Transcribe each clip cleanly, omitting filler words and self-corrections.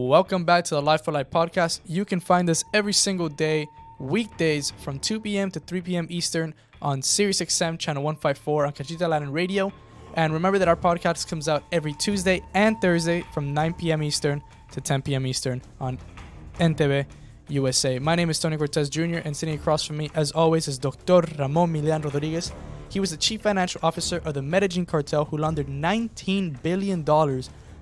Welcome back to the Life for Life podcast. You can find us every single day, weekdays from 2 p.m. to 3 p.m. Eastern on SiriusXM channel 154 on Cachita Latin Radio. And remember that our podcast comes out every Tuesday and Thursday from 9 p.m. Eastern to 10 p.m. Eastern on Entv Usa. My name is Tony Cortez Jr. and sitting across from me, as always, is Dr. Ramon Milian Rodriguez. He was the chief financial officer of the Medellin cartel who laundered $19 billion.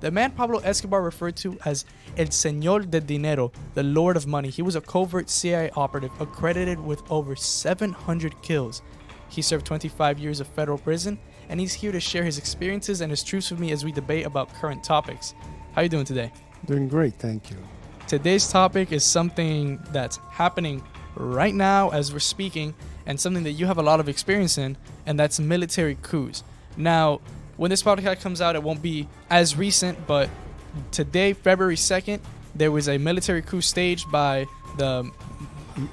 The man Pablo Escobar referred to as El Señor del Dinero, the Lord of Money. He was a covert CIA operative accredited with over 700 kills. He served 25 years of federal prison, and he's here to share his experiences and his truths with me as we debate about current topics. How are you doing today? Doing great, thank you. Today's topic is something that's happening right now as we're speaking, and something that you have a lot of experience in, and that's military coups. Now, when this podcast comes out, it won't be as recent, but today, February 2nd, there was a military coup staged by the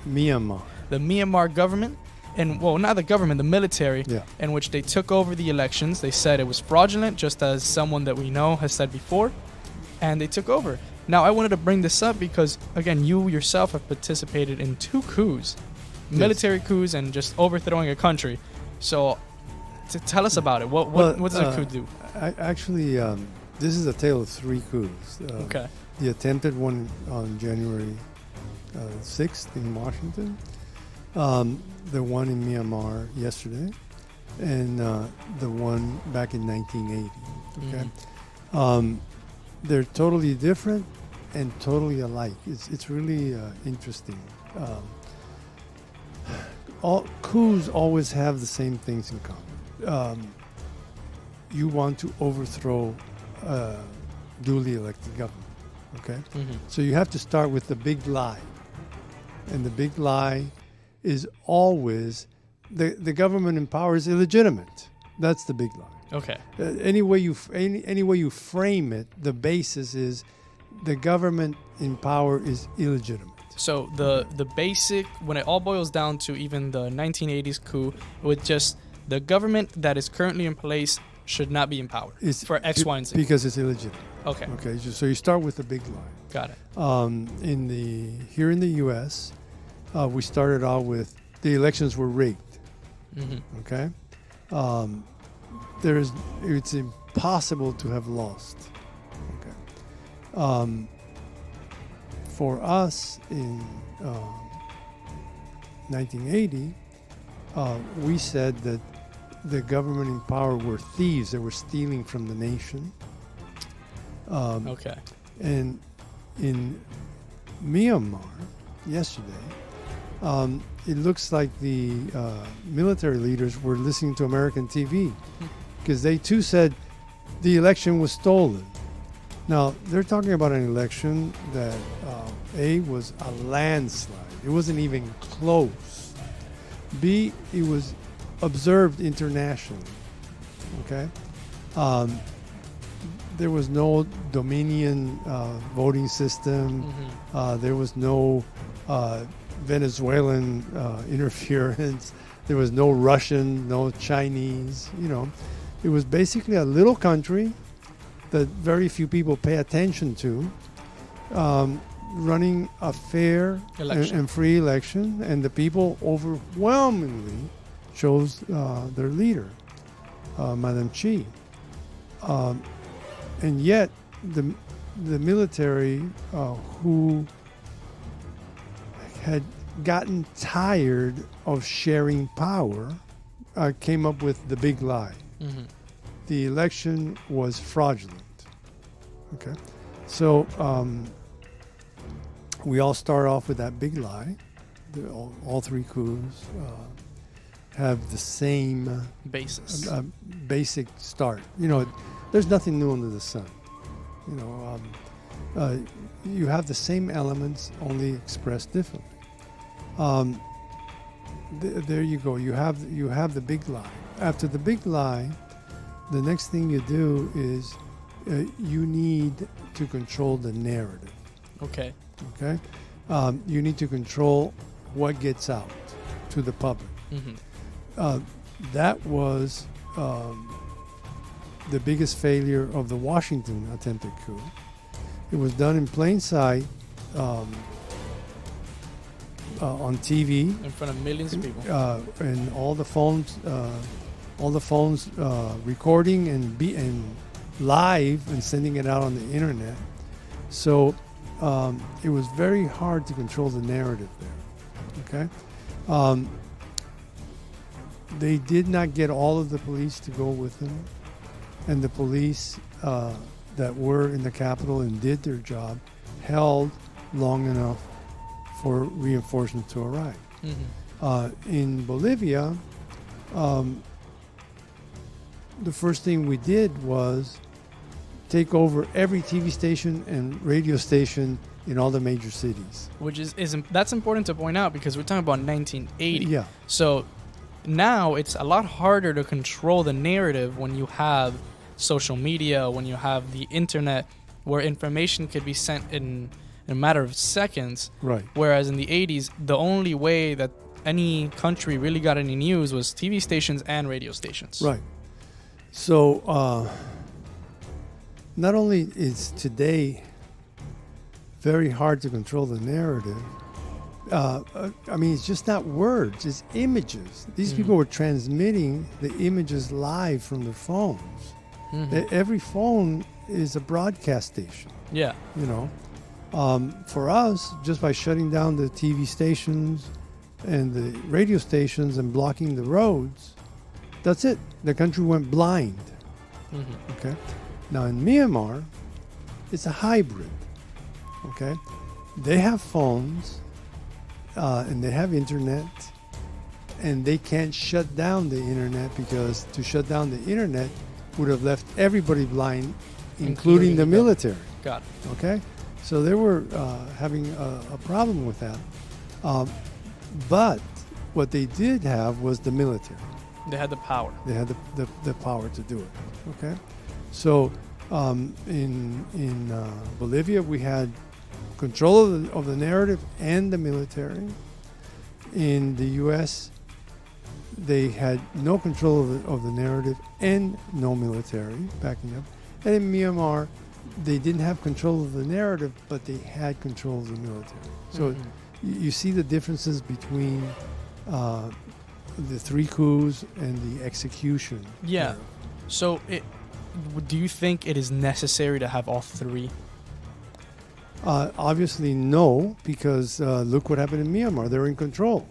Myanmar government, and well, not the government, the military, in which they took over the elections. They said it was fraudulent, just as someone that we know has said before, and they took over. Now, I wanted to bring this up because, again, you yourself have participated in 2 coups, military coups, and just overthrowing a country. So, tell us about it. What does a coup do? Actually, this is a tale of 3 coups. Okay. The attempted one on January 6th in Washington, the one in Myanmar yesterday, and the one back in 1980. Okay. Mm-hmm. They're totally different and totally alike. It's really interesting. All coups always have the same things in common. You want to overthrow duly elected government. Okay, So you have to start with the big lie, and the big lie is always the government in power is illegitimate. That's the big lie. Okay. Any way you frame it, the basis is the government in power is illegitimate. So the basic, when it all boils down to even the 1980s coup, with just the government that is currently in place should not be in power for X, Y, and Z. Because it's illegitimate. Okay. Okay. So you start with the big lie. Got it. Here in the U.S., we started out with the elections were rigged. Okay. It's impossible to have lost. Okay. For us in 1980, we said that the government in power were thieves that were stealing from the nation. Okay. And in Myanmar yesterday, it looks like the military leaders were listening to American TV because they too said the election was stolen. Now, they're talking about an election that A, was a landslide. It wasn't even close. B, it was observed internationally. Okay? There was no Dominion voting system. There was no Venezuelan interference. There was no Russian, no Chinese. It was basically a little country that very few people pay attention to, running a fair and free election, and the people overwhelmingly chose their leader, Madam Chi. And yet, the military who had gotten tired of sharing power came up with the big lie. The election was fraudulent. Okay, so we all start off with that big lie. All 3 coups have the same basis, basic start. There's nothing new under the sun. You have the same elements, only expressed differently. There you go. You have the big lie. After the big lie, the next thing you do is you need to control the narrative. Okay. Okay. You need to control what gets out to the public. That was the biggest failure of the Washington attempted coup. It was done in plain sight on TV In front of millions of people. and all the phones recording and live and sending it out on the internet. So it was very hard to control the narrative there. Okay, they did not get all of the police to go with them, and the police that were in the Capitol and did their job held long enough for reinforcement to arrive. In Bolivia, the first thing we did was take over every TV station and radio station in all the major cities. Which is that's important to point out because we're talking about 1980. Yeah. So now it's a lot harder to control the narrative when you have social media, when you have the internet, where information could be sent in a matter of seconds. Right. Whereas in the 80s, the only way that any country really got any news was TV stations and radio stations. Right. So not only is today very hard to control the narrative, I mean, it's just not words, it's images. These people were transmitting the images live from their phones. Every phone is a broadcast station. Yeah. You know, for us, just by shutting down the TV stations and the radio stations and blocking the roads, that's it. The country went blind. Okay. Now in Myanmar, it's a hybrid. Okay. They have phones and they have internet, and they can't shut down the internet because to shut down the internet would have left everybody blind, including the military. Got it. Okay, so they were having a problem with that. But what they did have was the military. They had the power. They had the power to do it. Okay, so in Bolivia we had control of the narrative and the military. In the U.S., they had no control of the narrative and no military backing up. And in Myanmar, they didn't have control of the narrative, but they had control of the military. So you see the differences between the three coups and the execution. Yeah. So do you think it is necessary to have all three? Obviously, no, because look what happened in Myanmar. They're in control.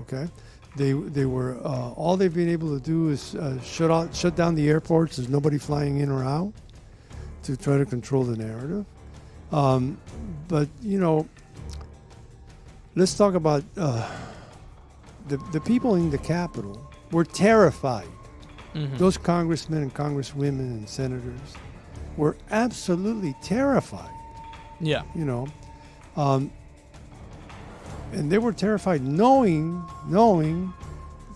Okay, they were all they've been able to do is shut down the airports. There's nobody flying in or out to try to control the narrative. But you know, let's talk about the people in the Capitol were terrified. Those congressmen and congresswomen and senators were absolutely terrified. Yeah. You know, and they were terrified knowing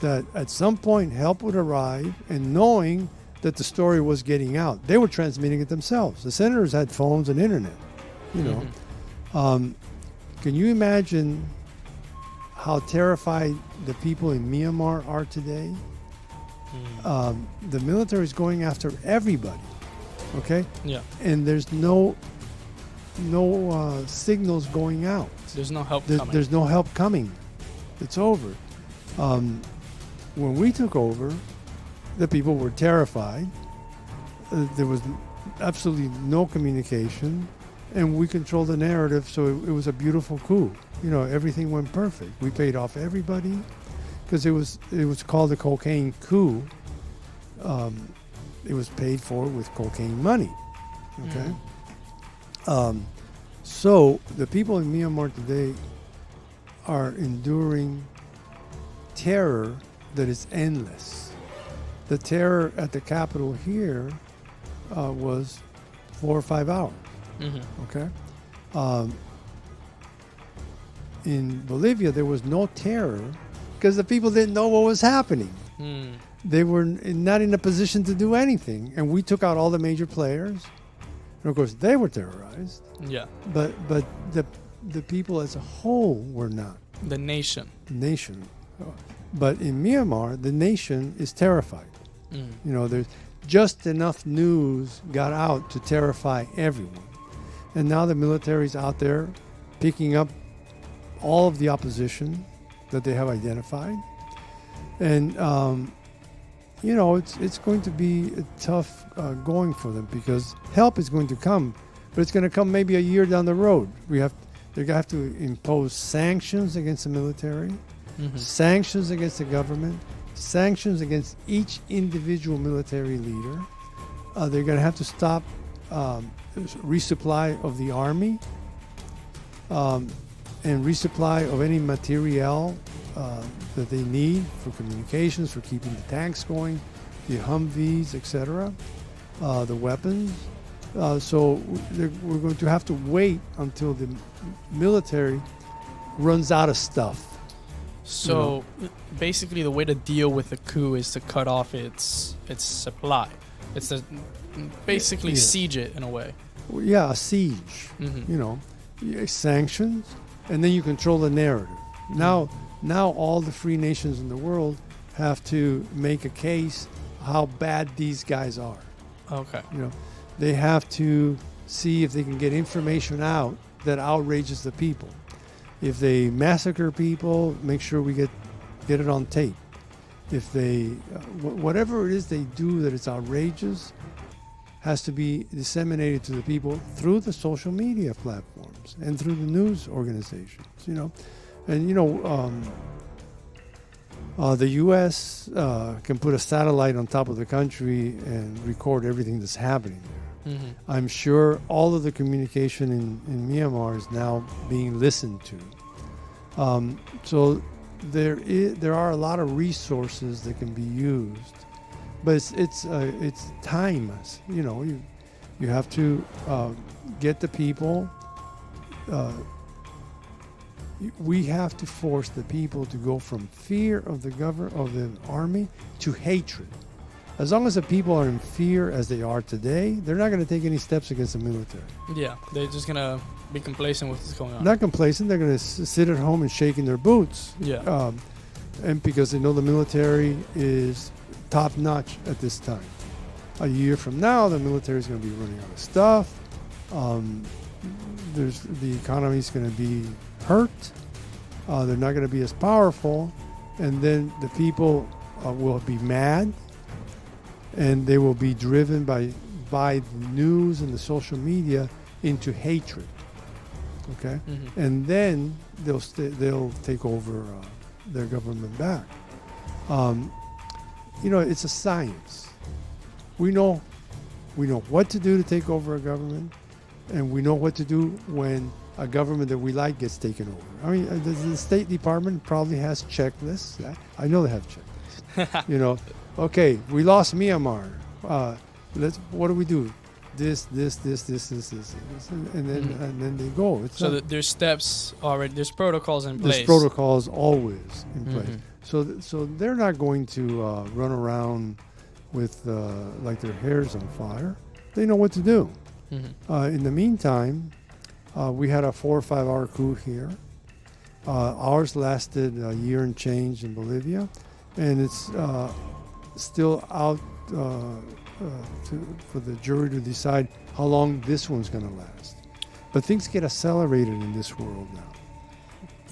that at some point help would arrive and knowing that the story was getting out. They were transmitting it themselves. The senators had phones and internet, you know. Can you imagine how terrified the people in Myanmar are today? The military is going after everybody, okay? Yeah. And there's no signals going out. There's no help coming. There's no help coming. It's over. When we took over, the people were terrified. There was absolutely no communication, and we controlled the narrative, so it was a beautiful coup. You know, everything went perfect. We paid off everybody because it was called the cocaine coup. It was paid for with cocaine money. Okay. So the people in Myanmar today are enduring terror that is endless. The terror at the Capitol here was 4 or 5 hours. Okay. In Bolivia, there was no terror because the people didn't know what was happening. They were not in a position to do anything, and we took out all the major players. And of course, they were terrorized. Yeah. But the people as a whole were not. The nation. But in Myanmar, the nation is terrified. You know, there's just enough news got out to terrify everyone. And now the military's out there picking up all of the opposition that they have identified. And, it's going to be tough going for them because help is going to come, but it's going to come maybe a year down the road. They're going to have to impose sanctions against the military, sanctions against the government, sanctions against each individual military leader. They're going to have to stop resupply of the army and resupply of any materiel that they need for communications, for keeping the tanks going, the Humvees, etc., the weapons. So we're going to have to wait until the military runs out of stuff. So basically the way to deal with the coup is to cut off its supply. It's to basically siege it in a way. Yeah, a siege. Sanctions, and then you control the narrative. Now all the free nations in the world have to make a case how bad these guys are. Okay. They have to see if they can get information out that outrages the people. If they massacre people, make sure we get it on tape. If they, whatever it is they do that is outrageous, has to be disseminated to the people through the social media platforms and through the news organizations. The U.S. Can put a satellite on top of the country and record everything that's happening there. I'm sure all of the communication in Myanmar is now being listened to. So there are a lot of resources that can be used, but it's time. You have to get the people. We have to force the people to go from fear of the army to hatred. As long as the people are in fear as they are today, they're not going to take any steps against the military. Yeah, they're just going to be complacent with what's going on. Not complacent, they're going to sit at home and shaking their boots. Yeah. And because they know the military is top notch at this time. A year from now, the military is going to be running out of stuff. The economy is going to be hurt. They're not going to be as powerful, and then the people will be mad, and they will be driven by the news and the social media into hatred. Okay, and then they'll take over their government back. It's a science. We know what to do to take over a government, and we know what to do when a government that we like gets taken over. I mean, the State Department probably has checklists. I know they have checklists. Okay, we lost Myanmar. What do we do? This, and then they go. There's steps already. There's protocols in place. There's protocols always in place. So they're not going to run around with like their hair's on fire. They know what to do. In the meantime, we had a 4 or 5 hour coup here. Ours lasted a year and change in Bolivia, and it's still out for the jury to decide how long this one's going to last. But things get accelerated in this world now.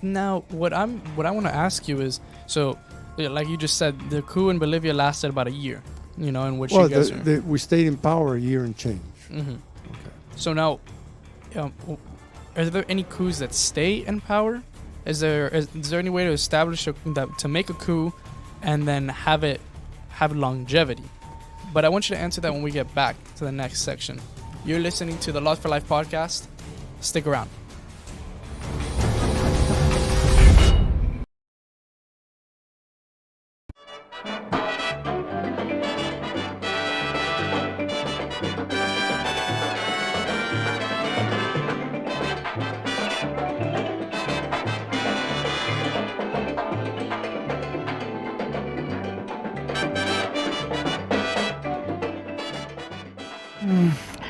Now, what I want to ask you is, so like you just said, the coup in Bolivia lasted about a year. In which you guys we stayed in power a year and change. Okay. So now, are there any coups that stay in power? Is there any way to establish to make a coup and then have longevity? But I want you to answer that when we get back to the next section. You're listening to the Lost for Life podcast. Stick around.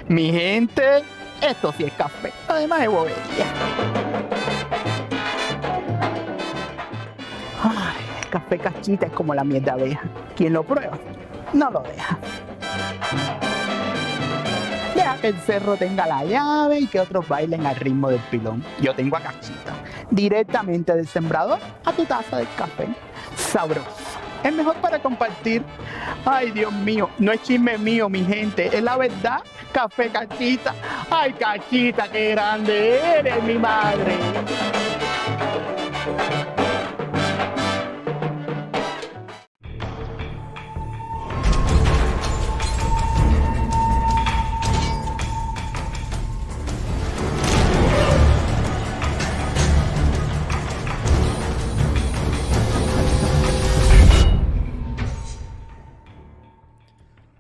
Mi gente, esto sí es café, además de bobería. Ay, el café cachita es como la miel de abeja. Quien lo prueba, no lo deja. Ya. que el cerro tenga la llave y que otros bailen al ritmo del pilón. Yo tengo a Cachita, directamente del sembrador a tu taza de café. Sabroso. Es mejor para compartir. Ay, Dios mío, no es chisme mío, mi gente, es la verdad. Café Cachita. Ay, Cachita, qué grande eres, mi madre.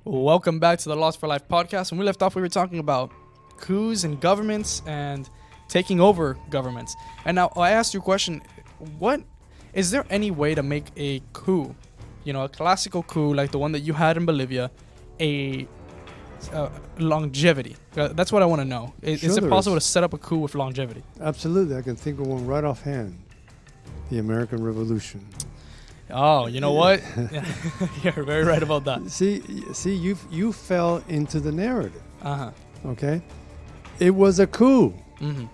Welcome back to the Lost for Life podcast. When we left off, we were talking about coups and governments and taking over governments. And now I asked you a question. What is there any way to make a coup, a classical coup like the one that you had in Bolivia, a longevity? That's what I want to know. Is it possible to set up a coup with longevity? Absolutely. I can think of one right offhand. The American Revolution. Oh, you know what? You're very right about that. See, you fell into the narrative. Uh-huh. Okay? It was a coup. Mm-hmm.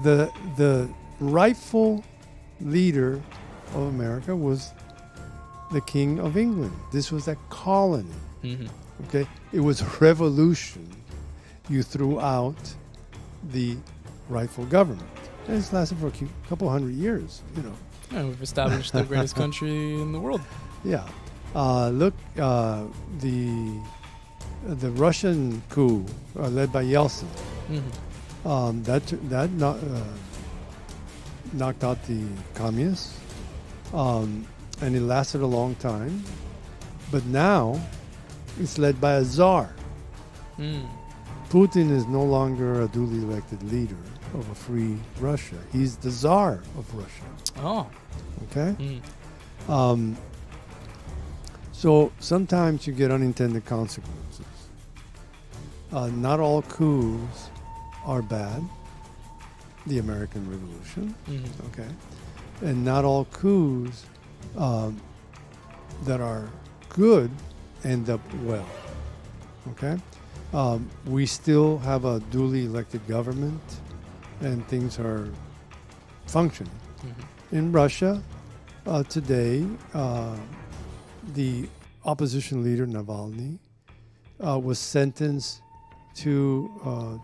The rightful leader of America was the King of England. This was a colony. Mm-hmm. Okay? It was a revolution. You threw out the rightful government. And it's lasted for a couple hundred years, And we've established the greatest country in the world. Yeah. Look, the Russian coup led by Yeltsin. Mm-hmm. That knocked out the communists, and it lasted a long time. But now it's led by a czar. Mm. Putin is no longer a duly elected leader of a free Russia. He's the czar of Russia. Oh. Okay? Mm. So sometimes you get unintended consequences. Not all coups are bad. The American Revolution. Mm-hmm. Okay? And not all coups that are good end up well. Okay? We still have a duly elected government and things are functioning. Mm-hmm. In Russia, today, the opposition leader, Navalny, was sentenced to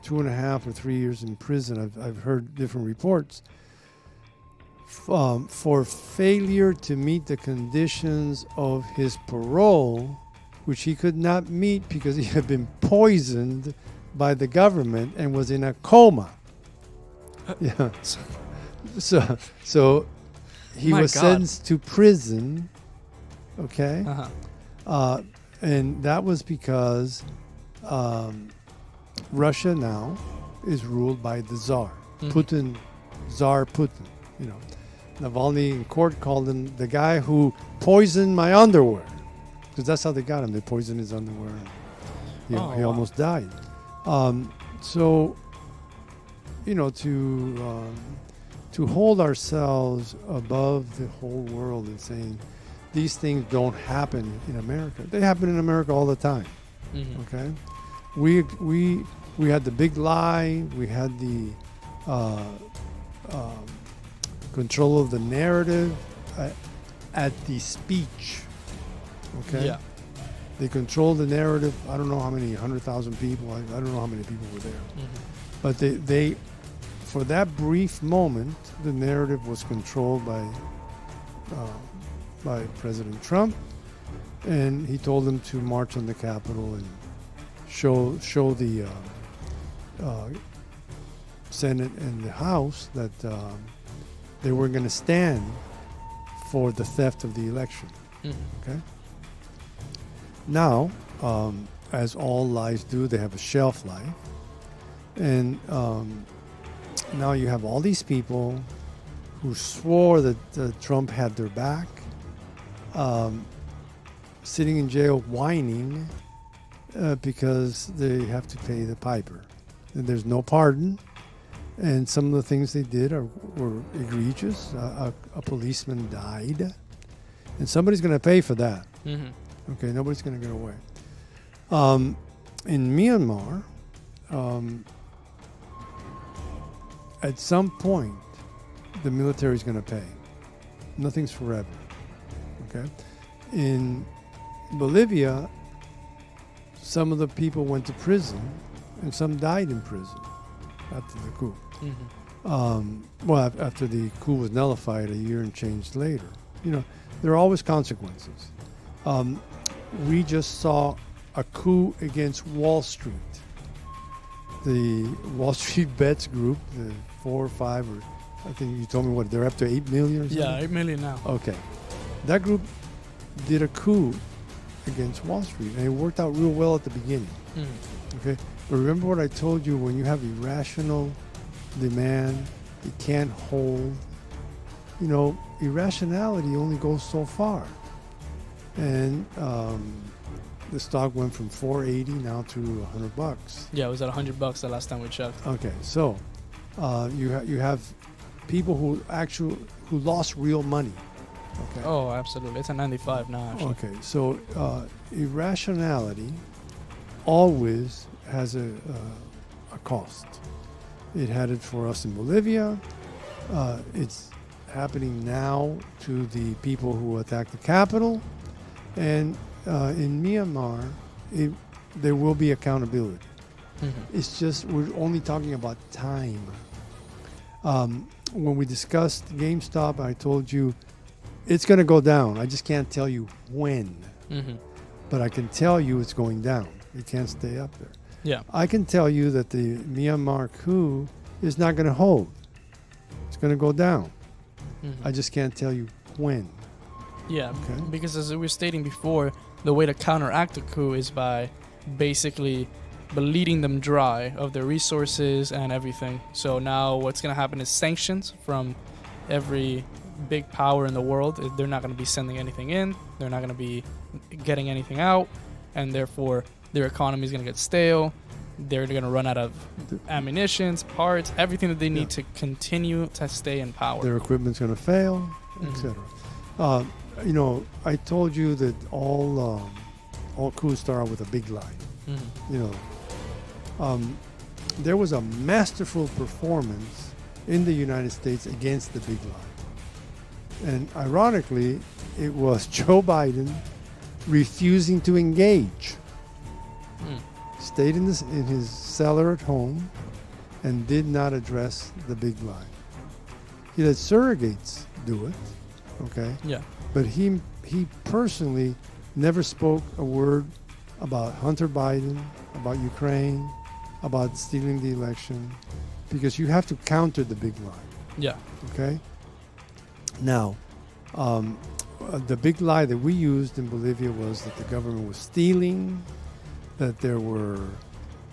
2.5 or 3 years in prison. I've heard different reports for failure to meet the conditions of his parole, which he could not meet because he had been poisoned by the government and was in a coma. Yeah. So he was sentenced to prison. Okay. Uh-huh. And that was because Russia now is ruled by the Tsar. Mm-hmm. Tsar Putin. Navalny in court called him the guy who poisoned my underwear. Because that's how they got him. They poisoned his underwear. He almost died. To hold ourselves above the whole world and saying these things don't happen in America. They happen in America all the time. Mm-hmm. Okay, we had the big lie. We had the control of the narrative at the speech. Okay. Yeah. They controlled the narrative. I don't know how many 100,000 people. I don't know how many people were there. Mm-hmm. But they for that brief moment, the narrative was controlled by President Trump, and he told them to march on the Capitol and show the Senate and the House that they were going to stand for the theft of the election. Mm-hmm. Okay. Now, as all lies do, they have a shelf life, and now you have all these people who swore that Trump had their back, sitting in jail whining because they have to pay the piper. And there's no pardon, and some of the things they did were egregious. A policeman died, and somebody's going to pay for that. Mm-hmm. Okay, nobody's going to get away. In Myanmar, at some point, the military is going to pay. Nothing's forever. Okay? In Bolivia, some of the people went to prison and some died in prison after the coup. Well, after the coup was nullified a year and changed later. You know, there are always consequences. We just saw a coup against Wall Street. The Wall Street Bets group, the 4 or 5, or I think you told me what, they're up to 8 million or something? Yeah, 8 million now. Okay. That group did a coup against Wall Street, and it worked out real well at the beginning. Okay? But remember what I told you, when you have irrational demand, you can't hold. You know, irrationality only goes so far. And the stock went from 480 now to $100. Yeah, it was at $100 the last time we checked. Okay, so you have people who lost real money. Okay. Oh, absolutely. It's at 95 now, actually. Okay, so irrationality always has a cost. It had it for us in Bolivia. It's happening now to the people who attacked the capital. And in Myanmar, there will be accountability. It's just we're only talking about time. When we discussed GameStop, I told you it's going to go down. I just can't tell you when. But I can tell you it's going down. It can't stay up there. Yeah. I can tell you that the Myanmar coup is not going to hold. It's going to go down. I just can't tell you when. Yeah, Okay. because as we were stating before, the way to counteract a coup is by basically bleeding them dry of their resources and everything. So now what's going to happen is sanctions from every big power in the world. They're not going to be sending anything in. They're not going to be getting anything out. And therefore, their economy is going to get stale. They're going to run out of ammunitions, parts, everything that they need to continue to stay in power. Their equipment's going to fail, etc. You know, I told you that all coups start out with a big lie. You know, there was a masterful performance in the United States against the big lie. And ironically, it was Joe Biden refusing to engage. Stayed in his cellar at home and did not address the big lie. He let surrogates do it, okay? Yeah. But he personally never spoke a word about Hunter Biden, about Ukraine, about stealing the election, because you have to counter the big lie. Yeah. Okay? Now, the big lie that we used in Bolivia was that the government was stealing, that there were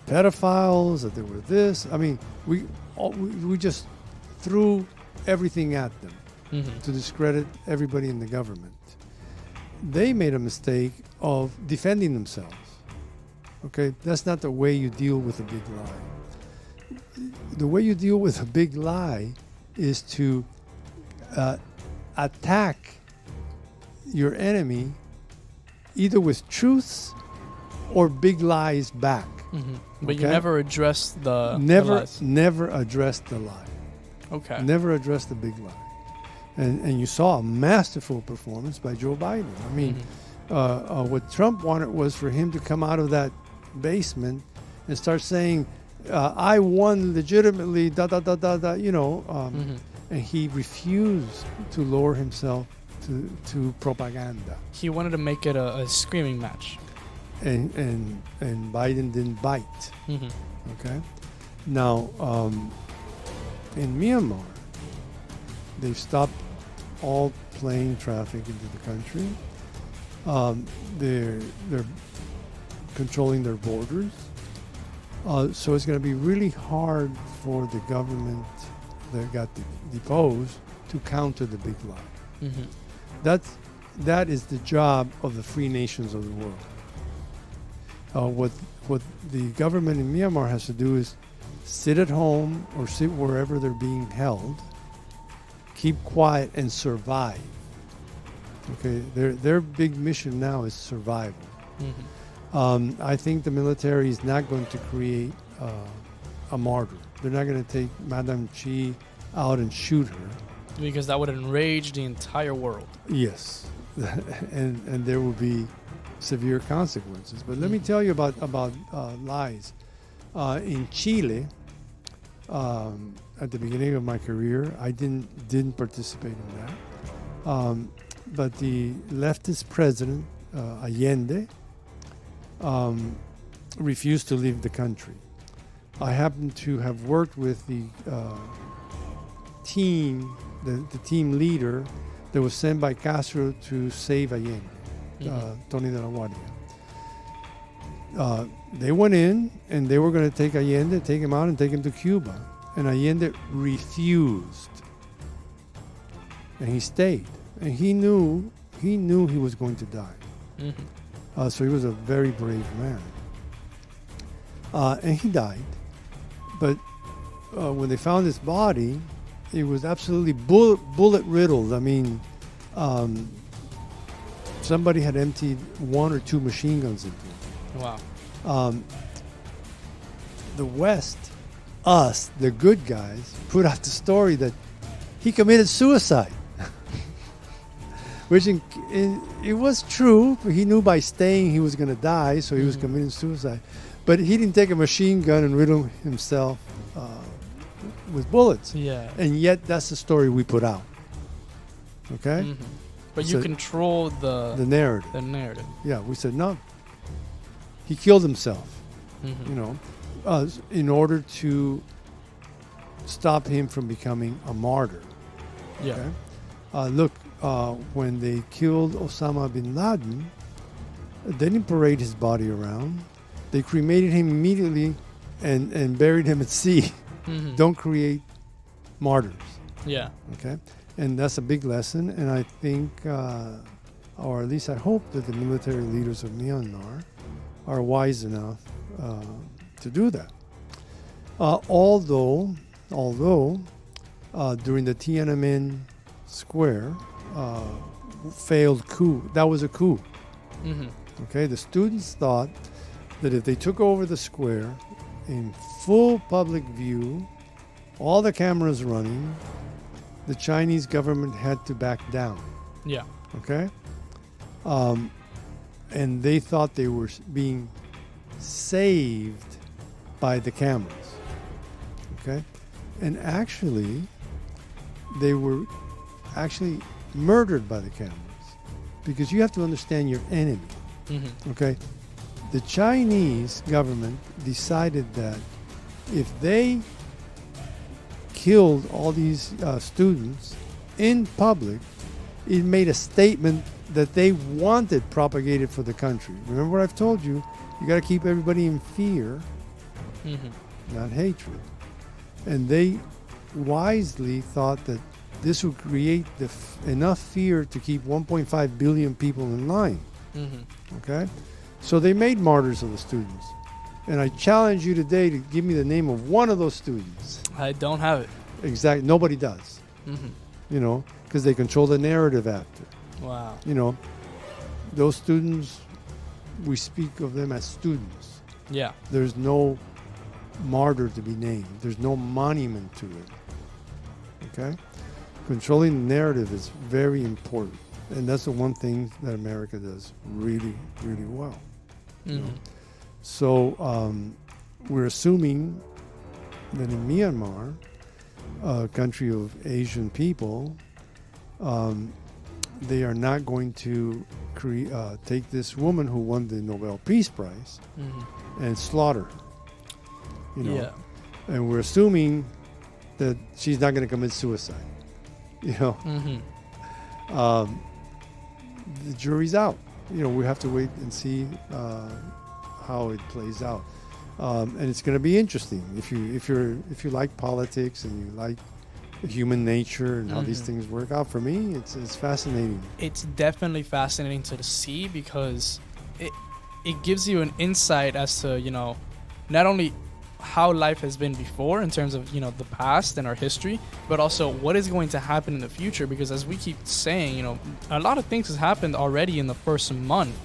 pedophiles, that there were this. I mean, we just threw everything at them to discredit everybody in the government. They made a mistake of defending themselves. Okay? That's not the way you deal with a big lie. The way you deal with a big lie is to attack your enemy either with truths or big lies back. But you never addressed the lies. Never addressed the lie. Okay. Never addressed the big lie. And you saw a masterful performance by Joe Biden. I mean, what Trump wanted was for him to come out of that basement and start saying, I won legitimately, you know, and he refused to lower himself to propaganda. He wanted to make it a screaming match. And Biden didn't bite. Okay? Now, in Myanmar, they've stopped all plane traffic into the country. They're controlling their borders. So it's going to be really hard for the government that got deposed to counter the big lie. That is the job of the free nations of the world. What the government in Myanmar has to do is sit at home or sit wherever they're being held, keep quiet, and survive. Okay, their big mission now is survival. I think the military is not going to create a martyr. They're not going to take Madame Chi out and shoot her. Because that would enrage the entire world. Yes, and there will be severe consequences. But let me tell you about lies. In Chile, at the beginning of my career, I didn't participate in that. But the leftist president Allende refused to leave the country. I happen to have worked with the team, the team leader that was sent by Castro to save Allende, Tony de la Guardia. They went in and they were going to take Allende, take him out and take him to Cuba. And Allende refused. And he stayed. And he knew he was going to die. So he was a very brave man. And he died. But when they found his body, it was absolutely bullet riddled. I mean, somebody had emptied 1 or 2 machine guns into it. Wow. The West, us, the good guys, put out the story that he committed suicide. Which it was true. He knew by staying he was going to die, so he was committing suicide. But he didn't take a machine gun and riddle himself with bullets. Yeah. And yet that's the story we put out. Okay? But you control the narrative. The narrative. Yeah, we said, no. He killed himself, you know, in order to stop him from becoming a martyr. Yeah. Okay? Look, when they killed Osama bin Laden, they didn't parade his body around. They cremated him immediately and buried him at sea. Don't create martyrs. Yeah. Okay? And that's a big lesson. And I think, or at least I hope, that the military leaders of Myanmar are wise enough to do that. Although during the Tiananmen Square failed coup, that was a coup. Okay, the students thought that if they took over the square in full public view, all the cameras running, the Chinese government had to back down. Yeah. Okay? And they thought they were being saved by the cameras. Okay? And actually, they were actually murdered by the cameras. Because you have to understand your enemy. Okay? The Chinese government decided that if they killed all these students in public, it made a statement that they wanted propagated for the country. Remember what I've told you? You got to keep everybody in fear, not hatred. And they wisely thought that this would create enough fear to keep 1.5 billion people in line. Okay? So they made martyrs of the students. And I challenge you today to give me the name of one of those students. I don't have it. Exactly. Nobody does. You know, because they control the narrative after. Wow. You know, those students, we speak of them as students. Yeah. There's no martyr to be named. There's no monument to it. Okay? Controlling the narrative is very important. And that's the one thing that America does really, really well. You know? So we're assuming that in Myanmar, a country of Asian people, they are not going to take this woman who won the Nobel Peace Prize and slaughter her. You know? Yeah. And we're assuming that she's not going to commit suicide. You know? The jury's out. You know, we have to wait and see how it plays out. And it's going to be interesting if you like politics and you like human nature and how these things work out. For me, it's fascinating. It's definitely fascinating to see because it gives you an insight as to, you know, not only how life has been before in terms of, you know, the past and our history, but also what is going to happen in the future. Because as we keep saying, you know, a lot of things has happened already in the first month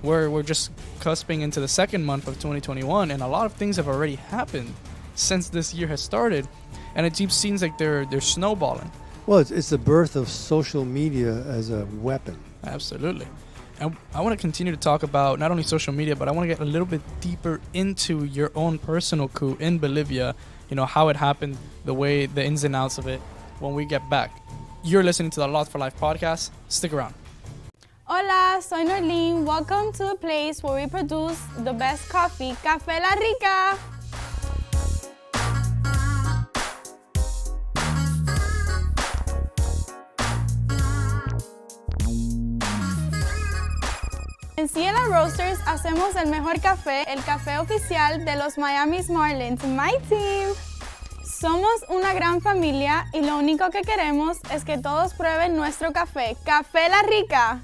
we're just cusping into the second month of 2021, and a lot of things have already happened since this year has started, and it seems like they're snowballing. Well, it's the birth of social media as a weapon. Absolutely. And I want to continue to talk about not only social media, but I want to get a little bit deeper into your own personal coup in Bolivia, how it happened, the ins and outs of it when we get back. You're listening to the Lost for Life podcast. Stick around. Hola, soy Norlene. Welcome to a place where we produce the best coffee, Café La Rica. En Ciela Roasters hacemos el mejor café, el café oficial de los Miami Marlins, my team. Somos una gran familia y lo único que queremos es que todos prueben nuestro café, Café La Rica.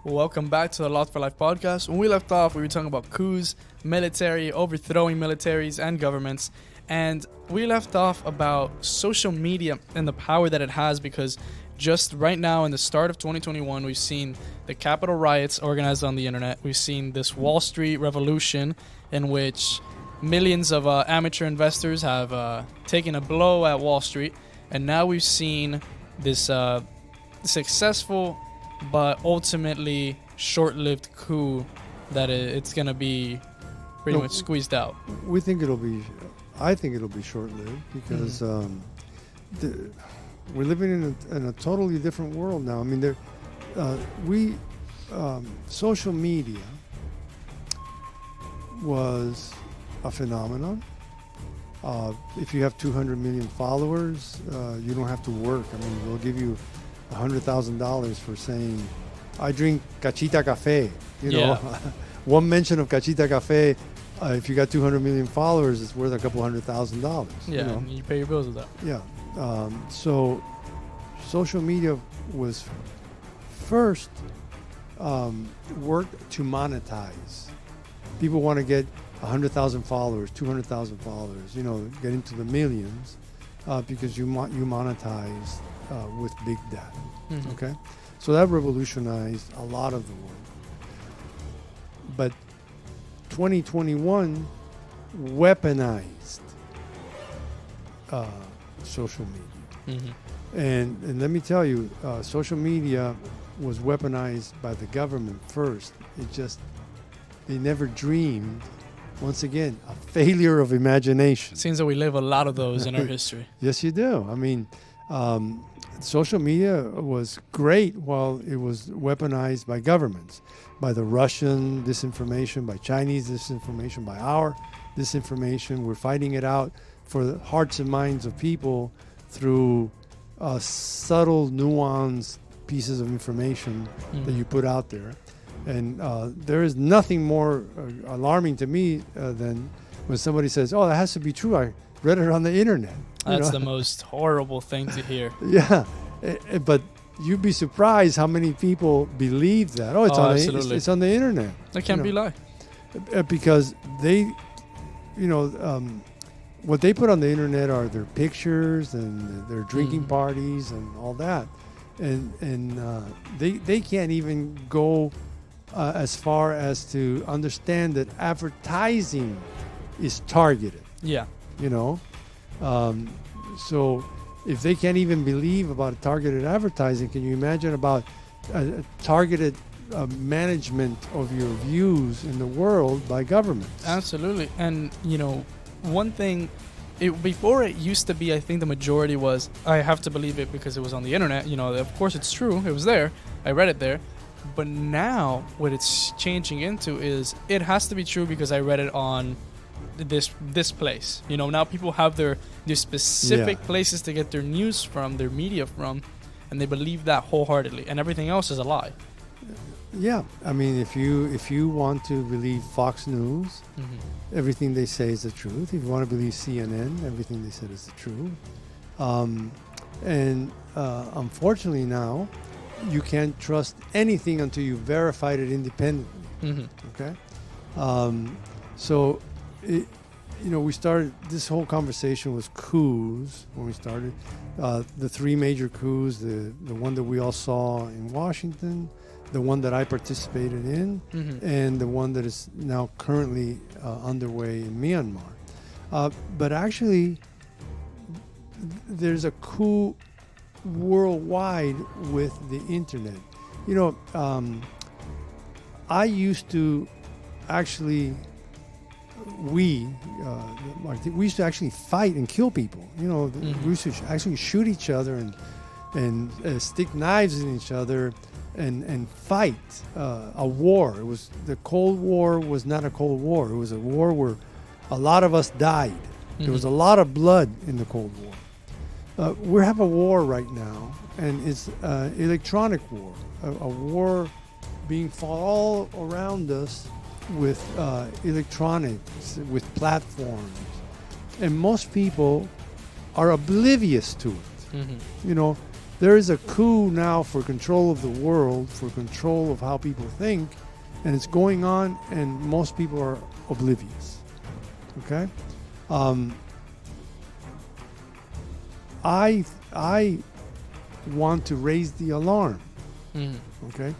Welcome back to the Lost for Life podcast. When we left off, we were talking about coups, military, overthrowing militaries and governments. And we left off about social media and the power that it has, because just right now in the start of 2021, we've seen the Capitol riots organized on the internet. We've seen this Wall Street revolution in which millions of amateur investors have taken a blow at Wall Street. And now we've seen this successful but ultimately short-lived coup that it's going to be pretty much squeezed out. I think it'll be short-lived because we're living in a totally different world now. I mean, social media was a phenomenon. If you have 200 million followers, you don't have to work. I mean, they'll give you $100,000 for saying, I drink cachita cafe. You know, one mention of cachita cafe, if you got 200 million followers, it's worth a couple $100,000. Yeah, you pay your bills with that. Yeah. So social media was first worked to monetize. People want to get 100,000 followers, 200,000 followers, get into the millions because you monetize with big data. Mm-hmm. Okay, so that revolutionized a lot of the world. But 2021 weaponized social media. Mm-hmm. And let me tell you, social media was weaponized by the government first. They never dreamed, once again, a failure of imagination. Seems that we live a lot of those in our history. Yes, you do. I mean, social media was great while it was weaponized by governments, by the Russian disinformation, by Chinese disinformation, by our disinformation. We're fighting it out for the hearts and minds of people through subtle, nuanced pieces of information that you put out there. And there is nothing more alarming to me than when somebody says, oh, that has to be true. I read it on the internet. That's the most horrible thing to hear. Yeah, but you'd be surprised how many people believe that. Oh, it's on the internet. That can't be lie. Because they, what they put on the internet are their pictures and their drinking parties and all that, and they can't even go as far as to understand that advertising is targeted. Yeah. So if they can't even believe about targeted advertising, can you imagine about targeted management of your views in the world by governments? Absolutely. And, one thing, before it used to be, I think the majority was, I have to believe it because it was on the internet. Of course it's true. It was there. I read it there. But now what it's changing into is it has to be true because I read it on this place. Now people have their specific places to get their news from, their media from, and they believe that wholeheartedly, and everything else is a lie. Yeah, I mean, if you want to believe Fox News, everything they say is the truth. If you want to believe CNN, everything they said is the truth. And unfortunately now, you can't trust anything until you verified it independently. Mhm. Okay, so we started. This whole conversation was coups when we started. The three major coups: the one that we all saw in Washington, the one that I participated in, Mhm. and the one that is now currently underway in Myanmar. But actually, there's a coup worldwide with the internet. I used to actually, we used to actually fight and kill people. We used to actually shoot each other and stick knives in each other and fight a war. It was the Cold War was not a Cold War. It was a war where a lot of us died. There was a lot of blood in the Cold War. We have a war right now, and it's electronic war, a war being fought all around us with electronics, with platforms, and most people are oblivious to it. Mhm. There is a coup now for control of the world, for control of how people think, and it's going on, and most people are oblivious. Okay? I want to raise the alarm. Mhm. Okay?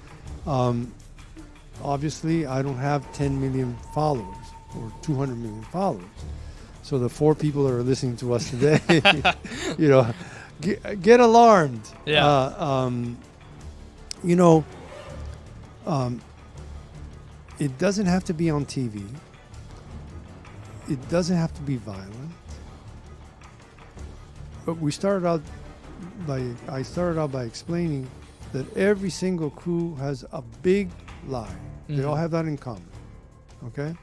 Obviously, I don't have 10 million followers or 200 million followers. So the 4 people that are listening to us today, get alarmed. Yeah. It doesn't have to be on TV. It doesn't have to be violent. But I started out by explaining that every single coup has a big lie. They all have that in common. Okay?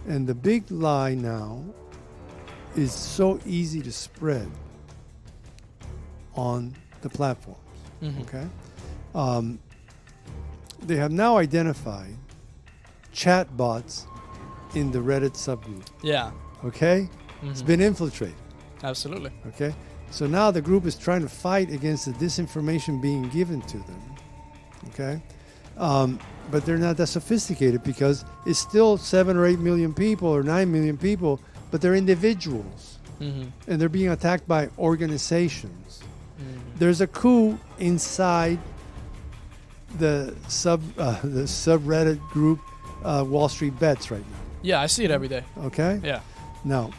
And the big lie now is so easy to spread on the platforms. Mhm. Okay? They have now identified chat bots in the Reddit subgroup. Yeah. Okay? It's Mhm. been infiltrated. Absolutely. Okay? So now the group is trying to fight against the disinformation being given to them. Okay? But they're not that sophisticated because it's still 7 or 8 million people or 9 million people, but they're individuals. Mhm. And they're being attacked by organizations. Mhm. There's a coup inside the subreddit group Wall Street Bets right now. Yeah, I see it every day. Okay? Yeah. Now,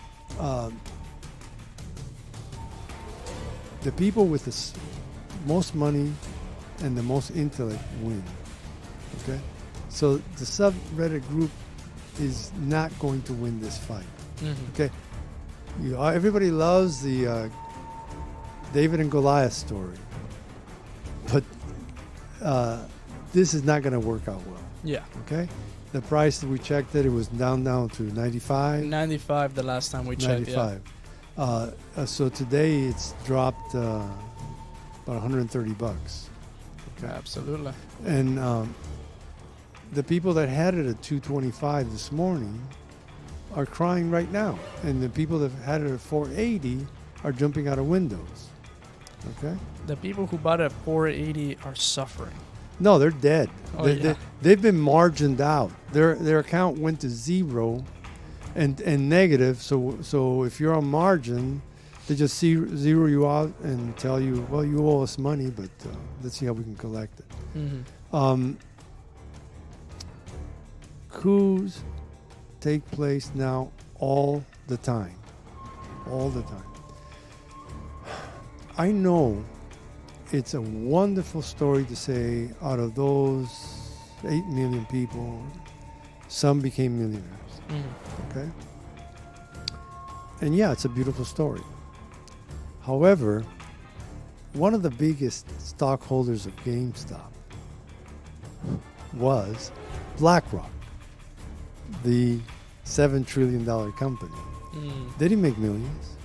the people with the most money and the most intellect win. Okay? So the subreddit group is not going to win this fight. Mhm. Okay? Everybody loves the David and Goliath story. But this is not going to work out well. Yeah. Okay? The price that we checked it was down to 95. 95 the last time we checked. 95. So today it's dropped about $130. Yeah. Okay. Absolutely. And the people that had it at 225 this morning are crying right now. And the people that had it at 480 are jumping out of windows. Okay? The people who bought it at 480 are suffering. No, they're dead. Oh, yeah. They've been margined out. Their account went to zero and negative. So if you're on margin, they just zero you out and tell you, well, you owe us money, but let's see how we can collect it. Mhm. Coups take place now all the time. All the time. I know it's a wonderful story to say out of those 8 million people, some became millionaires. Mhm. Okay? And yeah, it's a beautiful story. However, one of the biggest stockholders of GameStop was BlackRock, the $7 trillion company. Mhm. They didn't make millions.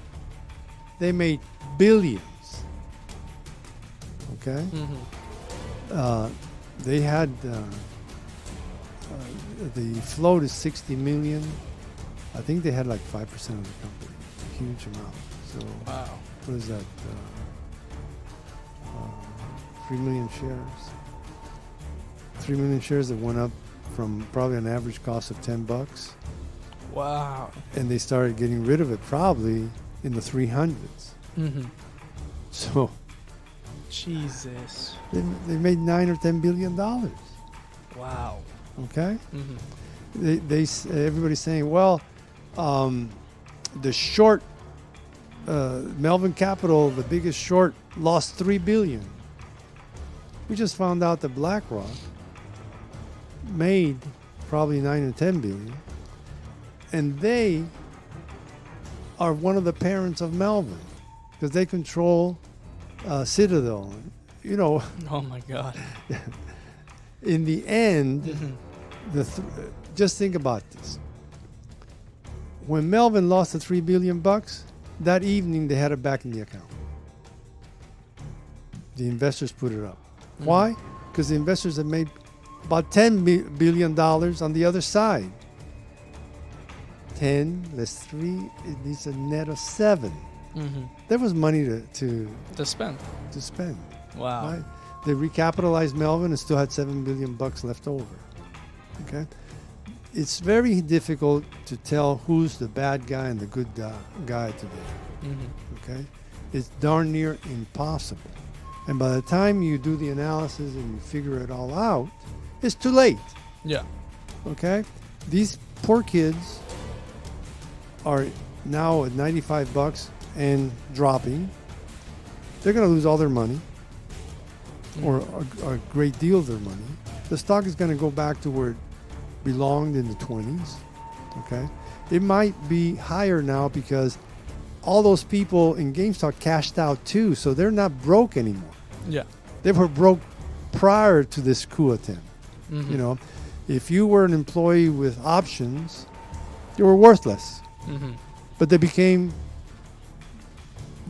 They made billions. Okay? Mhm. They had the float is 60 million. I think they had like 5% of the company. Huge amount. So Wow. what is that? 3 million shares. 3 million shares that went up from probably an average cost of $10. Wow. And they started getting rid of it probably in the 300s. Mm-hmm. So Jesus. they made $9 or $10 billion. Wow. Okay? Mm-hmm. Everybody's saying, well, the short, Melvin Capital, the biggest short, lost $3 billion. We just found out that BlackRock made probably 9 or 10 billion, and they are one of the parents of Melvin because they control Citadel. You know, Oh my God. in the end, Mm-hmm. Just think about this. When Melvin lost the $3 billion, that evening they had it back in the account. The investors put it up. Mhm. Why? Because the investors had made about $10 billion on the other side. 10 less 3, it needs a net of 7. Mm-hmm. There was money to spend. spend. Wow. Right? They recapitalized Melvin and still had $7 billion left over. Okay? It's very difficult to tell who's the bad guy and the good guy today. Mm-hmm. Okay? It's darn near impossible. And by the time you do the analysis and you figure it all out, it's too late. Yeah. Okay? These poor kids are now at $95 and dropping. They're going to lose all their money, or a great deal of their money. The stock is going to go back to where it belonged in the 20s. Okay? It might be higher now because all those people in GameStop cashed out too, so they're not broke anymore. Yeah. They were broke prior to this coup attempt. Mm-hmm. You know, if you were an employee with options, you were worthless. Mm-hmm. But they became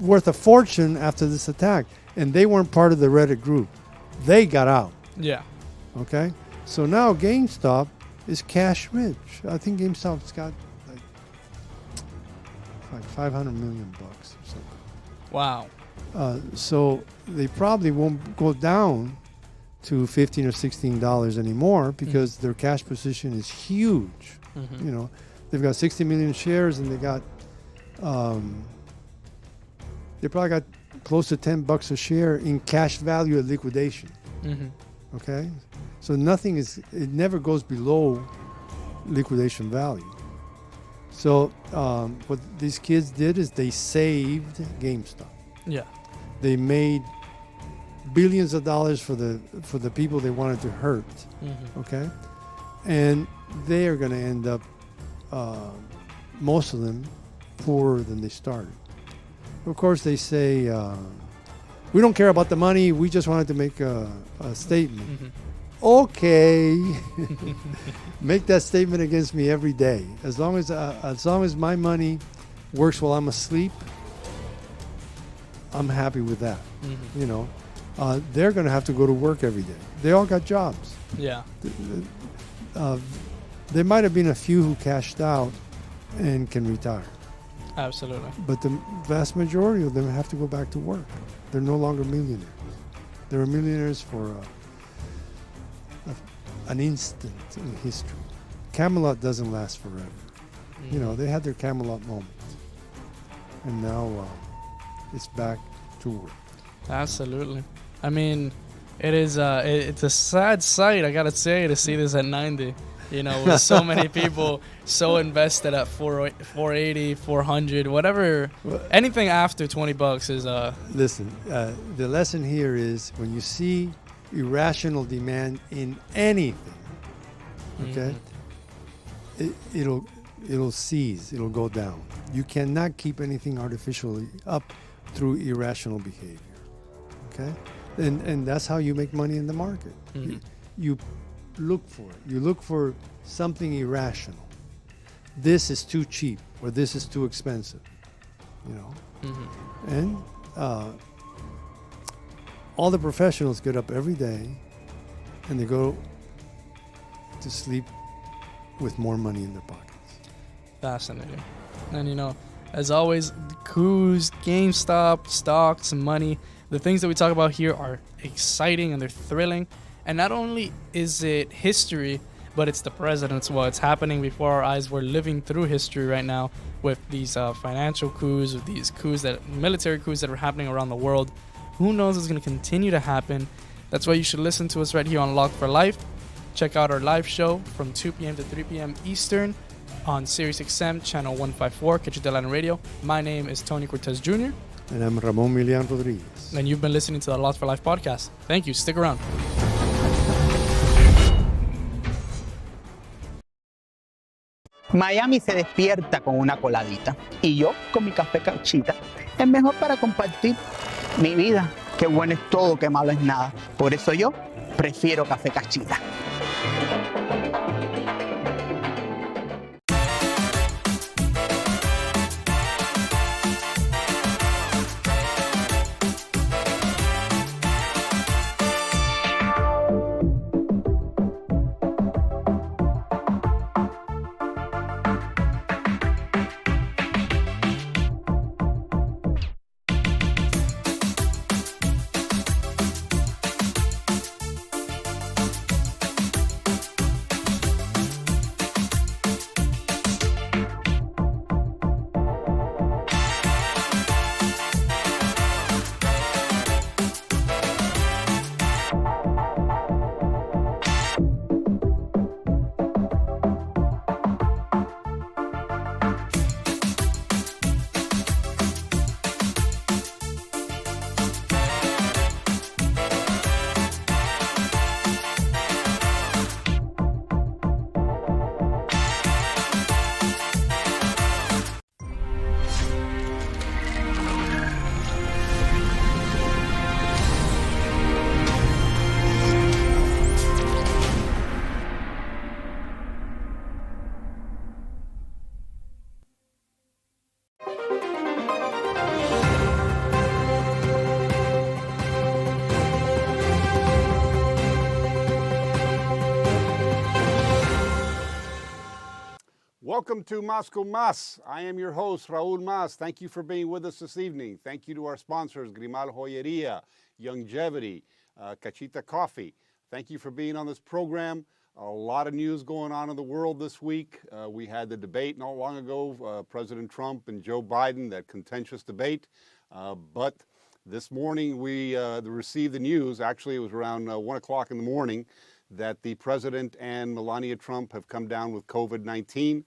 worth a fortune after this attack. And they weren't part of the Reddit group. They got out. Yeah. Okay? So now GameStop is cash rich. I think GameStop's got like $500 million or something. Wow. So they probably won't go down to $15 or $16 anymore because their cash position is huge. Mm-hmm. You know, they've got 60 million shares and they got, they probably got close to $10 a share in cash value at liquidation. Mm-hmm. Okay? So nothing is, it never goes below liquidation value. So what these kids did is they saved GameStop. Yeah. They made billions of dollars for the people they wanted to hurt. Mm-hmm. Okay? And they are going to end up, most of them, poorer than they started. Of course, they say, we don't care about the money. We just wanted to make a statement. Mm-hmm. Okay. Make that statement against me every day. As long as my money works while I'm asleep, I'm happy with that. Mm-hmm. You know, they're going to have to go to work every day. They all got jobs. Yeah. There might have been a few who cashed out and can retire. Absolutely. But the vast majority of them have to go back to work. They're no longer millionaires. They were millionaires for an instant in history. Camelot doesn't last forever. Mm-hmm. You know, they had their Camelot moment. And now it's back to work. Absolutely. I mean, it is. It's a sad sight, I gotta say, to see this at 90. You know, with so many people so invested at 480, 400, whatever. Anything after $20 is. Listen, the lesson here is when you see irrational demand in anything, okay, it'll cease. It'll go down. You cannot keep anything artificially up through irrational behavior. Okay, and that's how you make money in the market. Mm-hmm. You look for it. You look for something irrational. This is too cheap, or this is too expensive. You know, and all the professionals get up every day, and they go to sleep with more money in their pockets. Fascinating. And, you know, as always, coups, GameStop, stocks, money, The things that we talk about here are exciting and they're thrilling. And not only is it history, but it's the president's what's happening before our eyes. We're living through history right now with these financial coups, with these military coups that are happening around the world. Who knows what's going to continue to happen? That's why you should listen to us right here on Locked for Life. Check out our live show from 2 p.m. to 3 p.m. Eastern on Sirius XM, channel 154, Cachita Latin Radio. My name is Tony Cortez Jr. And I'm Ramon Milian Rodriguez. And you've been listening to the Locked for Life podcast. Thank you. Stick around. Miami se despierta con una coladita y yo con mi café Cachita. Es mejor para compartir mi vida. Qué bueno es todo, qué malo es nada. Por eso yo prefiero café Cachita. Welcome to Moscow Mas. I am your host, Raul Mas. Thank you for being with us this evening. Thank you to our sponsors, Grimal Joyeria, Longevity, Cachita Coffee. Thank you for being on this program. A lot of news going on in the world this week. We had the debate not long ago, President Trump and Joe Biden, that contentious debate. But this morning we received the news, actually it was around 1 o'clock in the morning, that the President and Melania Trump have come down with COVID-19.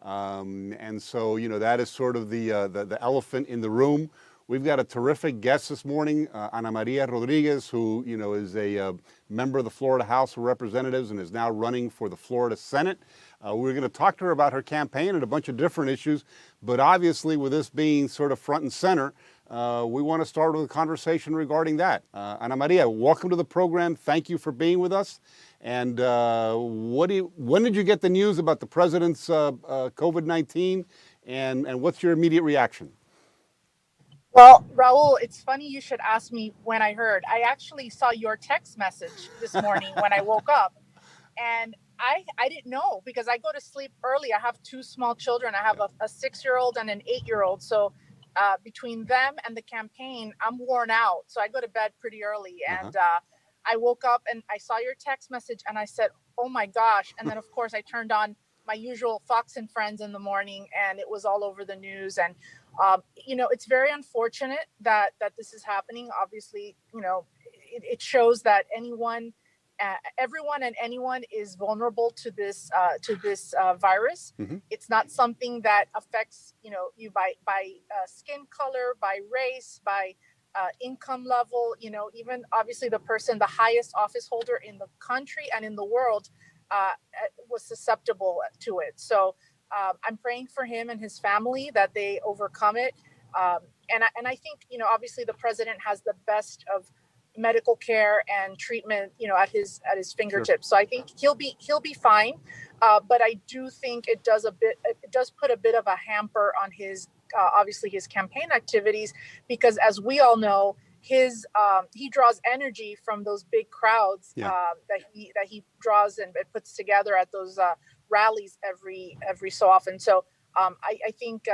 And so, you know, that is sort of the elephant in the room. We've got a terrific guest this morning, Ana Maria Rodriguez, who, you know, is a member of the Florida House of Representatives and is now running for the Florida Senate. We're going to talk to her about her campaign and a bunch of different issues, but obviously with this being sort of front and center, we want to start with a conversation regarding that. Ana Maria, welcome to the program. Thank you for being with us. And when did you get the news about the president's COVID-19, and what's your immediate reaction? Well, Raul, it's funny you should ask me when I heard. I actually saw your text message this morning when I woke up, and I didn't know because I go to sleep early. I have two small children. I have a 6-year-old and an 8-year-old. So between them and the campaign, I'm worn out. So I go to bed pretty early. And I woke up and I saw your text message and I said, oh my gosh. And then, of course, I turned on my usual Fox and Friends in the morning and it was all over the news. And, you know, it's very unfortunate that this is happening. Obviously, you know, it shows that everyone and anyone is vulnerable to this virus. Mm-hmm. It's not something that affects, you know, you by skin color, by race, by income level, you know, even obviously the highest office holder in the country and in the world was susceptible to it. So I'm praying for him and his family that they overcome it. And I think, you know, obviously the president has the best of medical care and treatment, you know, at his fingertips. Sure. So I think he'll be fine. But I do think it does put a bit of a hamper on his obviously his campaign activities, because as we all know, he draws energy from those big crowds that he draws and puts together at those rallies every so often. So I think,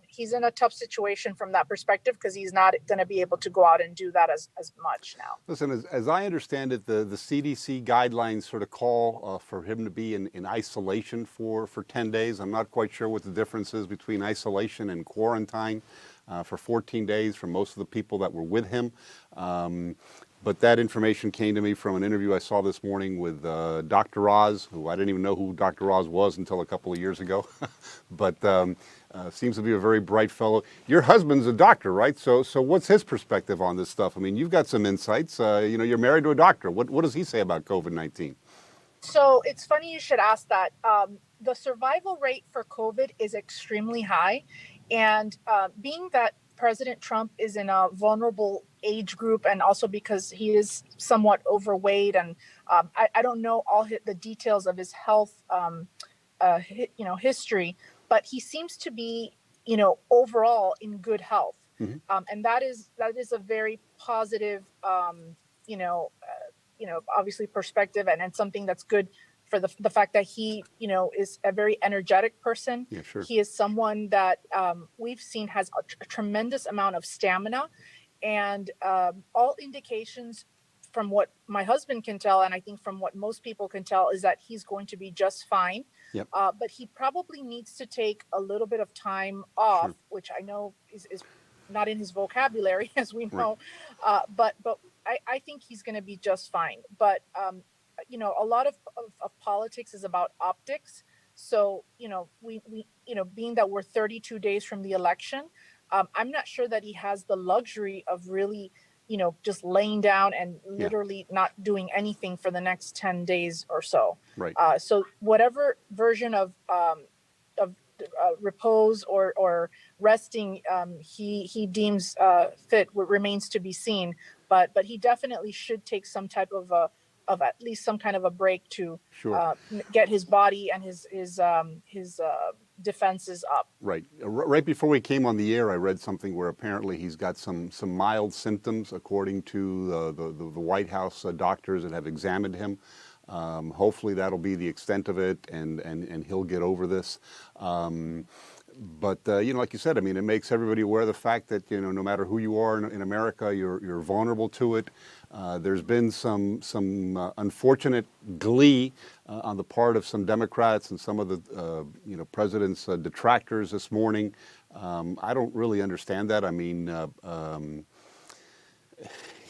he's in a tough situation from that perspective because he's not going to be able to go out and do that as much now. Listen, as I understand it, the CDC guidelines sort of call for him to be in isolation for 10 days. I'm not quite sure what the difference is between isolation and quarantine for 14 days for most of the people that were with him. But that information came to me from an interview I saw this morning with Dr. Oz, who I didn't even know who Dr. Oz was until a couple of years ago. But seems to be a very bright fellow. Your husband's a doctor, right? So what's his perspective on this stuff? I mean, you've got some insights. You're married to a doctor. What does he say about COVID-19? So it's funny you should ask that. The survival rate for COVID is extremely high. And being that President Trump is in a vulnerable age group, and also because he is somewhat overweight, and I don't know all the details of his health, history, but he seems to be, overall in good health, and that is a very positive, obviously perspective, and something that's good for the fact that he, is a very energetic person. Yeah, sure. He is someone that we've seen has a tremendous amount of stamina, and all indications from what my husband can tell, and I think from what most people can tell, is that he's going to be just fine. Yep. But he probably needs to take a little bit of time off, Sure. which I know is not in his vocabulary, as we know. But I think he's going to be just fine. But a lot of politics is about optics. So, we being that we're 32 days from the election, I'm not sure that he has the luxury of really, just laying down and literally not doing anything for the next 10 days or so. Right. So whatever version of repose or resting he deems fit remains to be seen. But he definitely should take some type of at least some kind of a break to Sure. Get his body and his defenses up. Right. Right before we came on the air, I read something where apparently he's got some mild symptoms, according to the White House doctors that have examined him. Hopefully that'll be the extent of it, and he'll get over this. But like you said, I mean, it makes everybody aware of the fact that no matter who you are in America, you're vulnerable to it. There's been some unfortunate glee on the part of some Democrats and some of the president's detractors this morning. I don't really understand that. I mean,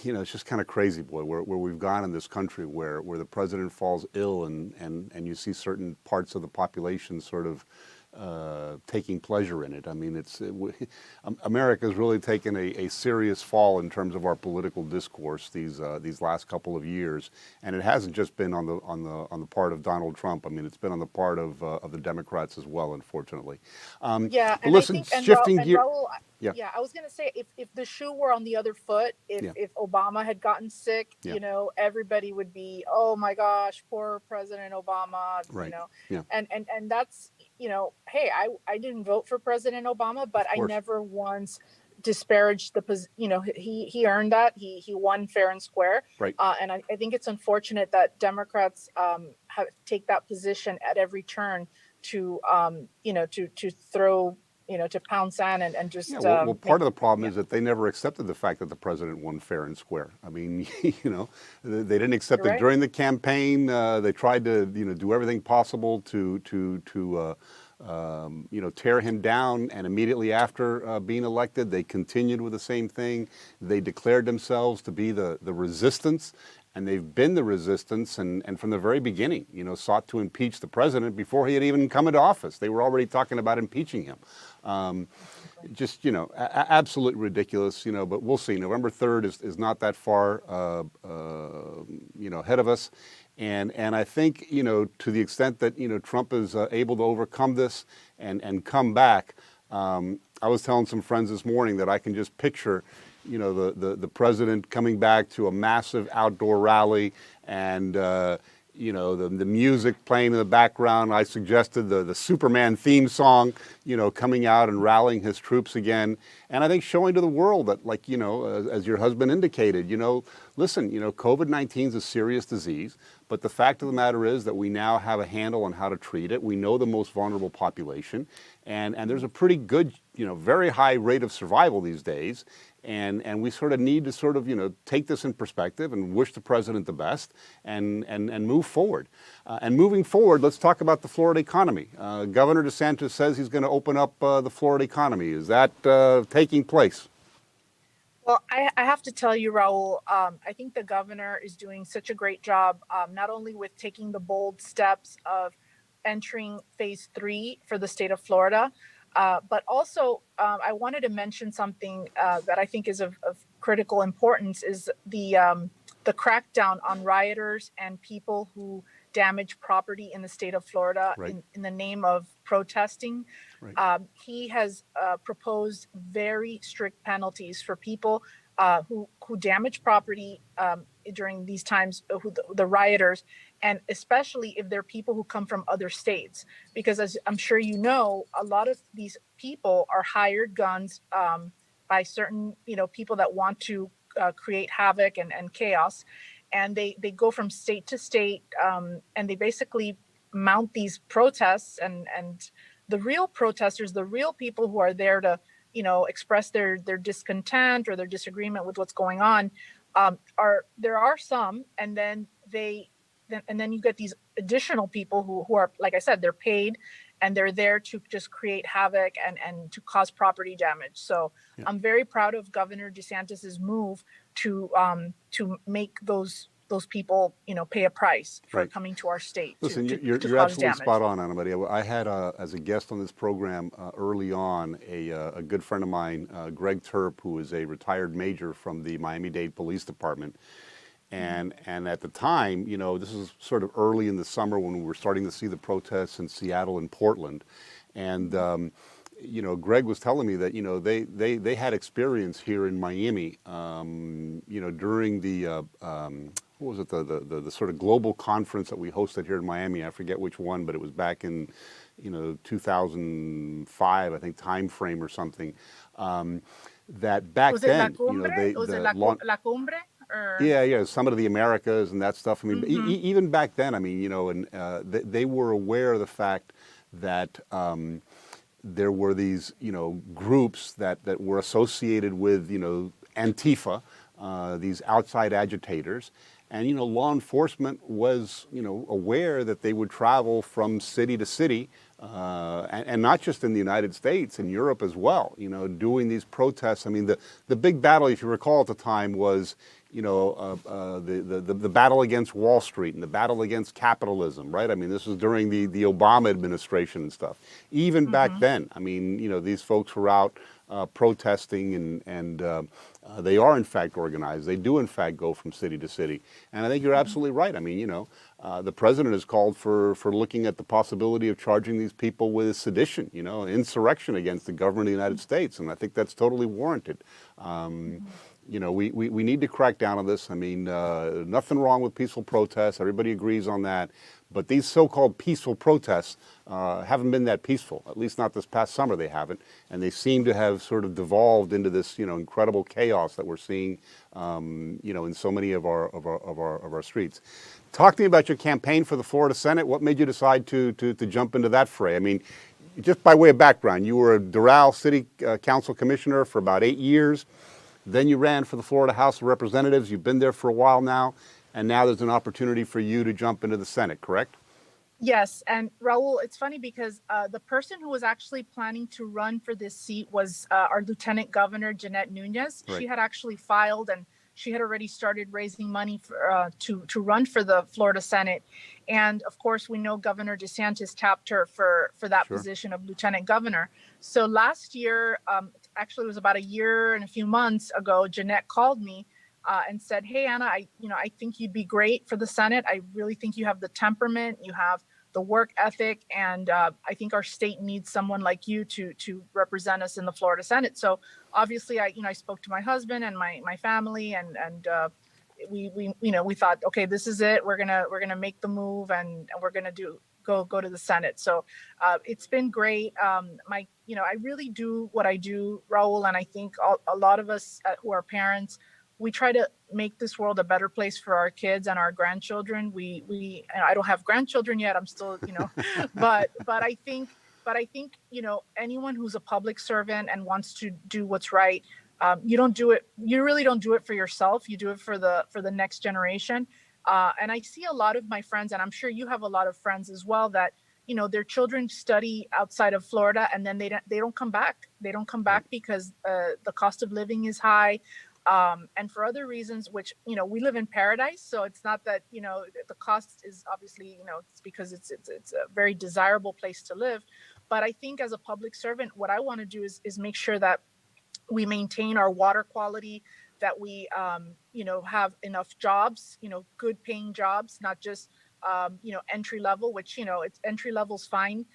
it's just kind of crazy, boy, where we've gone in this country, where the president falls ill, and you see certain parts of the population sort of taking pleasure in it. I mean, America's really taken a serious fall in terms of our political discourse these last couple of years, and it hasn't just been on the part of Donald Trump. I mean, it's been on the part of the Democrats as well, unfortunately. Yeah, and listen, I think, shifting gear. Raul, Yeah. I was going to say, if the shoe were on the other foot, if Obama had gotten sick, everybody would be, oh my gosh, poor President Obama, Right. And that's, hey, I didn't vote for President Obama, but I never once disparaged he earned that. He won fair and square. Right. And I think it's unfortunate that Democrats take that position at every turn to throw, to pound sand and just. Yeah, well, part of the problem is that they never accepted the fact that the president won fair and square. I mean, they didn't accept it during the campaign. They tried to, do everything possible to tear him down, and immediately after being elected, they continued with the same thing. They declared themselves to be the resistance, and they've been the resistance, and from the very beginning, sought to impeach the president before he had even come into office. They were already talking about impeaching him. Just, absolutely ridiculous, but we'll see. November 3rd is not that far, ahead of us. And I think, to the extent that, Trump is able to overcome this and come back, I was telling some friends this morning that I can just picture, the president coming back to a massive outdoor rally, and, the music playing in the background. I suggested the Superman theme song, coming out and rallying his troops again. And I think showing to the world that, as your husband indicated, listen, COVID-19 is a serious disease, But the fact of the matter is that we now have a handle on how to treat it. We know the most vulnerable population, and there's a pretty good, very high rate of survival these days. And we sort of need to sort of, take this in perspective and wish the president the best and move forward. And moving forward, let's talk about the Florida economy. Governor DeSantis says he's going to open up the Florida economy. Is that taking place? Well, I have to tell you, Raul, I think the governor is doing such a great job, not only with taking the bold steps of entering phase 3 for the state of Florida, but also I wanted to mention something that I think is of critical importance is the crackdown on rioters and people who damage property in the state of Florida Right. in the name of protesting. Right. He has proposed very strict penalties for people who damage property during these times, the rioters, and especially if they're people who come from other states. Because as I'm sure you know, a lot of these people are hired guns by certain people that want to create havoc and chaos. And they go from state to state, and they basically mount these protests. And the real protesters, the real people who are there to, express their discontent or their disagreement with what's going on, there are some, and then you get these additional people who are, like I said, they're paid, and they're there to just create havoc and to cause property damage. So yeah. I'm very proud of Governor DeSantis's move to make those people, pay a price for Right. coming to our state. Listen, to you're cause absolutely damage. spot on, Ana Maria. I had, as a guest on this program early on, a good friend of mine, Greg Terp, who is a retired major from the Miami-Dade Police Department. And at the time, this is sort of early in the summer when we were starting to see the protests in Seattle and Portland. And, Greg was telling me that, they had experience here in Miami, during the, what was it, the sort of global conference that we hosted here in Miami. I forget which one, but it was back in, 2005, I think, time frame or something. That back was it then, La Cumbre? Was it La Cumbre? Yeah, some of the Americas and that stuff. I mean, even back then, I mean, they were aware of the fact that there were these, groups that were associated with, Antifa, these outside agitators. And, law enforcement was, aware that they would travel from city to city, and not just in the United States, in Europe as well, doing these protests. I mean, the big battle, if you recall at the time, was, the battle against Wall Street and the battle against capitalism, right? I mean, this was during the Obama administration and stuff. Even back then, I mean, these folks were out protesting and they are in fact organized. They do in fact go from city to city. And I think you're absolutely right. I mean, the president has called for looking at the possibility of charging these people with sedition, insurrection against the government of the United States. And I think that's totally warranted. We need to crack down on this. I mean, nothing wrong with peaceful protests. Everybody agrees on that. But these so-called peaceful protests haven't been that peaceful. At least not this past summer, they haven't. And they seem to have sort of devolved into this, incredible chaos that we're seeing, in so many of our streets. Talk to me about your campaign for the Florida Senate. What made you decide to jump into that fray? I mean, just by way of background, you were a Doral City Council Commissioner for about 8 years. Then you ran for the Florida House of Representatives. You've been there for a while now. And now there's an opportunity for you to jump into the Senate, correct? Yes. And Raul, it's funny because the person who was actually planning to run for this seat was our Lieutenant Governor, Jeanette Nunez. Right. She had actually filed and she had already started raising money for, to run for the Florida Senate. And of course, we know Governor DeSantis tapped her for that Sure. position of Lieutenant Governor. So last year, actually it was about a year and a few months ago, Jeanette called me and said, "Hey, Ana, I think you'd be great for the Senate. I really think you have the temperament, you have the work ethic, and I think our state needs someone like you to represent us in the Florida Senate." So obviously, I spoke to my husband and my family, and we thought, okay, this is it. We're gonna make the move, and we're gonna go to the Senate. So it's been great. I really do what I do, Raul, and I think a lot of us who are parents, we try to make this world a better place for our kids and our grandchildren. We and I don't have grandchildren yet. I'm still, but I think, anyone who's a public servant and wants to do what's right, you really don't do it for yourself. You do it for the next generation. And I see a lot of my friends, and I'm sure you have a lot of friends as well, that their children study outside of Florida, and then they don't come back. They don't come back because the cost of living is high, and for other reasons. Which we live in paradise, so it's not that the cost is obviously it's because it's a very desirable place to live. But I think as a public servant, what I want to do is make sure that we maintain our water quality, that we have enough jobs, good paying jobs, not just entry level, which it's entry level's fine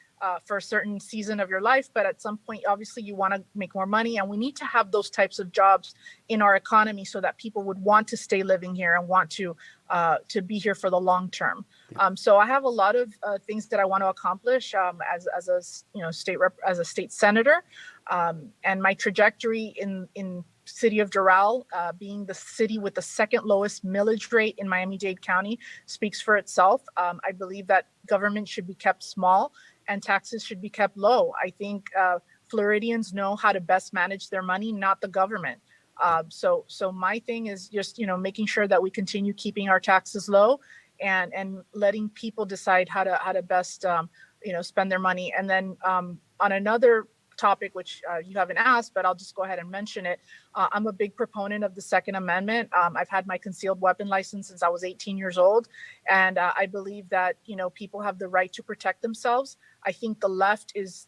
for a certain season of your life, but at some point obviously you want to make more money, and we need to have those types of jobs in our economy so that people would want to stay living here and want to be here for the long term. So I have a lot of things that I want to accomplish as a state senator, and my trajectory in city of Doral, being the city with the second lowest millage rate in Miami-Dade County, speaks for itself. I believe that government should be kept small and taxes should be kept low. I think Floridians know how to best manage their money, not the government. So my thing is just making sure that we continue keeping our taxes low and letting people decide how to best spend their money. And then on another topic, which you haven't asked, but I'll just go ahead and mention it. I'm a big proponent of the Second Amendment. I've had my concealed weapon license since I was 18 years old. And I believe that, people have the right to protect themselves. I think the left is,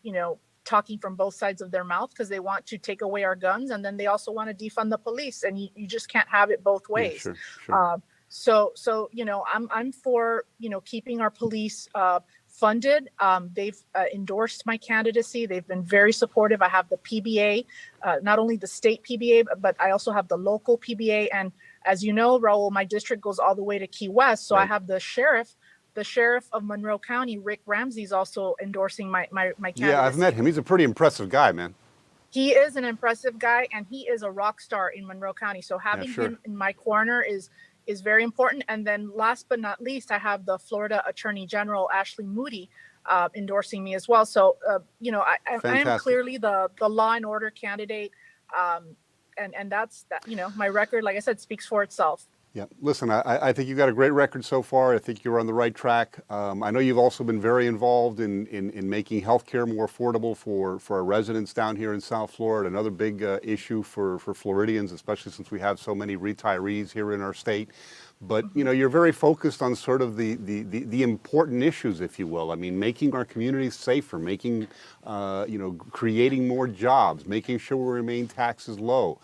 talking from both sides of their mouth because they want to take away our guns, and then they also want to defund the police. And you just can't have it both ways. Yeah, sure. So I'm for, keeping our police funded. They've endorsed my candidacy. They've been very supportive. I have the PBA, not only the state PBA, but I also have the local PBA. And as you know, Raul, my district goes all the way to Key West. So right. I have the sheriff of Monroe County, Rick Ramsey, is also endorsing my candidacy. Yeah, I've met him. He's a pretty impressive guy, man. He is an impressive guy, and he is a rock star in Monroe County. So having him in my corner is very important. And then last but not least, I have the Florida Attorney General, Ashley Moody, endorsing me as well. So, I am clearly the law and order candidate. And that's that, my record, like I said, speaks for itself. Yeah, listen, I think you've got a great record so far. I think you're on the right track. I know you've also been very involved in making healthcare more affordable for our residents down here in South Florida. Another big issue for Floridians, especially since we have so many retirees here in our state. But you're very focused on sort of the important issues, if you will. I mean, making our communities safer, making creating more jobs, making sure we remain taxes low.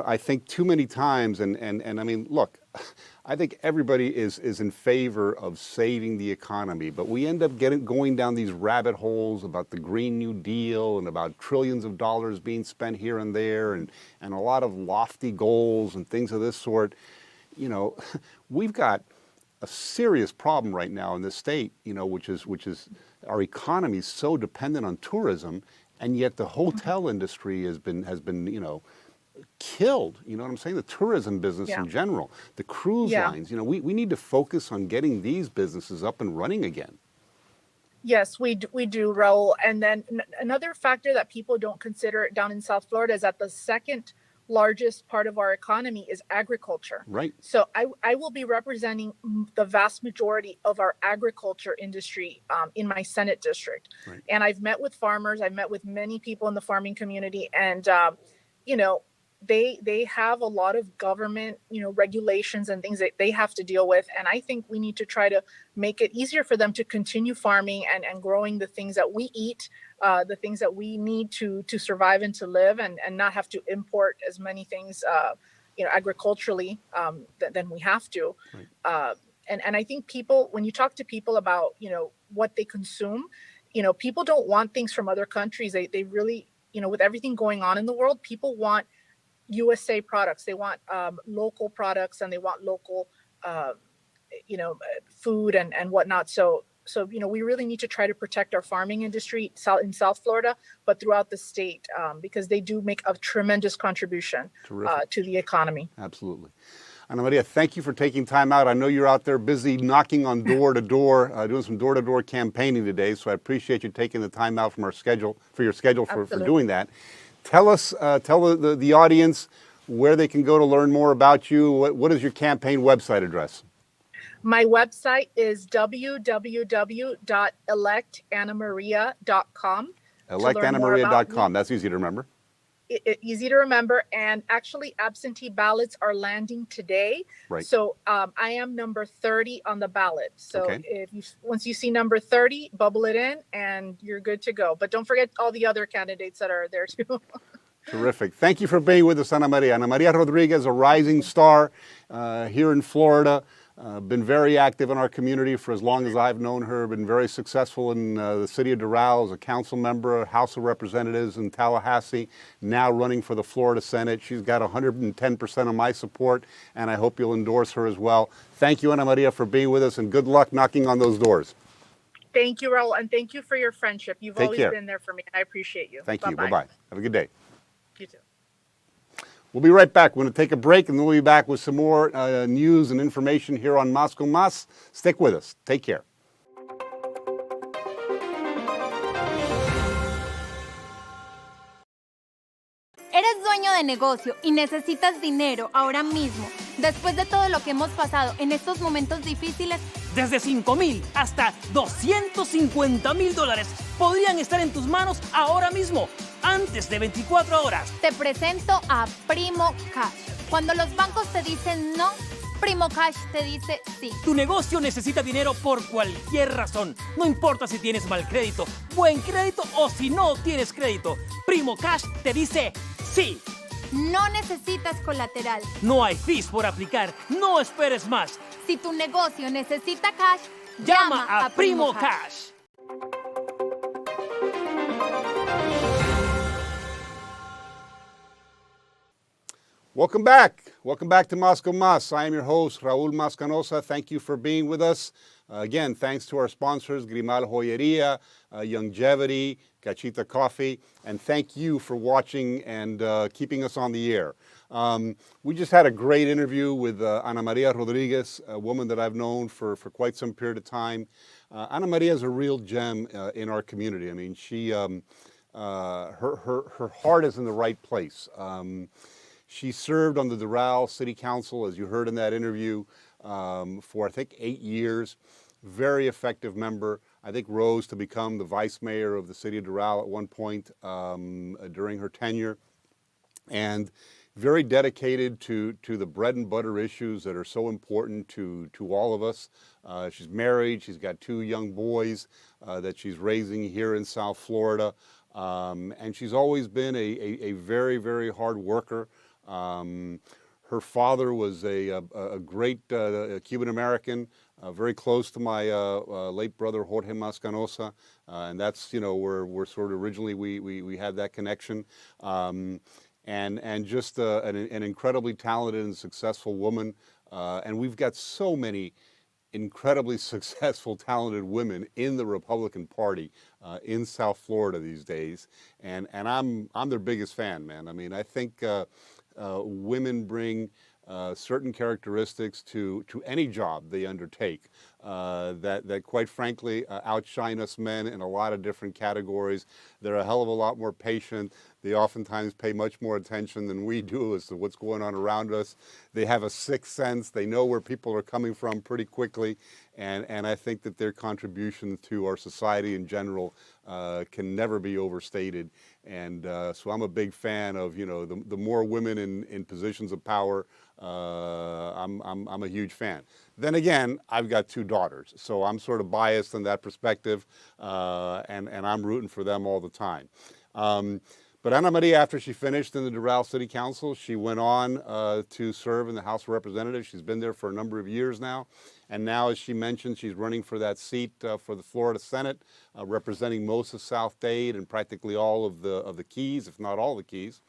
I think too many times, and I mean, look, I think everybody is in favor of saving the economy, but we end up going down these rabbit holes about the Green New Deal and about trillions of dollars being spent here and there, and a lot of lofty goals and things of this sort. We've got a serious problem right now in this state, which is our economy is so dependent on tourism, and yet the hotel industry has been killed. You know what I'm saying? The tourism business in general, the cruise lines. We need to focus on getting these businesses up and running again. Yes, we do, Raul. And then another factor that people don't consider down in South Florida is that the second largest part of our economy is agriculture. Right. So I will be representing the vast majority of our agriculture industry in my Senate district. Right. And I've met with farmers. I've met with many people in the farming community, and they have a lot of government, regulations and things that they have to deal with. And I think we need to try to make it easier for them to continue farming and growing the things that we eat, the things that we need to survive and to live, and not have to import as many things, agriculturally than we have to. Right. And I think people, when you talk to people about, what they consume, people don't want things from other countries. They really, with everything going on in the world, people want USA products. They want local products, and they want local, food and whatnot. So So, we really need to try to protect our farming industry in South Florida, but throughout the state, because they do make a tremendous contribution to the economy. Absolutely. Ana Maria, thank you for taking time out. I know you're out there busy knocking on door to door, doing some door-to-door campaigning today, so I appreciate you taking the time out from your schedule for doing that. Tell the audience where they can go to learn more about you. What is your campaign website address? My website is www.electanamaria.com. Electanamaria.com. That's easy to remember. Easy to remember, and actually absentee ballots are landing today. Right. So I am number 30 on the ballot. So once you see number 30, bubble it in and you're good to go. But don't forget all the other candidates that are there too. Terrific. Thank you for being with us, Ana Maria. Ana Maria Rodriguez, a rising star here in Florida. Been very active in our community for as long as I've known her. Been very successful in the city of Doral as a council member, House of Representatives in Tallahassee, now running for the Florida Senate. She's got 110% of my support, and I hope you'll endorse her as well. Thank you, Ana Maria, for being with us, and good luck knocking on those doors. Thank you, Raul, and thank you for your friendship. You've always been there for me, and I appreciate you. Thank you. Bye-bye. Have a good day. You too. We'll be right back. We're going to take a break, and then we'll be back with some more news and information here on Más con Más. Stick with us. Take care. Eres dueño de negocio y necesitas dinero ahora mismo. Después de todo lo que hemos pasado en estos momentos difíciles, desde $5,000 hasta $250,000 podrían estar en tus manos ahora mismo, antes de 24 horas. Te presento a Primo Cash. Cuando los bancos te dicen no, Primo Cash te dice sí. Tu negocio necesita dinero por cualquier razón. No importa si tienes mal crédito, buen crédito o si no tienes crédito. Primo Cash te dice sí. No necesitas colateral. No hay fees por aplicar. No esperes más. Si tu negocio necesita cash, llama a Primo Cash. Welcome back. Welcome back to Más con Más. I am your host, Raul Mascanosa. Thank you for being with us. Again, thanks to our sponsors, Grimal Joyeria, Longevity, Cachita Coffee, and thank you for watching and keeping us on the air. We just had a great interview with Ana Maria Rodriguez, a woman that I've known for quite some period of time. Ana Maria is a real gem in our community. I mean, her heart is in the right place. She served on the Doral City Council, as you heard in that interview, for I think 8 years. Very effective member. I think rose to become the vice mayor of the city of Doral at one point during her tenure. And very dedicated to the bread and butter issues that are so important to all of us. She's married. She's got 2 young boys that she's raising here in South Florida. And she's always been a very, very hard worker. Her father was a great Cuban-American, very close to my late brother Jorge Mascanosa, and that's where we're sort of originally we had that connection, and just an incredibly talented and successful woman, and we've got so many incredibly successful, talented women in the Republican Party in South Florida these days, and I'm their biggest fan, man. I mean, I think women bring certain characteristics to any job they undertake that quite frankly outshine us men in a lot of different categories. They're a hell of a lot more patient. They oftentimes pay much more attention than we do as to what's going on around us. They have a sixth sense. They know where people are coming from pretty quickly. And I think that their contribution to our society in general can never be overstated. And so I'm a big fan of, the more women in positions of power, I'm a huge fan. Then again, I've got 2 daughters, so I'm sort of biased in that perspective, and I'm rooting for them all the time. But Ana Maria, after she finished in the Doral City Council, she went on to serve in the House of Representatives. She's been there for a number of years now. And now, as she mentioned, she's running for that seat for the Florida Senate, representing most of South Dade and practically all of the Keys, if not all the Keys.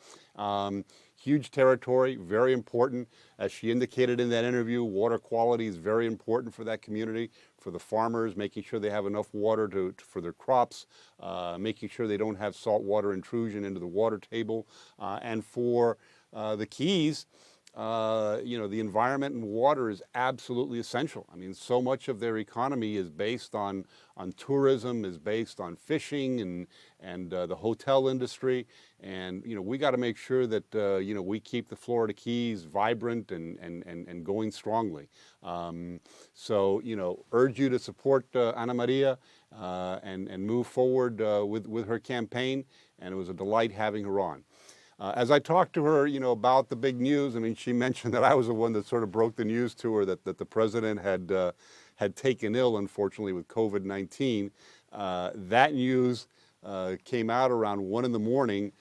Huge territory, very important. As she indicated in that interview, water quality is very important for that community, for the farmers, making sure they have enough water for their crops, making sure they don't have saltwater intrusion into the water table, and for the Keys, the environment and water is absolutely essential. I mean, so much of their economy is based on tourism, is based on fishing and the hotel industry. And, we got to make sure that, we keep the Florida Keys vibrant and going strongly. So, urge you to support Ana Maria and move forward with her campaign. And it was a delight having her on. As I talked to her, about the big news, I mean, she mentioned that I was the one that sort of broke the news to her that the president had taken ill, unfortunately, with COVID-19. That news came out around 1 in the morning.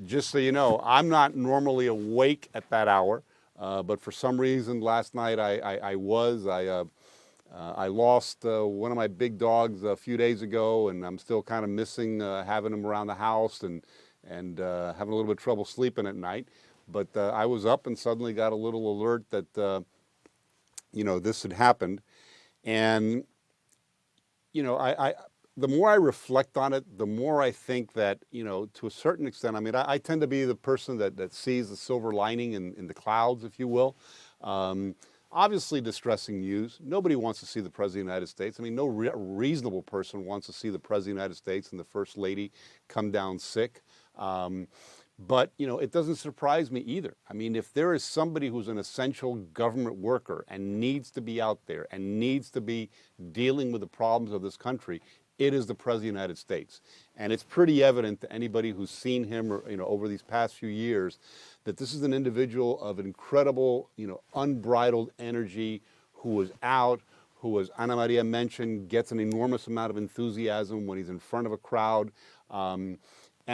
Just so you know, I'm not normally awake at that hour, but for some reason last night I was. I lost one of my big dogs a few days ago, and I'm still kind of missing having him around the house and having a little bit of trouble sleeping at night. But I was up and suddenly got a little alert that, this had happened. And, the more I reflect on it, the more I think that, to a certain extent, I mean, I tend to be the person that sees the silver lining in the clouds, if you will. Obviously distressing news. Nobody wants to see the President of the United States. I mean, no reasonable person wants to see the President of the United States and the First Lady come down sick. But, it doesn't surprise me either. I mean, if there is somebody who's an essential government worker and needs to be out there and needs to be dealing with the problems of this country, it is the President of the United States. And it's pretty evident to anybody who's seen him or, over these past few years that this is an individual of incredible, unbridled energy who was out, who, as Ana Maria mentioned, gets an enormous amount of enthusiasm when he's in front of a crowd. And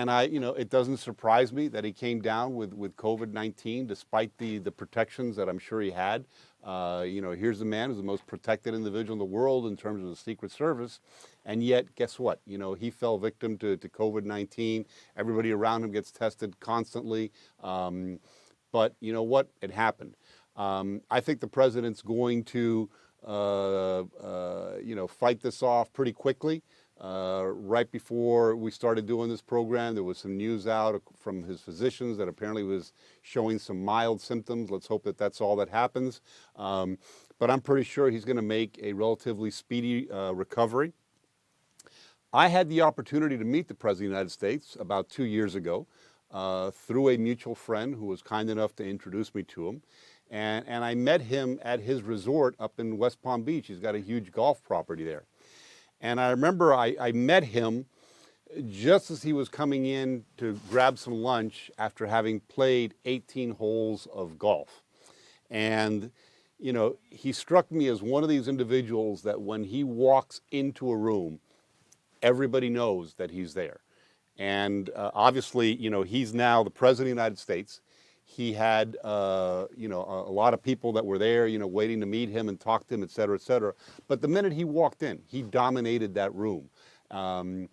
it doesn't surprise me that he came down with COVID-19, despite the protections that I'm sure he had. Here's a man who's the most protected individual in the world in terms of the Secret Service. And yet, guess what? He fell victim to COVID-19. Everybody around him gets tested constantly. But you know what? It happened. I think the president's going to, fight this off pretty quickly. Right before we started doing this program, there was some news out from his physicians that apparently was showing some mild symptoms. Let's hope that that's all that happens. But I'm pretty sure he's going to make a relatively speedy recovery. I had the opportunity to meet the President of the United States about 2 years ago through a mutual friend who was kind enough to introduce me to him. And I met him at his resort up in West Palm Beach. He's got a huge golf property there. And I remember I met him just as he was coming in to grab some lunch after having played 18 holes of golf. And, he struck me as one of these individuals that when he walks into a room, everybody knows that he's there. And obviously, he's now the President of the United States. He had, a lot of people that were there, waiting to meet him and talk to him, et cetera, et cetera. But the minute he walked in, he dominated that room. And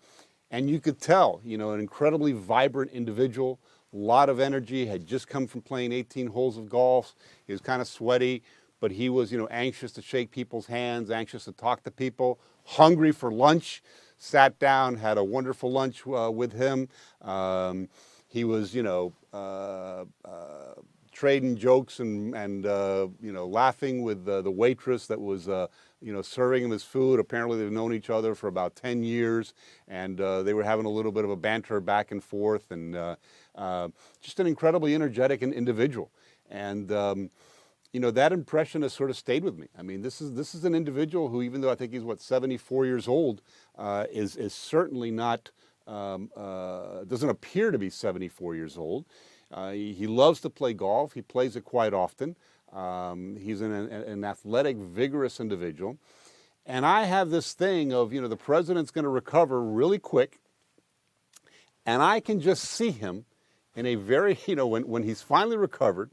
you could tell, an incredibly vibrant individual, a lot of energy, had just come from playing 18 holes of golf. He was kind of sweaty, but he was, anxious to shake people's hands, anxious to talk to people, hungry for lunch, sat down, had a wonderful lunch with him. He was, trading jokes and laughing with the waitress that was, serving him his food. Apparently they've known each other for about 10 years, and they were having a little bit of a banter back and forth, and just an incredibly energetic individual. And, that impression has sort of stayed with me. I mean, this is an individual who, even though I think he's, 74 years old, is certainly not, doesn't appear to be 74 years old. He loves to play golf. He plays it quite often. He's an athletic, vigorous individual. And I have this thing of, the president's going to recover really quick. And I can just see him in a very, when he's finally recovered,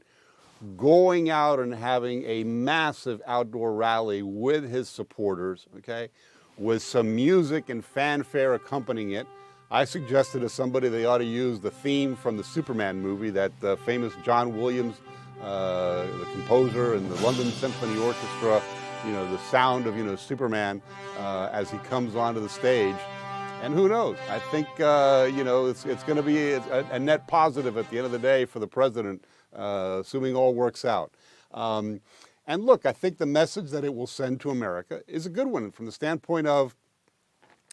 going out and having a massive outdoor rally with his supporters, okay, with some music and fanfare accompanying it. I suggested to somebody they ought to use the theme from the Superman movie that famous John Williams, the composer, and the London Symphony Orchestra the sound of, Superman as he comes onto the stage. And who knows? I think, it's going to be a net positive at the end of the day for the president, assuming all works out. And look, I think the message that it will send to America is a good one from the standpoint of,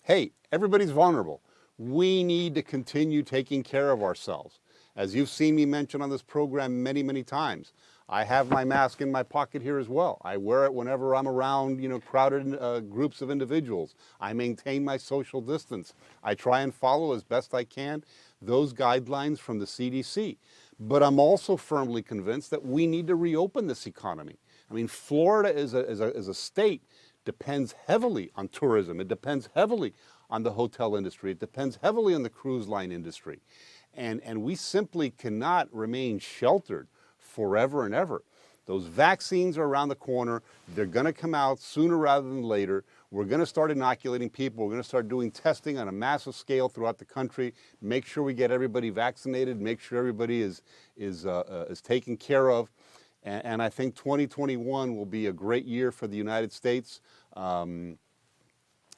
hey, everybody's vulnerable. We need to continue taking care of ourselves. As you've seen me mention on this program many, many times, I have my mask in my pocket here as well. I wear it whenever I'm around, crowded groups of individuals. I maintain my social distance. I try and follow as best I can those guidelines from the CDC. But I'm also firmly convinced that we need to reopen this economy. I mean, Florida as a state depends heavily on tourism. It depends heavily on the hotel industry. It depends heavily on the cruise line industry. And we simply cannot remain sheltered forever and ever. Those vaccines are around the corner. They're going to come out sooner rather than later. We're going to start inoculating people. We're going to start doing testing on a massive scale throughout the country. Make sure we get everybody vaccinated. Make sure everybody is taken care of. And I think 2021 will be a great year for the United States.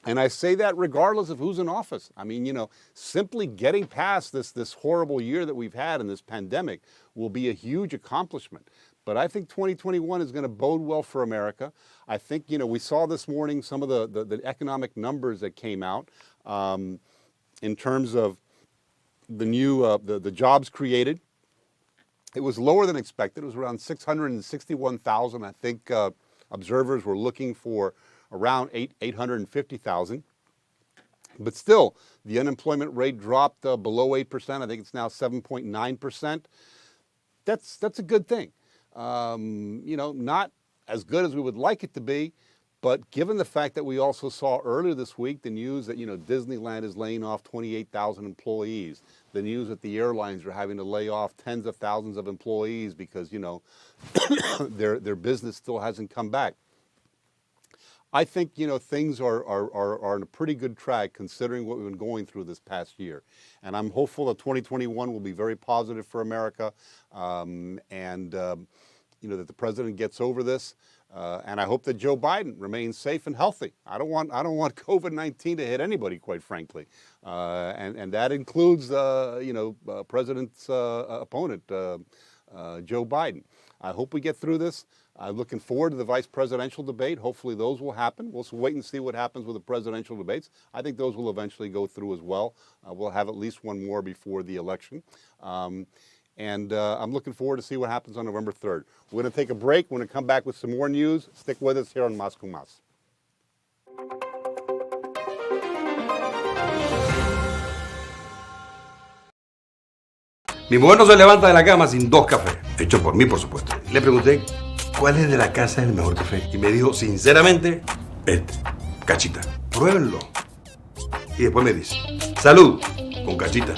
And I say that regardless of who's in office. I mean, simply getting past this horrible year that we've had in this pandemic will be a huge accomplishment. But I think 2021 is going to bode well for America. I think, we saw this morning some of the economic numbers that came out in terms of the new the jobs created. It was lower than expected. It was around 661,000. I think observers were looking for around 850,000. But still, the unemployment rate dropped below 8%. I think it's now 7.9%. That's a good thing. Not as good as we would like it to be, but given the fact that we also saw earlier this week the news that, Disneyland is laying off 28,000 employees, the news that the airlines are having to lay off tens of thousands of employees because, their business still hasn't come back. I think, things are on a pretty good track considering what we've been going through this past year. And I'm hopeful that 2021 will be very positive for America that the president gets over this. And I hope that Joe Biden remains safe and healthy. I don't want COVID-19 to hit anybody, quite frankly. And that includes, President's opponent, Joe Biden. I hope we get through this. I'm looking forward to the vice presidential debate. Hopefully those will happen. We'll wait and see what happens with the presidential debates. I think those will eventually go through as well. We'll have at least one more before the election. I'm looking forward to see what happens on November 3rd. We're going to take a break. We're going to come back with some more news. Stick with us here on Más con Más. Mi mujer no se levanta de la cama sin 2 cafés, hechos por mí, por supuesto. Le pregunté cuál es de la casa el mejor café y me dijo, sinceramente, Cachita. Pruébenlo. Y después me dice, salud, con Cachita.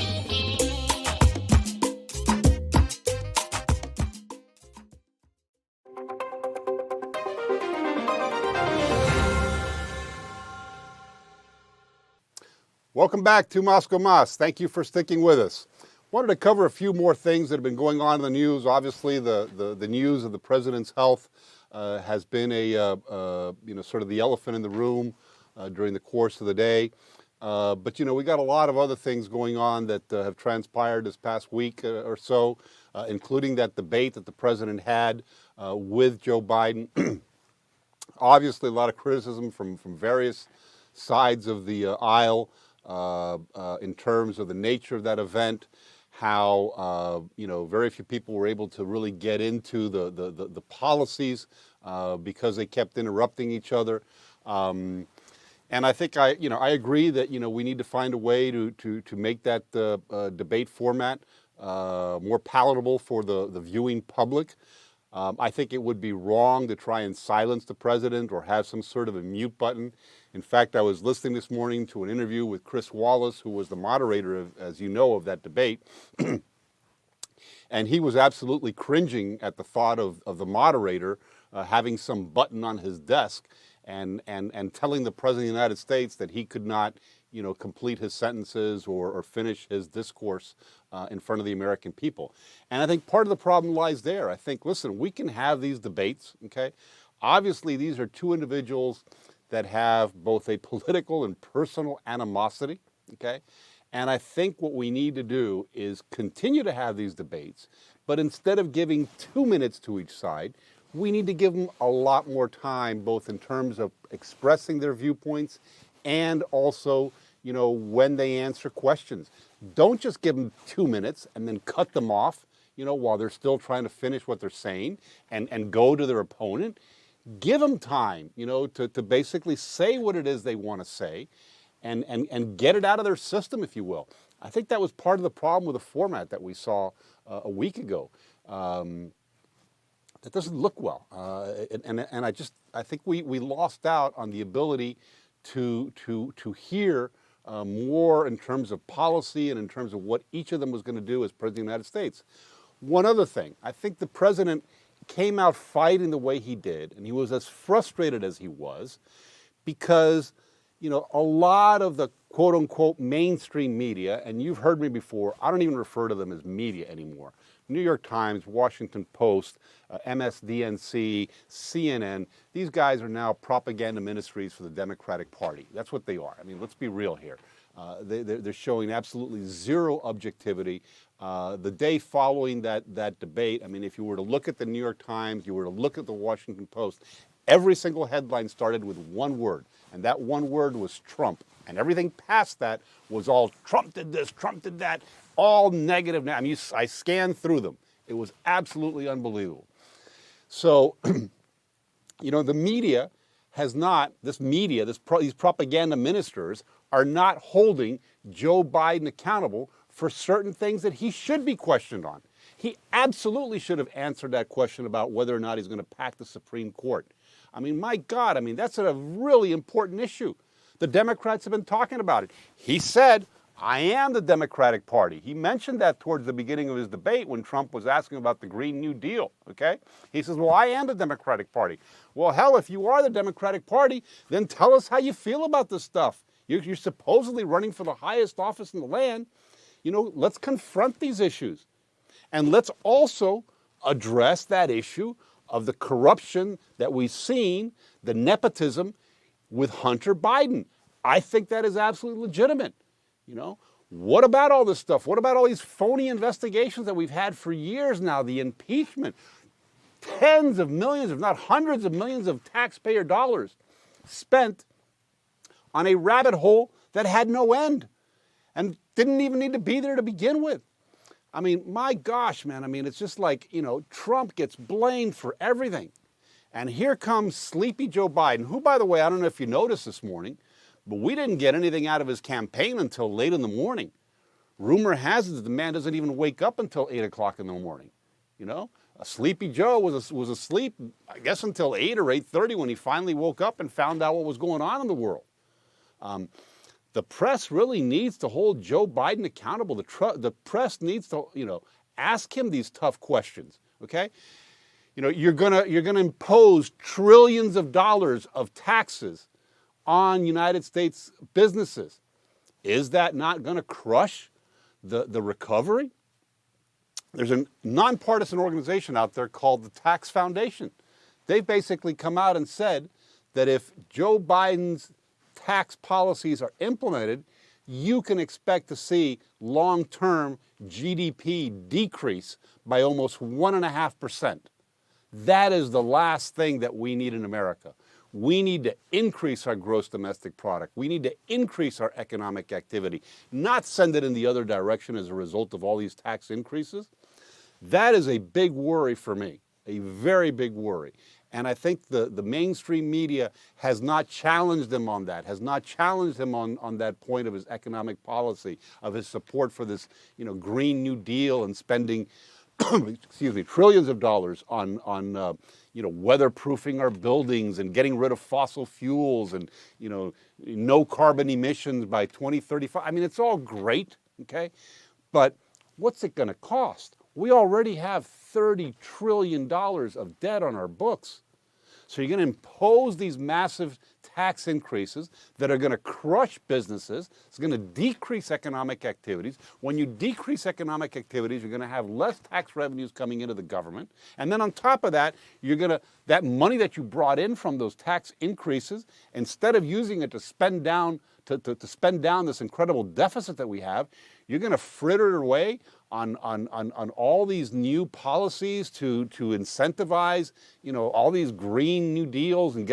Welcome back to Más con Más. Thank you for sticking with us. Wanted to cover a few more things that have been going on in the news. Obviously, the news of the president's health has been sort of the elephant in the room during the course of the day. But we got a lot of other things going on that have transpired this past week or so, including that debate that the president had with Joe Biden. Obviously, a lot of criticism from various sides of the aisle in terms of the nature of that event. How very few people were able to really get into the policies because they kept interrupting each other. And I think I agree that we need to find a way to make that debate format more palatable for the viewing public. I think it would be wrong to try and silence the president or have some sort of a mute button. In fact, I was listening this morning to an interview with Chris Wallace, who was the moderator, as you know, of that debate. And he was absolutely cringing at the thought of the moderator having some button on his desk and telling the President of the United States that he could not complete his sentences or finish his discourse in front of the American people. And I think part of the problem lies there. I think, listen, we can have these debates, okay? Obviously, these are two individuals that have both a political and personal animosity, okay? And I think what we need to do is continue to have these debates, but instead of giving 2 minutes to each side, we need to give them a lot more time, both in terms of expressing their viewpoints and also, when they answer questions. Don't just give them 2 minutes and then cut them off, while they're still trying to finish what they're saying and go to their opponent. Give them time, to basically say what it is they want to say and get it out of their system, if you will. I think that was part of the problem with the format that we saw a week ago. That doesn't look well. And I think we lost out on the ability to hear more in terms of policy and in terms of what each of them was going to do as President of the United States. One other thing, I think the President came out fighting the way he did, and he was as frustrated as he was because, a lot of the quote-unquote mainstream media, and you've heard me before, I don't even refer to them as media anymore. New York Times, Washington Post, MSDNC, CNN, these guys are now propaganda ministries for the Democratic Party. That's what they are. I mean, let's be real here. They're showing absolutely zero objectivity. The day following that debate, I mean, if you were to look at the New York Times, you were to look at the Washington Post, every single headline started with one word, and that one word was Trump. And everything past that was all Trump did this, Trump did that, all negative. I mean, I scanned through them. It was absolutely unbelievable. So, the media has not, these propaganda ministers are not holding Joe Biden accountable for certain things that he should be questioned on. He absolutely should have answered that question about whether or not he's going to pack the Supreme Court. I mean, my God, that's a really important issue. The Democrats have been talking about it. He said, I am the Democratic Party. He mentioned that towards the beginning of his debate when Trump was asking about the Green New Deal, okay? He says, well, I am the Democratic Party. Well, hell, if you are the Democratic Party, then tell us how you feel about this stuff. You're supposedly running for the highest office in the land. Let's confront these issues. And let's also address that issue of the corruption that we've seen, the nepotism with Hunter Biden. I think that is absolutely legitimate. What about all this stuff? What about all these phony investigations that we've had for years now? The impeachment, tens of millions, if not hundreds of millions of taxpayer dollars spent on a rabbit hole that had no end and didn't even need to be there to begin with. I mean, my gosh, man. It's just like, Trump gets blamed for everything. And here comes sleepy Joe Biden, who, by the way, I don't know if you noticed this morning, but we didn't get anything out of his campaign until late in the morning. Rumor has it that the man doesn't even wake up until 8 o'clock in the morning. A sleepy Joe was asleep, I guess, until 8 or 8:30 when he finally woke up and found out what was going on in the world. The press really needs to hold Joe Biden accountable. The press needs to, ask him these tough questions, okay? You're gonna impose trillions of dollars of taxes on United States businesses. Is that not going to crush the recovery? There's a nonpartisan organization out there called the Tax Foundation. They've basically come out and said that if Joe Biden's tax policies are implemented, you can expect to see long-term GDP decrease by almost 1.5%. That is the last thing that we need in America. We need to increase our gross domestic product. We need to increase our economic activity, not send it in the other direction as a result of all these tax increases. That is a big worry for me, a very big worry. And I think the mainstream media has not challenged him on that, has not challenged him on that point of his economic policy, of his support for this, Green New Deal and spending, trillions of dollars on weatherproofing our buildings and getting rid of fossil fuels and, no carbon emissions by 2035. It's all great, okay? But what's it going to cost? We already have $30 trillion of debt on our books. So you're going to impose these massive tax increases that are going to crush businesses. It's going to decrease economic activities. When you decrease economic activities, you're going to have less tax revenues coming into the government. And then on top of that, that money that you brought in from those tax increases, instead of using it to spend down this incredible deficit that we have, you're going to fritter it away on all these new policies to incentivize, all these green new deals and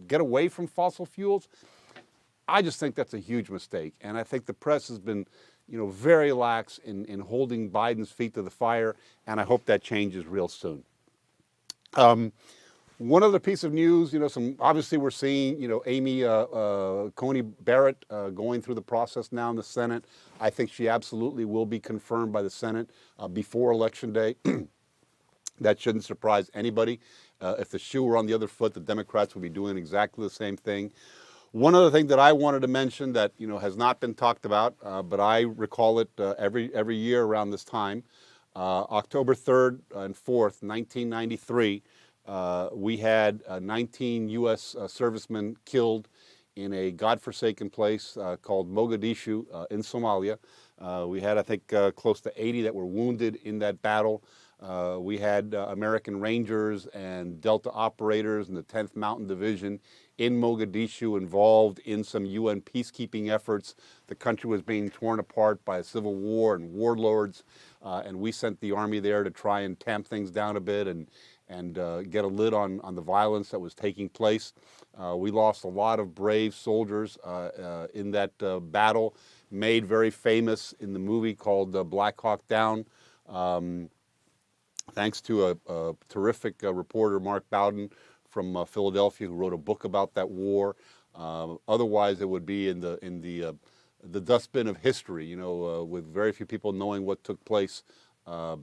get away from fossil fuels. I just think that's a huge mistake, and I think the press has been, very lax in holding Biden's feet to the fire, and I hope that changes real soon. One other piece of news, obviously we're seeing, Amy Coney Barrett going through the process now in the Senate. I think she absolutely will be confirmed by the Senate before Election Day. That shouldn't surprise anybody. If the shoe were on the other foot, the Democrats would be doing exactly the same thing. One other thing that I wanted to mention that, has not been talked about, but I recall it every year around this time, October 3rd and 4th, 1993, we had 19 U.S. Servicemen killed in a godforsaken place called Mogadishu in Somalia. We had, I think, close to 80 that were wounded in that battle. We had American Rangers and Delta operators in the 10th Mountain Division in Mogadishu involved in some UN peacekeeping efforts. The country was being torn apart by a civil war and warlords, and we sent the army there to try and tamp things down a bit and get a lid on the violence that was taking place. We lost a lot of brave soldiers in that battle, made very famous in the movie called Black Hawk Down. Thanks to a terrific reporter, Mark Bowden from Philadelphia, who wrote a book about that war. Otherwise, it would be in the dustbin of history, with very few people knowing what took place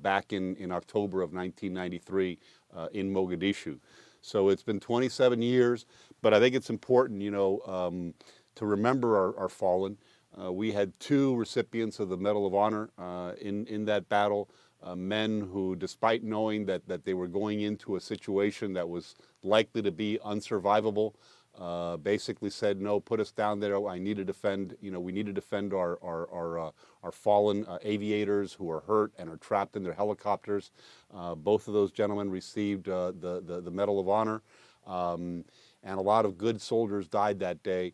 back in October of 1993 in Mogadishu. So it's been 27 years, but I think it's important, to remember our fallen. We had 2 recipients of the Medal of Honor in that battle, men who, despite knowing that they were going into a situation that was likely to be unsurvivable, basically said, no, put us down there. I need to defend, we need to defend our fallen aviators who are hurt and are trapped in their helicopters. Both of those gentlemen received the Medal of Honor. And a lot of good soldiers died that day,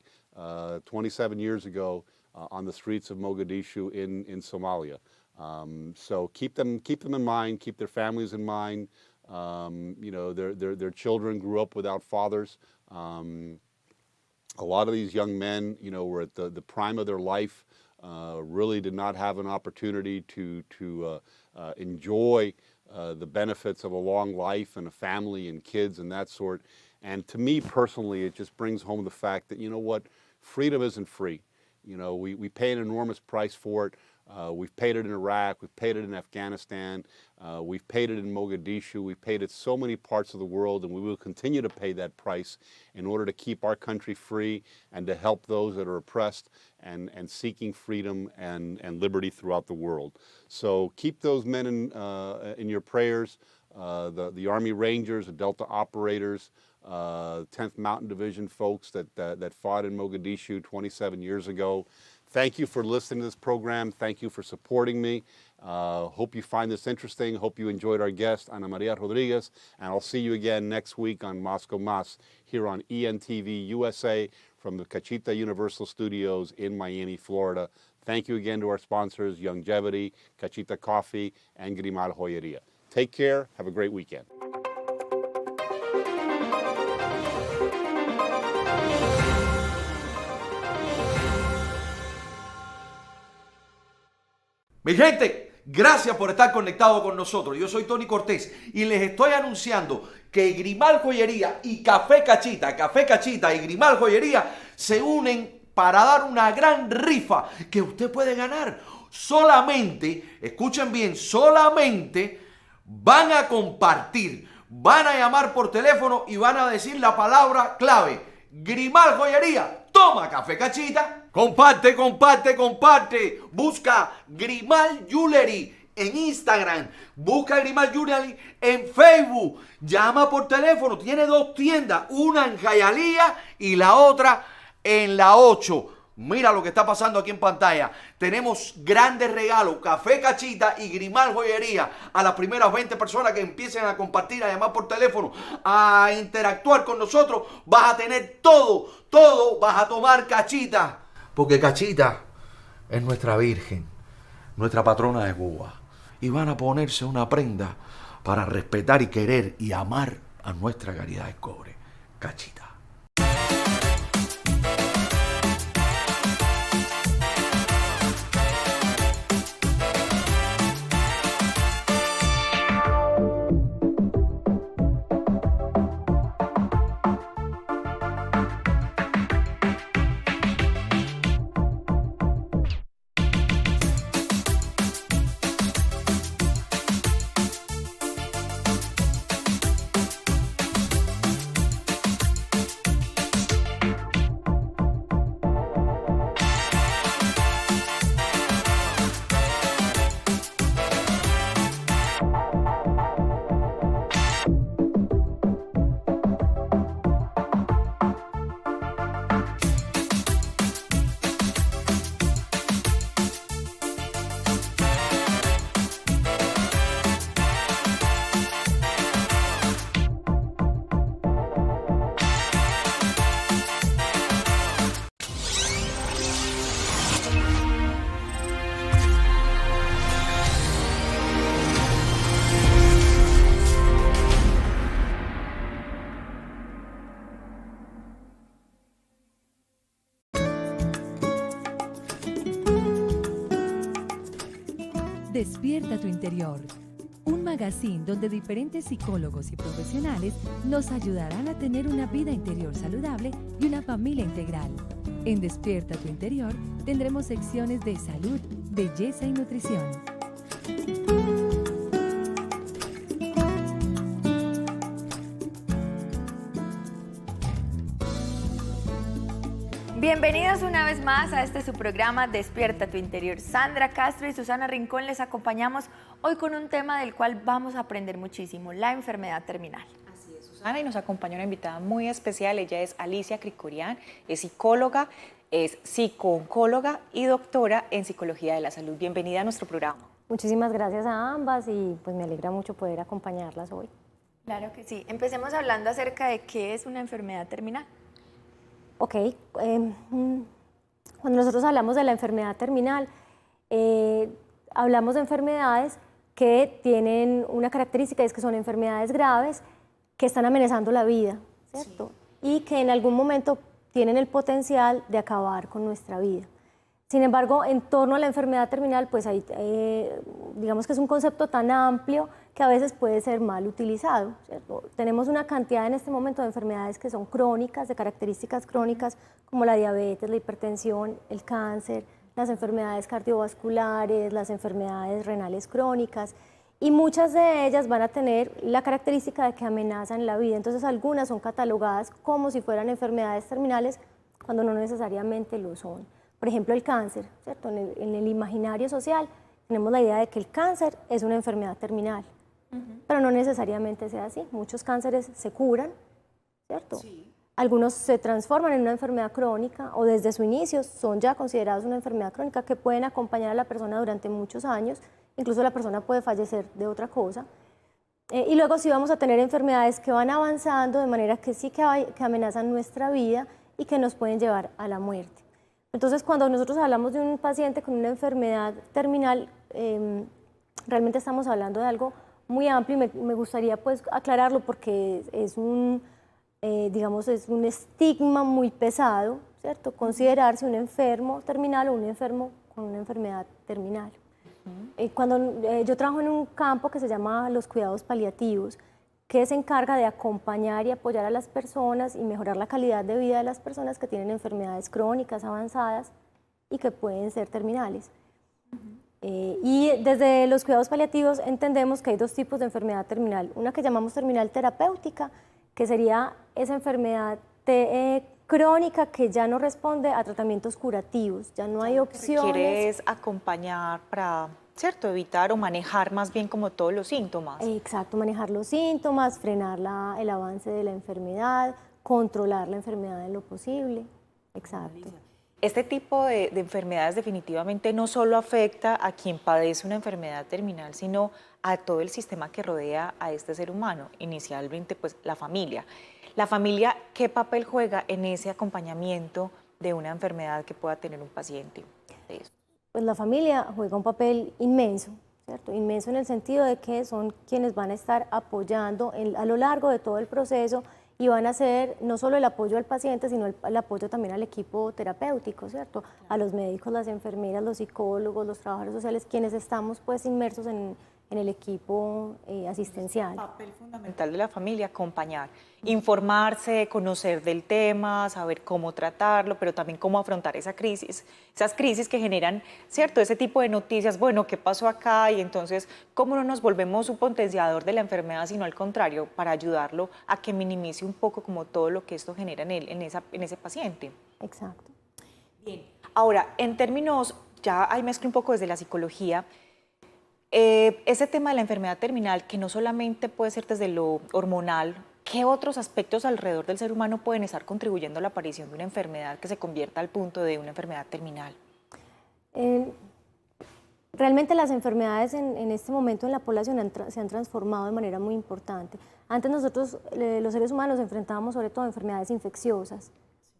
27 years ago, on the streets of Mogadishu in Somalia. So keep them in mind, keep their families in mind. Their children grew up without fathers. A lot of these young men, were at the prime of their life, really did not have an opportunity to enjoy the benefits of a long life and a family and kids and that sort. And to me personally, it just brings home the fact that, freedom isn't free. We pay an enormous price for it. We've paid it in Iraq, we've paid it in Afghanistan, we've paid it in Mogadishu, we've paid it so many parts of the world, and we will continue to pay that price in order to keep our country free and to help those that are oppressed and seeking freedom and liberty throughout the world. So keep those men in your prayers, the Army Rangers, the Delta operators, 10th Mountain Division folks that fought in Mogadishu 27 years ago. Thank you for listening to this program. Thank you for supporting me. Hope you find this interesting. Hope you enjoyed our guest, Ana Maria Rodriguez. And I'll see you again next week on Moscow Mas here on Entv USA from the Cachita Universal Studios in Miami, Florida. Thank you again to our sponsors, Longevity, Cachita Coffee, and Grimal Joyeria. Take care. Have a great weekend. Mi gente, gracias por estar conectado con nosotros. Yo soy Tony Cortés y les estoy anunciando que Grimal Joyería y Café Cachita y Grimal Joyería se unen para dar una gran rifa que usted puede ganar. Solamente, escuchen bien, solamente van a compartir, van a llamar por teléfono y van a decir la palabra clave: Grimal Joyería, toma Café Cachita. Comparte. Busca Grimal Jewelry en Instagram, busca a Grimal Jewelry en Facebook, llama por teléfono, tiene 2 tiendas, una en Hialeah y la otra en la 8. Mira lo que está pasando aquí en pantalla. Tenemos grandes regalos, Café Cachita y Grimal Joyería. A las primeras 20 personas que empiecen a compartir, a llamar por teléfono, a interactuar con nosotros, vas a tener todo vas a tomar Cachita. Porque Cachita es nuestra Virgen, nuestra patrona de Cuba. Y van a ponerse una prenda para respetar y querer y amar a nuestra caridad de cobre. Cachita. Despierta tu interior, un magazine donde diferentes psicólogos y profesionales nos ayudarán a tener una vida interior saludable y una familia integral. En Despierta tu interior tendremos secciones de salud, belleza y nutrición. Bienvenidos una vez más a su programa Despierta tu Interior. Sandra Castro y Susana Rincón les acompañamos hoy con un tema del cual vamos a aprender muchísimo, la enfermedad terminal. Así es, Susana, y nos acompaña una invitada muy especial. Ella es Alicia Krikorian, es psicóloga, es psicooncóloga y doctora en Psicología de la Salud. Bienvenida a nuestro programa. Muchísimas gracias a ambas y pues me alegra mucho poder acompañarlas hoy. Claro que sí. Empecemos hablando acerca de qué es una enfermedad terminal. Ok, cuando nosotros hablamos de la enfermedad terminal, hablamos de enfermedades que tienen una característica, es que son enfermedades graves que están amenazando la vida, ¿cierto? Sí. Y que en algún momento tienen el potencial de acabar con nuestra vida. Sin embargo, en torno a la enfermedad terminal, pues hay, digamos que es un concepto tan amplio que a veces puede ser mal utilizado, ¿cierto? Tenemos una cantidad en este momento de enfermedades que son crónicas, de características crónicas, como la diabetes, la hipertensión, el cáncer, las enfermedades cardiovasculares, las enfermedades renales crónicas, y muchas de ellas van a tener la característica de que amenazan la vida. Entonces, algunas son catalogadas como si fueran enfermedades terminales, cuando no necesariamente lo son. Por ejemplo, el cáncer, ¿cierto? En el imaginario social tenemos la idea de que el cáncer es una enfermedad terminal, pero no necesariamente sea así. Muchos cánceres se curan, ¿cierto? Sí. Algunos se transforman en una enfermedad crónica o desde su inicio son ya considerados una enfermedad crónica que pueden acompañar a la persona durante muchos años, incluso la persona puede fallecer de otra cosa. Y luego sí vamos a tener enfermedades que van avanzando de manera que sí que amenazan nuestra vida y que nos pueden llevar a la muerte. Entonces, cuando nosotros hablamos de un paciente con una enfermedad terminal, realmente estamos hablando de algo muy amplio y me gustaría pues aclararlo porque es digamos, es un estigma muy pesado, ¿cierto? Considerarse un enfermo terminal o un enfermo con una enfermedad terminal. Yo trabajo en un campo que se llama los cuidados paliativos, que se encarga de acompañar y apoyar a las personas y mejorar la calidad de vida de las personas que tienen enfermedades crónicas avanzadas y que pueden ser terminales. Y desde los cuidados paliativos entendemos que hay dos tipos de enfermedad terminal. Una que llamamos terminal terapéutica, que sería esa enfermedad crónica que ya no responde a tratamientos curativos, ya no hay opciones. ¿Quieres acompañar para ¿cierto? Evitar o manejar más bien como todos los síntomas. Exacto, manejar los síntomas, frenar el avance de la enfermedad, controlar la enfermedad en lo posible. Exacto. Este tipo de enfermedades definitivamente no solo afecta a quien padece una enfermedad terminal, sino a todo el sistema que rodea a este ser humano, inicialmente pues la familia. La familia, ¿qué papel juega en ese acompañamiento de una enfermedad que pueda tener un paciente? Pues la familia juega un papel inmenso, ¿cierto? Inmenso en el sentido de que son quienes van a estar apoyando a lo largo de todo el proceso y van a hacer no solo el apoyo al paciente, sino el apoyo también al equipo terapéutico, ¿cierto? A los médicos, las enfermeras, los psicólogos, los trabajadores sociales, quienes estamos pues inmersos en el equipo asistencial. El papel fundamental de la familia, acompañar, informarse, conocer del tema, saber cómo tratarlo, pero también cómo afrontar esas crisis que generan, ¿cierto? Ese tipo de noticias, bueno, ¿qué pasó acá? Y entonces, ¿cómo no nos volvemos un potenciador de la enfermedad, sino al contrario, para ayudarlo a que minimice un poco como todo lo que esto genera en ese paciente? Exacto. Bien, ahora, en términos, ya ahí mezclo un poco desde la psicología, ese tema de la enfermedad terminal, que no solamente puede ser desde lo hormonal, ¿qué otros aspectos alrededor del ser humano pueden estar contribuyendo a la aparición de una enfermedad que se convierta al punto de una enfermedad terminal? Realmente las enfermedades en este momento en la población se han transformado de manera muy importante. Antes nosotros, los seres humanos, nos enfrentábamos sobre todo a enfermedades infecciosas,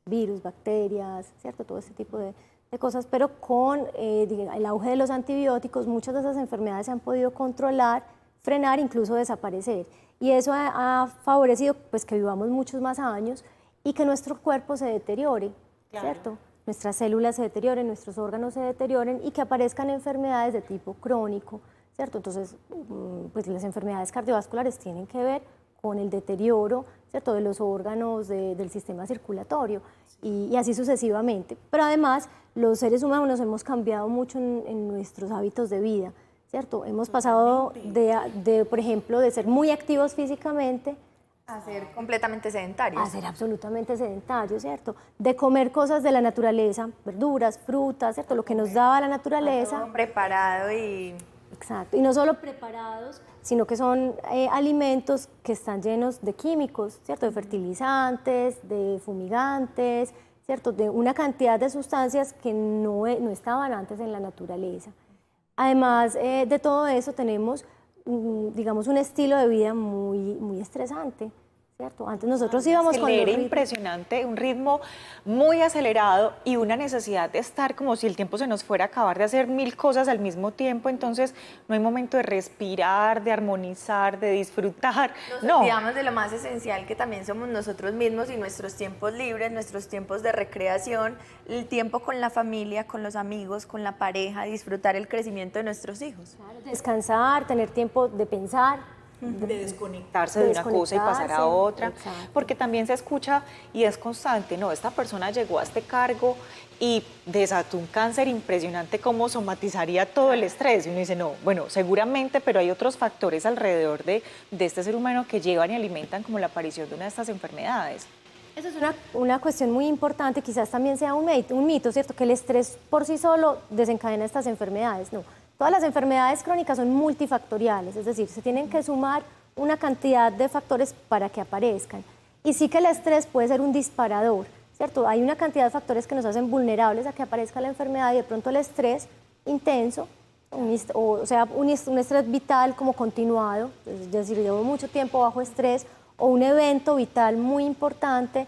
virus, bacterias, ¿cierto? Todo este tipo de cosas, pero con el auge de los antibióticos, muchas de esas enfermedades se han podido controlar, frenar, incluso desaparecer. Y eso ha favorecido pues, que vivamos muchos más años y que nuestro cuerpo se deteriore, ¿cierto? Nuestras células se deterioren, nuestros órganos se deterioren y que aparezcan enfermedades de tipo crónico, ¿cierto? Entonces, pues las enfermedades cardiovasculares tienen que ver con el deterioro, ¿cierto?, de los órganos del sistema circulatorio y así sucesivamente. Pero además, los seres humanos hemos cambiado mucho en nuestros hábitos de vida, ¿cierto? Hemos pasado por ejemplo, de ser muy activos físicamente a ser completamente sedentarios. A ser absolutamente sedentarios, ¿cierto? De comer cosas de la naturaleza, verduras, frutas, ¿cierto? Lo que nos daba la naturaleza. Todo preparado y... Exacto, y no solo preparados, sino que son alimentos que están llenos de químicos, ¿cierto? De fertilizantes, de fumigantes, ¿cierto? De una cantidad de sustancias que no estaban antes en la naturaleza. Además de todo eso tenemos, digamos, un estilo de vida muy estresante, ¿cierto? Antes nosotros íbamos con Era impresionante, un ritmo muy acelerado y una necesidad de estar como si el tiempo se nos fuera a acabar, de hacer 1000 cosas al mismo tiempo, entonces no hay momento de respirar, de armonizar, de disfrutar. Nos olvidamos de lo más esencial que también somos nosotros mismos y nuestros tiempos libres, nuestros tiempos de recreación, el tiempo con la familia, con los amigos, con la pareja, disfrutar el crecimiento de nuestros hijos. Claro, descansar, tener tiempo de pensar, de desconectarse de una cosa y pasar a otra, porque también se escucha y es constante, no, esta persona llegó a este cargo y desató un cáncer impresionante, ¿cómo somatizaría todo el estrés? Y uno dice, no, bueno, seguramente, pero hay otros factores alrededor de este ser humano que llevan y alimentan como la aparición de una de estas enfermedades. Eso es una cuestión muy importante, quizás también sea un mito, ¿cierto? Que el estrés por sí solo desencadena estas enfermedades, no. Todas las enfermedades crónicas son multifactoriales, es decir, se tienen que sumar una cantidad de factores para que aparezcan. Y sí que el estrés puede ser un disparador, ¿cierto? Hay una cantidad de factores que nos hacen vulnerables a que aparezca la enfermedad y de pronto el estrés intenso, un estrés vital como continuado, es decir, llevo mucho tiempo bajo estrés, o un evento vital muy importante,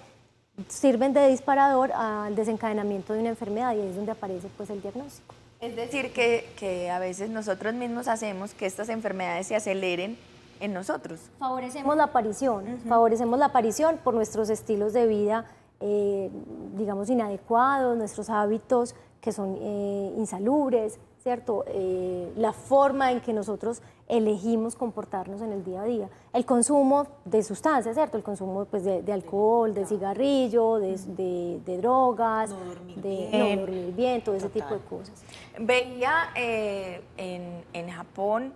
sirven de disparador al desencadenamiento de una enfermedad y ahí es donde aparece pues, el diagnóstico. Es decir, que a veces nosotros mismos hacemos que estas enfermedades se aceleren en nosotros. Favorecemos la aparición, por nuestros estilos de vida, digamos, inadecuados, nuestros hábitos que son insalubres, ¿cierto? La forma en que nosotros elegimos comportarnos en el día a día. El consumo de sustancias, ¿cierto? El consumo pues, de alcohol, de cigarrillo, de drogas, no dormir bien, todo ese tipo de cosas. Veía en Japón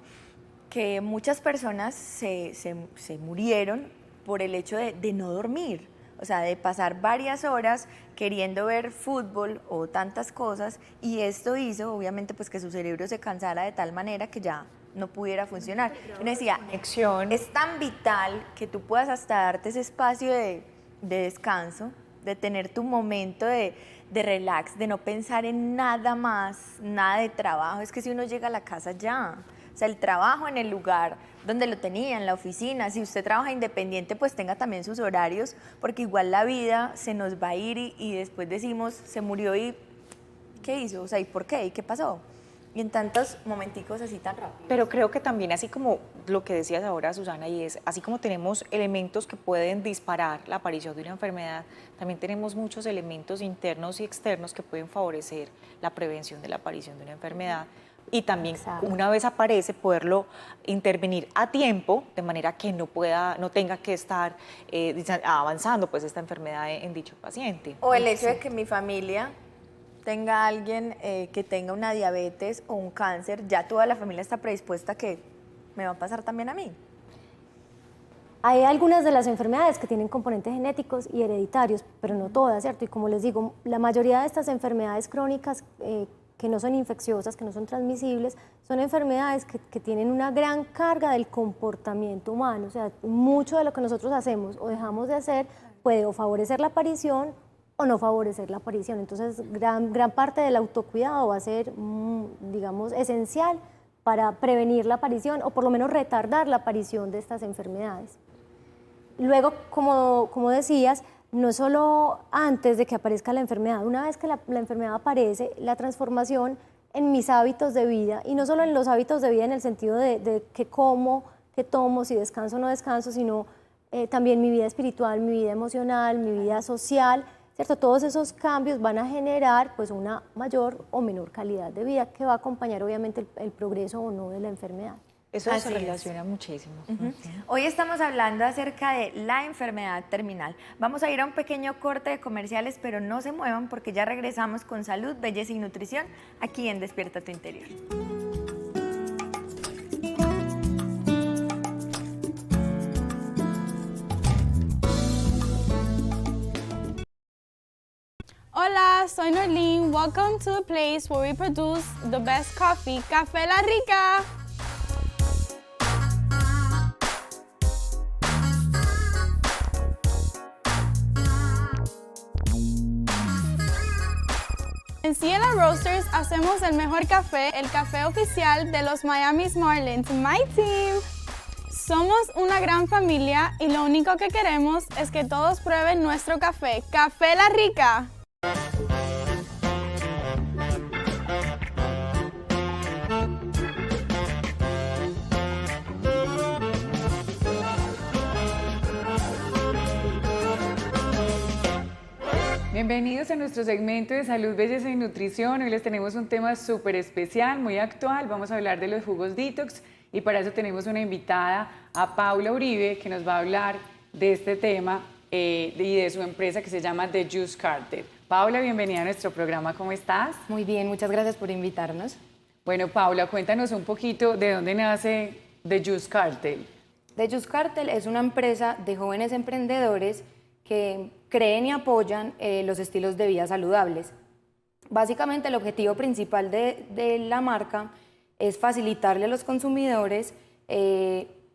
que muchas personas se murieron por el hecho de no dormir. o sea, de pasar varias horas queriendo ver fútbol o tantas cosas, y esto hizo obviamente pues que su cerebro se cansara de tal manera que ya no pudiera funcionar. Uno decía, es tan vital que tú puedas hasta darte ese espacio de descanso, de tener tu momento de relax, de no pensar en nada más, nada de trabajo. Es que si uno llega a la casa ya, o sea, el trabajo en el lugar donde lo tenía, en la oficina, si usted trabaja independiente, pues tenga también sus horarios, porque igual la vida se nos va a ir y después decimos, se murió y ¿qué hizo? O sea, ¿y por qué? ¿Y qué pasó? Y en tantos momenticos así tan rápido. Pero creo que también, así como lo que decías ahora, Susana, y es, así como tenemos elementos que pueden disparar la aparición de una enfermedad, también tenemos muchos elementos internos y externos que pueden favorecer la prevención de la aparición de una enfermedad. Y también, una vez aparece, poderlo intervenir a tiempo, de manera que no tenga que estar avanzando pues esta enfermedad en dicho paciente. O el hecho de que mi familia tenga alguien que tenga una diabetes o un cáncer, ya toda la familia está predispuesta a que me va a pasar también a mí. Hay algunas de las enfermedades que tienen componentes genéticos y hereditarios, pero no todas, ¿cierto? Y como les digo, la mayoría de estas enfermedades crónicas que no son infecciosas, que no son transmisibles, son enfermedades que tienen una gran carga del comportamiento humano. O sea, mucho de lo que nosotros hacemos o dejamos de hacer puede o favorecer la aparición o no favorecer la aparición. Entonces, gran parte del autocuidado va a ser, digamos, esencial para prevenir la aparición o por lo menos retardar la aparición de estas enfermedades. Luego, como decías, no solo antes de que aparezca la enfermedad, una vez que la enfermedad aparece, la transformación en mis hábitos de vida, y no solo en los hábitos de vida en el sentido de qué como, qué tomo, si descanso o no descanso, sino también mi vida espiritual, mi vida emocional, mi vida social, ¿cierto? Todos esos cambios van a generar pues una mayor o menor calidad de vida que va a acompañar obviamente el progreso o no de la enfermedad. Eso se relaciona muchísimo. Hoy estamos hablando acerca de la enfermedad terminal. Vamos a ir a un pequeño corte de comerciales, pero no se muevan porque ya regresamos con salud, belleza y nutrición aquí en Despierta tu Interior. Hola, soy Norlene. Welcome to a place where we produce the best coffee, Café La Rica. En Ciela Roasters hacemos el mejor café, el café oficial de los Miami Marlins, My Team. Somos una gran familia y lo único que queremos es que todos prueben nuestro café, Café La Rica. Bienvenidos a nuestro segmento de salud, belleza y nutrición. Hoy les tenemos un tema súper especial, muy actual. Vamos a hablar de los jugos detox y para eso tenemos una invitada, a Paula Uribe, que nos va a hablar de este tema y de su empresa que se llama The Juice Cartel. Paula, bienvenida a nuestro programa, ¿cómo estás? Muy bien, muchas gracias por invitarnos. Bueno, Paula, cuéntanos un poquito de dónde nace The Juice Cartel. The Juice Cartel es una empresa de jóvenes emprendedores que creen y apoyan los estilos de vida saludables. Básicamente el objetivo principal de la marca es facilitarle a los consumidores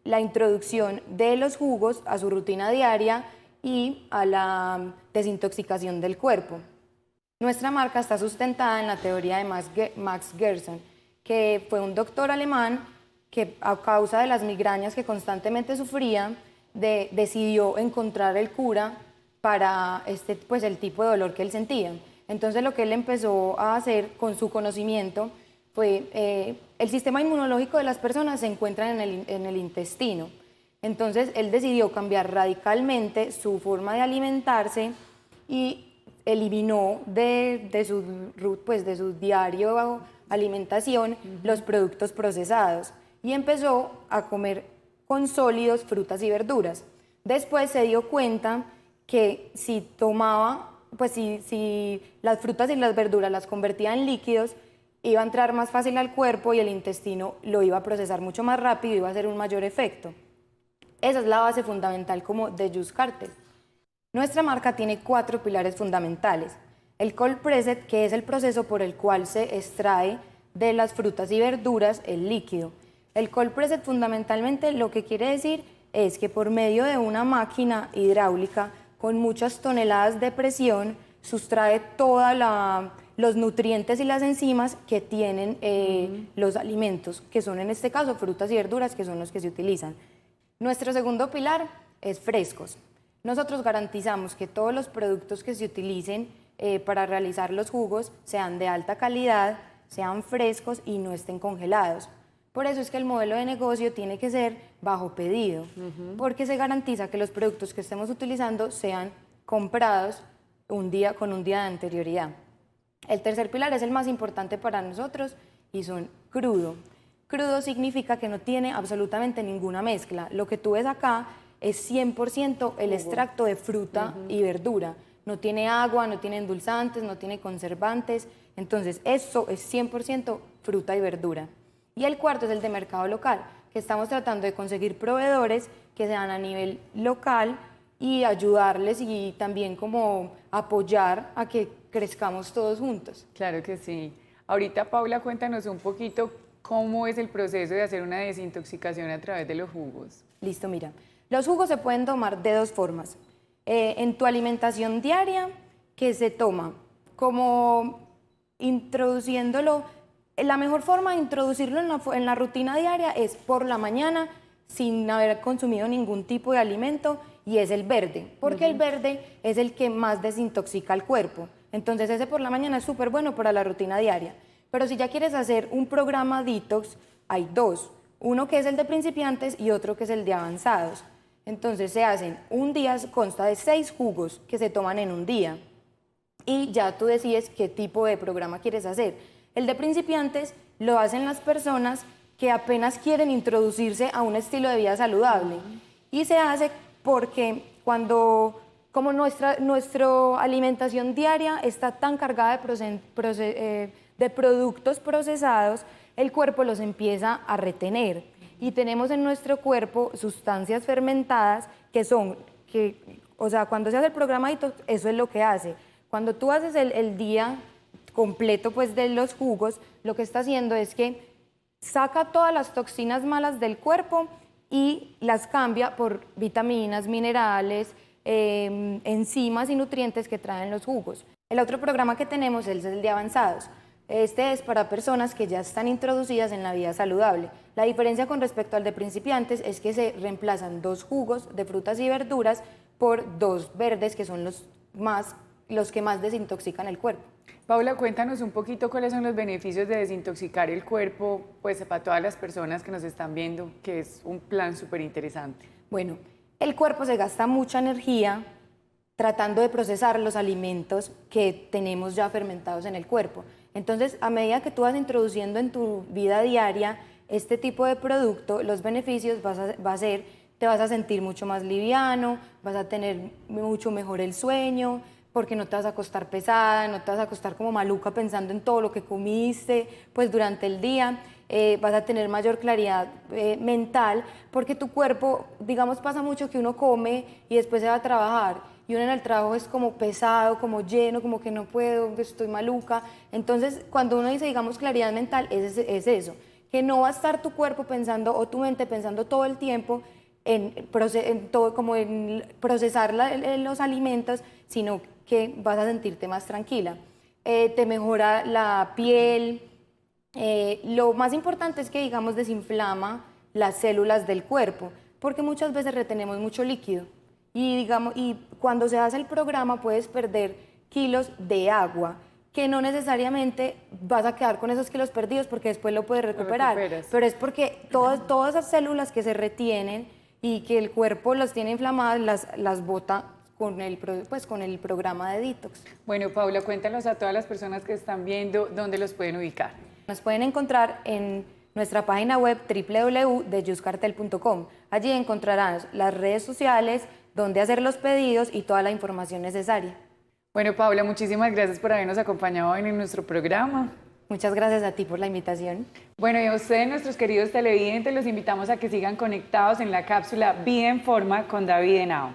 la introducción de los jugos a su rutina diaria y a la desintoxicación del cuerpo. Nuestra marca está sustentada en la teoría de Max Gerson, que fue un doctor alemán que a causa de las migrañas que constantemente sufría, decidió encontrar el cura para el tipo de dolor que él sentía. Entonces lo que él empezó a hacer con su conocimiento fue, el sistema inmunológico de las personas se encuentra en el intestino. Entonces él decidió cambiar radicalmente su forma de alimentarse y eliminó de su diario alimentación los productos procesados y empezó a comer con sólidos, frutas y verduras. Después se dio cuenta que si tomaba, si las frutas y las verduras las convertía en líquidos, iba a entrar más fácil al cuerpo y el intestino lo iba a procesar mucho más rápido y iba a hacer un mayor efecto. Esa es la base fundamental como de Juice Cartel. Nuestra marca tiene 4 pilares fundamentales. El cold pressed, que es el proceso por el cual se extrae de las frutas y verduras el líquido. El cold pressed fundamentalmente lo que quiere decir es que por medio de una máquina hidráulica con muchas toneladas de presión sustrae todos los nutrientes y las enzimas que tienen los alimentos, que son en este caso frutas y verduras, que son los que se utilizan. Nuestro segundo pilar es frescos. Nosotros garantizamos que todos los productos que se utilicen para realizar los jugos sean de alta calidad, sean frescos y no estén congelados. Por eso es que el modelo de negocio tiene que ser bajo pedido, porque se garantiza que los productos que estemos utilizando sean comprados con un día de anterioridad. El tercer pilar es el más importante para nosotros y son crudo. Crudo significa que no tiene absolutamente ninguna mezcla. Lo que tú ves acá es 100% el extracto de fruta y verdura. No tiene agua, no tiene endulzantes, no tiene conservantes. Entonces, eso es 100% fruta y verdura. Y el cuarto es el de mercado local, que estamos tratando de conseguir proveedores que sean a nivel local y ayudarles y también como apoyar a que crezcamos todos juntos. Claro que sí. Ahorita, Paula, cuéntanos un poquito cómo es el proceso de hacer una desintoxicación a través de los jugos. Listo, mira. Los jugos se pueden tomar de 2 formas. En tu alimentación diaria, que se toma como introduciéndolo. La mejor forma de introducirlo en la rutina diaria es por la mañana, sin haber consumido ningún tipo de alimento, y es el verde, porque el verde es el que más desintoxica el cuerpo. Entonces ese por la mañana es súper bueno para la rutina diaria. Pero si ya quieres hacer un programa detox, hay 2. Uno que es el de principiantes y otro que es el de avanzados. Entonces se hacen un día, consta de 6 jugos que se toman en un día. Y ya tú decides qué tipo de programa quieres hacer. El de principiantes lo hacen las personas que apenas quieren introducirse a un estilo de vida saludable. Y se hace porque como nuestra alimentación diaria está tan cargada de productos procesados, el cuerpo los empieza a retener. Y tenemos en nuestro cuerpo sustancias fermentadas o sea, cuando se hace el programa detox, eso es lo que hace. Cuando tú haces el día completo pues de los jugos, lo que está haciendo es que saca todas las toxinas malas del cuerpo y las cambia por vitaminas, minerales, enzimas y nutrientes que traen los jugos. El otro programa que tenemos es el de avanzados. Este es para personas que ya están introducidas en la vida saludable. La diferencia con respecto al de principiantes es que se reemplazan 2 jugos de frutas y verduras por 2 verdes, que son los que más desintoxican el cuerpo. Paula, cuéntanos un poquito cuáles son los beneficios de desintoxicar el cuerpo, pues para todas las personas que nos están viendo, que es un plan súper interesante. Bueno, el cuerpo se gasta mucha energía tratando de procesar los alimentos que tenemos ya fermentados en el cuerpo. Entonces, a medida que tú vas introduciendo en tu vida diaria este tipo de producto, los beneficios te vas a sentir mucho más liviano, vas a tener mucho mejor el sueño, porque no te vas a acostar pesada, no te vas a acostar como maluca pensando en todo lo que comiste pues durante el día, vas a tener mayor claridad mental, porque tu cuerpo, digamos, pasa mucho que uno come y después se va a trabajar, y uno en el trabajo es como pesado, como lleno, como que no puedo, estoy maluca. Entonces, cuando uno dice, digamos, claridad mental, es eso, que no va a estar tu cuerpo pensando o tu mente pensando todo el tiempo en procesar los alimentos, sino que vas a sentirte más tranquila. Te mejora la piel. Lo más importante es que, digamos, desinflama las células del cuerpo, porque muchas veces retenemos mucho líquido. Y cuando se hace el programa puedes perder kilos de agua, que no necesariamente vas a quedar con esos kilos perdidos porque después lo puedes recuperar, pero es porque todas esas células que se retienen y que el cuerpo las tiene inflamadas, las bota con el programa de detox. Bueno, Paula, cuéntanos a todas las personas que están viendo dónde los pueden ubicar. Nos pueden encontrar en nuestra página web www.deyuscartel.com. Allí encontrarán las redes sociales, dónde hacer los pedidos y toda la información necesaria. Bueno, Paula, muchísimas gracias por habernos acompañado hoy en nuestro programa. Muchas gracias a ti por la invitación. Bueno, y a ustedes, nuestros queridos televidentes, los invitamos a que sigan conectados en la cápsula Vida en Forma con David Henao.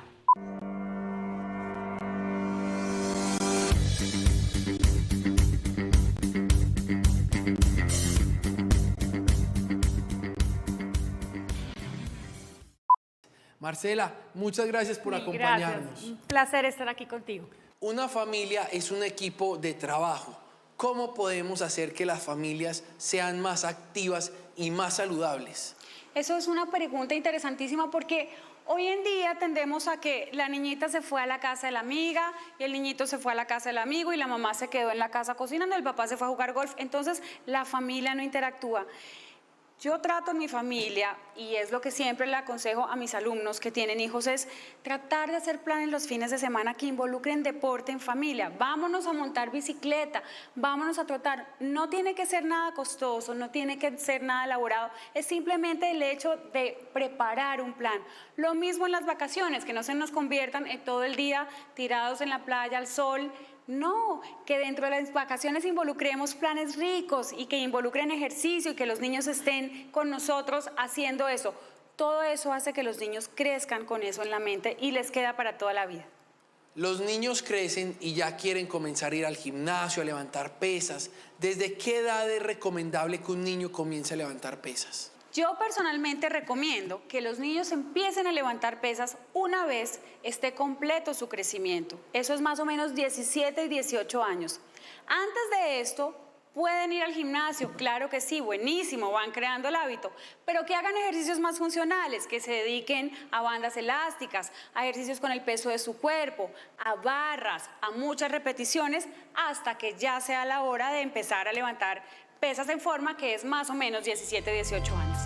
Marcela, muchas gracias por acompañarnos. Gracias, un placer estar aquí contigo. Una familia es un equipo de trabajo. ¿Cómo podemos hacer que las familias sean más activas y más saludables? Eso es una pregunta interesantísima porque hoy en día tendemos a que la niñita se fue a la casa de la amiga y el niñito se fue a la casa del amigo y la mamá se quedó en la casa cocinando, el papá se fue a jugar golf, entonces la familia no interactúa. Yo trato en mi familia, y es lo que siempre le aconsejo a mis alumnos que tienen hijos, es tratar de hacer planes los fines de semana que involucren deporte en familia. Vámonos a montar bicicleta, vámonos a trotar. No tiene que ser nada costoso, no tiene que ser nada elaborado, es simplemente el hecho de preparar un plan. Lo mismo en las vacaciones, que no se nos conviertan en todo el día tirados en la playa al sol. No, que dentro de las vacaciones involucremos planes ricos y que involucren ejercicio y que los niños estén con nosotros haciendo eso. Todo eso hace que los niños crezcan con eso en la mente y les queda para toda la vida. Los niños crecen y ya quieren comenzar a ir al gimnasio, a levantar pesas. ¿Desde qué edad es recomendable que un niño comience a levantar pesas? Yo personalmente recomiendo que los niños empiecen a levantar pesas una vez esté completo su crecimiento. Eso es más o menos 17 y 18 años. Antes de esto, pueden ir al gimnasio, claro que sí, buenísimo, van creando el hábito, pero que hagan ejercicios más funcionales, que se dediquen a bandas elásticas, a ejercicios con el peso de su cuerpo, a barras, a muchas repeticiones, hasta que ya sea la hora de empezar a levantar pesas en forma, que es más o menos 17, 18 años.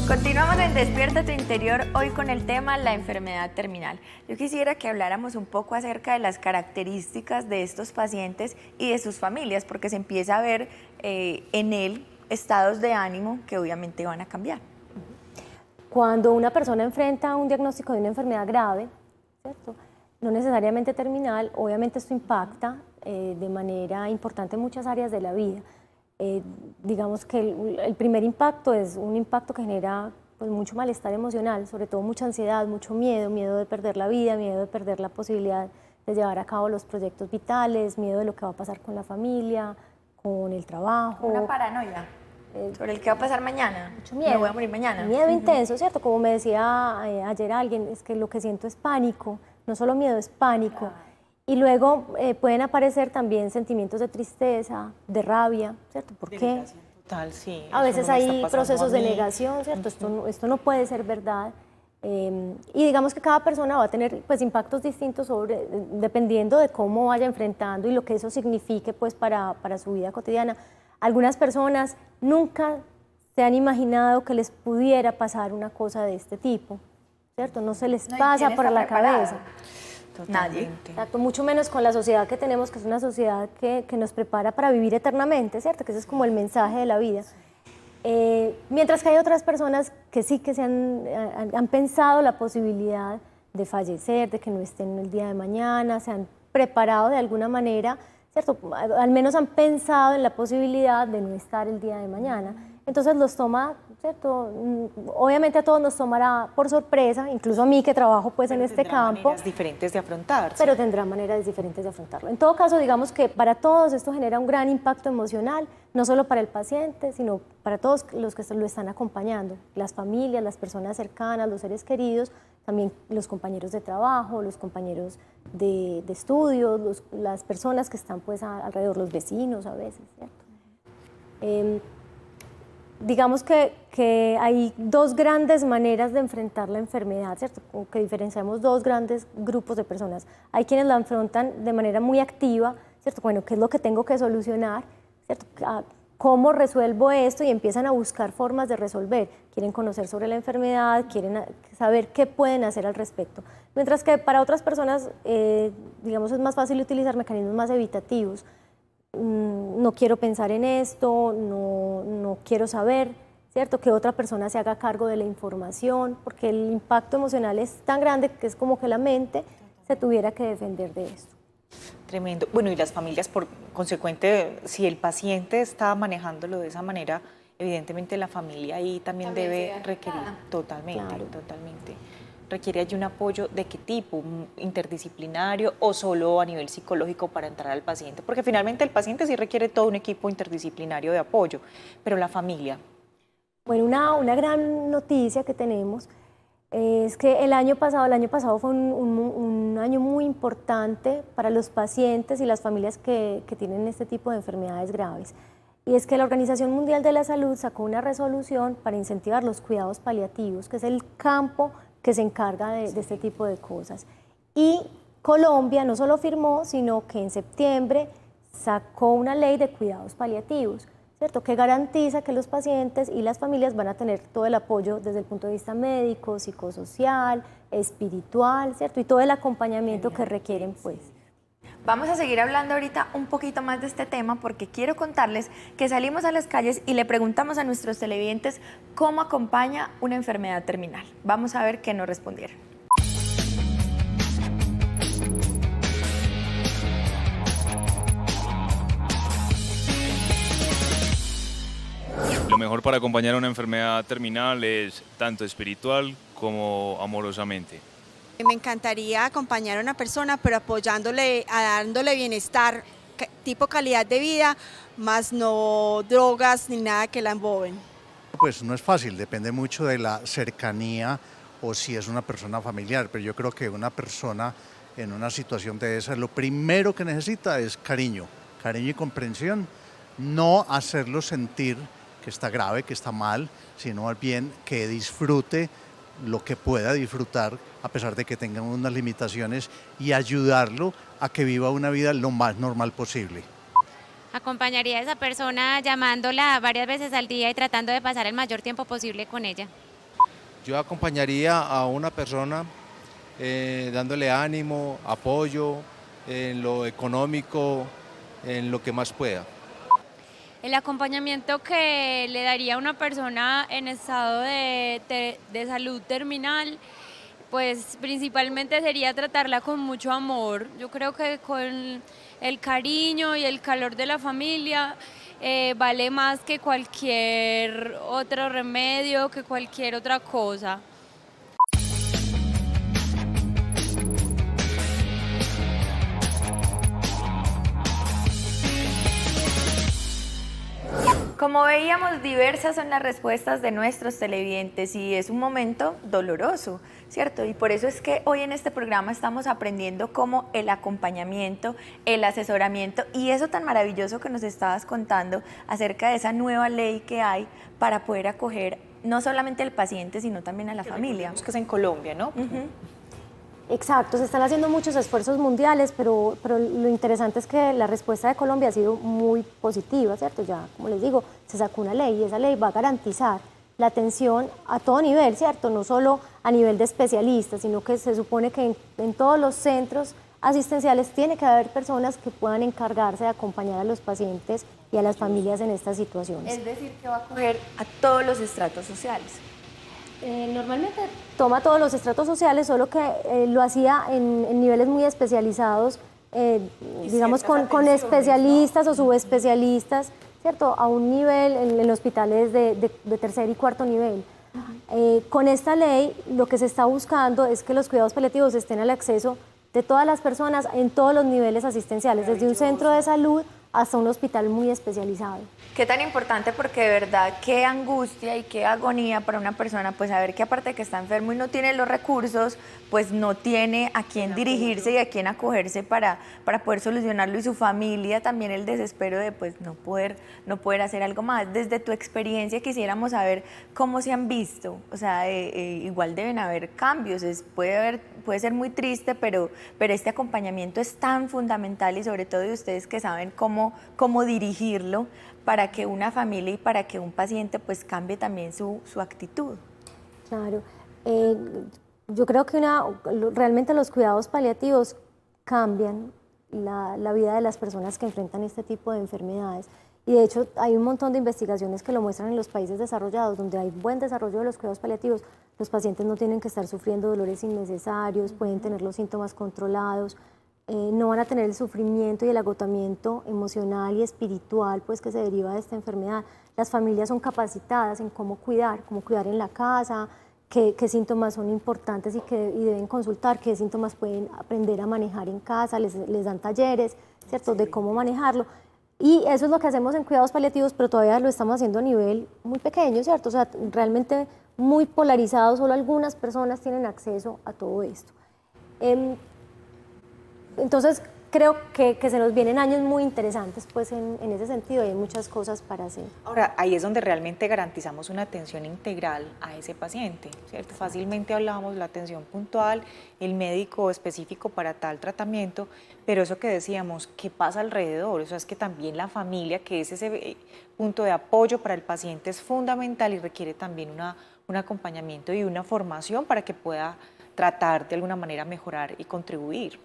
Continuamos en Despierta tu Interior, hoy con el tema la enfermedad terminal. Yo quisiera que habláramos un poco acerca de las características de estos pacientes y de sus familias, porque se empieza a ver en él estados de ánimo que obviamente van a cambiar. Cuando una persona enfrenta un diagnóstico de una enfermedad grave, ¿cierto?, no necesariamente terminal, obviamente esto impacta de manera importante en muchas áreas de la vida. Digamos que el primer impacto es un impacto que genera pues, mucho malestar emocional, sobre todo mucha ansiedad, mucho miedo, miedo de perder la vida, miedo de perder la posibilidad de llevar a cabo los proyectos vitales, miedo de lo que va a pasar con la familia, con el trabajo. Una paranoia sobre el que va a pasar mañana. Mucho miedo. Me voy a morir mañana. Miedo intenso, ¿cierto? Como me decía ayer alguien, es que lo que siento es pánico, no solo miedo, es pánico. Claro. Y luego pueden aparecer también sentimientos de tristeza, de rabia, ¿cierto? ¿Por qué? Total, sí. A veces hay procesos de negación, ¿cierto? Esto no puede ser verdad. Y digamos que cada persona va a tener pues, impactos distintos dependiendo de cómo vaya enfrentando y lo que eso signifique pues, para su vida cotidiana. Algunas personas nunca se han imaginado que les pudiera pasar una cosa de este tipo, ¿cierto? No se les pasa por la cabeza. Nadie. Exacto, mucho menos con la sociedad que tenemos, que es una sociedad que nos prepara para vivir eternamente, ¿cierto? Que ese es como el mensaje de la vida. Mientras que hay otras personas que sí que han pensado la posibilidad de fallecer, de que no estén el día de mañana, se han preparado de alguna manera, ¿cierto? Al menos han pensado en la posibilidad de no estar el día de mañana. Entonces los toma, ¿cierto? Obviamente a todos nos tomará por sorpresa, incluso a mí que trabajo pues en este campo. Maneras diferentes de afrontarse. Pero tendrá maneras diferentes de afrontarlo. En todo caso, digamos que para todos esto genera un gran impacto emocional, no solo para el paciente, sino para todos los que lo están acompañando, las familias, las personas cercanas, los seres queridos, también los compañeros de trabajo, los compañeros de estudios, las personas que están pues alrededor, los vecinos a veces, ¿cierto? Digamos que hay dos grandes maneras de enfrentar la enfermedad, ¿cierto? Que diferenciamos dos grandes grupos de personas. Hay quienes la afrontan de manera muy activa, ¿cierto? Bueno, ¿qué es lo que tengo que solucionar? ¿Cierto? ¿cómo resuelvo esto? Y empiezan a buscar formas de resolver. Quieren conocer sobre la enfermedad, quieren saber qué pueden hacer al respecto. Mientras que para otras personas, digamos, es más fácil utilizar mecanismos más evitativos. No quiero pensar en esto, no quiero saber, ¿cierto? Que otra persona se haga cargo de la información, porque el impacto emocional es tan grande que es como que la mente se tuviera que defender de esto. Tremendo. Bueno, y las familias, por consecuente, si el paciente está manejándolo de esa manera, evidentemente la familia ahí también debe requerir, totalmente. ¿Requiere allí un apoyo de qué tipo? ¿Interdisciplinario o solo a nivel psicológico para entrar al paciente? Porque finalmente el paciente sí requiere todo un equipo interdisciplinario de apoyo, pero la familia. Bueno, una gran noticia que tenemos es que el año pasado fue un año muy importante para los pacientes y las familias que tienen este tipo de enfermedades graves. Y es que la Organización Mundial de la Salud sacó una resolución para incentivar los cuidados paliativos, que es el campo que se encarga de este tipo de cosas. Y Colombia no solo firmó, sino que en septiembre sacó una ley de cuidados paliativos, ¿cierto? Que garantiza que los pacientes y las familias van a tener todo el apoyo desde el punto de vista médico, psicosocial, espiritual, ¿cierto? Y todo el acompañamiento que requieren, pues. Vamos a seguir hablando ahorita un poquito más de este tema porque quiero contarles que salimos a las calles y le preguntamos a nuestros televidentes cómo acompaña una enfermedad terminal. Vamos a ver qué nos respondieron. Lo mejor para acompañar a una enfermedad terminal es tanto espiritual como amorosamente. Me encantaría acompañar a una persona, pero apoyándole, dándole bienestar, tipo calidad de vida, más no drogas ni nada que la emboben. Pues no es fácil, depende mucho de la cercanía o si es una persona familiar, pero yo creo que una persona en una situación de esa, lo primero que necesita es cariño y comprensión, no hacerlo sentir que está grave, que está mal, sino más bien que disfrute lo que pueda disfrutar a pesar de que tengan unas limitaciones y ayudarlo a que viva una vida lo más normal posible. Acompañaría a esa persona llamándola varias veces al día y tratando de pasar el mayor tiempo posible con ella. Yo acompañaría a una persona dándole ánimo, apoyo en lo económico, en lo que más pueda. El acompañamiento que le daría a una persona en estado de salud terminal, pues principalmente sería tratarla con mucho amor. Yo creo que con el cariño y el calor de la familia vale más que cualquier otro remedio, que cualquier otra cosa. Como veíamos, diversas son las respuestas de nuestros televidentes y es un momento doloroso, ¿cierto? Y por eso es que hoy en este programa estamos aprendiendo cómo el acompañamiento, el asesoramiento y eso tan maravilloso que nos estabas contando acerca de esa nueva ley que hay para poder acoger no solamente al paciente, sino también a la familia. Que es en Colombia, ¿no? Exacto, se están haciendo muchos esfuerzos mundiales, pero lo interesante es que la respuesta de Colombia ha sido muy positiva, ¿cierto? Ya, como les digo, se sacó una ley y esa ley va a garantizar la atención a todo nivel, ¿cierto? No solo a nivel de especialistas, sino que se supone que en todos los centros asistenciales tiene que haber personas que puedan encargarse de acompañar a los pacientes y a las familias en estas situaciones. Es decir, que va a acoger a todos los estratos sociales. Normalmente toma todos los estratos sociales, solo que lo hacía en niveles muy especializados, digamos con especialistas, ¿no? O subespecialistas, ¿cierto? A un nivel en hospitales de tercer y cuarto nivel. Con esta ley lo que se está buscando es que los cuidados paliativos estén al acceso de todas las personas en todos los niveles asistenciales, desde un centro de salud hasta un hospital muy especializado. Qué tan importante, porque de verdad qué angustia y qué agonía para una persona, pues saber que aparte de que está enfermo y no tiene los recursos, pues no tiene a quién dirigirse y a quién acogerse para poder solucionarlo, y su familia también el desespero de pues no poder hacer algo más. Desde tu experiencia quisiéramos saber cómo se han visto, o sea, igual deben haber cambios, puede ser muy triste, pero este acompañamiento es tan fundamental y sobre todo de ustedes que saben cómo cómo dirigirlo para que una familia y para que un paciente pues cambie también su actitud. Claro. Yo creo que realmente los cuidados paliativos cambian la vida de las personas que enfrentan este tipo de enfermedades. Y de hecho hay un montón de investigaciones que lo muestran en los países desarrollados, donde hay buen desarrollo de los cuidados paliativos. Los pacientes no tienen que estar sufriendo dolores innecesarios, pueden tener los síntomas controlados, no van a tener el sufrimiento y el agotamiento emocional y espiritual pues, que se deriva de esta enfermedad. Las familias son capacitadas en cómo cuidar en la casa, qué síntomas son importantes y deben consultar, qué síntomas pueden aprender a manejar en casa, les dan talleres, ¿cierto?, de cómo manejarlo. Y eso es lo que hacemos en cuidados paliativos, pero todavía lo estamos haciendo a nivel muy pequeño, ¿cierto? O sea, realmente muy polarizado, solo algunas personas tienen acceso a todo esto. Entonces, creo que se nos vienen años muy interesantes pues, en ese sentido y hay muchas cosas para hacer. Ahora, ahí es donde realmente garantizamos una atención integral a ese paciente, ¿cierto? Fácilmente hablábamos de la atención puntual, el médico específico para tal tratamiento, pero eso que decíamos, ¿qué pasa alrededor? O sea, es que también la familia, que es ese punto de apoyo para el paciente, es fundamental y requiere también un acompañamiento y una formación para que pueda tratar de alguna manera mejorar y contribuir.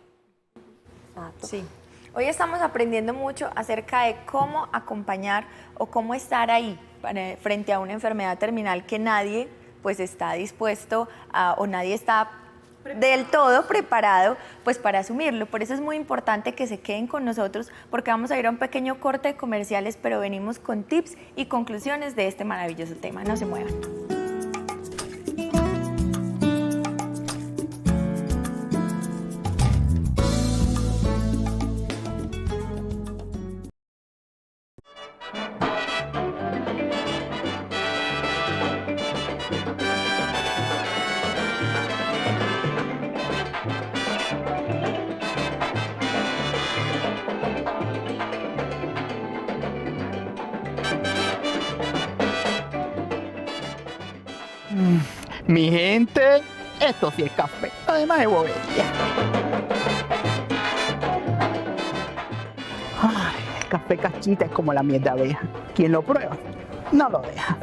Sí. Hoy estamos aprendiendo mucho acerca de cómo acompañar o cómo estar ahí frente a una enfermedad terminal que nadie pues está dispuesto o nadie está del todo preparado pues para asumirlo. Por eso es muy importante que se queden con nosotros porque vamos a ir a un pequeño corte de comerciales, pero venimos con tips y conclusiones de este maravilloso tema. No se muevan. Mi gente, esto sí es café, además de bobería. Ay, el café cachita es como la miel de abeja. Quien lo prueba, no lo deja.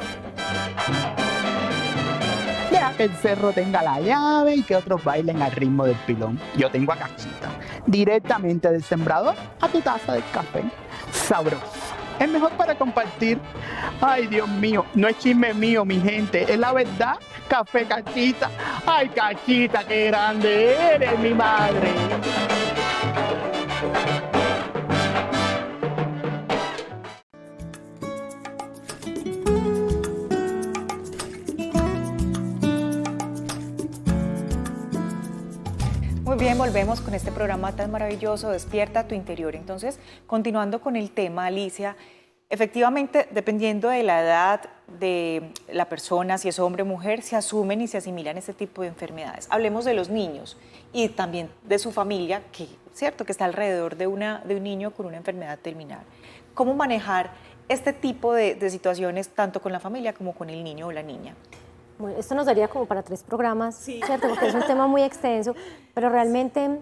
Deja que el cerro tenga la llave y que otros bailen al ritmo del pilón. Yo tengo a Cachita, directamente del sembrador a tu taza de café. Sabroso. Es mejor para compartir. Ay, Dios mío, no es chisme mío, mi gente, es la verdad. Café Cachita. Ay, Cachita, qué grande eres, mi madre. Muy bien, volvemos con este programa tan maravilloso, Despierta tu interior. Entonces, continuando con el tema, Alicia, efectivamente, dependiendo de la edad de la persona, si es hombre o mujer, se asumen y se asimilan este tipo de enfermedades. Hablemos de los niños y también de su familia, que cierto que está alrededor de un niño con una enfermedad terminal. ¿Cómo manejar este tipo de situaciones tanto con la familia como con el niño o la niña? Bueno, esto nos daría como para 3 programas, ¿cierto? Porque es un tema muy extenso, pero realmente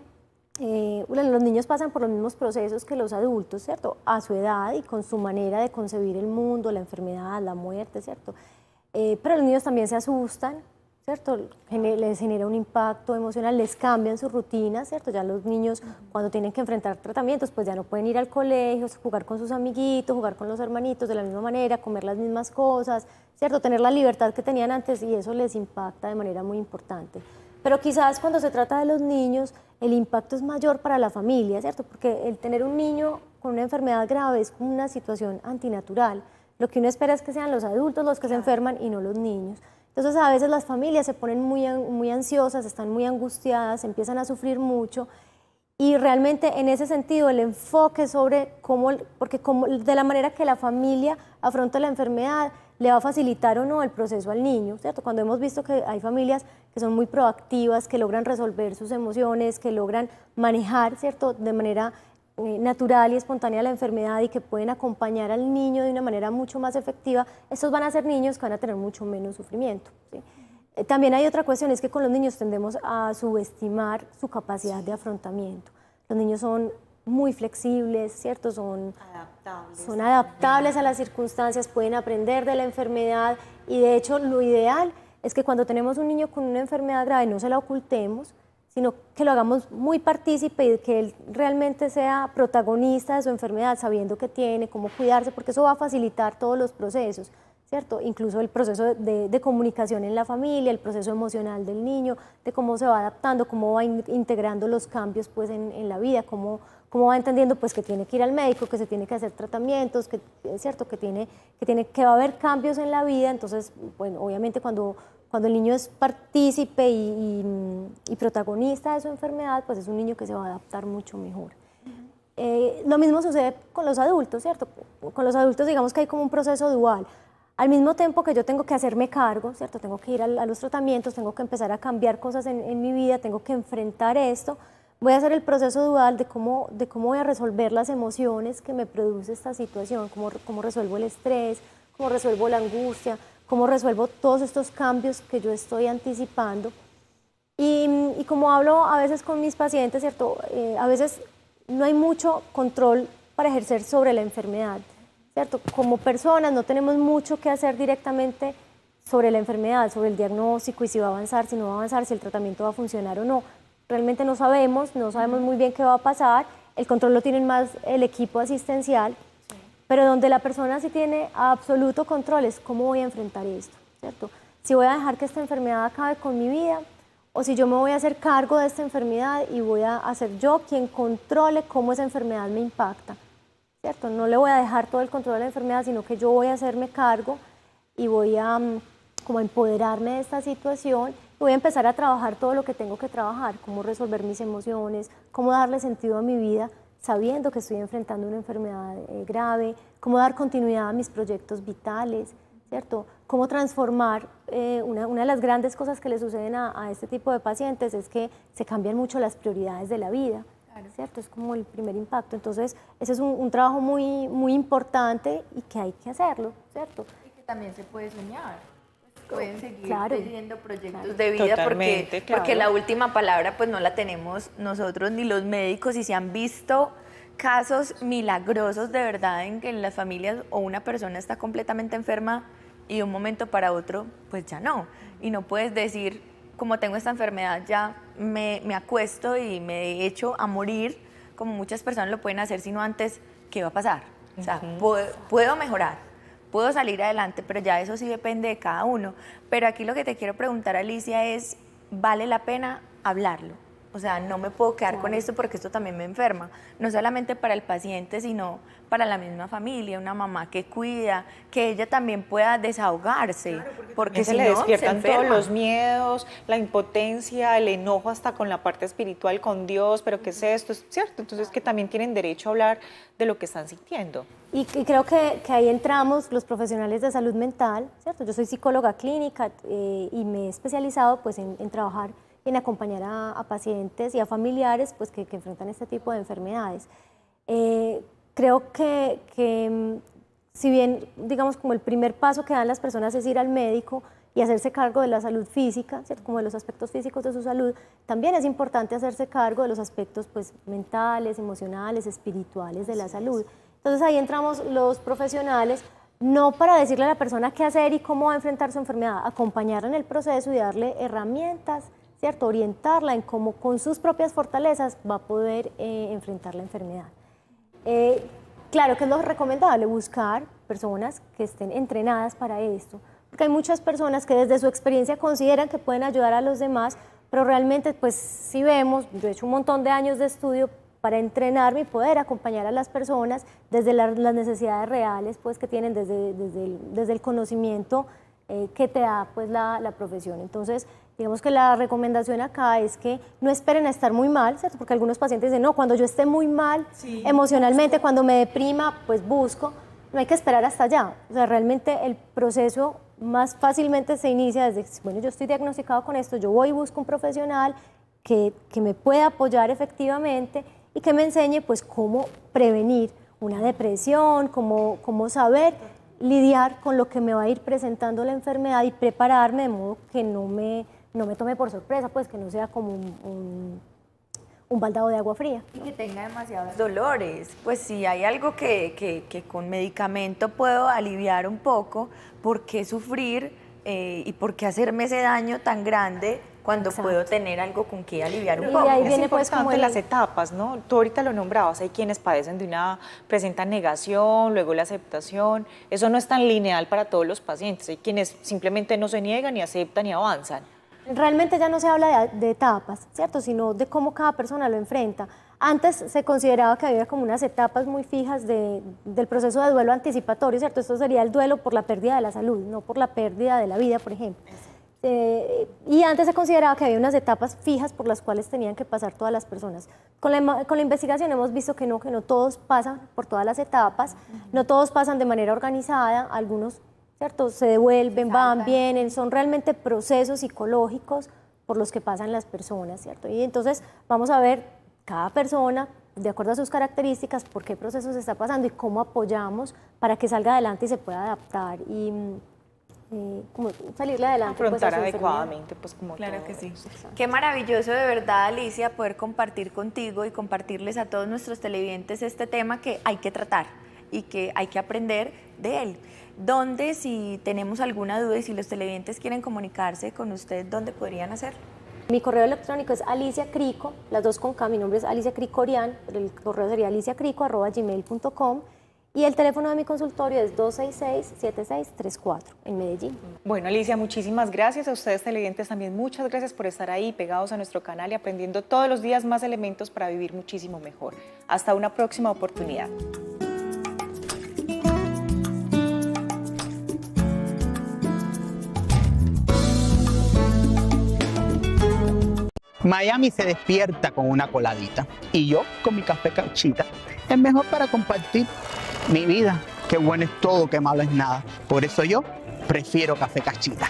los niños pasan por los mismos procesos que los adultos, ¿cierto? A su edad y con su manera de concebir el mundo, la enfermedad, la muerte, ¿cierto? Pero los niños también se asustan, ¿cierto? Les genera un impacto emocional, les cambian su rutina, ¿cierto? Ya los niños cuando tienen que enfrentar tratamientos, pues ya no pueden ir al colegio, jugar con sus amiguitos, jugar con los hermanitos de la misma manera, comer las mismas cosas, ¿cierto? Tener la libertad que tenían antes y eso les impacta de manera muy importante. Pero quizás cuando se trata de los niños, el impacto es mayor para la familia, ¿cierto? Porque el tener un niño con una enfermedad grave es una situación antinatural. Lo que uno espera es que sean los adultos los que se enferman y no los niños. Entonces a veces las familias se ponen muy ansiosas, están muy angustiadas, empiezan a sufrir mucho y realmente en ese sentido el enfoque sobre porque de la manera que la familia afronta la enfermedad le va a facilitar o no el proceso al niño, ¿cierto? Cuando hemos visto que hay familias que son muy proactivas, que logran resolver sus emociones, que logran manejar, ¿cierto? De manera natural y espontánea la enfermedad y que pueden acompañar al niño de una manera mucho más efectiva, estos van a ser niños que van a tener mucho menos sufrimiento, ¿sí? También hay otra cuestión, es que con los niños tendemos a subestimar su capacidad de afrontamiento. Los niños son muy flexibles, ¿cierto? Son adaptables a las circunstancias, pueden aprender de la enfermedad y de hecho lo ideal es que cuando tenemos un niño con una enfermedad grave no se la ocultemos, sino que lo hagamos muy partícipe y que él realmente sea protagonista de su enfermedad, sabiendo qué tiene, cómo cuidarse, porque eso va a facilitar todos los procesos, ¿cierto? Incluso el proceso de comunicación en la familia, el proceso emocional del niño, de cómo se va adaptando, cómo va integrando los cambios pues, en la vida, cómo va entendiendo pues, que tiene que ir al médico, que se tiene que hacer tratamientos, que, ¿cierto? Que va a haber cambios en la vida. Entonces, bueno, obviamente cuando el niño es partícipe y protagonista de su enfermedad, pues es un niño que se va a adaptar mucho mejor. Lo mismo sucede con los adultos, ¿cierto? Con los adultos digamos que hay como un proceso dual. Al mismo tiempo que yo tengo que hacerme cargo, ¿cierto? Tengo que ir a los tratamientos, tengo que empezar a cambiar cosas en mi vida, tengo que enfrentar esto, voy a hacer el proceso dual de cómo voy a resolver las emociones que me produce esta situación, cómo resuelvo el estrés, cómo resuelvo la angustia, cómo resuelvo todos estos cambios que yo estoy anticipando. Y como hablo a veces con mis pacientes, ¿cierto? A veces no hay mucho control para ejercer sobre la enfermedad, ¿cierto? Como personas no tenemos mucho que hacer directamente sobre la enfermedad, sobre el diagnóstico y si va a avanzar, si no va a avanzar, si el tratamiento va a funcionar o no. Realmente no sabemos muy bien qué va a pasar, el control lo tienen más el equipo asistencial, pero donde la persona sí tiene absoluto control es cómo voy a enfrentar esto, ¿cierto? Si voy a dejar que esta enfermedad acabe con mi vida o si yo me voy a hacer cargo de esta enfermedad y voy a ser yo quien controle cómo esa enfermedad me impacta, ¿cierto? No le voy a dejar todo el control de la enfermedad, sino que yo voy a hacerme cargo y voy a como empoderarme de esta situación y voy a empezar a trabajar todo lo que tengo que trabajar, cómo resolver mis emociones, cómo darle sentido a mi vida, sabiendo que estoy enfrentando una enfermedad grave, cómo dar continuidad a mis proyectos vitales, ¿cierto? Cómo transformar, una de las grandes cosas que le suceden a este tipo de pacientes es que se cambian mucho las prioridades de la vida, ¿cierto? Es como el primer impacto. Entonces, ese es un trabajo muy, muy importante y que hay que hacerlo, ¿cierto? Y que también se puede soñar. Pueden seguir teniendo proyectos de vida totalmente, porque la última palabra pues no la tenemos nosotros ni los médicos y se han visto casos milagrosos de verdad en que las familias o una persona está completamente enferma y de un momento para otro pues ya no. Y no puedes decir como tengo esta enfermedad ya me acuesto y me echo a morir como muchas personas lo pueden hacer, sino antes ¿qué va a pasar? O sea, puedo mejorar. Puedo salir adelante, pero ya eso sí depende de cada uno. Pero aquí lo que te quiero preguntar, Alicia, es, ¿vale la pena hablarlo? O sea, no me puedo quedar con esto porque esto también me enferma. No solamente para el paciente, sino para la misma familia, una mamá que cuida, que ella también pueda desahogarse. Porque se si le no, despiertan se todos enferma. los miedos, la impotencia, el enojo hasta con la parte espiritual, con Dios, pero ¿qué es esto? ¿Es cierto? Entonces que también tienen derecho a hablar de lo que están sintiendo. Y creo que ahí entramos los profesionales de salud mental, ¿cierto? Yo soy psicóloga clínica y me he especializado pues, en trabajar, en acompañar a pacientes y a familiares pues, que enfrentan este tipo de enfermedades. Creo que si bien, digamos, como el primer paso que dan las personas es ir al médico y hacerse cargo de la salud física, ¿cierto? Como de los aspectos físicos de su salud, también es importante hacerse cargo de los aspectos pues, mentales, emocionales, espirituales de la salud. Entonces ahí entramos los profesionales, no para decirle a la persona qué hacer y cómo va a enfrentar su enfermedad, acompañarla en el proceso y darle herramientas, ¿cierto? Orientarla en cómo con sus propias fortalezas va a poder enfrentar la enfermedad. Claro que es lo recomendable, buscar personas que estén entrenadas para esto, porque hay muchas personas que desde su experiencia consideran que pueden ayudar a los demás, pero realmente pues si vemos, yo he hecho un montón de años de estudio para entrenarme y poder acompañar a las personas desde las necesidades reales pues, que tienen, desde el conocimiento que te da pues, la profesión. Entonces, digamos que la recomendación acá es que no esperen a estar muy mal, ¿cierto? Porque algunos pacientes dicen, no, cuando yo esté muy mal emocionalmente, cuando me deprima, pues busco. No hay que esperar hasta allá. O sea, realmente el proceso más fácilmente se inicia desde, bueno, yo estoy diagnosticado con esto, yo voy y busco un profesional que me pueda apoyar efectivamente y que me enseñe pues cómo prevenir una depresión, cómo saber lidiar con lo que me va a ir presentando la enfermedad y prepararme de modo que no me tome por sorpresa, pues que no sea como un baldado de agua fría. Y que tenga demasiados dolores. Pues si hay algo que con medicamento puedo aliviar un poco, ¿por qué sufrir y por qué hacerme ese daño tan grande cuando puedo tener algo con que aliviar un poco? Y ahí viene pues como las etapas, ¿no? Tú ahorita lo nombrabas, hay quienes padecen de presentan negación, luego la aceptación. Eso no es tan lineal para todos los pacientes. Hay quienes simplemente no se niegan y aceptan y avanzan. Realmente ya no se habla de etapas, ¿cierto? Sino de cómo cada persona lo enfrenta. Antes se consideraba que había como unas etapas muy fijas del proceso de duelo anticipatorio, ¿cierto? Esto sería el duelo por la pérdida de la salud, no por la pérdida de la vida, por ejemplo. Y antes se consideraba que había unas etapas fijas por las cuales tenían que pasar todas las personas. Con la investigación hemos visto que no todos pasan por todas las etapas, no todos pasan de manera organizada, algunos, ¿cierto?, se devuelven, van, vienen, son realmente procesos psicológicos por los que pasan las personas, ¿cierto? Y entonces vamos a ver cada persona, de acuerdo a sus características, por qué procesos está pasando y cómo apoyamos para que salga adelante y se pueda adaptar y como salirle adelante. Afrontar pues, adecuadamente, pues como Claro todo que sí. eso. Qué maravilloso de verdad, Alicia, poder compartir contigo y compartirles a todos nuestros televidentes este tema que hay que tratar y que hay que aprender de él. ¿Dónde, si tenemos alguna duda y si los televidentes quieren comunicarse con usted, dónde podrían hacerlo? Mi correo electrónico es aliciacrico, las dos con K, mi nombre es Alicia Cricorian, el correo sería aliciacrico@gmail.com y el teléfono de mi consultorio es 266-7634 en Medellín. Bueno, Alicia, muchísimas gracias. A ustedes televidentes también muchas gracias por estar ahí pegados a nuestro canal y aprendiendo todos los días más elementos para vivir muchísimo mejor. Hasta una próxima oportunidad. Miami se despierta con una coladita y yo con mi café Cachita es mejor para compartir mi vida. Qué bueno es todo, qué malo es nada. Por eso yo prefiero café Cachita.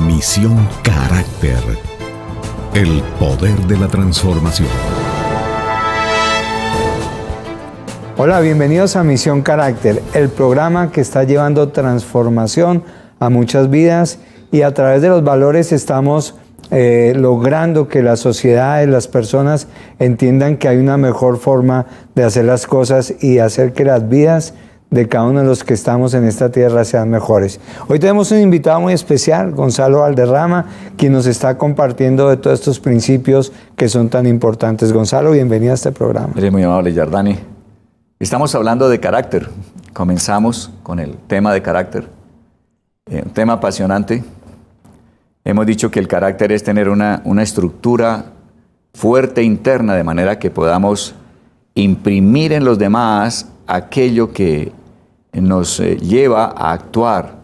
Misión Carácter. El poder de la transformación. Hola, bienvenidos a Misión Carácter, el programa que está llevando transformación a muchas vidas y a través de los valores estamos logrando que las sociedades, las personas entiendan que hay una mejor forma de hacer las cosas y hacer que las vidas de cada uno de los que estamos en esta tierra sean mejores. Hoy tenemos un invitado muy especial, Gonzalo Valderrama, quien nos está compartiendo de todos estos principios que son tan importantes. Gonzalo, bienvenido a este programa. Eres muy amable, Yardani. Estamos hablando de carácter. Comenzamos con el tema de carácter. Un tema apasionante. Hemos dicho que el carácter es tener una estructura fuerte interna, de manera que podamos imprimir en los demás aquello que nos lleva a actuar,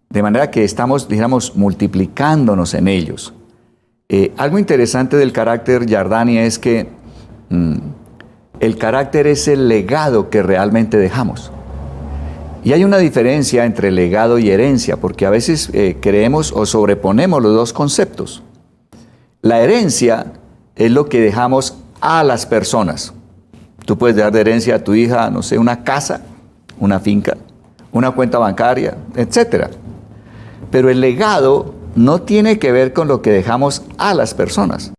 de manera que estamos, digamos, multiplicándonos en ellos. Algo interesante del carácter, Yardani, es que el carácter es el legado que realmente dejamos. Y hay una diferencia entre legado y herencia, porque a veces creemos o sobreponemos los dos conceptos. La herencia es lo que dejamos a las personas. Tú puedes dejar de herencia a tu hija, no sé, una casa, una finca, una cuenta bancaria, etc. Pero el legado no tiene que ver con lo que dejamos a las personas.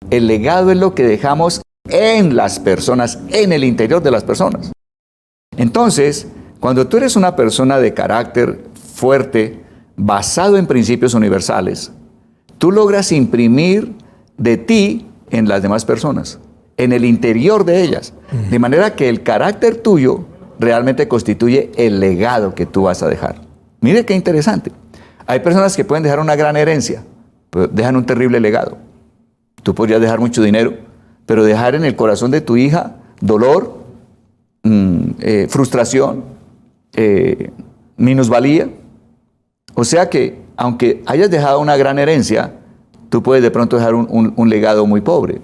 El legado es lo que dejamos en las personas, en el interior de las personas. Entonces, cuando tú eres una persona de carácter fuerte, basado en principios universales, tú logras imprimir de ti en las demás personas, en el interior de ellas. De manera que el carácter tuyo realmente constituye el legado que tú vas a dejar. Mire qué interesante. Hay personas que pueden dejar una gran herencia, pero dejan un terrible legado. Tú podrías dejar mucho dinero, pero dejar en el corazón de tu hija dolor, frustración, minusvalía. O sea que, aunque hayas dejado una gran herencia, tú puedes de pronto dejar un legado muy pobre.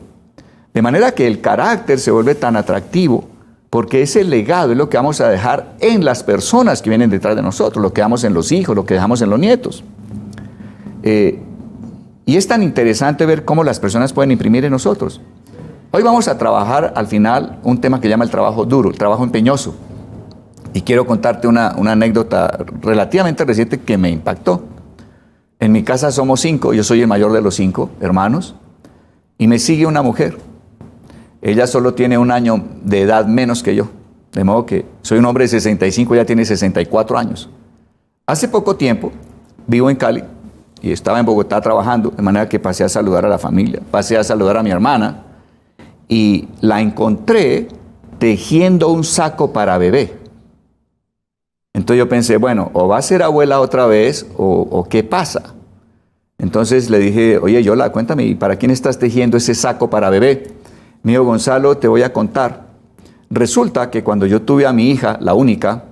De manera que el carácter se vuelve tan atractivo porque ese legado es lo que vamos a dejar en las personas que vienen detrás de nosotros, lo que dejamos en los hijos, lo que dejamos en los nietos. Y es tan interesante ver cómo las personas pueden imprimir en nosotros. Hoy vamos a trabajar al final un tema que llama el trabajo duro, el trabajo empeñoso. Y quiero contarte una anécdota relativamente reciente que me impactó. En mi casa somos 5, yo soy el mayor de los 5 hermanos, y me sigue una mujer. Ella solo tiene un año de edad menos que yo, de modo que soy un hombre de 65, ella tiene 64 años. Hace poco tiempo vivo en Cali y estaba en Bogotá trabajando, de manera que pasé a saludar a la familia, pasé a saludar a mi hermana y la encontré tejiendo un saco para bebé. Entonces yo pensé, bueno, o va a ser abuela otra vez o ¿qué pasa? Entonces le dije, oye, Yola, cuéntame, ¿y para quién estás tejiendo ese saco para bebé? Me dijo, Gonzalo, te voy a contar. Resulta que cuando yo tuve a mi hija, la única,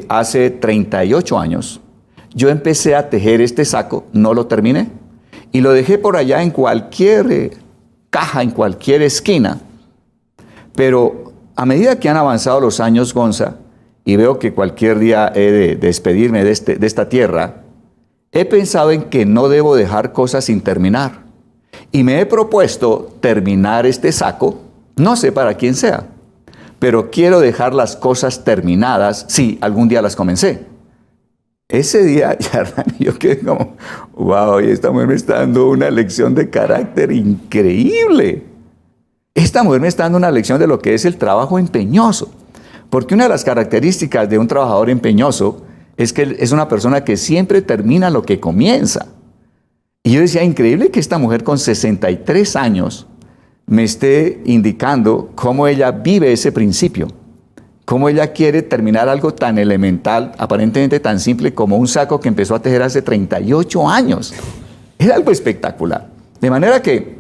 hace 38 años, yo empecé a tejer este saco, no lo terminé, y lo dejé por allá en cualquier caja, en cualquier esquina. Pero a medida que han avanzado los años, Gonza, y veo que cualquier día he de despedirme de esta tierra, he pensado en que no debo dejar cosas sin terminar. Y me he propuesto terminar este saco, no sé para quién sea, pero quiero dejar las cosas terminadas si algún día las comencé. Ese día, yo quedé como, wow, esta mujer me está dando una lección de carácter increíble. Esta mujer me está dando una lección de lo que es el trabajo empeñoso. Porque una de las características de un trabajador empeñoso es que es una persona que siempre termina lo que comienza. Y yo decía, increíble que esta mujer con 63 años me esté indicando cómo ella vive ese principio, cómo ella quiere terminar algo tan elemental, aparentemente tan simple como un saco que empezó a tejer hace 38 años. Era algo espectacular. De manera que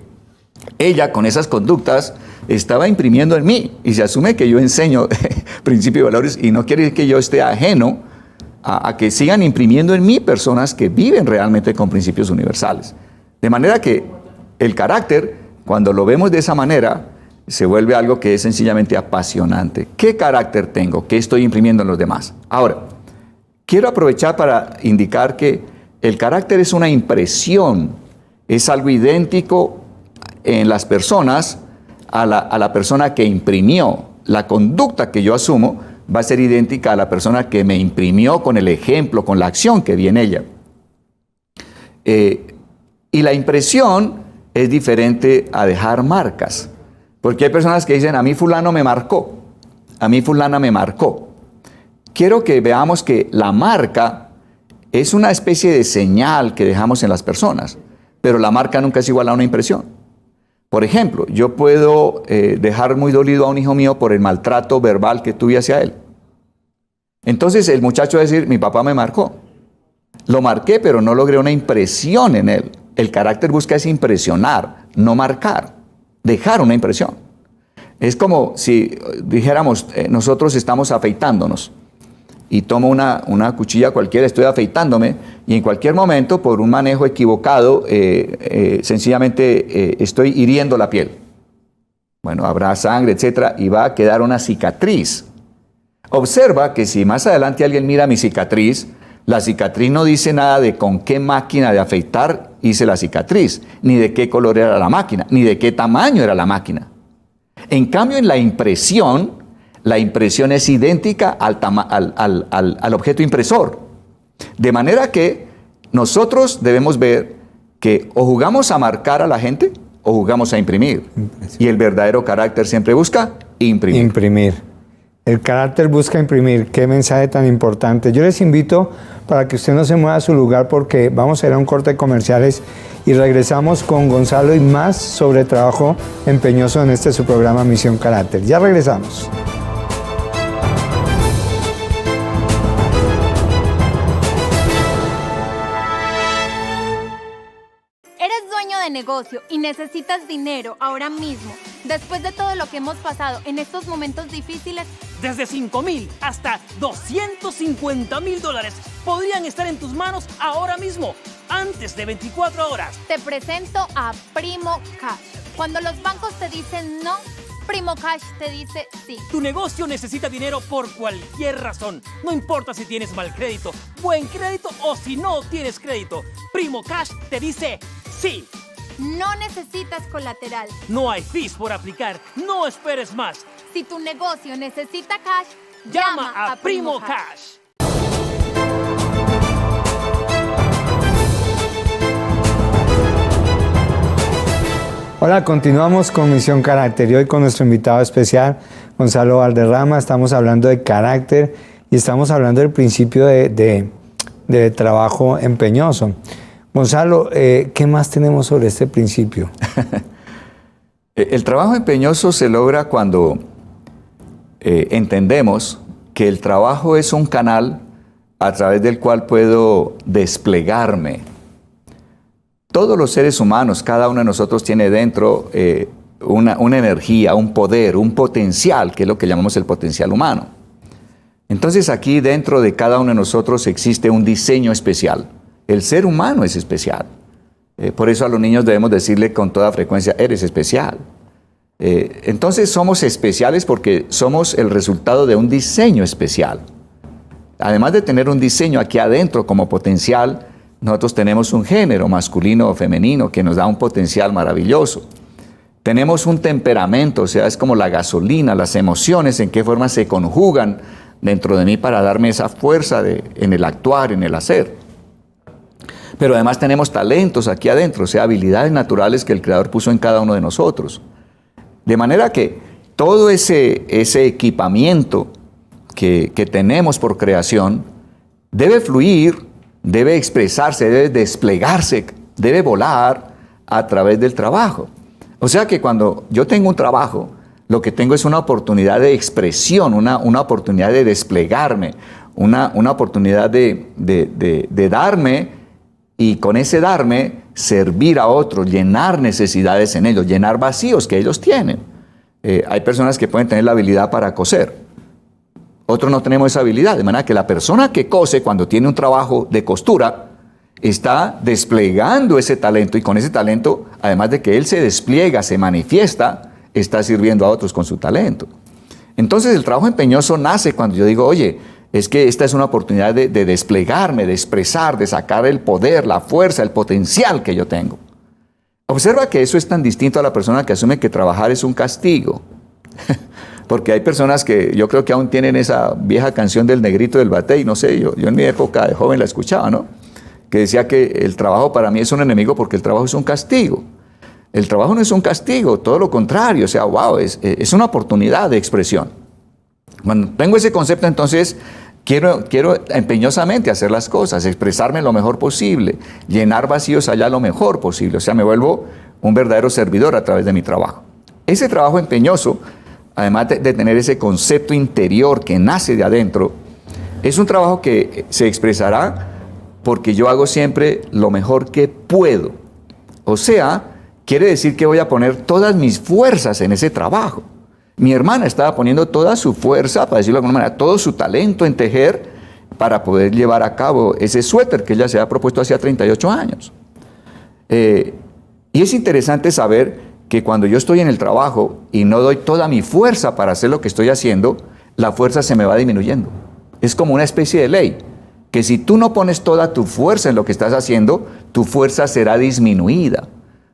ella con esas conductas estaba imprimiendo en mí y se asume que yo enseño principios y valores y no quiere decir que yo esté ajeno a que sigan imprimiendo en mí personas que viven realmente con principios universales. De manera que el carácter, cuando lo vemos de esa manera, se vuelve algo que es sencillamente apasionante. ¿Qué carácter tengo? ¿Qué estoy imprimiendo en los demás? Ahora, quiero aprovechar para indicar que el carácter es una impresión, es algo idéntico en las personas a la persona que imprimió. La conducta que yo asumo va a ser idéntica a la persona que me imprimió con el ejemplo, con la acción que vi en ella. Y la impresión es diferente a dejar marcas. Porque hay personas que dicen, a mí fulano me marcó, a mí fulana me marcó. Quiero que veamos que la marca es una especie de señal que dejamos en las personas, pero la marca nunca es igual a una impresión. Por ejemplo, yo puedo dejar muy dolido a un hijo mío por el maltrato verbal que tuve hacia él. Entonces el muchacho va a decir, mi papá me marcó. Lo marqué, pero no logré una impresión en él. El carácter busca es impresionar, no marcar, dejar una impresión. Es como si dijéramos, nosotros estamos afeitándonos y tomo una cuchilla cualquiera, estoy afeitándome y en cualquier momento, por un manejo equivocado, sencillamente estoy hiriendo la piel. Bueno, habrá sangre, etcétera, y va a quedar una cicatriz. Observa que si más adelante alguien mira mi cicatriz, la cicatriz no dice nada de con qué máquina de afeitar hice la cicatriz, ni de qué color era la máquina, ni de qué tamaño era la máquina. En cambio, en la impresión es idéntica al objeto impresor. De manera que nosotros debemos ver que o jugamos a marcar a la gente o jugamos a imprimir. Y el verdadero carácter siempre busca imprimir. Imprimir. El carácter busca imprimir. Qué mensaje tan importante. Yo les invito para que usted no se mueva a su lugar porque vamos a ir a un corte de comerciales y regresamos con Gonzalo y más sobre trabajo empeñoso en este su programa Misión Carácter. Ya regresamos. De negocio y necesitas dinero ahora mismo, después de todo lo que hemos pasado en estos momentos difíciles. Desde $5,000 hasta $250,000 podrían estar en tus manos ahora mismo, antes de 24 horas. Te presento a Primo Cash. Cuando los bancos te dicen no, Primo Cash te dice sí. Tu negocio necesita dinero por cualquier razón. No importa si tienes mal crédito, buen crédito o si no tienes crédito. Primo Cash te dice sí. No necesitas colateral. No hay fees por aplicar. No esperes más. Si tu negocio necesita cash, llama a Primo Cash. Hola, continuamos con Misión Carácter y hoy con nuestro invitado especial, Gonzalo Valderrama. Estamos hablando de carácter y estamos hablando del principio de trabajo empeñoso. Gonzalo, ¿qué más tenemos sobre este principio? El trabajo empeñoso se logra cuando entendemos que el trabajo es un canal a través del cual puedo desplegarme. Todos los seres humanos, cada uno de nosotros tiene dentro una energía, un poder, un potencial, que es lo que llamamos el potencial humano. Entonces aquí dentro de cada uno de nosotros existe un diseño especial. El ser humano es especial. Por eso a los niños debemos decirle con toda frecuencia, eres especial. Entonces somos especiales porque somos el resultado de un diseño especial. Además de tener un diseño aquí adentro como potencial, nosotros tenemos un género masculino o femenino que nos da un potencial maravilloso. Tenemos un temperamento, o sea, es como la gasolina, las emociones, en qué forma se conjugan dentro de mí para darme esa fuerza en el actuar, en el hacer. Pero además tenemos talentos aquí adentro, o sea, habilidades naturales que el Creador puso en cada uno de nosotros. De manera que todo ese equipamiento que tenemos por creación debe fluir, debe expresarse, debe desplegarse, debe volar a través del trabajo. O sea que cuando yo tengo un trabajo, lo que tengo es una oportunidad de expresión, una oportunidad de desplegarme, una oportunidad de darme. Y con ese darme, servir a otros, llenar necesidades en ellos, llenar vacíos que ellos tienen. Hay personas que pueden tener la habilidad para coser. Otros no tenemos esa habilidad. De manera que la persona que cose cuando tiene un trabajo de costura, está desplegando ese talento. Y con ese talento, además de que él se despliega, se manifiesta, está sirviendo a otros con su talento. Entonces el trabajo empeñoso nace cuando yo digo, oye, es que esta es una oportunidad de desplegarme, de expresar, de sacar el poder, la fuerza, el potencial que yo tengo. Observa que eso es tan distinto a la persona que asume que trabajar es un castigo. Porque hay personas que yo creo que aún tienen esa vieja canción del negrito del batey, no sé, yo en mi época de joven la escuchaba, ¿no? Que decía que el trabajo para mí es un enemigo porque el trabajo es un castigo. El trabajo no es un castigo, todo lo contrario, o sea, wow, es una oportunidad de expresión. Cuando tengo ese concepto, entonces quiero empeñosamente hacer las cosas, expresarme lo mejor posible, llenar vacíos allá lo mejor posible. O sea, me vuelvo un verdadero servidor a través de mi trabajo. Ese trabajo empeñoso, además de tener ese concepto interior que nace de adentro, es un trabajo que se expresará porque yo hago siempre lo mejor que puedo. O sea, quiere decir que voy a poner todas mis fuerzas en ese trabajo. Mi hermana estaba poniendo toda su fuerza, para decirlo de alguna manera, todo su talento en tejer para poder llevar a cabo ese suéter que ella se había propuesto hacía 38 años. Y es interesante saber que cuando yo estoy en el trabajo y no doy toda mi fuerza para hacer lo que estoy haciendo, la fuerza se me va disminuyendo. Es como una especie de ley, que si tú no pones toda tu fuerza en lo que estás haciendo, tu fuerza será disminuida,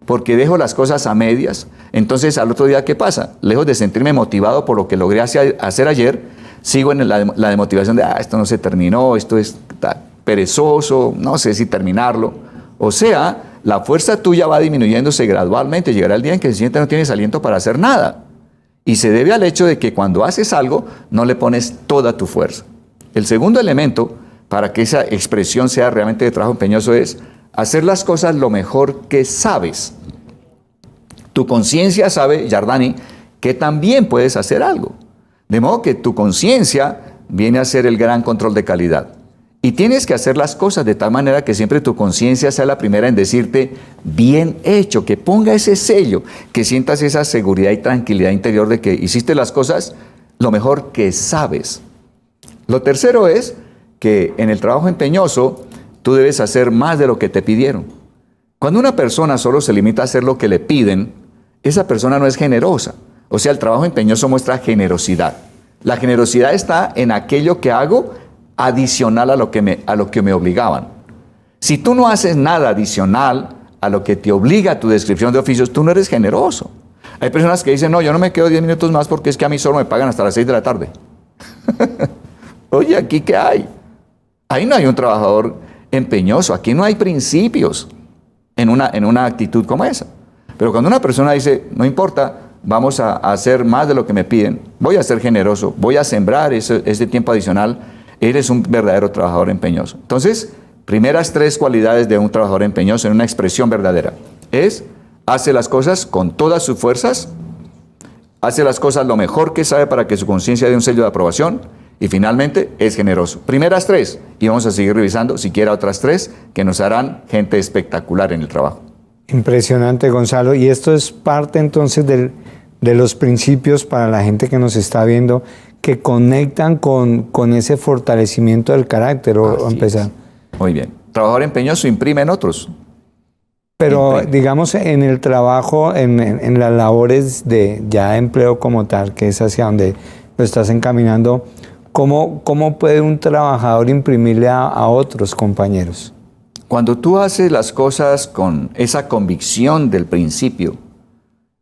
porque dejo las cosas a medias. Entonces, al otro día, ¿qué pasa? Lejos de sentirme motivado por lo que logré hacer ayer, sigo en la demotivación de, esto no se terminó, esto es perezoso, no sé si terminarlo. O sea, la fuerza tuya va disminuyéndose gradualmente, llegará el día en que el siguiente no tienes aliento para hacer nada. Y se debe al hecho de que cuando haces algo, no le pones toda tu fuerza. El segundo elemento, para que esa expresión sea realmente de trabajo empeñoso, es hacer las cosas lo mejor que sabes. Tu conciencia sabe, Yardani, que también puedes hacer algo. De modo que tu conciencia viene a ser el gran control de calidad. Y tienes que hacer las cosas de tal manera que siempre tu conciencia sea la primera en decirte, bien hecho, que ponga ese sello, que sientas esa seguridad y tranquilidad interior de que hiciste las cosas lo mejor que sabes. Lo tercero es que en el trabajo empeñoso tú debes hacer más de lo que te pidieron. Cuando una persona solo se limita a hacer lo que le piden, esa persona no es generosa. O sea, el trabajo empeñoso muestra generosidad. La generosidad está en aquello que hago adicional a lo que me obligaban. Si tú no haces nada adicional a lo que te obliga tu descripción de oficios, tú no eres generoso. Hay personas que dicen, no, yo no me quedo 10 minutos más porque es que a mí solo me pagan hasta las 6 de la tarde. Oye, ¿aquí qué hay? Ahí no hay un trabajador empeñoso, aquí no hay principios en una actitud como esa. Pero cuando una persona dice, no importa, vamos a hacer más de lo que me piden, voy a ser generoso, voy a sembrar ese tiempo adicional, eres un verdadero trabajador empeñoso. Entonces, primeras 3 cualidades de un trabajador empeñoso en una expresión verdadera es, hace las cosas con todas sus fuerzas, hace las cosas lo mejor que sabe para que su conciencia dé un sello de aprobación y finalmente es generoso. Primeras 3, y vamos a seguir revisando siquiera otras 3 que nos harán gente espectacular en el trabajo. Impresionante, Gonzalo. Y esto es parte entonces de los principios para la gente que nos está viendo, que conectan con ese fortalecimiento del carácter o empezar. Muy bien. Trabajador empeñoso imprime en otros. Pero digamos en el trabajo, en las labores de ya empleo como tal, que es hacia donde lo estás encaminando, ¿cómo puede un trabajador imprimirle a otros compañeros? Cuando tú haces las cosas con esa convicción del principio,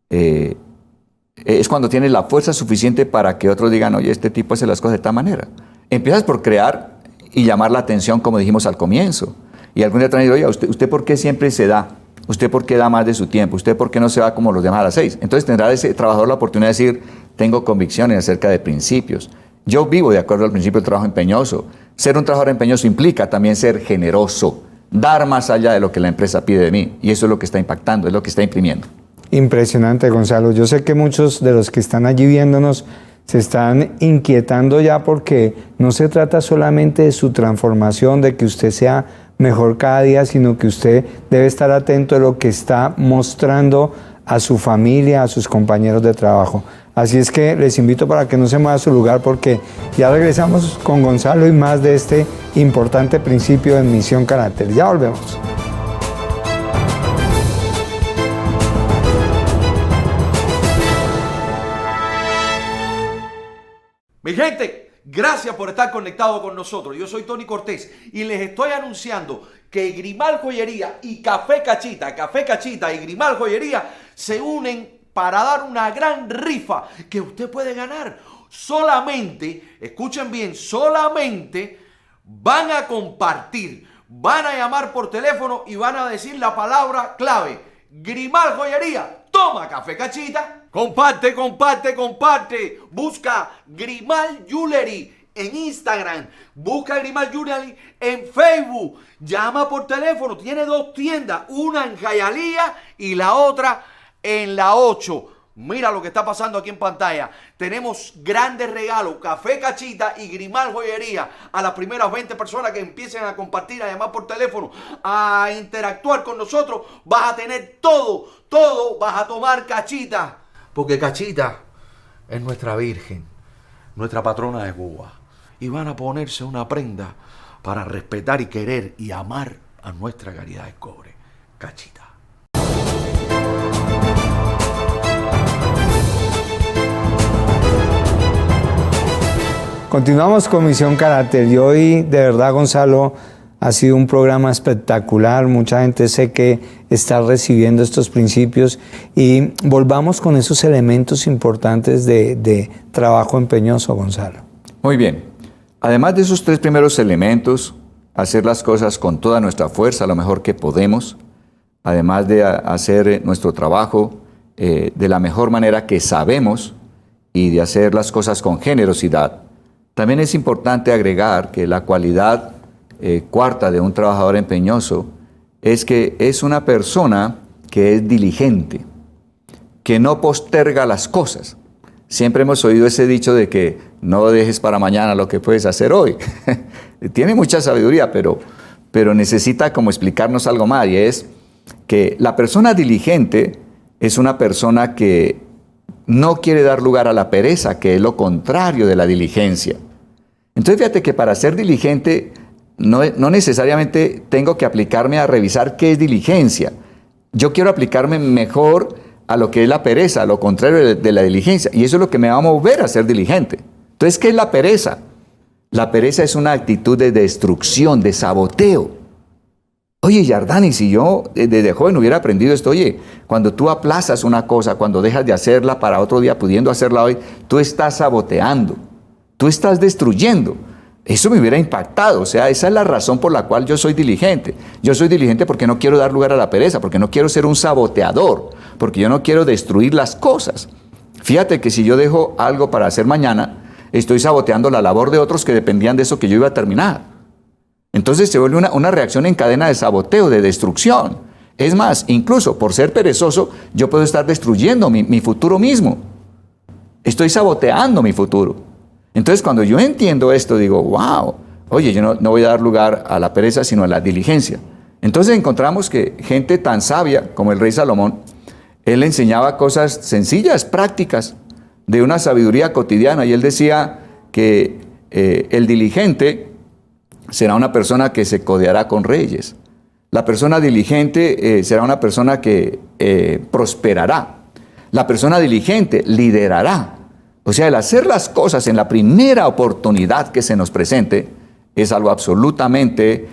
es cuando tienes la fuerza suficiente para que otros digan, oye, este tipo hace las cosas de tal manera. Empiezas por crear y llamar la atención, como dijimos al comienzo. Y algún día te van a decir, oye, ¿usted por qué siempre se da? ¿Usted por qué da más de su tiempo? ¿Usted por qué no se va como los demás a las 6? Entonces tendrá ese trabajador la oportunidad de decir, tengo convicciones acerca de principios. Yo vivo de acuerdo al principio del trabajo empeñoso. Ser un trabajador empeñoso implica también ser generoso, dar más allá de lo que la empresa pide de mí. Y eso es lo que está impactando, es lo que está imprimiendo. Impresionante, Gonzalo. Yo sé que muchos de los que están allí viéndonos se están inquietando ya porque no se trata solamente de su transformación, de que usted sea mejor cada día, sino que usted debe estar atento a lo que está mostrando a su familia, a sus compañeros de trabajo. Así es que les invito para que no se mueva a su lugar porque ya regresamos con Gonzalo y más de este importante principio en Misión Carácter. Ya volvemos. Mi gente, gracias por estar conectado con nosotros. Yo soy Tony Cortés y les estoy anunciando que Grimal Joyería y Café Cachita y Grimal Joyería se unen para dar una gran rifa que usted puede ganar. Solamente, escuchen bien, solamente van a compartir, van a llamar por teléfono y van a decir la palabra clave. Grimal Joyería, toma Café Cachita. Comparte. Busca Grimal Jewelry en Instagram. Busca Grimal Jewelry en Facebook. Llama por teléfono. Tiene 2 tiendas. Una en Hialeah y la otra en la 8. Mira lo que está pasando aquí en pantalla. Tenemos grandes regalos. Café Cachita y Grimal Joyería. A las primeras 20 personas que empiecen a compartir, a llamar por teléfono, a interactuar con nosotros, vas a tener todo. Vas a tomar Cachita. Porque Cachita es nuestra Virgen, nuestra patrona de Cuba. Y van a ponerse una prenda para respetar y querer y amar a nuestra caridad de cobre. Cachita. Continuamos con Misión Carácter y hoy, de verdad, Gonzalo, ha sido un programa espectacular. Mucha gente sé que está recibiendo estos principios y volvamos con esos elementos importantes de trabajo empeñoso, Gonzalo. Muy bien. Además de esos 3 primeros elementos, hacer las cosas con toda nuestra fuerza, lo mejor que podemos, además de hacer nuestro trabajo de la mejor manera que sabemos y de hacer las cosas con generosidad, también es importante agregar que la cualidad cuarta de un trabajador empeñoso es que es una persona que es diligente, que no posterga las cosas. Siempre hemos oído ese dicho de que no dejes para mañana lo que puedes hacer hoy. Tiene mucha sabiduría, pero necesita como explicarnos algo más, y es que la persona diligente es una persona que no quiere dar lugar a la pereza, que es lo contrario de la diligencia. Entonces fíjate que para ser diligente no necesariamente tengo que aplicarme a revisar qué es diligencia. Yo quiero aplicarme mejor a lo que es la pereza, a lo contrario de la diligencia. Y eso es lo que me va a mover a ser diligente. Entonces, ¿qué es la pereza? La pereza es una actitud de destrucción, de saboteo. Oye, Yardani, si yo desde joven hubiera aprendido esto, oye, cuando tú aplazas una cosa, cuando dejas de hacerla para otro día, pudiendo hacerla hoy, tú estás saboteando, tú estás destruyendo. Eso me hubiera impactado, o sea, esa es la razón por la cual yo soy diligente. Yo soy diligente porque no quiero dar lugar a la pereza, porque no quiero ser un saboteador, porque yo no quiero destruir las cosas. Fíjate que si yo dejo algo para hacer mañana, estoy saboteando la labor de otros que dependían de eso que yo iba a terminar. Entonces se vuelve una reacción en cadena de saboteo, de destrucción. Es más, incluso por ser perezoso, yo puedo estar destruyendo mi futuro mismo. Estoy saboteando mi futuro. Entonces, cuando yo entiendo esto, digo, wow, oye, yo no voy a dar lugar a la pereza, sino a la diligencia. Entonces encontramos que gente tan sabia como el rey Salomón, él enseñaba cosas sencillas, prácticas, de una sabiduría cotidiana. Y él decía que el diligente será una persona que se codeará con reyes. La persona diligente será una persona que prosperará. La persona diligente liderará. O sea, el hacer las cosas en la primera oportunidad que se nos presente es algo absolutamente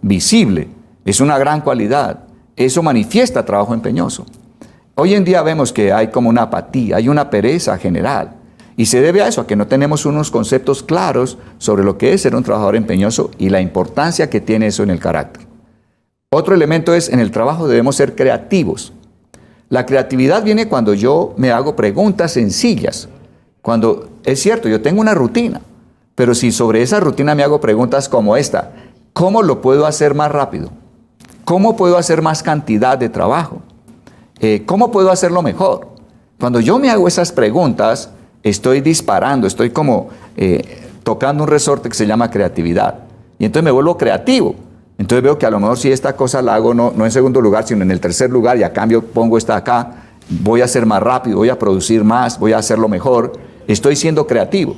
visible. Es una gran cualidad. Eso manifiesta trabajo empeñoso. Hoy en día vemos que hay como una apatía, hay una pereza general. Y se debe a eso, a que no tenemos unos conceptos claros sobre lo que es ser un trabajador empeñoso y la importancia que tiene eso en el carácter. Otro elemento es, en el trabajo debemos ser creativos. La creatividad viene cuando yo me hago preguntas sencillas. Cuando, es cierto, yo tengo una rutina, pero si sobre esa rutina me hago preguntas como esta, ¿cómo lo puedo hacer más rápido? ¿Cómo puedo hacer más cantidad de trabajo? ¿Cómo puedo hacerlo mejor? Cuando yo me hago esas preguntas, estoy disparando, estoy como tocando un resorte que se llama creatividad. Y entonces me vuelvo creativo. Entonces veo que a lo mejor si esta cosa la hago no en segundo lugar, sino en el tercer lugar, y a cambio pongo esta acá, voy a ser más rápido, voy a producir más, voy a hacerlo mejor. Estoy siendo creativo.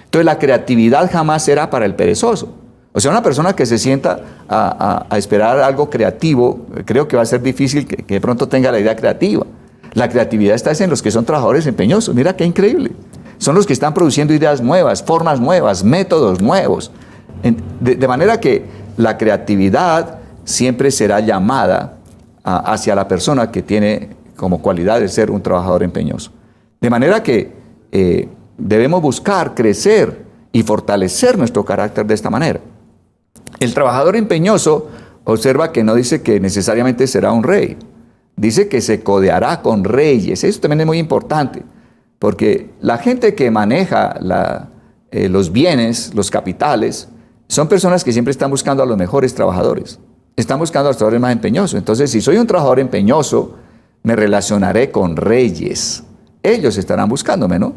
Entonces la creatividad jamás será para el perezoso. O sea, una persona que se sienta a esperar algo creativo, creo que va a ser difícil que de pronto tenga la idea creativa. La creatividad está en los que son trabajadores empeñosos. Mira qué increíble. Son los que están produciendo ideas nuevas, formas nuevas, métodos nuevos. De manera que la creatividad siempre será llamada hacia la persona que tiene como cualidad de ser un trabajador empeñoso. De manera que debemos buscar crecer y fortalecer nuestro carácter de esta manera. El trabajador empeñoso observa que no dice que necesariamente será un rey. Dice que se codeará con reyes. Eso también es muy importante, porque la gente que maneja los bienes, los capitales, son personas que siempre están buscando a los mejores trabajadores. Están buscando a los trabajadores más empeñosos. Entonces, si soy un trabajador empeñoso, me relacionaré con reyes. Ellos estarán buscándome, ¿no?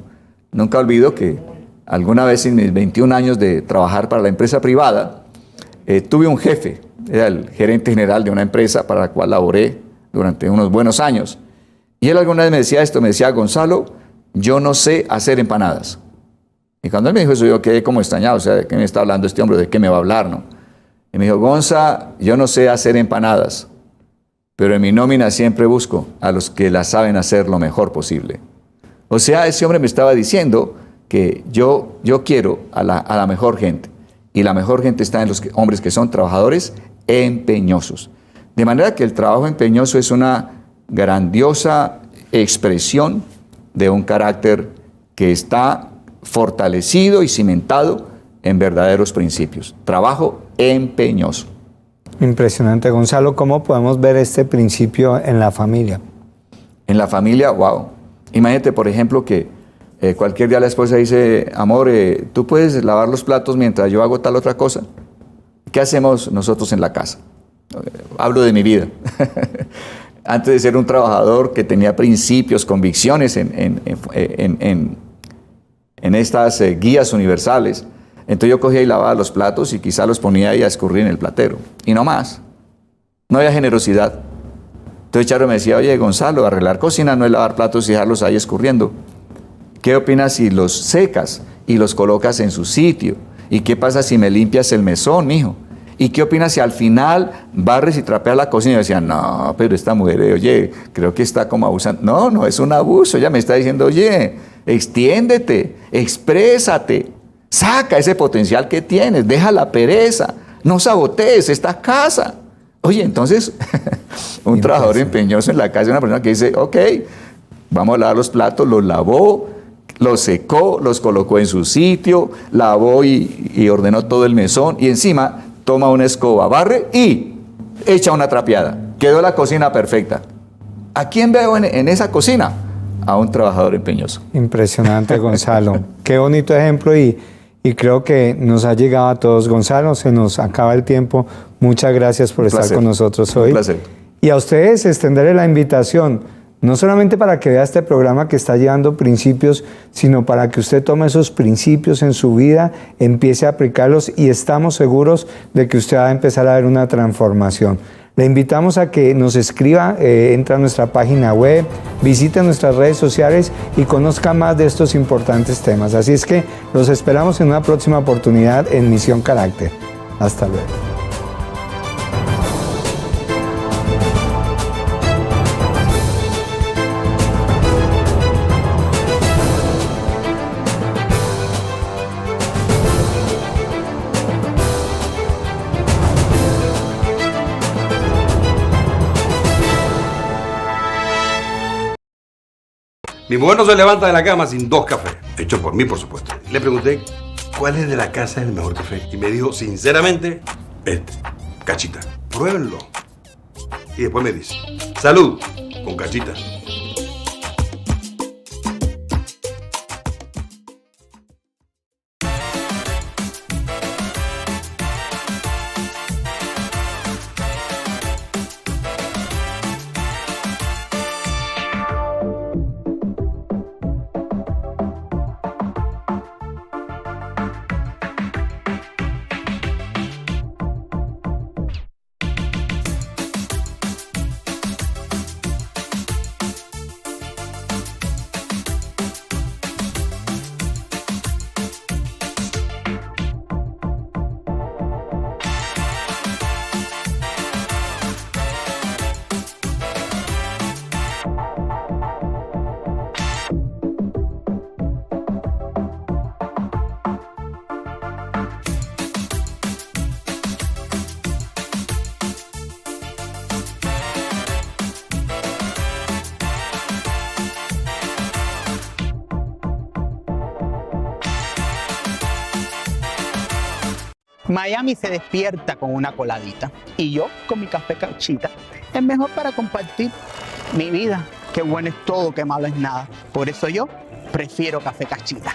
Nunca olvido que alguna vez en mis 21 años de trabajar para la empresa privada, tuve un jefe, era el gerente general de una empresa para la cual laboré durante unos buenos años. Y él alguna vez me decía esto, me decía, Gonzalo, yo no sé hacer empanadas. Y cuando él me dijo eso, yo quedé como extrañado, o sea, ¿de qué me está hablando este hombre? ¿De qué me va a hablar, no? Y me dijo, Gonza, yo no sé hacer empanadas, pero en mi nómina siempre busco a los que las saben hacer lo mejor posible. O sea, ese hombre me estaba diciendo que yo quiero a la mejor gente. Y la mejor gente está en los hombres que son trabajadores empeñosos. De manera que el trabajo empeñoso es una grandiosa expresión de un carácter que está fortalecido y cimentado en verdaderos principios. Trabajo empeñoso. Impresionante, Gonzalo. ¿Cómo podemos ver este principio en la familia? En la familia, wow. Imagínate, por ejemplo, que cualquier día la esposa dice, amor, ¿tú puedes lavar los platos mientras yo hago tal otra cosa? ¿Qué hacemos nosotros en la casa? Hablo de mi vida. Antes de ser un trabajador que tenía principios, convicciones en estas guías universales, entonces yo cogía y lavaba los platos y quizá los ponía ahí a escurrir en el platero. Y no más. No había generosidad. Entonces Charo me decía, oye, Gonzalo, arreglar cocina no es lavar platos y dejarlos ahí escurriendo. ¿Qué opinas si los secas y los colocas en su sitio? ¿Y qué pasa si me limpias el mesón, mijo? ¿Y qué opinas si al final barres y trapeas la cocina? Y yo decía, no, pero esta mujer, oye, creo que está como abusando. No, no, es un abuso. Ella me está diciendo, oye, extiéndete, exprésate, saca ese potencial que tienes, deja la pereza, no sabotees esta casa. Oye, entonces, un trabajador empeñoso en la casa es una persona que dice, ok, vamos a lavar los platos, los lavó, los secó, los colocó en su sitio, lavó y ordenó todo el mesón y encima toma una escoba, barre y echa una trapeada. Quedó la cocina perfecta. ¿A quién veo en esa cocina? A un trabajador empeñoso. Impresionante, Gonzalo. Qué bonito ejemplo y creo que nos ha llegado a todos. Gonzalo, se nos acaba el tiempo. Muchas gracias por estar con nosotros hoy. Un placer. Y a ustedes extenderé la invitación, no solamente para que vea este programa que está llevando principios, sino para que usted tome esos principios en su vida, empiece a aplicarlos y estamos seguros de que usted va a empezar a ver una transformación. Le invitamos a que nos escriba, entra a nuestra página web, visite nuestras redes sociales y conozca más de estos importantes temas. Así es que los esperamos en una próxima oportunidad en Misión Carácter. Hasta luego. Mi mujer no se levanta de la cama sin 2 cafés, hechos por mí, por supuesto. Le pregunté cuál es de la casa el mejor café y me dijo, sinceramente, Cachita. Pruébenlo. Y después me dice, salud, con Cachita. Miami se despierta con una coladita y yo con mi café Cachita es mejor para compartir mi vida. Qué bueno es todo, qué malo es nada. Por eso yo prefiero café Cachita.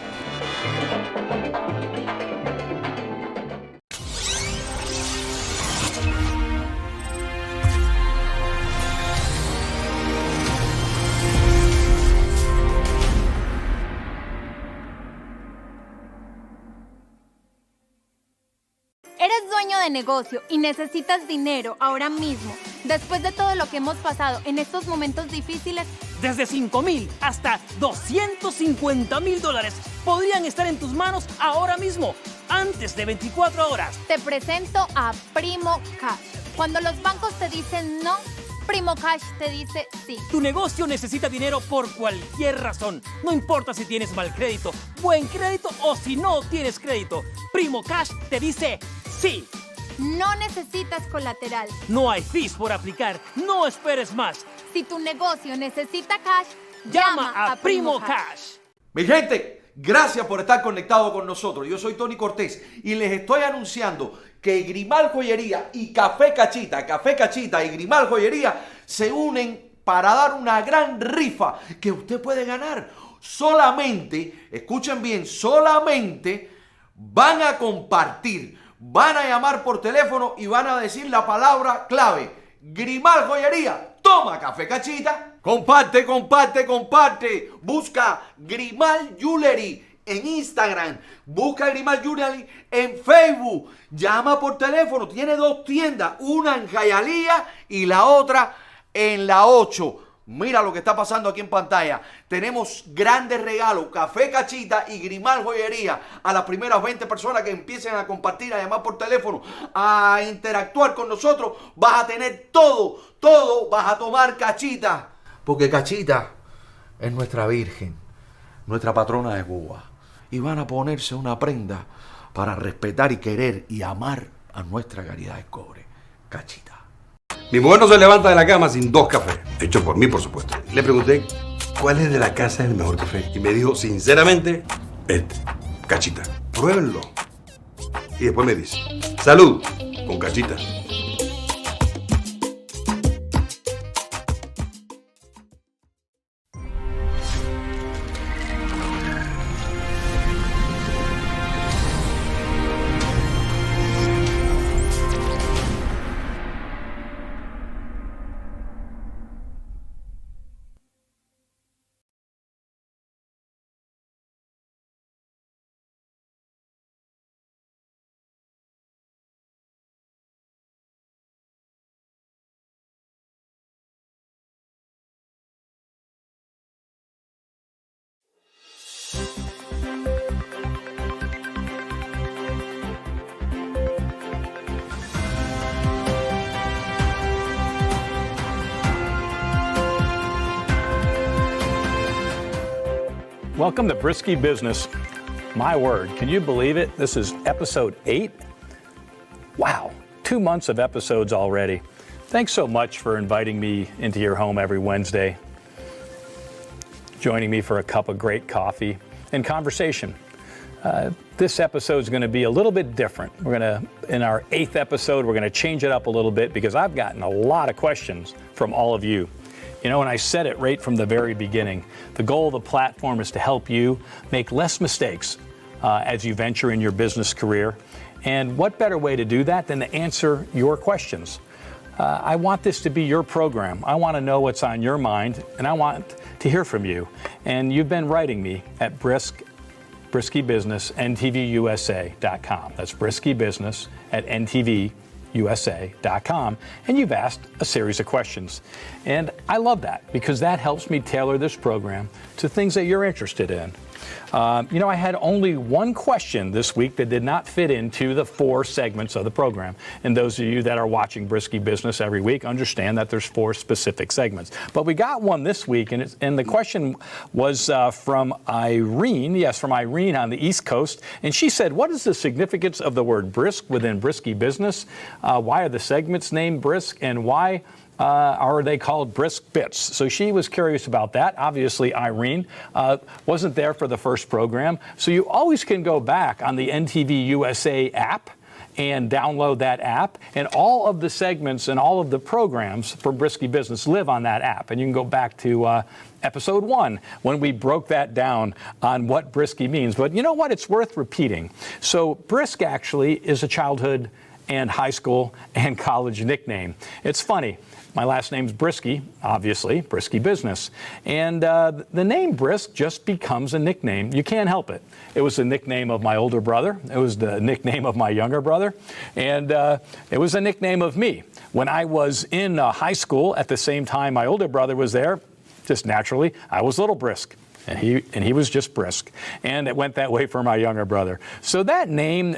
Eres dueño de negocio y necesitas dinero ahora mismo. Después de todo lo que hemos pasado en estos momentos difíciles, desde 5,000 hasta 250,000 dólares podrían estar en tus manos ahora mismo, antes de 24 horas. te presento a Primo Cash. Cuando los bancos te dicen no, Primo Cash te dice sí. Tu negocio necesita dinero por cualquier razón. No importa si tienes mal crédito, buen crédito o si no tienes crédito. Primo Cash te dice sí. No necesitas colateral. No hay fees por aplicar. No esperes más. Si tu negocio necesita cash, Llama a Primo Cash. Mi gente, gracias por estar conectado con nosotros. Yo soy Tony Cortés y les estoy anunciando que Grimal Joyería y Café Cachita y Grimal Joyería se unen para dar una gran rifa que usted puede ganar. Solamente, escuchen bien, solamente van a compartir, van a llamar por teléfono y van a decir la palabra clave: Grimal Joyería, toma Café Cachita. Comparte. Busca Grimal Jewelry en Instagram. Busca Grimal Jewelry en Facebook. Llama por teléfono. Tiene 2 tiendas. Una en Hialeah y la otra en la 8. Mira lo que está pasando aquí en pantalla. Tenemos grandes regalos. Café Cachita y Grimal Joyería. A las primeras 20 personas que empiecen a compartir, a llamar por teléfono, a interactuar con nosotros, vas a tener todo. Vas a tomar Cachita. Porque Cachita es nuestra Virgen, nuestra patrona de Cuba. Y van a ponerse una prenda para respetar y querer y amar a nuestra caridad de cobre. Cachita. Mi mujer no se levanta de la cama sin 2 cafés. Hecho por mí, por supuesto. Le pregunté cuál es de la casa el mejor café. Y me dijo, sinceramente, Cachita. Pruébenlo. Y después me dice, salud con Cachita. Welcome to Brisky Business. My word, can you believe it? This is episode 8. Wow, 2 months of episodes already. Thanks so much for inviting me into your home every Wednesday, joining me for a cup of great coffee and conversation. This episode is going to be a little bit different. In our 8th episode, we're going to change it up a little bit because I've gotten a lot of questions from all of you. You know, and I said it right from the very beginning. The goal of the platform is to help you make less mistakes as you venture in your business career. And what better way to do that than to answer your questions? I want this to be your program. I want to know what's on your mind, and I want to hear from you. And you've been writing me at Brisky Business, NTVUSA.com. That's Brisky Business at NTVUSA.com, and you've asked a series of questions. And I love that because that helps me tailor this program to things that you're interested in. You know, I had only one question this week that did not fit into the 4 segments of the program. And those of you that are watching Brisky Business every week understand that there's 4 specific segments. But we got one this week, and the question was from Irene. Yes, from Irene on the East Coast. And she said, what is the significance of the word brisk within Brisky Business? Why are the segments named brisk, and why are they called brisk bits? So she was curious about that. Obviously, Irene wasn't there for the first program. So you always can go back on the NTV USA app and download that app. And all of the segments and all of the programs from Brisky Business live on that app. And you can go back to episode 1 when we broke that down on what brisky means. But you know what? It's worth repeating. So brisk actually is a childhood and high school and college nickname. It's funny. My last name's Brisky, obviously, Brisky Business. And the name Brisk just becomes a nickname. You can't help it. It was the nickname of my older brother. It was the nickname of my younger brother. And it was a nickname of me. When I was in high school, at the same time my older brother was there, just naturally, I was Little Brisk. And he was just brisk. And it went that way for my younger brother. So that name,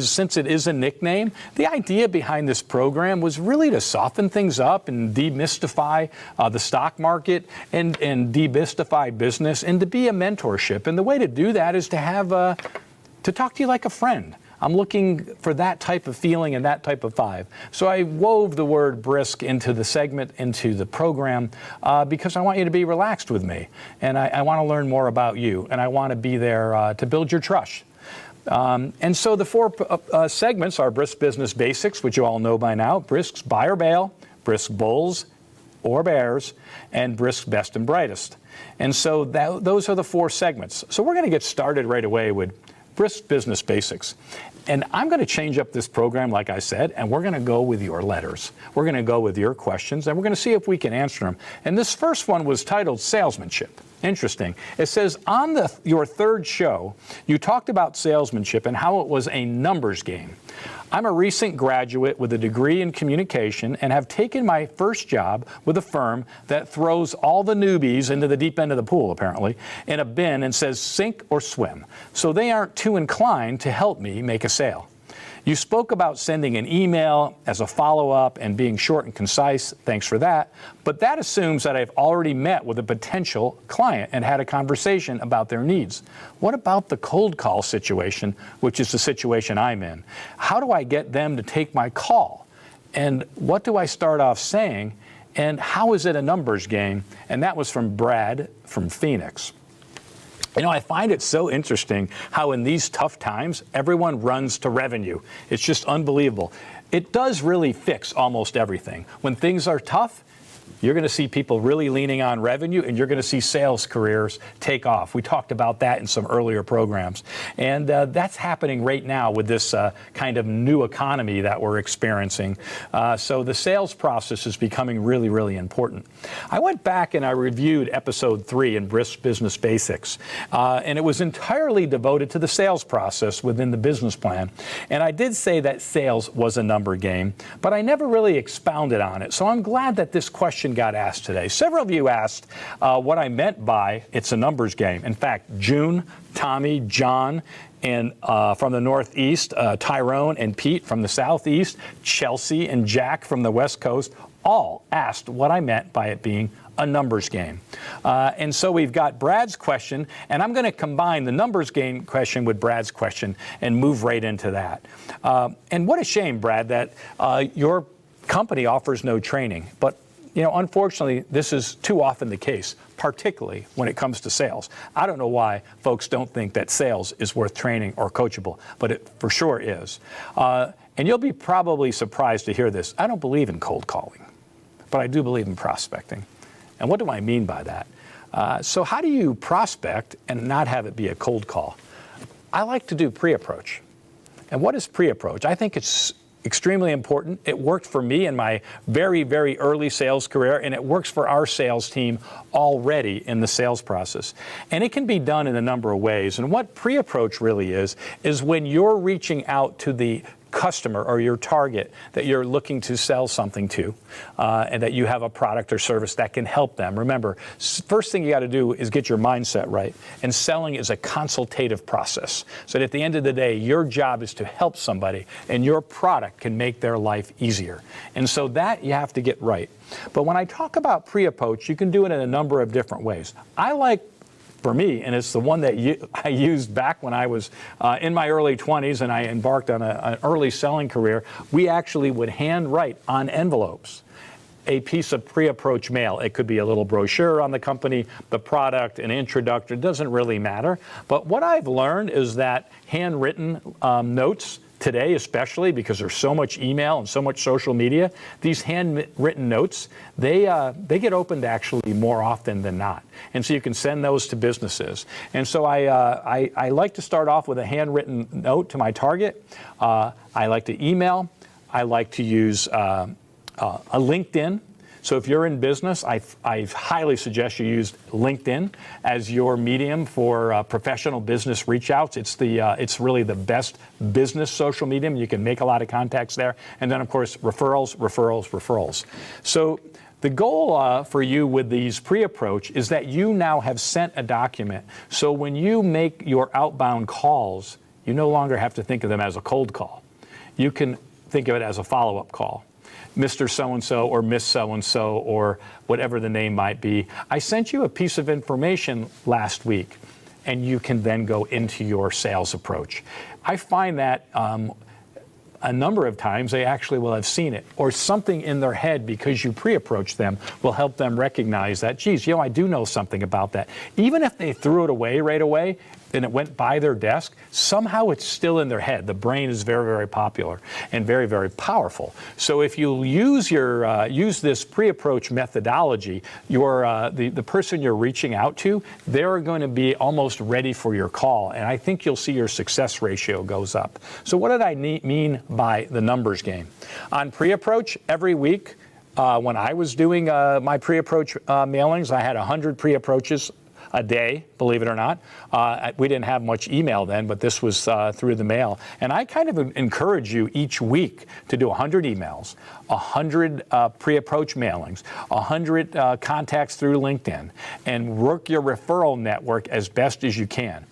since it is a nickname, the idea behind this program was really to soften things up and demystify the stock market and demystify business, and to be a mentorship. And the way to do that is to talk to you like a friend. I'm looking for that type of feeling and that type of vibe. So I wove the word brisk into the segment, into the program, because I want you to be relaxed with me. And I want to learn more about you. And I want to be there to build your trust. And so the four segments are Brisk Business Basics, which you all know by now, Brisk's Buy or Bail, Brisk Bulls or Bears, and Brisk Best and Brightest. And so those are the four segments. So we're going to get started right away with Brisk Business Basics. And I'm going to change up this program, like I said, and we're going to go with your letters. We're going to go with your questions, and we're going to see if we can answer them. And this first one was titled Salesmanship. Interesting. It says, on your third show, you talked about salesmanship and how it was a numbers game. I'm a recent graduate with a degree in communication and have taken my first job with a firm that throws all the newbies into the deep end of the pool, apparently, in a bin and says sink or swim. So they aren't too inclined to help me make a sale. You spoke about sending an email as a follow-up and being short and concise. Thanks for that. But that assumes that I've already met with a potential client and had a conversation about their needs. What about the cold call situation, which is the situation I'm in? How do I get them to take my call? And what do I start off saying? And how is it a numbers game? And that was from Brad from Phoenix. You know, I find it so interesting how in these tough times, everyone runs to revenue. It's just unbelievable. It does really fix almost everything. When things are tough, you're going to see people really leaning on revenue, and you're going to see sales careers take off. We talked about that in some earlier programs. And that's happening right now with this kind of new economy that we're experiencing. So the sales process is becoming really, really important. I went back and I reviewed episode 3 in Brisk Business Basics. And it was entirely devoted to the sales process within the business plan. And I did say that sales was a number game, but I never really expounded on it. So I'm glad that this question got asked today. Several of you asked what I meant by it's a numbers game. In fact, June, Tommy, John, and from the Northeast, Tyrone and Pete from the Southeast, Chelsea and Jack from the West Coast, all asked what I meant by it being a numbers game. And so we've got Brad's question, and I'm going to combine the numbers game question with Brad's question and move right into that. And what a shame, Brad, that your company offers no training. But you know, unfortunately, this is too often the case, particularly when it comes to sales. I don't know why folks don't think that sales is worth training or coachable, but it for sure is. And you'll be probably surprised to hear this. I don't believe in cold calling, but I do believe in prospecting. And what do I mean by that? So how do you prospect and not have it be a cold call? I like to do pre-approach. And what is pre-approach? I think it's extremely important. It worked for me in my very, very early sales career, and it works for our sales team already in the sales process. And it can be done in a number of ways. And what pre-approach really is when you're reaching out to the customer or your target that you're looking to sell something to, and that you have a product or service that can help them. Remember, first thing you got to do is get your mindset right. And selling is a consultative process. So that at the end of the day, your job is to help somebody, and your product can make their life easier. And so that you have to get right. But when I talk about pre-approach, you can do it in a number of different ways. I like, for me, and it's the one that I used back when I was in my early 20s and I embarked on an early selling career, we actually would handwrite on envelopes a piece of pre-approach mail. It could be a little brochure on the company, the product, an introduction, it doesn't really matter. But what I've learned is that handwritten notes today, especially because there's so much email and so much social media, these handwritten notes, they get opened actually more often than not. And so you can send those to businesses. And so I like to start off with a handwritten note to my target. I like to email. I like to use a LinkedIn. So if you're in business, I highly suggest you use LinkedIn as your medium for professional business reach outs. It's really the best business social medium. You can make a lot of contacts there. And then, of course, referrals. So The goal for you with these pre-approach is that you now have sent a document. So when you make your outbound calls, you no longer have to think of them as a cold call. You can think of it as a follow-up call. Mr. So-and-so or Miss So-and-so or whatever the name might be. I sent you a piece of information last week, and you can then go into your sales approach. I find that a number of times they actually will have seen it, or something in their head because you pre-approach them will help them recognize that, geez, I do know something about that. Even if they threw it away right away and it went by their desk, somehow it's still in their head. The brain is very, very popular and very, very powerful. So if you use use this pre-approach methodology, the person you're reaching out to, they're going to be almost ready for your call. And I think you'll see your success ratio goes up. So what did I mean by the numbers game? On pre-approach, every week, when I was doing my pre-approach mailings, I had 100 pre-approaches a day, believe it or not. We didn't have much email then, but this was through the mail. And I kind of encourage you each week to do 100 emails, 100 pre-approach mailings, 100 contacts through LinkedIn, and work your referral network as best as you can.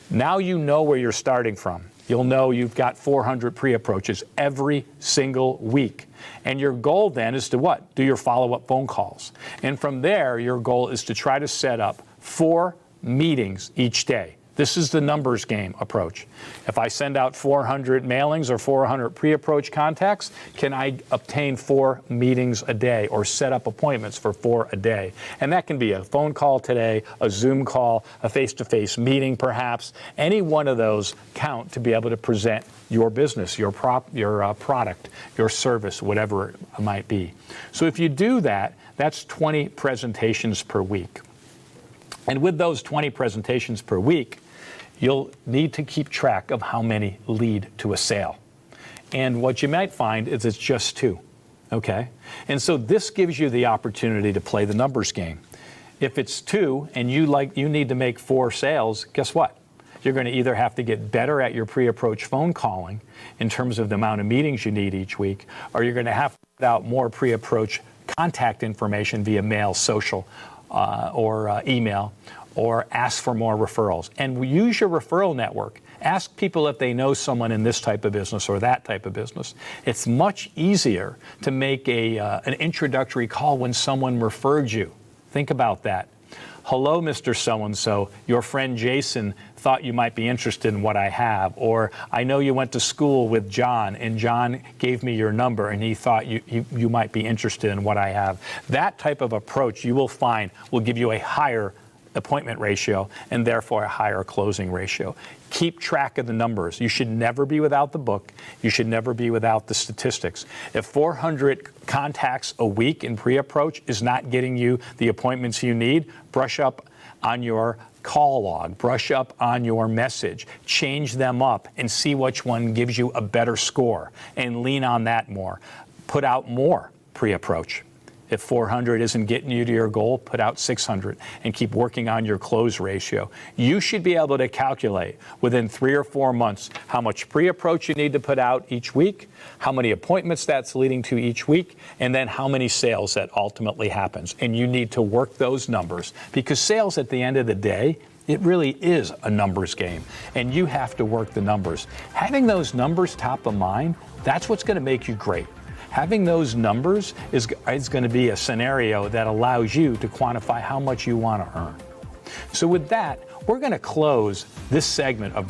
Now you know where you're starting from. You'll know you've got 400 pre-approaches every single week. And your goal then is to what? Do your follow-up phone calls. And from there, your goal is to try to set up 4 meetings each day. This is the numbers game approach. If I send out 400 mailings or 400 pre-approach contacts, can I obtain 4 meetings a day or set up appointments for 4 a day? And that can be a phone call today, a Zoom call, a face-to-face meeting perhaps. Any one of those count to be able to present your business, your product, your service, whatever it might be. So if you do that, that's 20 presentations per week. And with those 20 presentations per week, you'll need to keep track of how many lead to a sale. And what you might find is it's just 2, okay? And so this gives you the opportunity to play the numbers game. If it's 2 and you need to make 4 sales, guess what? You're going to either have to get better at your pre-approach phone calling in terms of the amount of meetings you need each week, or you're going to have to put out more pre-approach contact information via mail, social, or email, or ask for more referrals. And use your referral network. Ask people if they know someone in this type of business or that type of business. It's much easier to make an introductory call when someone referred you. Think about that. Hello, Mr. So-and-so, your friend Jason thought you might be interested in what I have. Or I know you went to school with John, and John gave me your number, and he thought you might be interested in what I have. That type of approach you will find will give you a higher appointment ratio and therefore a higher closing ratio. Keep track of the numbers. You should never be without the book. You should never be without the statistics. If 400 contacts a week in pre-approach is not getting you the appointments you need, brush up on your call log, brush up on your message, change them up and see which one gives you a better score and lean on that more. Put out more pre-approach. If 400 isn't getting you to your goal, put out 600 and keep working on your close ratio. You should be able to calculate within 3 or 4 months how much pre-approach you need to put out each week, how many appointments that's leading to each week, and then how many sales that ultimately happens. And you need to work those numbers because sales at the end of the day, it really is a numbers game, and you have to work the numbers. Having those numbers top of mind, that's what's going to make you great. Having those numbers is going to be a scenario that allows you to quantify how much you want to earn. So with that, we're going to close this segment of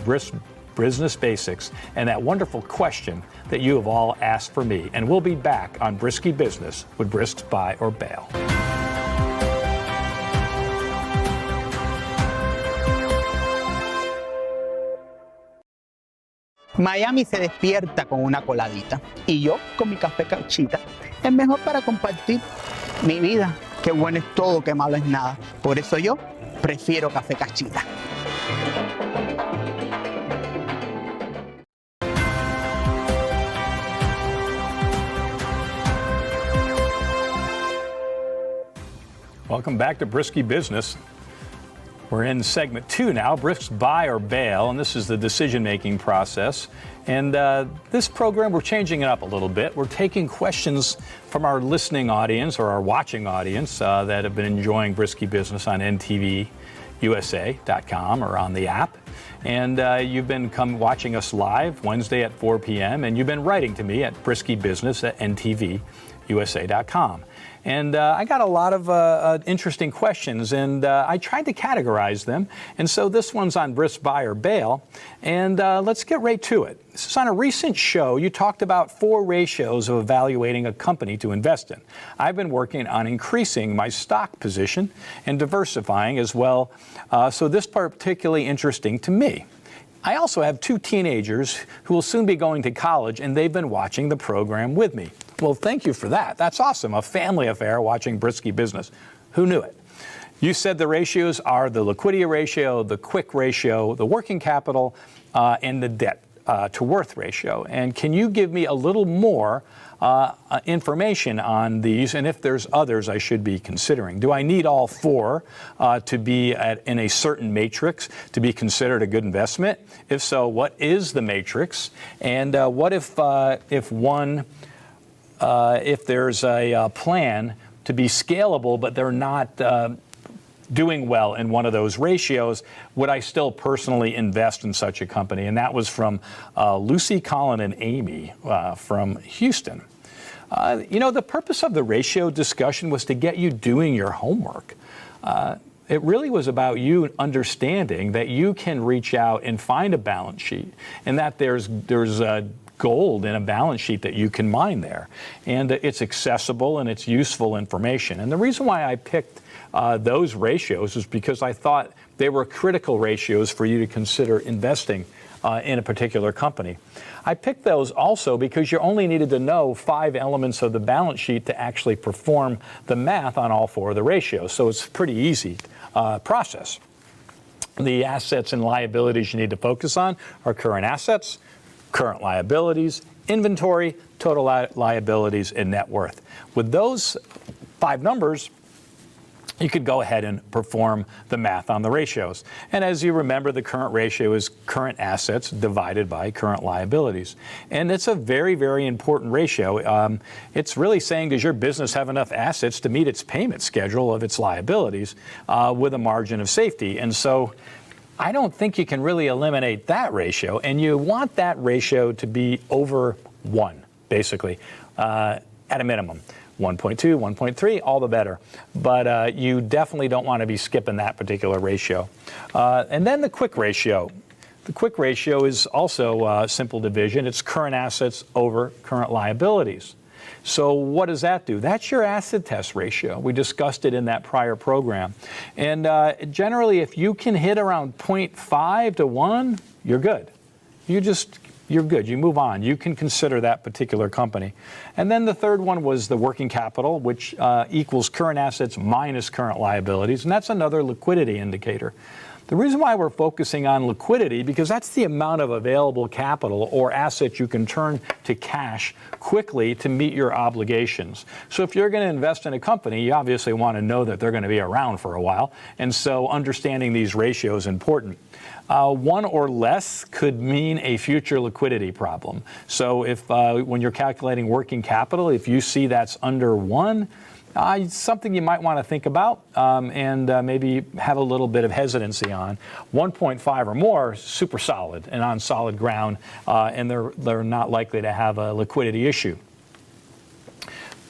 Business Basics and that wonderful question that you have all asked for me. And we'll be back on Brisky Business with Brisks Buy or Bail. Miami se despierta con una coladita y yo con mi café Cachita. Es mejor para compartir mi vida. Qué bueno es todo, qué malo es nada. Por eso yo prefiero café Cachita. Welcome back to Brisky Business. We're in segment 2 now, risk buy or bail, and this is the decision-making process. And this program, we're changing it up a little bit. We're taking questions from our listening audience or our watching audience that have been enjoying Brisky Business on NTVUSA.com or on the app. And you've been watching us live Wednesday at 4 p.m. and you've been writing to me at briskybusiness@NTVUSA.com. And I got a lot of interesting questions, and I tried to categorize them. And so this one's on risk buy or bail. And let's get right to it. This is on a recent show. You talked about 4 ratios of evaluating a company to invest in. I've been working on increasing my stock position and diversifying as well. So this part particularly interesting to me. I also have 2 teenagers who will soon be going to college, and they've been watching the program with me. Well, thank you for that. That's awesome. A family affair watching Brisky Business. Who knew it? You said the ratios are the liquidity ratio, the quick ratio, the working capital, and the debt to worth ratio. And can you give me a little more information on these, and if there's others I should be considering? Do I need all 4 to be in a certain matrix to be considered a good investment? If so, what is the matrix? And what if there's a plan to be scalable, but they're not doing well in one of those ratios, would I still personally invest in such a company? And that was from Lucy, Colin, and Amy from Houston. The purpose of the ratio discussion was to get you doing your homework. It really was about you understanding that you can reach out and find a balance sheet, and that there's gold in a balance sheet that you can mine there. And it's accessible and it's useful information. And the reason why I picked those ratios is because I thought they were critical ratios for you to consider investing in a particular company. I picked those also because you only needed to know 5 elements of the balance sheet to actually perform the math on all 4 of the ratios. So it's a pretty easy process. The assets and liabilities you need to focus on are current assets, current liabilities, inventory, total liabilities, and net worth. With those 5 numbers, you could go ahead and perform the math on the ratios. And as you remember, the current ratio is current assets divided by current liabilities. And it's a very, very important ratio. It's really saying, does your business have enough assets to meet its payment schedule of its liabilities with a margin of safety? And so I don't think you can really eliminate that ratio, and you want that ratio to be over 1, basically, at a minimum. 1.2, 1.3, all the better. But you definitely don't want to be skipping that particular ratio. And then the quick ratio. The quick ratio is also simple division. It's current assets over current liabilities. So what does that do? That's your acid test ratio. We discussed it in that prior program. And generally, if you can hit around 0.5 to 1, you're good. You're good. You move on. You can consider that particular company. And then the third one was the working capital, which equals current assets minus current liabilities. And that's another liquidity indicator. The reason why we're focusing on liquidity, because that's the amount of available capital or assets you can turn to cash quickly to meet your obligations. So if you're going to invest in a company, you obviously want to know that they're going to be around for a while. And so understanding these ratios is important. 1 or less could mean a future liquidity problem. So if when you're calculating working capital, if you see that's under 1, something you might want to think about and maybe have a little bit of hesitancy on. 1.5 or more, super solid and on solid ground, and they're not likely to have a liquidity issue.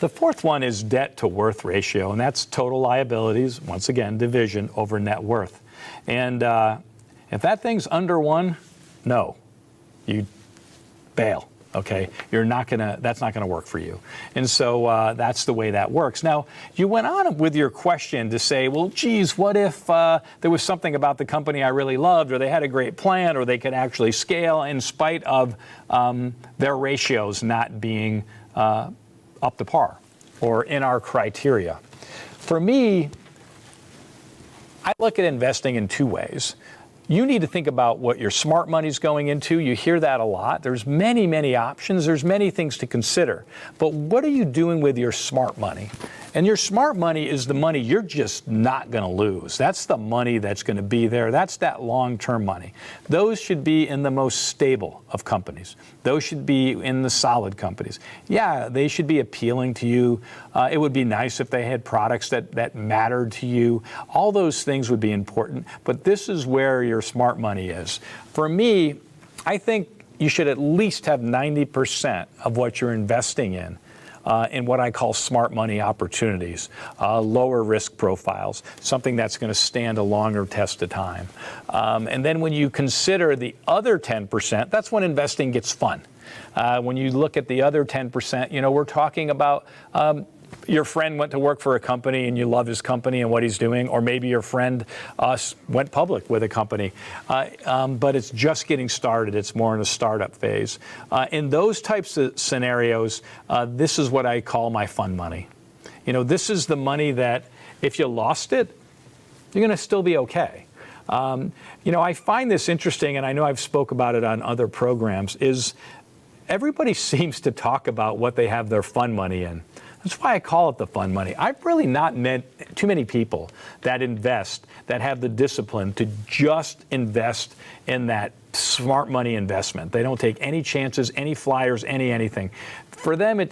The fourth one is debt to worth ratio, and that's total liabilities, once again, division over net worth. And if that thing's under 1, no, you bail. Okay, that's not gonna work for you. And so that's the way that works. Now, you went on with your question to say, well, geez, what if there was something about the company I really loved, or they had a great plan, or they could actually scale in spite of their ratios not being up to par or in our criteria. For me, I look at investing in 2 ways. you need to think about what your smart money is going into. You hear that a lot. There's many, many options. There's many things to consider. But what are you doing with your smart money? And your smart money is the money you're just not going to lose. That's the money that's going to be there. That's that long-term money. Those should be in the most stable of companies. Those should be in the solid companies. Yeah, they should be appealing to you. It would be nice if they had products that mattered to you. All those things would be important. But this is where your smart money is. For me, I think you should at least have 90% of what you're investing in what I call smart money opportunities, lower risk profiles, something that's going to stand a longer test of time. And then when you consider the other 10%, that's when investing gets fun. When you look at the other 10%, you know, we're talking about your friend went to work for a company and you love his company and what he's doing, or maybe your friend went public with a company, but it's just getting started. It's more in a startup phase. In those types of scenarios, this is what I call my fun money. You know, this is the money that if you lost it, you're going to still be okay. You know, I find this interesting, and I know I've spoke about it on other programs, is everybody seems to talk about what they have their fun money in. That's why I call it the fun money. I've really not met too many people that invest, that have the discipline to just invest in that smart money investment. They don't take any chances, any flyers, anything. For them,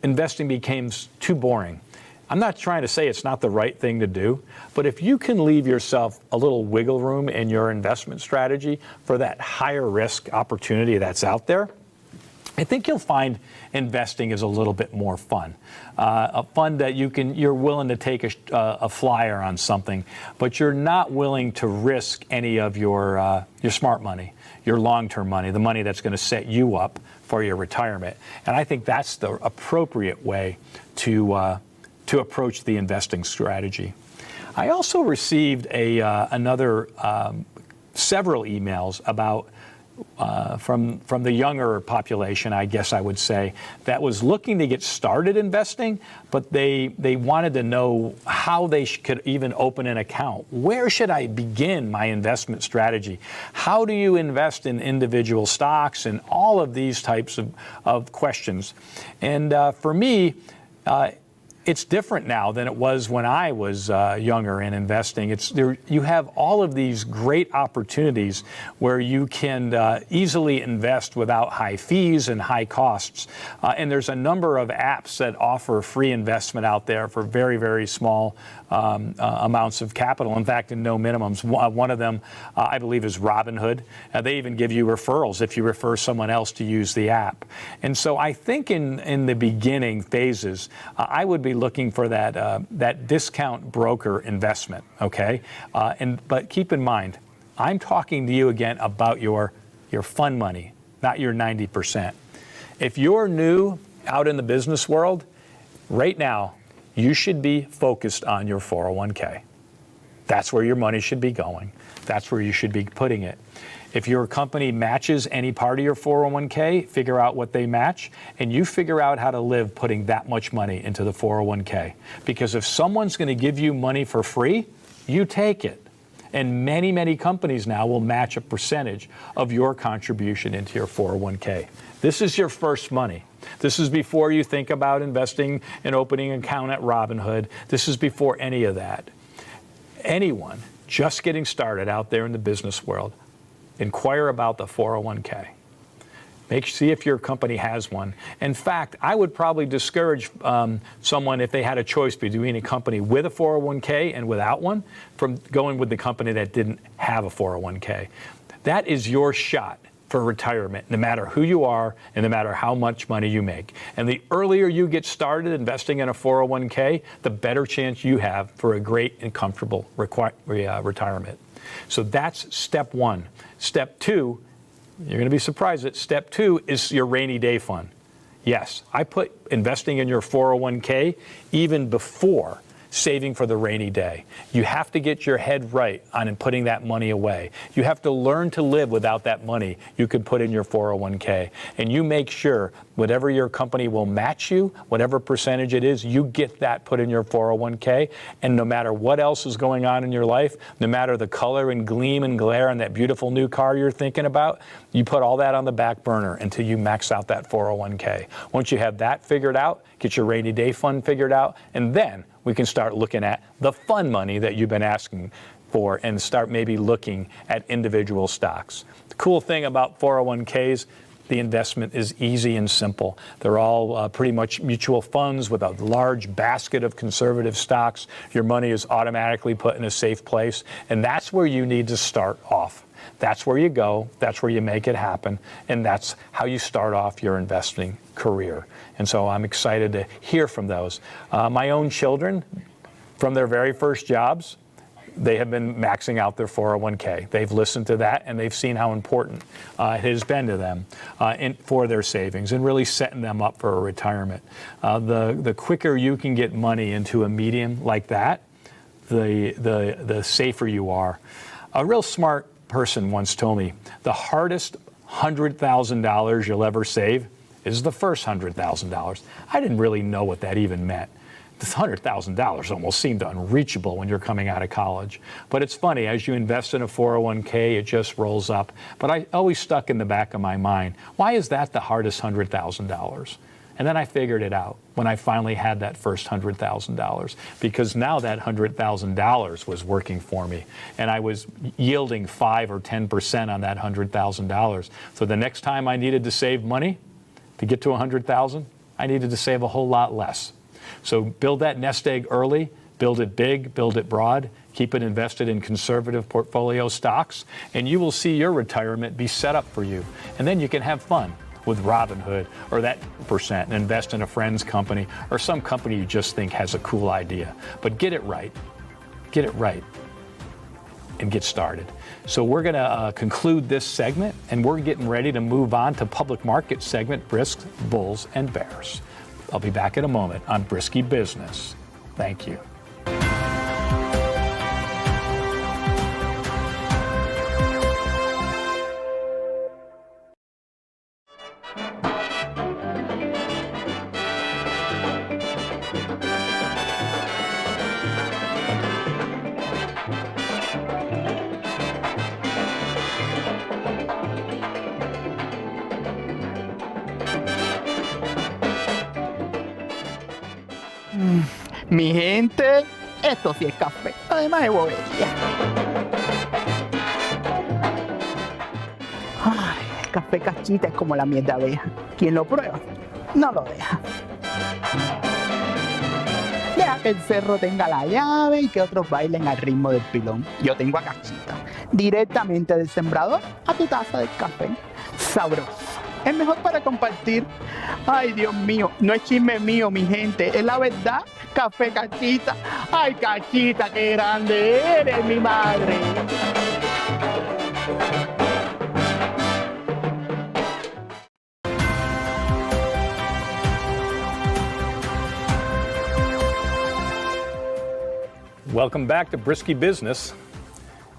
investing becomes too boring. I'm not trying to say it's not the right thing to do, but if you can leave yourself a little wiggle room in your investment strategy for that higher risk opportunity that's out there, I think you'll find investing is a little bit more fun. A fun that you're willing to take a flyer on something, but you're not willing to risk any of your smart money, your long-term money, the money that's going to set you up for your retirement. And I think that's the appropriate way to approach the investing strategy. I also received several emails about from the younger population, I guess I would say, that was looking to get started investing, but they wanted to know how they could even open an account. Where should I begin my investment strategy? How do you invest in individual stocks, and all of these types of questions? And for me, it's different now than it was when I was younger in investing. You have all of these great opportunities where you can easily invest without high fees and high costs. And there's a number of apps that offer free investment out there for very, very small amounts of capital. In fact, in no minimums. One of them, I believe, is Robinhood. They even give you referrals if you refer someone else to use the app. And so I think in the beginning phases, I would be looking for that discount broker investment, okay? But keep in mind, I'm talking to you again about your fun money, not your 90%. If you're new out in the business world, right now, you should be focused on your 401k. That's where your money should be going. That's where you should be putting it. If your company matches any part of your 401k, figure out what they match, and you figure out how to live putting that much money into the 401k. Because if someone's going to give you money for free, you take it. And many, many companies now will match a percentage of your contribution into your 401k. This is your first money. This is before you think about investing and opening an account at Robinhood. This is before any of that. Anyone just getting started out there in the business world, inquire about the 401k. See if your company has one. In fact, I would probably discourage someone, if they had a choice between a company with a 401k and without one, from going with the company that didn't have a 401k. That is your shot for retirement, no matter who you are and no matter how much money you make. And the earlier you get started investing in a 401k, the better chance you have for a great and comfortable retirement. So that's step one. Step two, you're going to be surprised that step two is your rainy day fund. Yes, I put investing in your 401k even before saving for the rainy day. You have to get your head right on putting that money away. You have to learn to live without that money you could put in your 401k. And you make sure whatever your company will match you, whatever percentage it is, you get that put in your 401k. And no matter what else is going on in your life, no matter the color and gleam and glare on that beautiful new car you're thinking about, you put all that on the back burner until you max out that 401k. Once you have that figured out, get your rainy day fund figured out, and then we can start looking at the fun money that you've been asking for and start maybe looking at individual stocks. The cool thing about 401ks, the investment is easy and simple. They're all pretty much mutual funds with a large basket of conservative stocks. Your money is automatically put in a safe place, and that's where you need to start off. That's where you go, that's where you make it happen, and that's how you start off your investing career. And so I'm excited to hear from those. My own children, from their very first jobs, they have been maxing out their 401k. They've listened to that, and they've seen how important it has been to them for their savings and really setting them up for a retirement. The quicker you can get money into a medium like that, the safer you are. A real smart person once told me, the hardest $100,000 you'll ever save is the first $100,000. I didn't really know what that even meant. This $100,000 almost seemed unreachable when you're coming out of college. But it's funny, as you invest in a 401k, it just rolls up. But I always stuck in the back of my mind, why is that the hardest $100,000? And then I figured it out when I finally had that first $100,000, because now that $100,000 was working for me, and I was yielding 5 or 10% on that $100,000. So the next time I needed to save money to get to $100,000, I needed to save a whole lot less. So build that nest egg early, build it big, build it broad, keep it invested in conservative portfolio stocks, and you will see your retirement be set up for you. And then you can have fun with Robinhood or that percent and invest in a friend's company or some company you just think has a cool idea. But get it right, and get started. So we're going to conclude this segment, and we're getting ready to move on to public market segment, Brisks, Bulls, and Bears. I'll be back in a moment on Brisky Business. Thank you. Mi gente, esto sí es café, además de bobería. Ay, el café cachita es como la miel de abeja. Quien lo prueba, no lo deja. Deja que el cerro tenga la llave y que otros bailen al ritmo del pilón. Yo tengo a Cachita, directamente del sembrador a tu taza de café. Sabroso. Es mejor para compartir. Ay, Dios mío, no es chisme mío, mi gente, es la verdad. Café Cachita. Ay, Cachita, qué grande eres, mi madre. Welcome back to Brisky Business.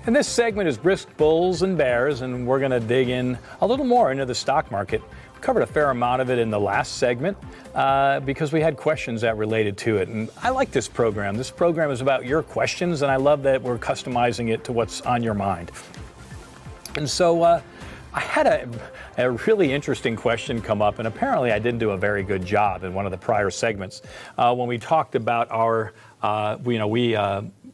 And this segment is Brisk Bulls and Bears, and we're going to dig in a little more into the stock market. We covered a fair amount of it in the last segment because we had questions that related to it. And I like this program. This program is about your questions, and I love that we're customizing it to what's on your mind. And so I had a really interesting question come up, and apparently I didn't do a very good job in one of the prior segments when we talked about our,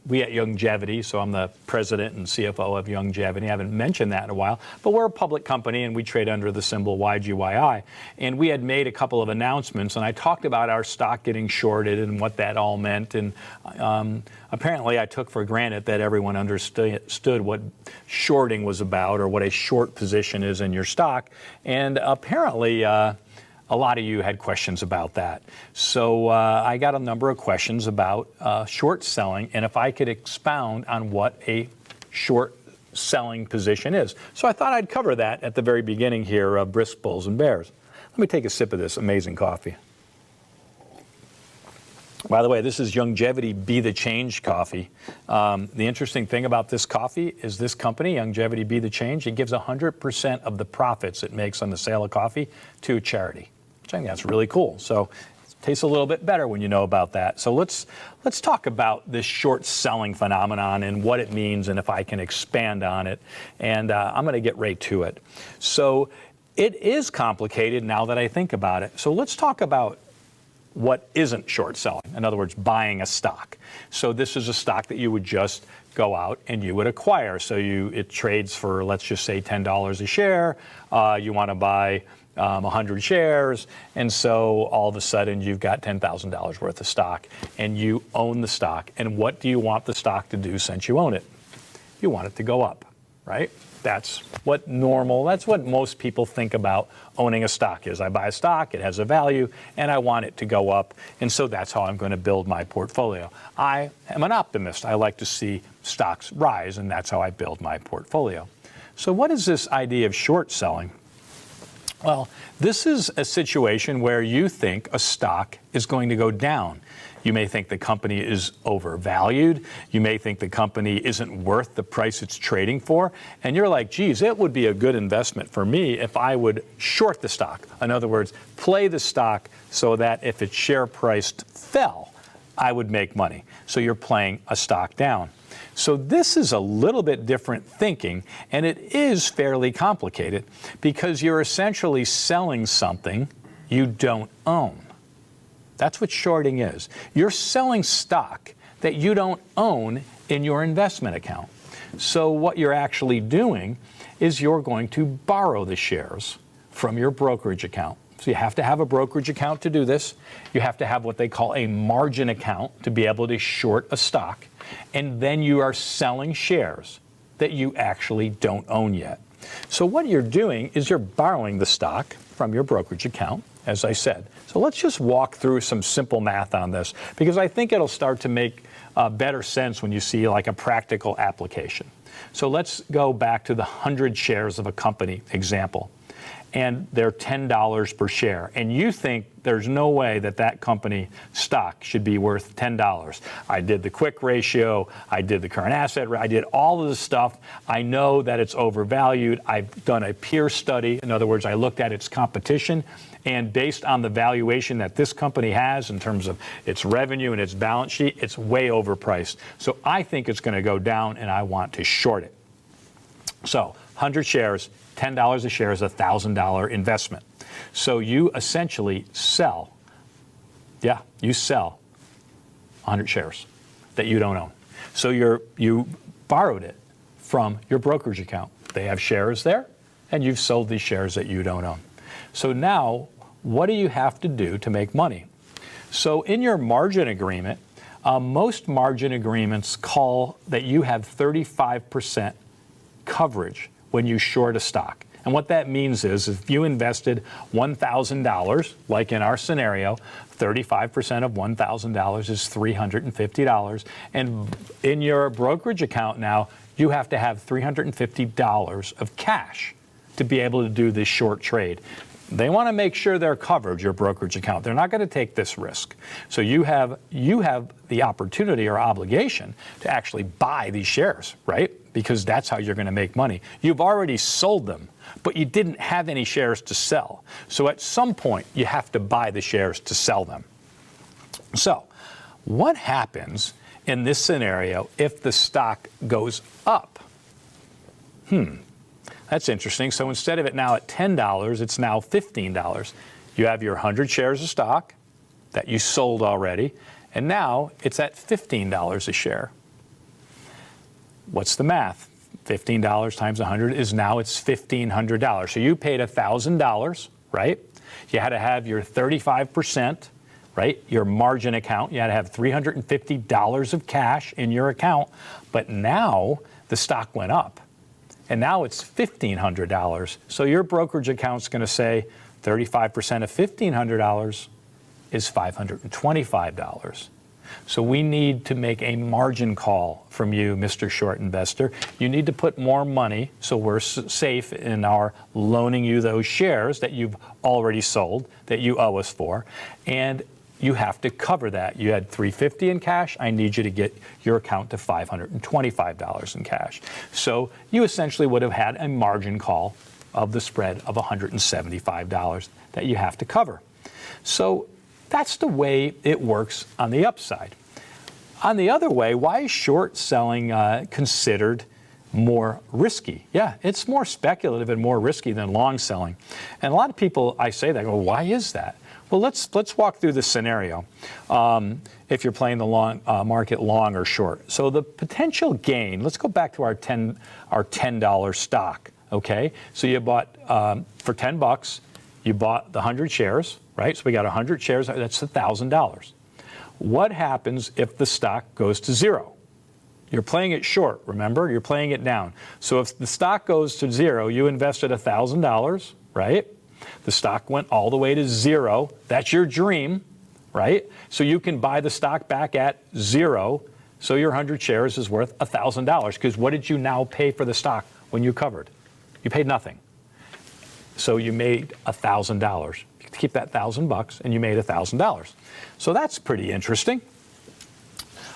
we at Youngevity, so I'm the president and CFO of Youngevity. I haven't mentioned that in a while, but we're a public company and we trade under the symbol YGYI. And we had made a couple of announcements, and I talked about our stock getting shorted and what that all meant. And apparently I took for granted that everyone understood what shorting was about or what a short position is in your stock. And apparently, a lot of you had questions about that. So I got a number of questions about short selling and if I could expound on what a short selling position is. So I thought I'd cover that at the very beginning here of Brisk Bulls and Bears. Let me take a sip of this amazing coffee. By the way, this is Longevity Be the Change coffee. The interesting thing about this coffee is this company, Longevity Be the Change, it gives 100% of the profits it makes on the sale of coffee to a charity, which I think that's really cool. So it tastes a little bit better when you know about that. So let's talk about this short selling phenomenon and what it means and if I can expand on it. And I'm going to get right to it. So it is complicated now that I think about it. So let's talk about what isn't short selling. In other words, buying a stock. So this is a stock that you would just go out and you would acquire. So it trades for, let's just say, $10 a share. You want to buy 100 shares. And so all of a sudden you've got $10,000 worth of stock and you own the stock. And what do you want the stock to do since you own it? You want it to go up, right? That's what most people think about owning a stock is. I buy a stock, it has a value, and I want it to go up. And so that's how I'm going to build my portfolio. I am an optimist. I like to see stocks rise, and that's how I build my portfolio. So what is this idea of short selling? Well, this is a situation where you think a stock is going to go down. You may think the company is overvalued. You may think the company isn't worth the price it's trading for. And you're like, geez, it would be a good investment for me if I would short the stock. In other words, play the stock so that if its share price fell, I would make money. So you're playing a stock down. So this is a little bit different thinking, and it is fairly complicated because you're essentially selling something you don't own. That's what shorting is. You're selling stock that you don't own in your investment account. So what you're actually doing is you're going to borrow the shares from your brokerage account. So you have to have a brokerage account to do this. You have to have what they call a margin account to be able to short a stock. And then you are selling shares that you actually don't own yet. So what you're doing is you're borrowing the stock from your brokerage account, as I said. So let's just walk through some simple math on this, because I think it'll start to make better sense when you see like a practical application. So let's go back to the 100 shares of a company example. And they're $10 per share. And you think there's no way that that company stock should be worth $10. I did the quick ratio, I did the current asset, I did all of this stuff. I know that it's overvalued. I've done a peer study. In other words, I looked at its competition. And based on the valuation that this company has in terms of its revenue and its balance sheet, it's way overpriced. So I think it's going to go down and I want to short it. So 100 shares, $10 a share is a $1,000 investment. So you essentially sell, you sell 100 shares that you don't own. So you borrowed it from your brokerage account. They have shares there, and you've sold these shares that you don't own. So now, what do you have to do to make money? So in your margin agreement, most margin agreements call that you have 35% coverage when you short a stock. And what that means is if you invested $1,000, like in our scenario, 35% of $1,000 is $350. And in your brokerage account now, you have to have $350 of cash to be able to do this short trade. They want to make sure they're covered, your brokerage account. They're not going to take this risk. So you have the opportunity or obligation to actually buy these shares, right? Because that's how you're going to make money. You've already sold them, but you didn't have any shares to sell. So at some point, you have to buy the shares to sell them. So what happens in this scenario if the stock goes up? That's interesting. So instead of it now at $10, it's now $15. You have your 100 shares of stock that you sold already, and now it's at $15 a share. What's the math? $15 times 100 is now it's $1,500. So you paid $1,000, right? You had to have your 35%, right? Your margin account. You had to have $350 of cash in your account. But now the stock went up. And now it's $1,500. So your brokerage account's going to say 35% of $1,500 is $525. So we need to make a margin call from you, Mr. Short Investor. You need to put more money so we're safe in our loaning you those shares that you've already sold, that you owe us for. And you have to cover that. You had $350 in cash. I need you to get your account to $525 in cash. So you essentially would have had a margin call of the spread of $175 that you have to cover. So that's the way it works on the upside. On the other way, why is short selling considered more risky? Yeah, it's more speculative and more risky than long selling. And a lot of people, I say that, go, why is that? Well, let's walk through the scenario. If you're playing the long market long or short. So the potential gain, let's go back to our $10 stock, okay? So you bought, for 10 bucks, you bought the 100 shares, right? So we got 100 shares, that's $1,000. What happens if the stock goes to zero? You're playing it short, remember? You're playing it down. So if the stock goes to zero, you invested $1,000, right? The stock went all the way to zero. That's your dream, right? So you can buy the stock back at zero. So your 100 shares is worth $1,000. Because what did you now pay for the stock when you covered? You paid nothing. So you made $1,000. You keep that $1,000 and you made $1,000. So that's pretty interesting.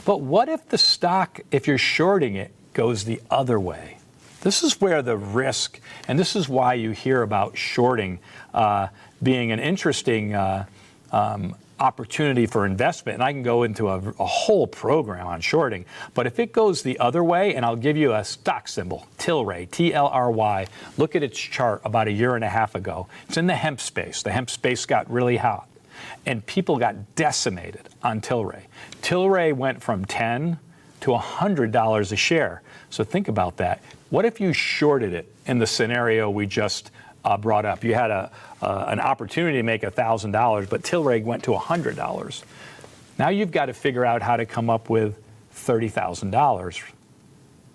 But what if the stock, if you're shorting it, goes the other way? This is where the risk, and this is why you hear about shorting being an interesting opportunity for investment. And I can go into a whole program on shorting. But if it goes the other way, and I'll give you a stock symbol, Tilray, T-L-R-Y. Look at its chart about a year and a half ago. It's in the hemp space. The hemp space got really hot. And people got decimated on Tilray. Tilray went from $10 to $100 a share. So think about that. What if you shorted it in the scenario we just brought up? You had an opportunity to make $1,000, but Tilray went to $100. Now you've got to figure out how to come up with $30,000.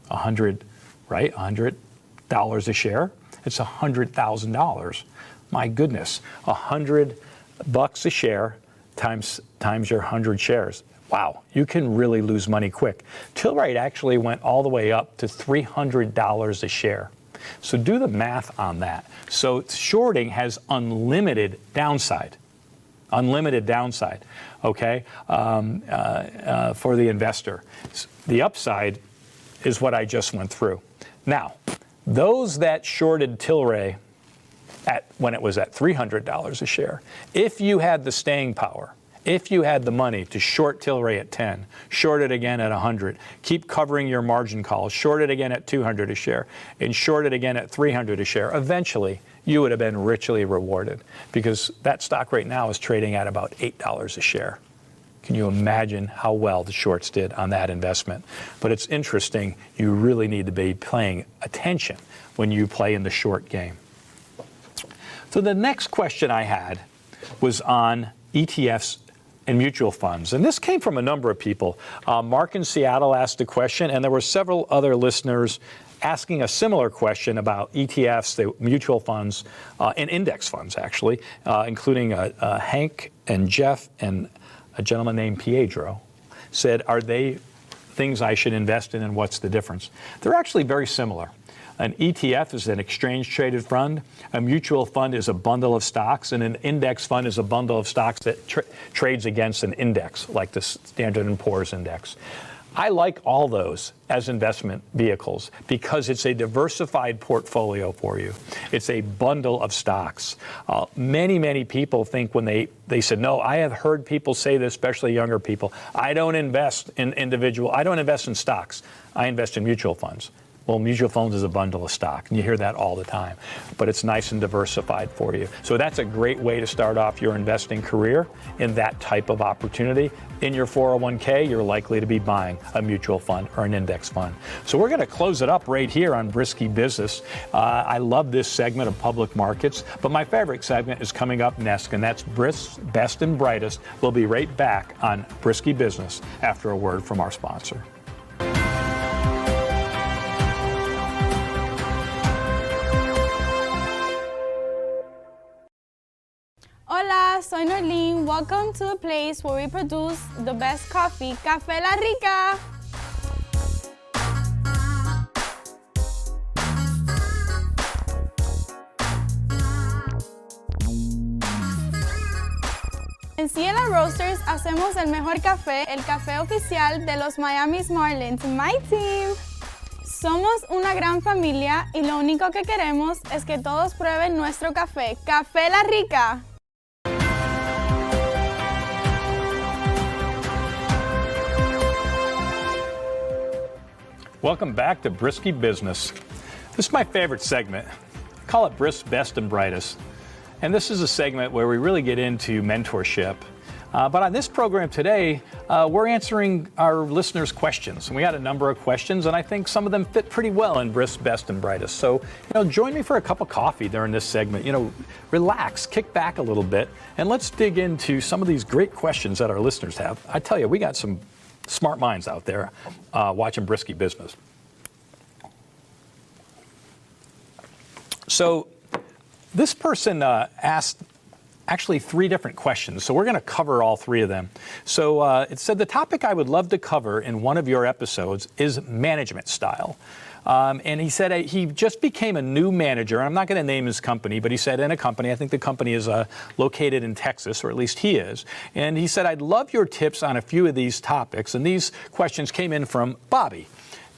100, right? $100 a share. It's $100,000. My goodness, $100 a share times your 100 shares. Wow, you can really lose money quick. Tilray actually went all the way up to $300 a share. So do the math on that. So shorting has unlimited downside. Unlimited downside, okay, for the investor. The upside is what I just went through. Now, those that shorted Tilray when it was at $300 a share, if you had the staying power, if you had the money to short Tilray at 10, short it again at 100, keep covering your margin calls, short it again at 200 a share, and short it again at 300 a share, eventually you would have been richly rewarded, because that stock right now is trading at about $8 a share. Can you imagine how well the shorts did on that investment? But it's interesting, you really need to be paying attention when you play in the short game. So the next question I had was on ETFs and mutual funds. And this came from a number of people. Mark in Seattle asked a question, and there were several other listeners asking a similar question about ETFs, the mutual funds, and index funds, actually, including Hank and Jeff and a gentleman named Pietro, said, are they things I should invest in, and what's the difference? They're actually very similar. An ETF is an exchange-traded fund. A mutual fund is a bundle of stocks, and an index fund is a bundle of stocks that trades against an index, like the Standard & Poor's index. I like all those as investment vehicles because it's a diversified portfolio for you. It's a bundle of stocks. Many people think when they said, no, I have heard people say this, especially younger people, I don't invest in stocks. I invest in mutual funds. Well, mutual funds is a bundle of stock, and you hear that all the time. But it's nice and diversified for you. So that's a great way to start off your investing career in that type of opportunity. In your 401k, you're likely to be buying a mutual fund or an index fund. So we're going to close it up right here on Brisky Business. I love this segment of public markets, but my favorite segment is coming up next, and that's Best and Brightest. We'll be right back on Brisky Business after a word from our sponsor. Hola, soy Norlene. Welcome to the place where we produce the best coffee, Café La Rica. En Ciela Roasters hacemos el mejor café, el café oficial de los Miami Marlins, My Team. Somos una gran familia y lo único que queremos es que todos prueben nuestro café. ¡Café La Rica! Welcome back to Brisky Business. This is my favorite segment. I call it Brisk Best and Brightest. And this is a segment where we really get into mentorship. But on this program today, we're answering our listeners' questions. And we had a number of questions, and I think some of them fit pretty well in Brisk Best and Brightest. So, join me for a cup of coffee during this segment. Relax, kick back a little bit, and let's dig into some of these great questions that our listeners have. I tell you, we got some smart minds out there watching Brisky Business. So this person asked actually 3 different questions. So we're going to cover all 3 of them. So it said, the topic I would love to cover in one of your episodes is management style. And he said he just became a new manager. I'm not going to name his company, but he said in a company, I think the company is located in Texas, or at least he is. And he said, I'd love your tips on a few of these topics. And these questions came in from Bobby.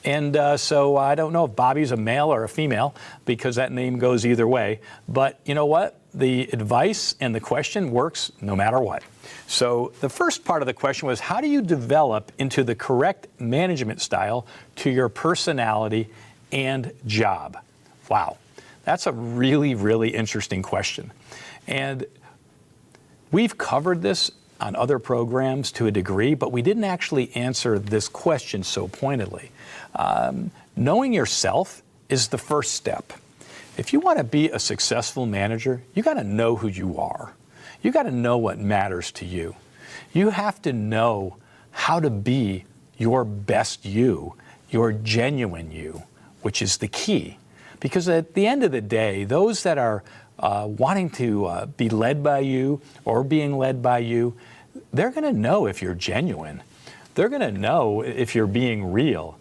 And so I don't know if Bobby's a male or a female, because that name goes either way. But you know what? The advice and the question works no matter what. So the first part of the question was, how do you develop into the correct management style to your personality and job? Wow, that's a really, really interesting question. And we've covered this on other programs to a degree, but we didn't actually answer this question so pointedly. Knowing yourself is the first step. If you want to be a successful manager, you got to know who you are. You got to know what matters to you. You have to know how to be your best you, your genuine you, which is the key. Because at the end of the day, those that are wanting to be led by you or being led by you, they're going to know if you're genuine. They're going to know if you're being real.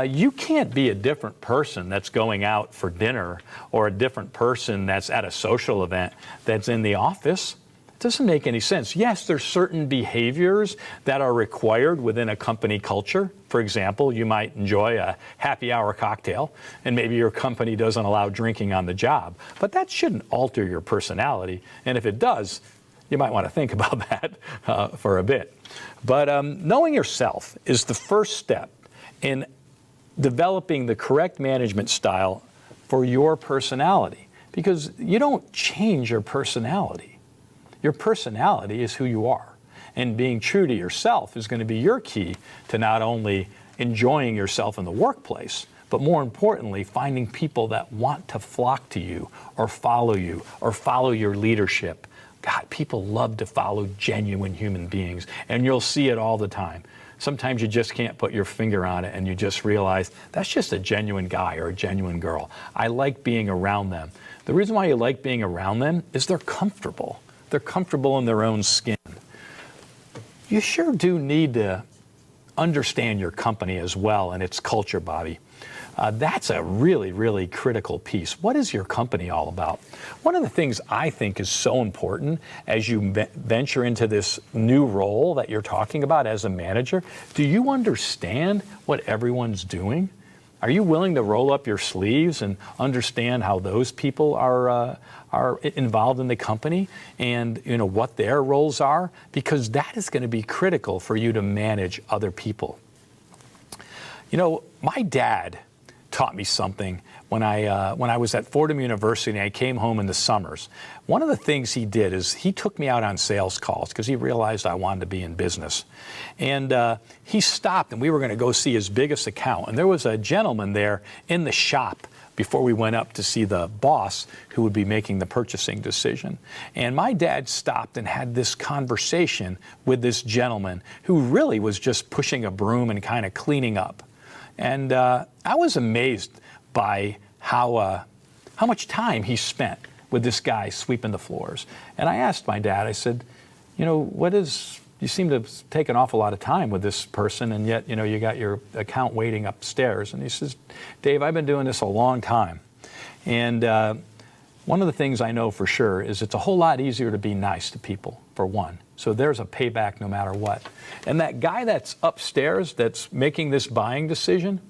You can't be a different person that's going out for dinner or a different person that's at a social event that's in the office. It doesn't make any sense. Yes, there's certain behaviors that are required within a company culture. For example, you might enjoy a happy hour cocktail, and maybe your company doesn't allow drinking on the job. But that shouldn't alter your personality. And if it does, you might want to think about that for a bit. But knowing yourself is the first step in developing the correct management style for your personality, because you don't change your personality. Your personality is who you are, and being true to yourself is going to be your key to not only enjoying yourself in the workplace, but more importantly, finding people that want to flock to you or follow your leadership. God, people love to follow genuine human beings, and you'll see it all the time. Sometimes you just can't put your finger on it, and you just realize that's just a genuine guy or a genuine girl. I like being around them. The reason why you like being around them is they're comfortable. They're comfortable in their own skin. You sure do need to understand your company as well and its culture, Bobby. That's a really, really critical piece. What is your company all about? One of the things I think is so important as you venture into this new role that you're talking about as a manager, do you understand what everyone's doing? Are you willing to roll up your sleeves and understand how those people are involved in the company and what their roles are? Because that is going to be critical for you to manage other people. My dad taught me something when I was at Fordham University and I came home in the summers. One of the things he did is he took me out on sales calls because he realized I wanted to be in business. And he stopped and we were going to go see his biggest account. And there was a gentleman there in the shop before we went up to see the boss who would be making the purchasing decision. And my dad stopped and had this conversation with this gentleman who really was just pushing a broom and kind of cleaning up. And I was amazed by how much time he spent with this guy sweeping the floors. And I asked my dad, I said, you seem to take an awful lot of time with this person, and yet, you got your account waiting upstairs. And he says, Dave, I've been doing this a long time. And one of the things I know for sure is it's a whole lot easier to be nice to people, for one. So there's a payback no matter what. And that guy that's upstairs that's making this buying decision,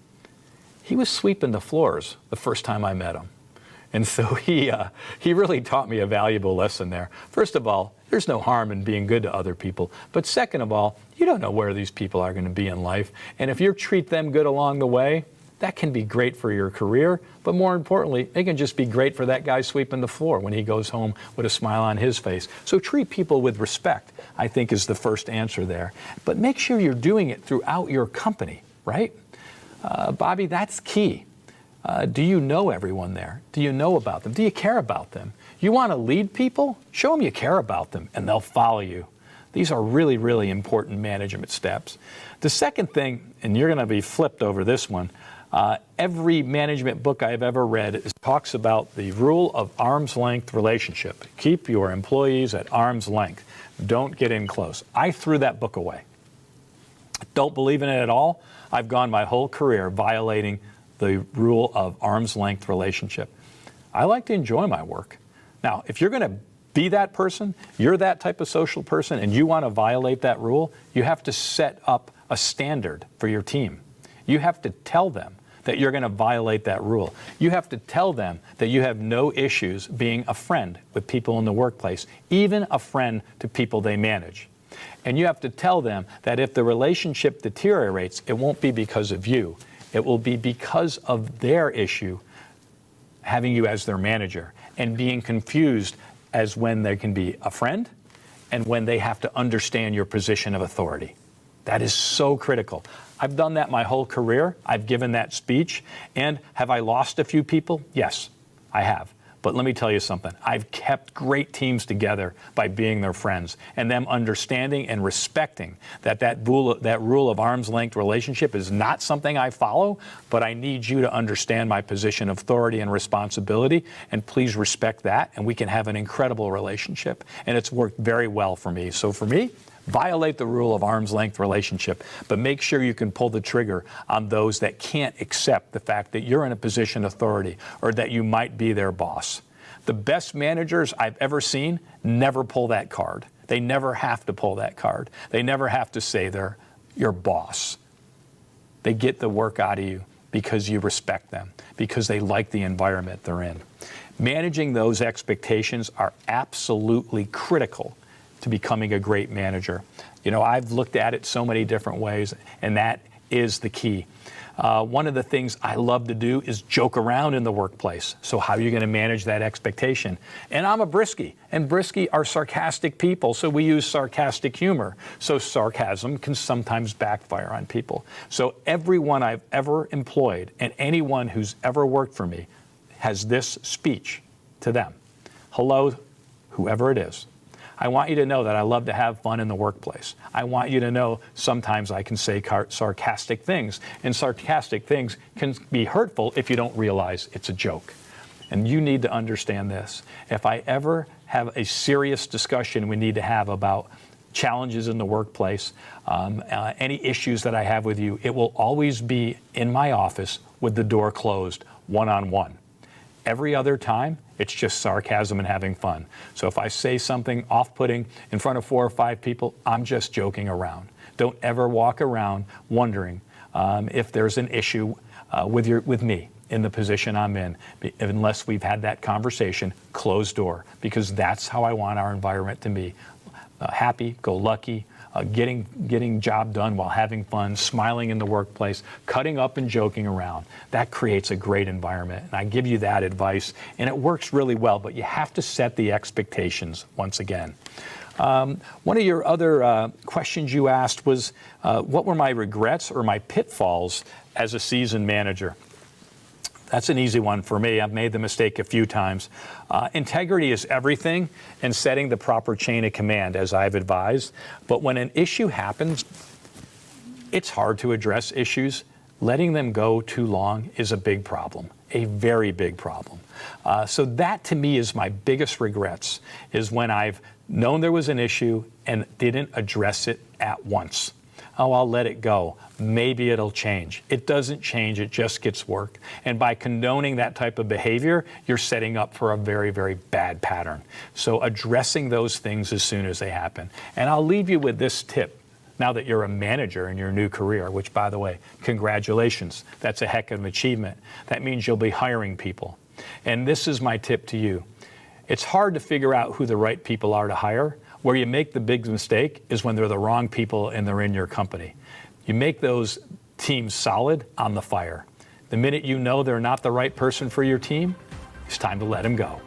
he was sweeping the floors the first time I met him. And so he really taught me a valuable lesson there. First of all, there's no harm in being good to other people. But second of all, you don't know where these people are going to be in life. And if you treat them good along the way, that can be great for your career, but more importantly, it can just be great for that guy sweeping the floor when he goes home with a smile on his face. So treat people with respect, I think, is the first answer there. But make sure you're doing it throughout your company, right? Bobby, that's key. Do you know everyone there? Do you know about them? Do you care about them? You want to lead people? Show them you care about them, and they'll follow you. These are really, really important management steps. The second thing, and you're going to be flipped over this one, every management book I've ever read talks about the rule of arm's length relationship. Keep your employees at arm's length. Don't get in close. I threw that book away. Don't believe in it at all. I've gone my whole career violating the rule of arm's length relationship. I like to enjoy my work. Now, if you're going to be that person, you're that type of social person, and you want to violate that rule, you have to set up a standard for your team. You have to tell them that you're going to violate that rule. You have to tell them that you have no issues being a friend with people in the workplace, even a friend to people they manage. And you have to tell them that if the relationship deteriorates, it won't be because of you. It will be because of their issue having you as their manager and being confused as when they can be a friend and when they have to understand your position of authority. That is so critical. I've done that my whole career. I've given that speech. And have I lost a few people? Yes, I have. But let me tell you something. I've kept great teams together by being their friends and them understanding and respecting that rule of arm's length relationship is not something I follow, but I need you to understand my position of authority and responsibility, and please respect that, and we can have an incredible relationship. And it's worked very well for me. So for me, violate the rule of arm's length relationship, but make sure you can pull the trigger on those that can't accept the fact that you're in a position of authority or that you might be their boss. The best managers I've ever seen never pull that card. They never have to pull that card. They never have to say they're your boss. They get the work out of you because you respect them, because they like the environment they're in. Managing those expectations are absolutely critical to becoming a great manager. You know, I've looked at it so many different ways, and that is the key. One of the things I love to do is joke around in the workplace. So how are you going to manage that expectation? And I'm a Brisky, and Brisky are sarcastic people, so we use sarcastic humor. So sarcasm can sometimes backfire on people. So everyone I've ever employed and anyone who's ever worked for me has this speech to them. Hello, whoever it is. I want you to know that I love to have fun in the workplace. I want you to know sometimes I can say sarcastic things, and sarcastic things can be hurtful if you don't realize it's a joke. And you need to understand this. If I ever have a serious discussion we need to have about challenges in the workplace, any issues that I have with you, it will always be in my office with the door closed, one-on-one. Every other time, it's just sarcasm and having fun. So if I say something off-putting in front of 4 or 5 people, I'm just joking around. Don't ever walk around wondering if there's an issue with me in the position I'm in, unless we've had that conversation closed door, because that's how I want our environment to be. Happy, go lucky, getting job done while having fun, smiling in the workplace, cutting up and joking around. That creates a great environment. And I give you that advice, and it works really well, but you have to set the expectations once again. One of your other questions you asked was, what were my regrets or my pitfalls as a seasoned manager? That's an easy one for me. I've made the mistake a few times. Integrity is everything, and setting the proper chain of command, as I've advised. But when an issue happens, it's hard to address issues. Letting them go too long is a big problem, a very big problem. So that, to me, is my biggest regrets, is when I've known there was an issue and didn't address it at once. oh, I'll let it go. Maybe it'll change. It doesn't change, it just gets worse. And by condoning that type of behavior, you're setting up for a very, very bad pattern. So addressing those things as soon as they happen. And I'll leave you with this tip. Now that you're a manager in your new career, which, by the way, congratulations. That's a heck of an achievement. That means you'll be hiring people. And this is my tip to you. It's hard to figure out who the right people are to hire. Where you make the big mistake is when they're the wrong people and they're in your company. You make those teams solid on the fire. The minute you know they're not the right person for your team, it's time to let them go.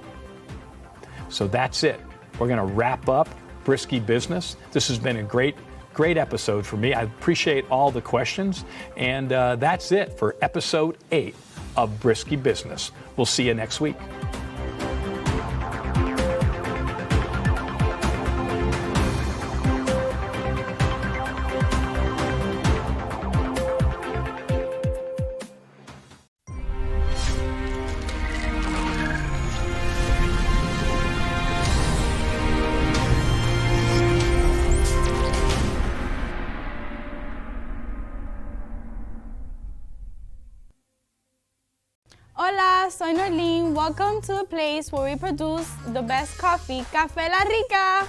So that's it. We're going to wrap up Brisky Business. This has been a great episode for me. I appreciate all the questions. And that's it for episode 8 of Brisky Business. We'll see you next week. Hola, soy Norlene. Welcome to a place where we produce the best coffee, Café La Rica.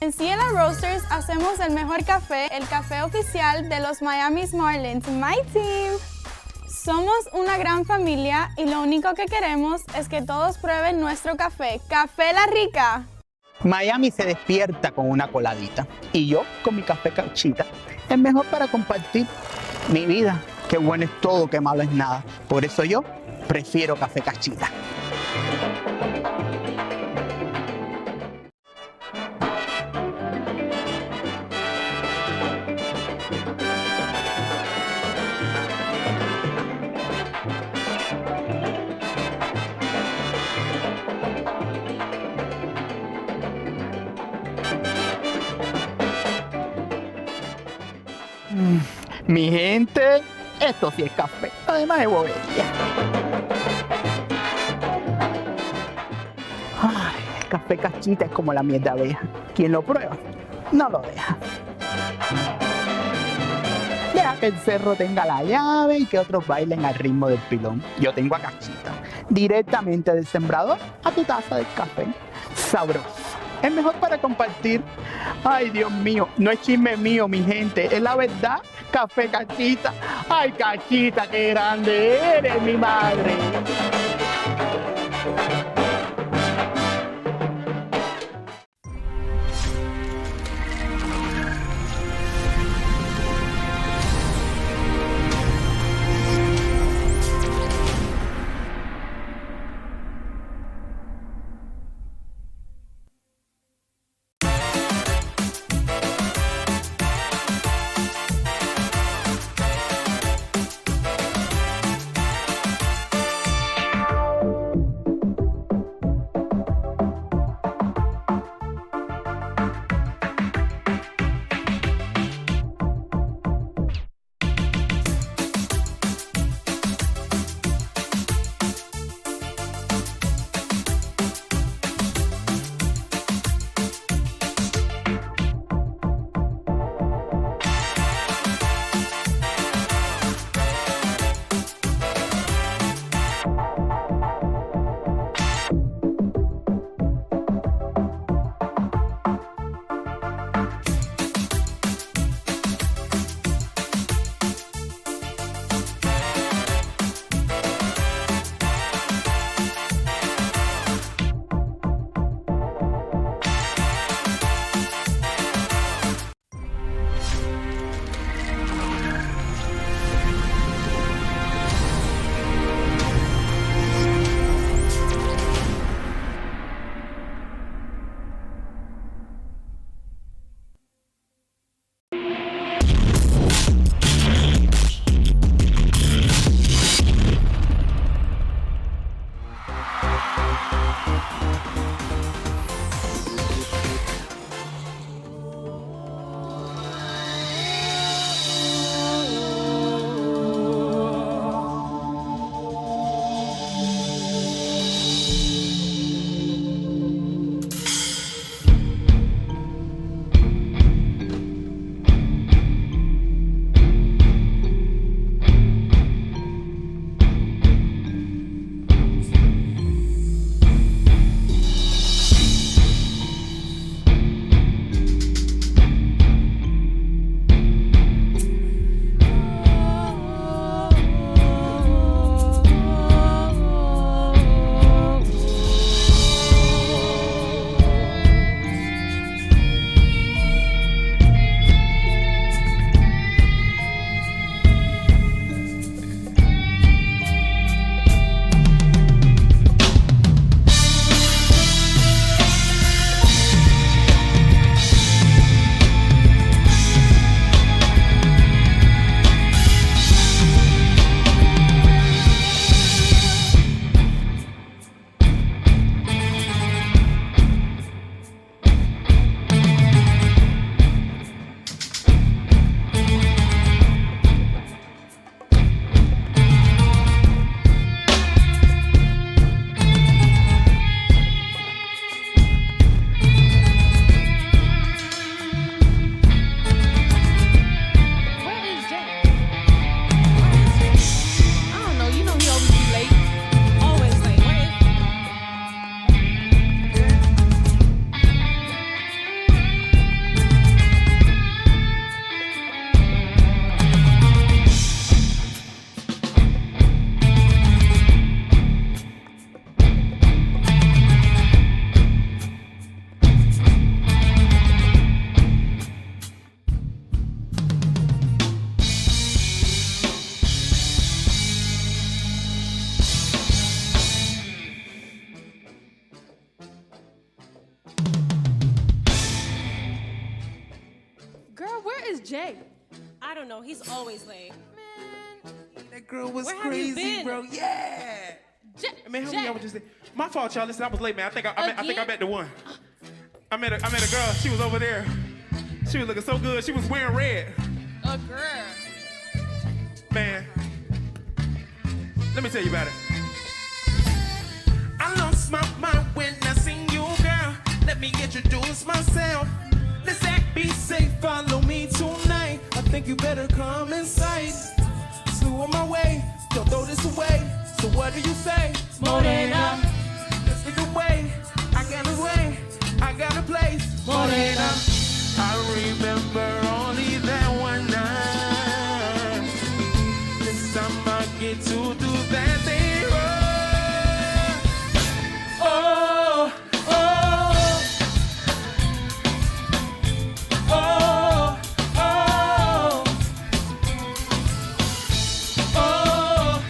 En Ciela Roasters hacemos el mejor café, el café oficial de los Miami Marlins, My Team. Somos una gran familia y lo único que queremos es que todos prueben nuestro café, Café La Rica. Miami se despierta con una coladita y yo con mi café Cachita. Es mejor para compartir mi vida. Qué bueno es todo, qué malo es nada. Por eso yo prefiero café Cachita. Mi gente, esto sí es café, además de bobería. Ay, el café Cachita es como la miel de abeja. Quien lo prueba, no lo deja. Deja que el cerro tenga la llave y que otros bailen al ritmo del pilón. Yo tengo a Cachita, directamente del sembrador a tu taza de café. Sabroso. Es mejor para compartir. Ay, Dios mío, no es chisme mío, mi gente, es la verdad. Café Cachita. Ay, Cachita, qué grande eres, mi madre. Jay? I don't know. He's always late. That girl was Where have you crazy, been? bro. Yeah. Man, help me Jay. out with this thing. My fault, y'all. Listen, I was late, man. I think I met the one. I met a girl. She was over there. She was looking so good. She was wearing red. A girl. Man, let me tell you about it. I lost my mind when I seen you, girl. Let me introduce myself. Let's act, be safe, follow me tonight. I think you better come inside. Slew on my way, don't throw this away. So what do you say? Morena. Let's get away. I got a way, I got a place. Morena. I remember only that one night. This time I get to do that thing right. Oh, oh, oh, oh, oh,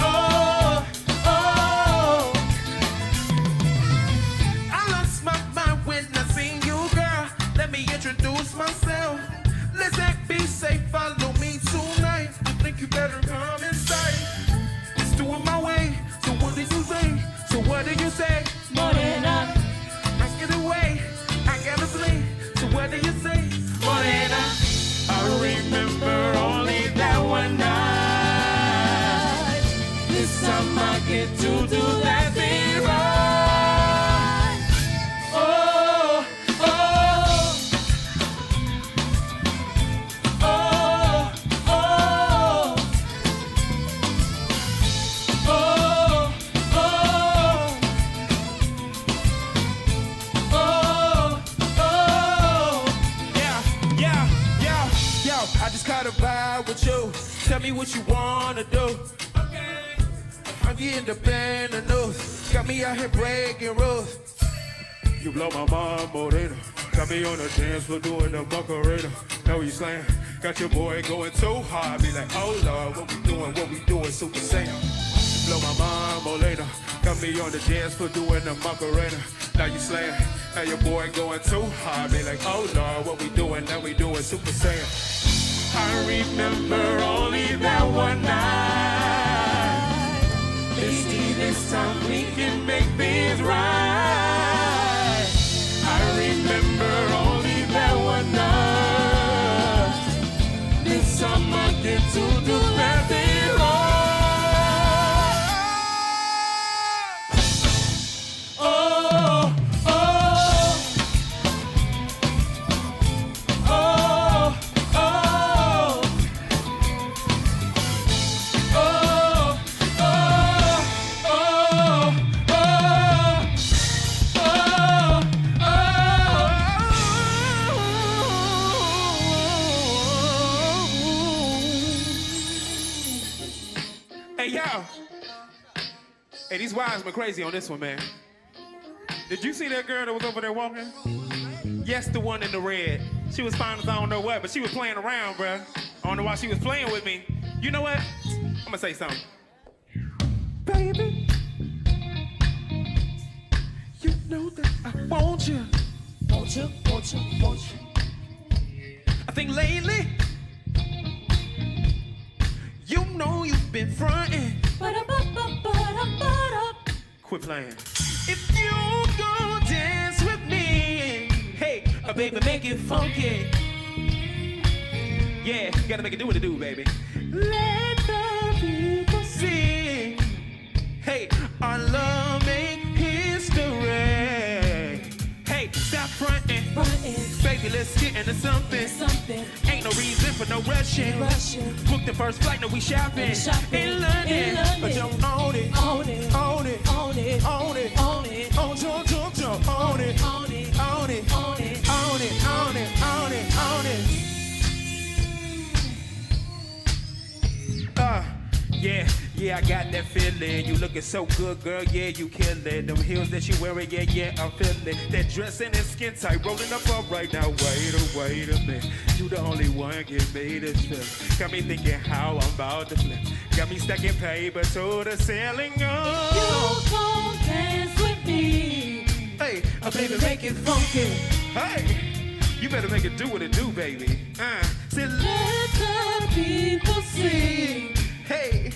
oh, oh. I lost my mind when I seen you, girl. Let me introduce myself. Let's act, be safe, follow me tonight. I think you better come inside. It's doing my way, so what do you think? So what do you say? Morena. I get away, I gotta play. So what do you say? Morena. I remember only that one night. This time I get to do that thing right. Oh, oh, oh, oh, Yo, I just caught a vibe with you. Tell me what you wanna do. I'm getting the band of news. Got me out here breaking rules. You blow my mind, Morena. Got me on the dance floor doing the Macarena. Know what you saying? Got your boy going too hard. Be like, oh Lord, what we doing, Super Saiyan. Blow my mind, Morena. Got me on the dance floor doing the Macarena. Now you slaying. Now your boy going too hard. Be like, oh Lord, what we doing, now we doing Super Saiyan. I remember only that one night. Let's see this time we can make things right. I remember only that one night. This time I get to do that thing right. Oh, oh, oh, oh, Hey, y'all. Hey, these wives been crazy on this one, man. Did you see that girl that was over there walking? Yes, the one in the red. She was fine as I don't know what, but she was playing around, bruh. I don't know why she was playing with me. You know what? I'm gonna say something. Baby, you know that I want you. Want you, want you, want you. I think lately, you know you've been frontin'. Quit playing. If you go dance with me, hey, baby, make it funky. Yeah, gotta make it do what it do, baby. Let the people see. Hey, our love make history. Hey, stop frontin'. Baby, let's get into something. Ain't no reason for no rushing. Book the first flight, no, we shopping. In London, but don't own it. Own it, own it, own it, own it, own it. Own it, own it, own it, own it, own it, own it, own it, own it, own it. Yeah, I got that feeling. You looking so good, girl, yeah, you killin'. Them heels that you wearing, yeah, I'm feeling. That dress and that skin tight, rolling up right now. Wait a minute. You the only one give me this feeling. Got me thinking how I'm about to flip. Got me stacking paper to the ceiling. Oh. You gon' dance with me. Hey. Hey, baby, make it funky. Hey, you better make it do what it do, baby. Say, let the people sing. Hey,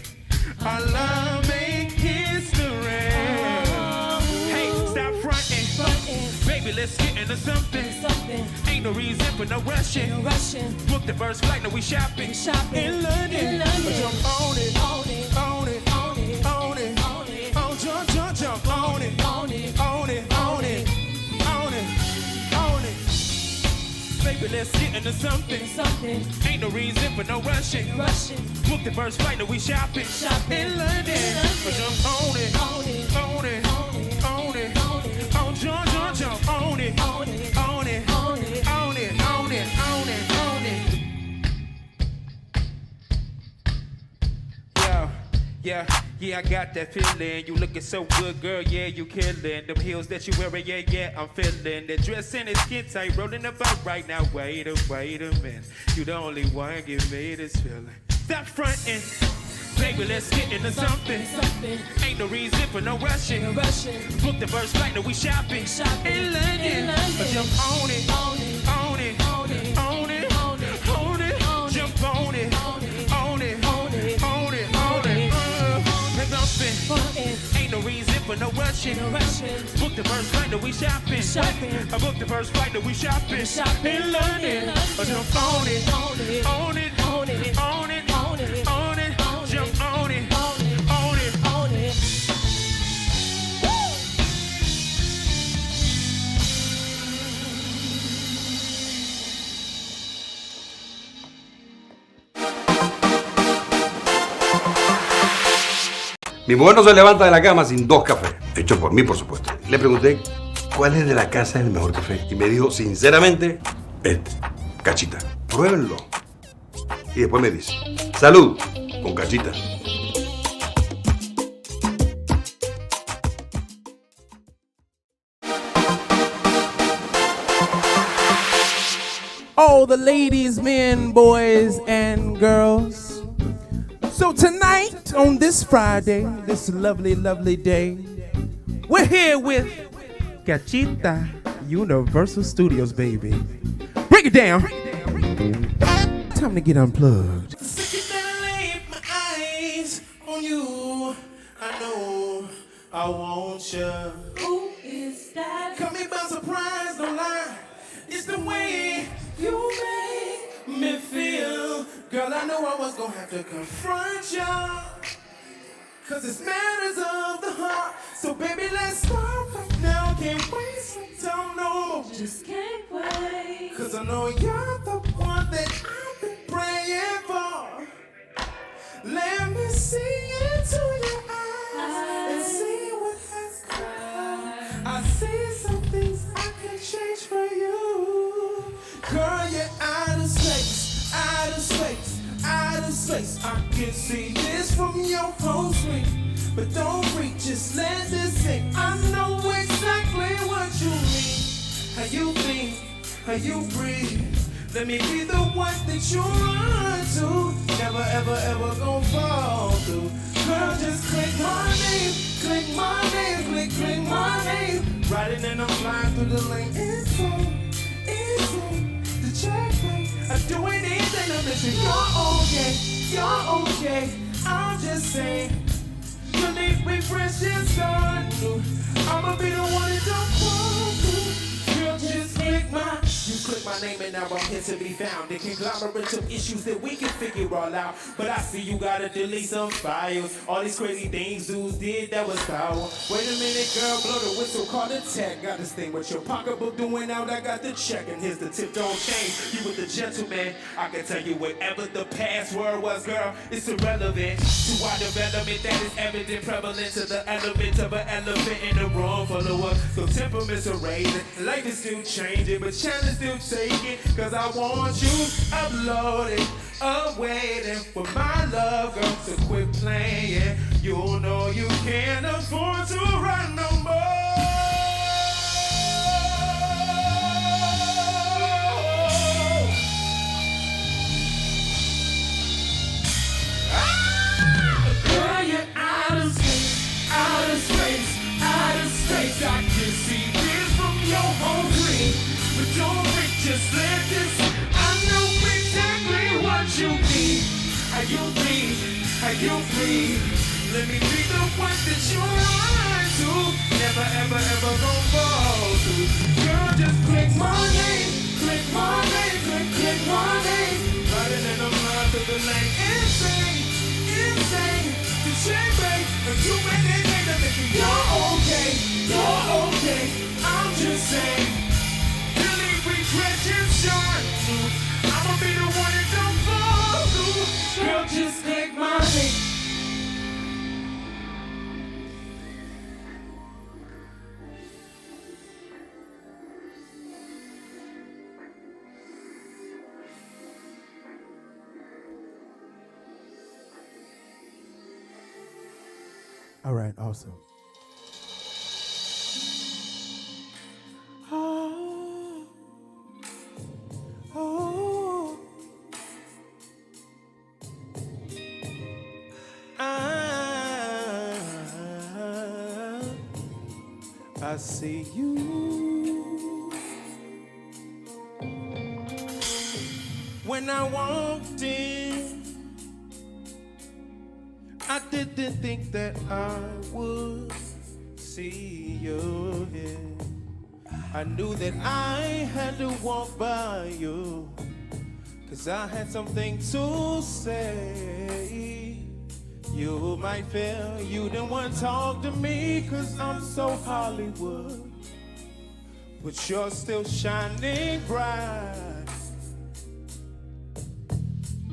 our love make history. Hey, stop fronting. Baby, let's get into something. Ain't no reason for no rushing. Book the first flight, now we shopping. In London. Jump on it. On it. On it. On it. On it. On it. Oh, jump on it. On it. On it. On it. On it. On it. Baby, let's get into something. Ain't no reason for no rushing. Book the first flight, now we shopping. In London. Jump on it. On it. On it. On it. Oh, jump on it. On it. On it. On it. On it. On it. On it. On it. Yeah, I got that feeling. You looking so good, girl, yeah, you killing. Them heels that you wearing, yeah, I'm feeling. That dress and the skin tight, rolling about right now. Wait a minute. You the only one give me this feeling. Stop fronting. Baby, let's get into something. Ain't no reason for no rushing. Book the first flight, now we shopping. In London. Jump on it. On it. On it. On it. On it. On it. Jump on it. On it. On it. On it. On it. Ain't no reason for no rushing. Book the first flight, now we shopping. I booked the first flight, now we shopping. In London. Jump on it. On it. On it. On it. On it. On it. On it. Jump on it. On it. On it. On it. Mi mujer no se levanta de la cama sin 2 cafés, hechos por mí, por supuesto. Le pregunté cuál es de la casa el mejor café y me dijo, sinceramente, Cachita. Pruébenlo. Y después me dice, salud, con Cachita. All the ladies, men, boys, and girls. So tonight, on this Friday, this lovely, lovely day, we're here with Cachita Universal Studios, baby. Break it down. Time to get unplugged. My eyes on you. I know I want you. Who is that? Caught me by surprise, don't lie. It's the way you make me feel. Girl, I know I was gonna have to confront ya, 'cause it's matters of the heart. So baby, let's start right now. Can't waste some time no more. Just can't wait. 'Cause I know you're the one that I've been praying for. Let me see into your eyes and see what has come. I see some things I can change for you. Girl, you're out of space, out of space, out of space. I can see this from your home screen, but don't freak, just let this sink. I know exactly what you mean, how you think, how you breathe. Let me be the one that you run to. Never, ever, ever gonna fall through. Girl, just click my name, click my name, click my name. Riding and I'm flying through the lane. It's on the checkmate. I do anything to make sure you're okay. I'm just saying, you need me fresh and start new. I'ma be the one that don't fall through. Girl, just click my. You click my name and now I'm here to be found. The conglomerate of issues that we can figure all out. But I see you gotta delete some files. All these crazy things dudes did, that was foul. Wait a minute, girl, blow the whistle, call the tech. Got this thing with your pocketbook doing out, I got the check. And here's the tip, don't change. You with the gentleman. I can tell you whatever the password was, girl, it's irrelevant to our development that is evident, prevalent to the element of an elephant in the room full of us. So temperaments are raising, life is still changing, but challenge still taking, 'cause I want you uploaded, waiting for my love, girl, to quit playing. You know you can't afford to run no more. Girl, you're out of space, out of space, out of space. I can see this don't break, just let this. I know exactly what you need. Are you free? Are you free? Let me be the one that you're on to. Never, ever, ever gonna fall to. Girl, just click my name, click my name, click my name. Riding in a mind to the lane, insane, insane. The shame, babe, and too many things that make me. You're okay, you're okay. I'm just saying. Really regret just showing you. I'ma be the one that don't fall through. Girl, just click my name. All right, awesome. Oh, oh. I see you. When I walked in, I didn't think that I would see you again. I knew that I had to walk by you, 'cause I had something to say. You might feel you didn't want to talk to me 'cause I'm so Hollywood, but you're still shining bright.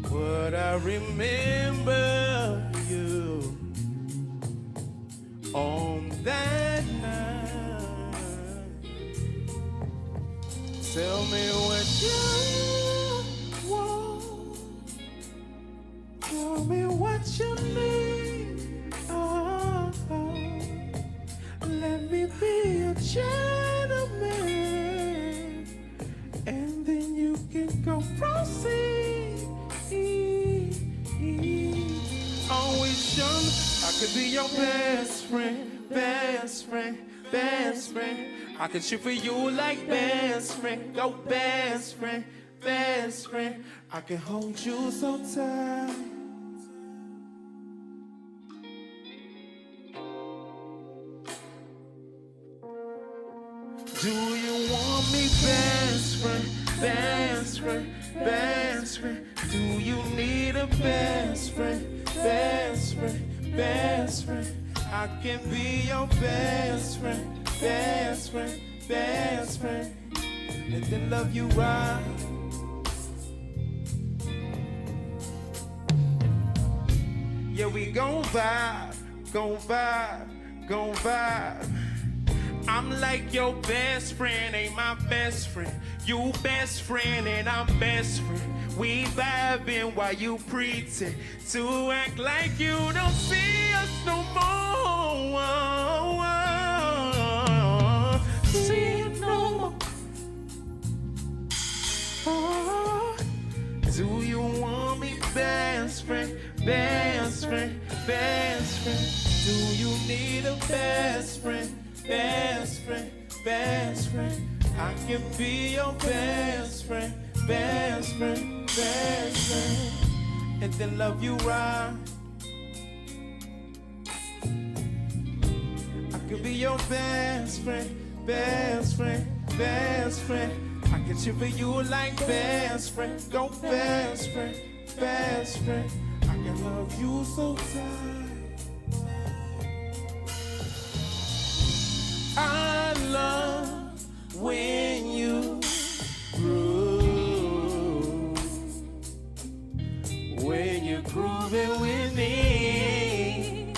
But I remember you on that night. Tell me what you want. Tell me what you need. Oh, oh. Let me be a gentleman, and then you can go proceed. Always young, I could be your best friend, best friend, best friend. I could shoot for you like best friend, go best friend, best friend. I can hold you so tight. Do you want me best friend, best friend, best friend? Do you need a best friend, best friend, best friend? I can be your best friend, best friend, best friend, and then love you right. Yeah, we gon' vibe, gon' vibe, gon' vibe. I'm like your best friend, ain't my best friend. You best friend and I'm best friend. We vibing while you pretend to act like you don't see us no more. See it no more. Oh, do you want me best friend, best friend, best friend? Do you need a best friend? Best friend, best friend. I can be your best friend, best friend, best friend, and then love you right. I could be your best friend, best friend, best friend. I can cheer for you like best friend, go best friend, best friend. I can love you so tight. I love when you groove, when you're grooving with me,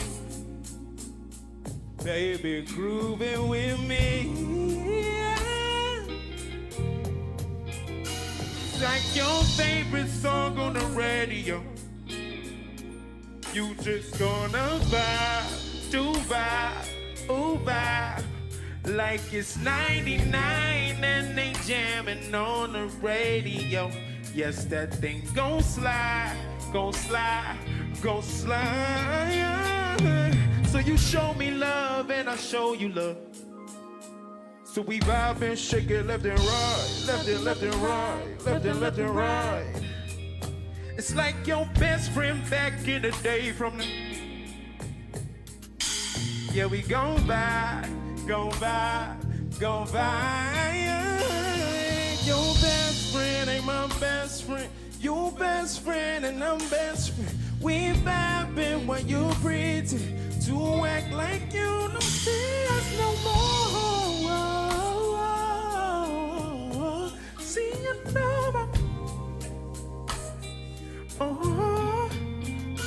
baby, grooving with me. It's like your favorite song on the radio. You just gonna vibe, do vibe, ooh vibe. Like it's 99 and they jamming on the radio. Yes, that thing gon' slide, gon' slide, gon' slide. So you show me love and I show you love. So we vibe and shake it left and right, left and right, left and right. It's like your best friend back in the day from the... Yeah, we gon' vibe, gon' vibe, gon' vibe. Your best friend ain't my best friend. Your best friend and I'm best friend. We vibing while you pretend to act like you don't see us no more. See you no more. Oh,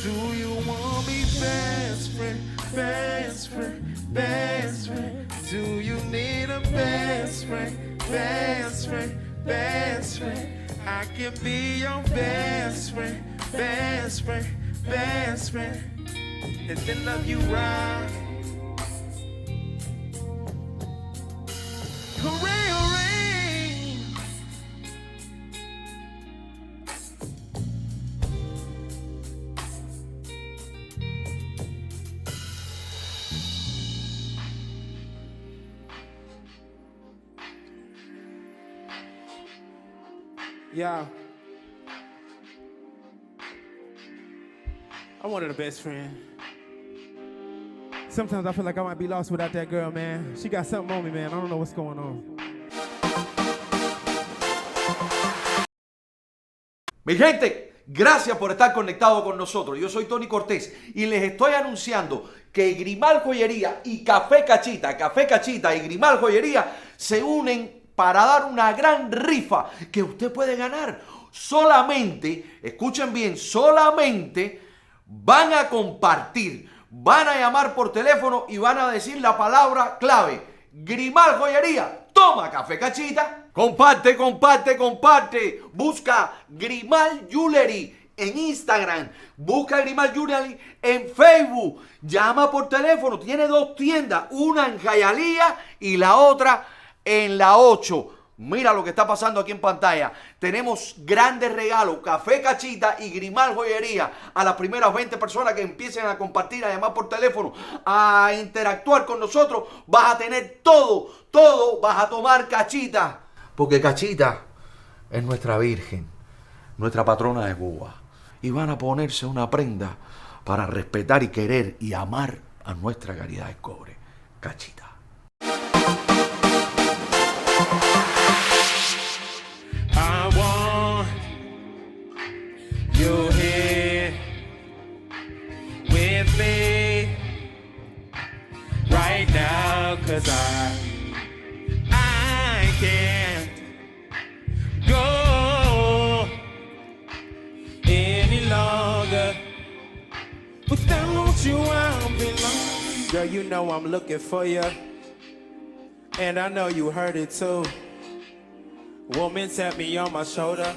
do you want me best friend, best friend, best friend? Do you need a best friend, best friend, best friend? I can be your best friend, best friend, best friend, and then love you right. Hooray, hooray. Yeah. I wanted a best friend. Sometimes I feel like I might be lost without that girl, man. She got something on me, man. I don't know what's going on. Mi gente, gracias por estar conectado con nosotros. Yo soy Tony Cortés y les estoy anunciando que Grimal Joyería y Café Cachita y Grimal Joyería se unen para dar una gran rifa que usted puede ganar. Solamente, escuchen bien, solamente van a compartir, van a llamar por teléfono y van a decir la palabra clave: Grimal Joyería, toma Café Cachita. Comparte, comparte, comparte. Busca Grimal Jewelry en Instagram. Busca Grimal Jewelry en Facebook. Llama por teléfono. Tiene dos tiendas, una en Hialeah y la otra en la 8. Mira lo que está pasando aquí en pantalla. Tenemos grandes regalos, Café Cachita y Grimal Joyería. A las primeras 20 personas que empiecen a compartir, a llamar por teléfono, a interactuar con nosotros, vas a tener todo vas a tomar Cachita. Porque Cachita es nuestra Virgen, nuestra patrona de Cuba. Y van a ponerse una prenda para respetar y querer y amar a nuestra calidad de cobre. Cachita. I want you here with me right now, 'cause I can't go any longer without you. I'll be lost. Girl, you know I'm looking for you, and I know you heard it too. Woman tap me on my shoulder.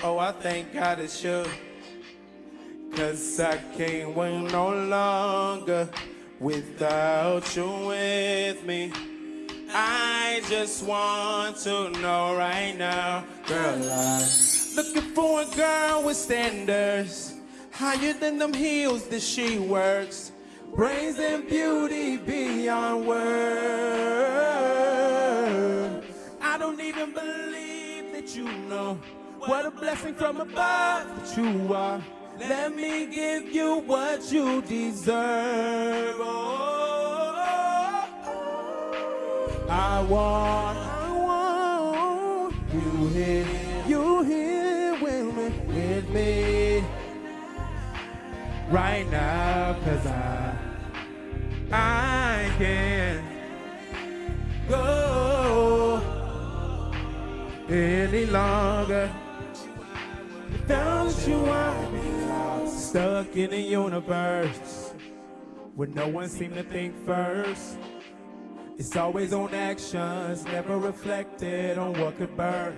Oh, I thank God it's you, 'cause I can't wait no longer without you with me. I just want to know right now, girl, I'm looking for a girl with standards higher than them heels that she works, brains and beauty beyond words. I don't even believe that you know what a blessing from above that you are. Let me give you what you deserve. Oh, I want you here with me right now, 'cause I can't go any longer without you. I'll be lost, stuck in a universe where no one seemed to think first. It's always on actions, never reflected on what could burn.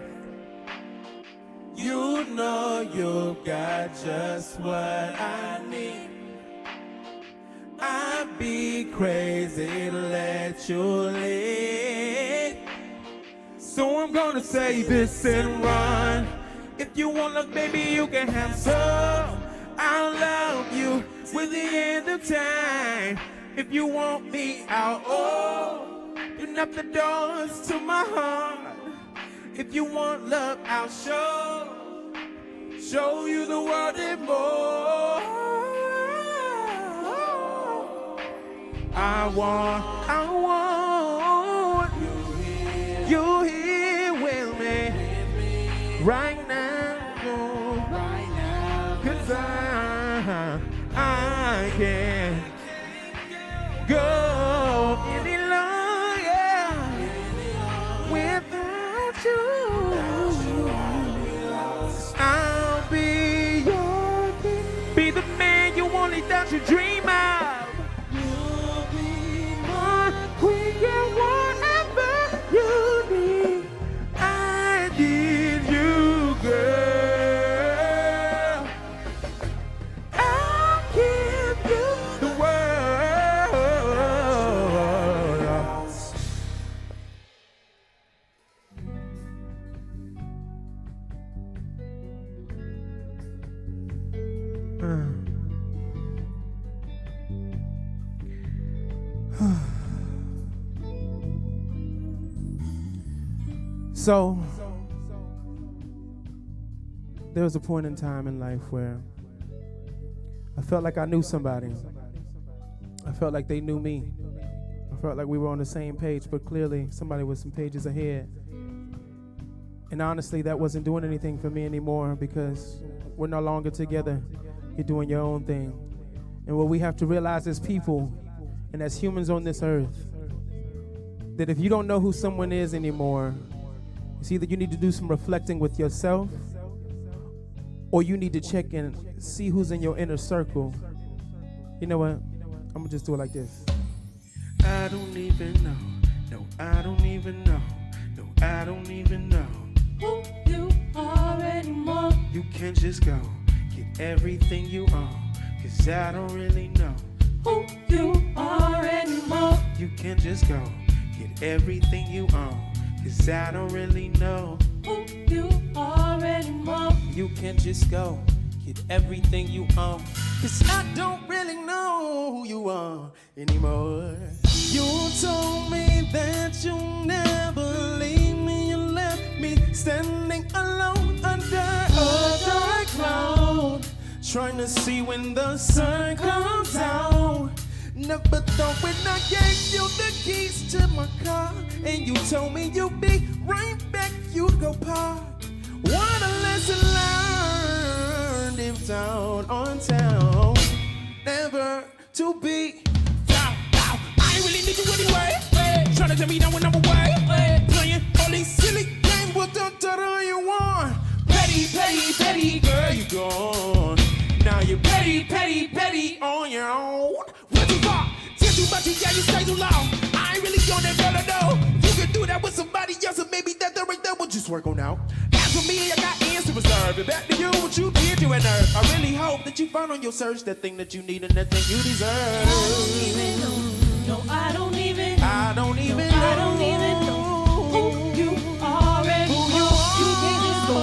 You know you got just what I need. I'd be crazy to let you lead. So I'm gonna say this and run. If you want luck, baby, you can have some. I'll love you with the end of time. If you want me out, oh, you open up the doors to my heart. If you want love, I'll show you the world and more. I want you here with me right now, 'cause I can't go any longer without you. I'll be the man you only thought you dream of. We get whatever you need. I need you, girl. I'll give you the world. So, there was a point in time in life where I felt like I knew somebody. I felt like they knew me. I felt like we were on the same page, but clearly somebody was some pages ahead. And honestly, that wasn't doing anything for me anymore because we're no longer together. You're doing your own thing. And what we have to realize as people and as humans on this earth, that if you don't know who someone is anymore, it's either you need to do some reflecting with yourself or you need to check and see who's in your inner circle. You know what? I'm gonna just do it like this. I don't even know. No, I don't even know. No, I don't even know who you are anymore. You can't just go get everything you own, 'cause I don't really know who you are anymore. You can't just go get everything you own, 'cause I don't really know who you are anymore. You can't just go get everything you own, 'cause I don't really know who you are anymore. You told me that you'll never leave me. You left me standing alone under a dark cloud, trying to see when the sun comes out. Never thought when I gave you the keys to my car and you told me you'd be right back, you'd go park. What a lesson learned if down on town, never to be down. I ain't really need you anyway. Trying to tell me that when I'm away, playing all these silly games with the da you want. Petty, petty, petty, girl, you gone. Now you're petty, petty, petty on your own. Went too far, said too much, yeah, you stay too long. I ain't really on that girl, I know. You can do that with somebody else, and maybe that the right there will just work on out. As for me, I got ends to reserve. And back to you, what you did, you and her. I really hope that you found on your search that thing that you need and that thing you deserve. I don't even know. No, I don't even know. I don't even no, know. I don't even know who you are anymore. Who you are. You can't just go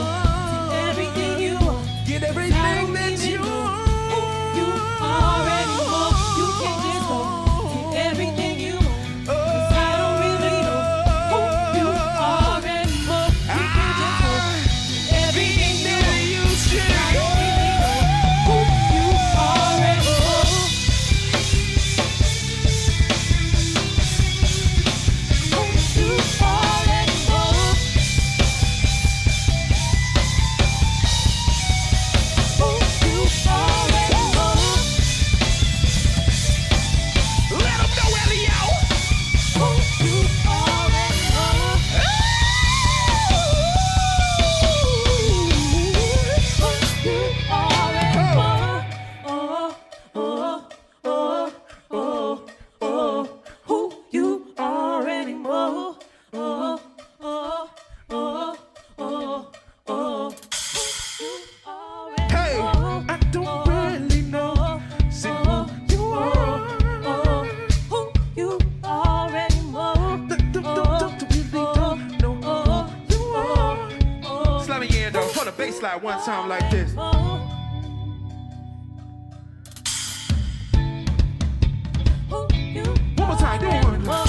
get everything you want. Get everything that you want. Who you are anymore. You can't just go get everything you want. 'Cause I don't really know who you are anymore. You can't just go get everything you want. I don't really know who you are anymore. Who you are anymore. Who you are anymore. Let them know, Elio. Who you are anymore. Who you are anymore. Oh, oh, oh, oh, oh. Who you are anymore. Oh, oh, oh, oh, oh. Hey, I don't really know. Say who you are. Who you are anymore. Don't really know who you are. Slap me in though, for the bass line one time like this. One more time, do one.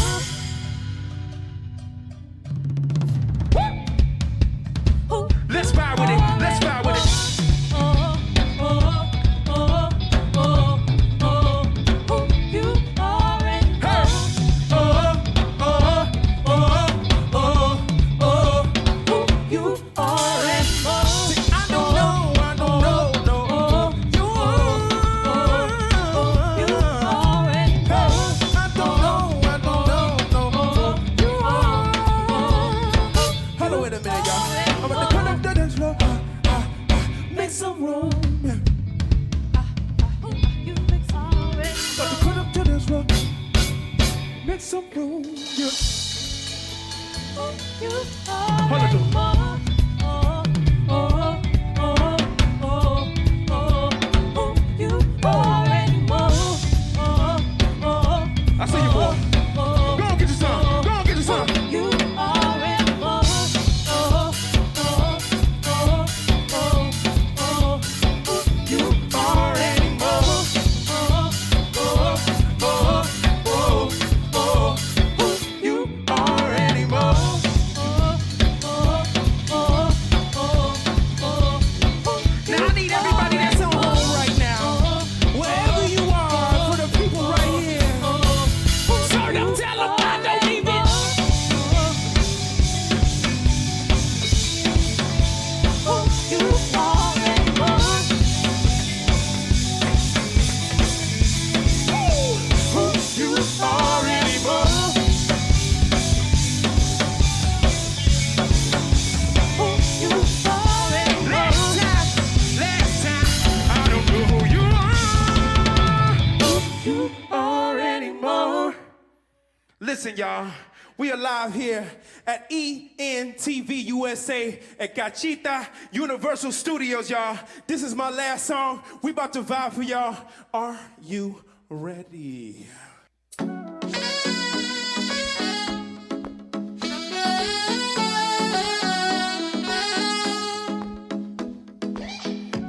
make some room. You You already more. You already more. I see you, boy. Go on, get your son. Go on, get your son. You already more. You already more. You already more. Now I need everybody that's on home right now, wherever you are, for the people right here. Turn up, tell them I don't even. You already more. You already more. You already Last time, I don't know who you are. You already more. Listen, y'all, we are live here at Entv Usa at Cachita Universal Studios, y'all. This is my last song. We about to vibe for y'all. Are you ready?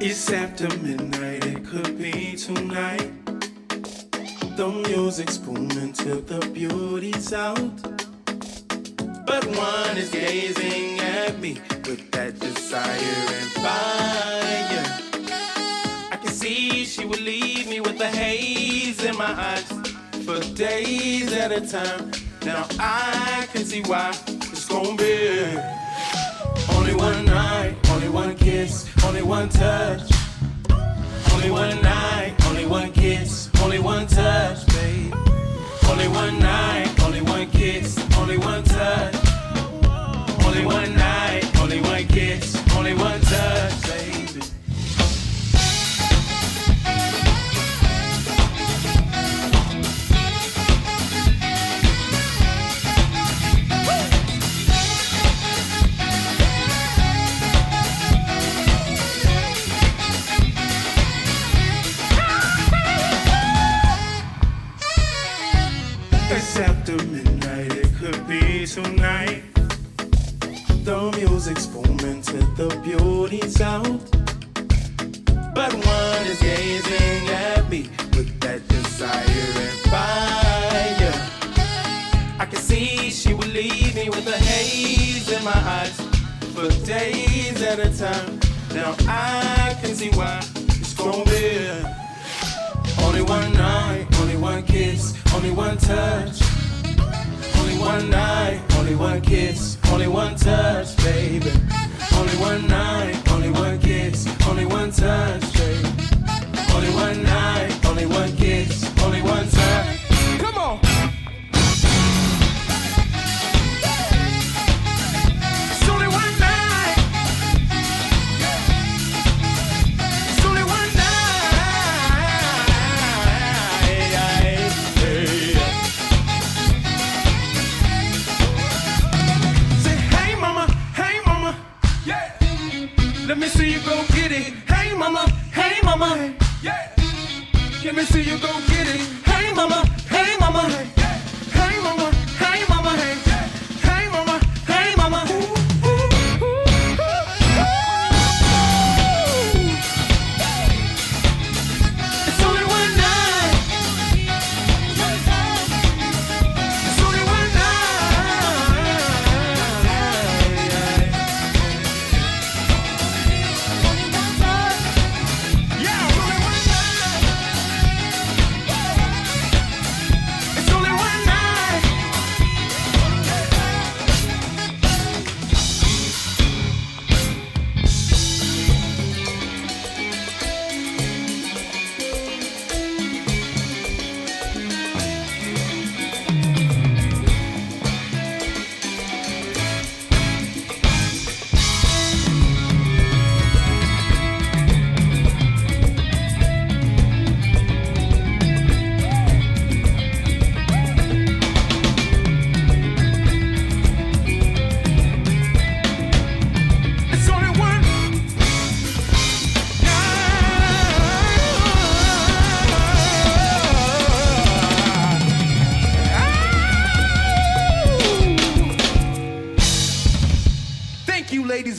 It's after midnight, it could be tonight. The music's booming till the beauty's out. But one is gazing at me with that desire and fire. I can see she will leave me with the haze in my eyes for days at a time. Now I can see why it's gonna be only one night, only one kiss, only one touch. Only one night, only one kiss, only one touch, babe. Only one night, only one kiss, only one touch. Only one night, only one kiss, only one touch, baby. It's after midnight, it could be tonight. The music's booming till the beauty's out. But one is gazing at me with that desire and fire. I can see she will leave me with a haze in my eyes for days at a time. Now I can see why it's gonna be only one night, only one kiss, only one touch. Only one night, only one kiss, only one touch, baby. Only one night, only one kiss, only one touch, baby. Only one night, only one kiss, only one touch. Come on. It's only one night. It's only one night. Say, hey mama,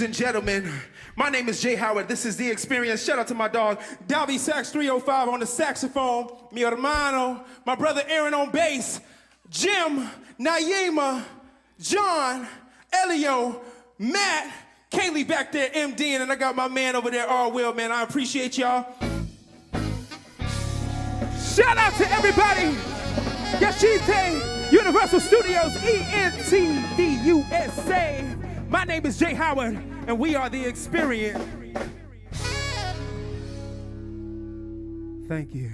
Ladies and gentlemen, my name is Jay Howard. This is The Experience. Shout out to my dog, Dalby Sax 305 on the saxophone, mi hermano, my brother Aaron on bass, Jim, Naima, John, Elio, Matt, Kaylee back there MDing, and I got my man over there, R. Will, man. I appreciate y'all. Shout out to everybody. Yashite, Universal Studios, Entv Usa. My name is Jay Howard, and we are The Experience. Thank you.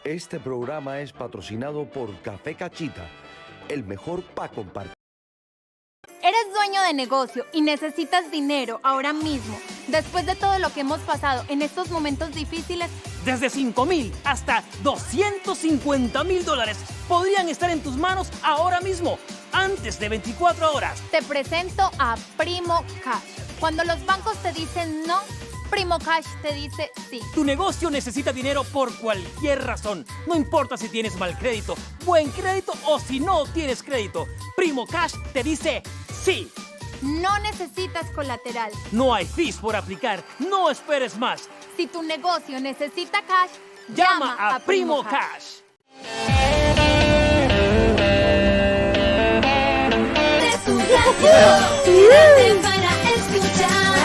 Este programa es patrocinado por Café Cachita, el mejor para compartir. Eres dueño de negocio y necesitas dinero ahora mismo. Después de todo lo que hemos pasado en estos momentos difíciles, Desde $5,000 hasta $250,000 podrían estar en tus manos ahora mismo, antes de 24 horas. te presento a Primo Cash. Cuando los bancos te dicen no, Primo Cash te dice sí. Tu negocio necesita dinero por cualquier razón. No importa si tienes mal crédito, buen crédito o si no tienes crédito. Primo Cash te dice sí. No necesitas colateral. No hay fees por aplicar. No esperes más. Si tu negocio necesita cash, Llama a Primo Cash.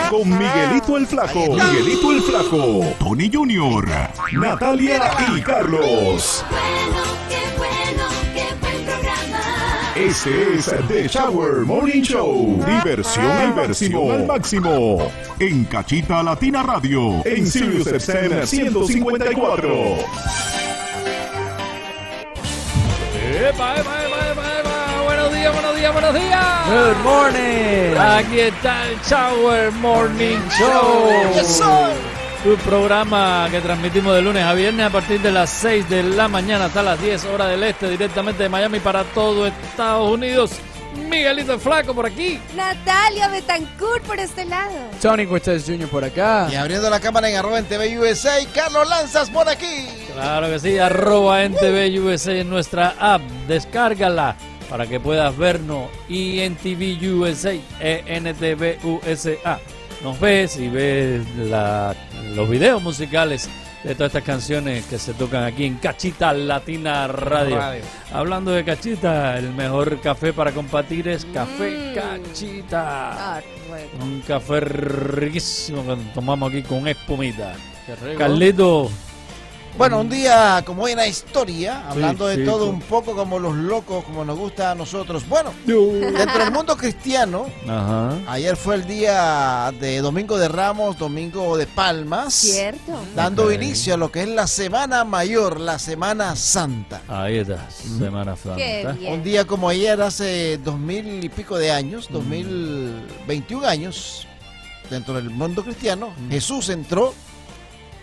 Con Miguelito el Flaco, Miguelito el Flaco, Tony Junior, Natalia y Carlos. Este es The Shower Morning Show. Diversión al máximo. En Cachita Latina Radio. En Sirius XM 154. ¡Epa! Buenos días. Good morning. Aquí está el Shower Morning Show. Yes, sir. Un programa que transmitimos de lunes a viernes a partir de las 6 de la mañana hasta las 10 horas del este, directamente de Miami para todo Estados Unidos. Miguelito el Flaco por aquí. Natalia Betancourt por este lado. Tony Cortés Jr. por acá. Y abriendo la cámara en @Entv Usa, Carlos Lanzas por aquí. Claro que sí, @Entv Usa en nuestra app. Descárgala para que puedas vernos. Y Entv Usa, Entv USA. Nos ves y ves los videos musicales de todas estas canciones que se tocan aquí en Cachita Latina Radio. Hablando de Cachita, el mejor café para compartir es Café Cachita. Un café riquísimo que tomamos aquí con espumita. Carlito. Bueno, un día como hoy en la historia, hablando de todo sí. un poco como los locos, como nos gusta a nosotros. Bueno, dentro del mundo cristiano, ayer fue el día de Domingo de Ramos, Domingo de Palmas. Cierto. Dando inicio a lo que es la Semana Mayor, la Semana Santa. Ahí está, Semana Santa. Qué bien. Un día como ayer, hace 2000 y pico de años, 2021 años, dentro del mundo cristiano, Jesús entró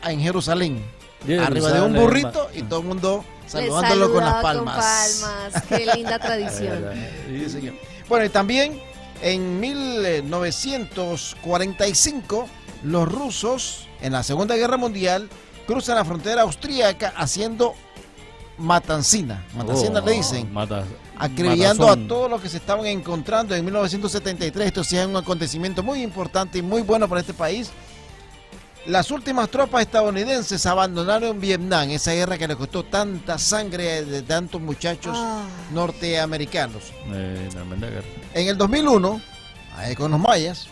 en Jerusalén. Arriba de un burrito y todo el mundo saludándolo con las palmas. Qué linda tradición. Sí, señor. Bueno, y también en 1945 los rusos en la Segunda Guerra Mundial cruzan la frontera austríaca haciendo matancina. Matancina le dicen. Acribillando a todos los que se estaban encontrando en 1973. Esto sí es un acontecimiento muy importante y muy bueno para este país. Las últimas tropas estadounidenses abandonaron Vietnam, esa guerra que le costó tanta sangre de tantos muchachos norteamericanos. En el 2001, ahí con los mayas,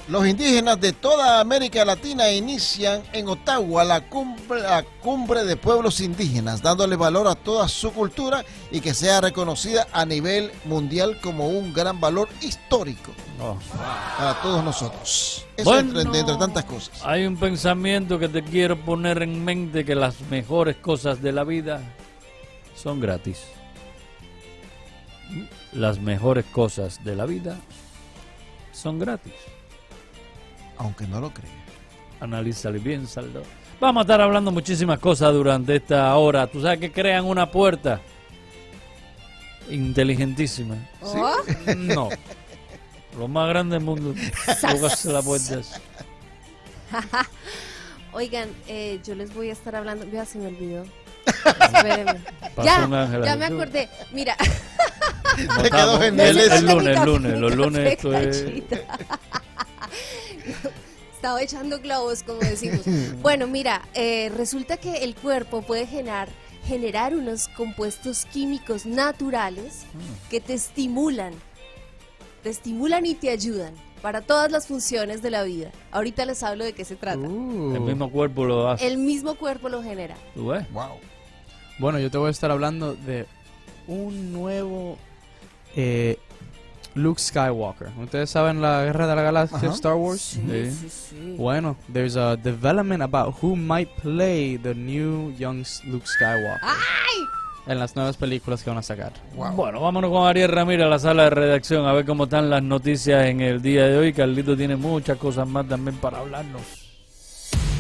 los indígenas de toda América Latina inician en Ottawa la cumbre de pueblos indígenas, dándole valor a toda su cultura y que sea reconocida a nivel mundial como un gran valor histórico para todos nosotros. Eso Bueno, entre tantas cosas. Hay un pensamiento que te quiero poner en mente, que las mejores cosas de la vida son gratis. Las mejores cosas de la vida son gratis. aunque no lo crea. Analízalo y piénsalo. Vamos a estar hablando muchísimas cosas durante esta hora. Tú sabes que crean una puerta inteligentísima. ¿Sí? No. Lo más grande del mundo. Póngase la puerta. Oigan, yo les voy a estar hablando. Ya se me olvidó. Espérenme. Ya me acordé. Mira. Te quedó genial. El lunes. Los lunes esto es. Estaba echando globos, como decimos. Bueno, mira, resulta que el cuerpo puede generar unos compuestos químicos naturales que te estimulan y te ayudan para todas las funciones de la vida. Ahorita les hablo de qué se trata. El mismo cuerpo lo hace. El mismo cuerpo lo genera. ¿Tú ves? Wow. Bueno, yo te voy a estar hablando de un nuevo Luke Skywalker. ¿Ustedes saben la Guerra de la Galaxia, Star Wars? Sí. Bueno, there's a development about who might play the new young Luke Skywalker. ¡Ay! En las nuevas películas que van a sacar. Wow. Bueno, vámonos con Ariel Ramírez a la sala de redacción a ver cómo están las noticias en el día de hoy. Carlito tiene muchas cosas más también para hablarnos.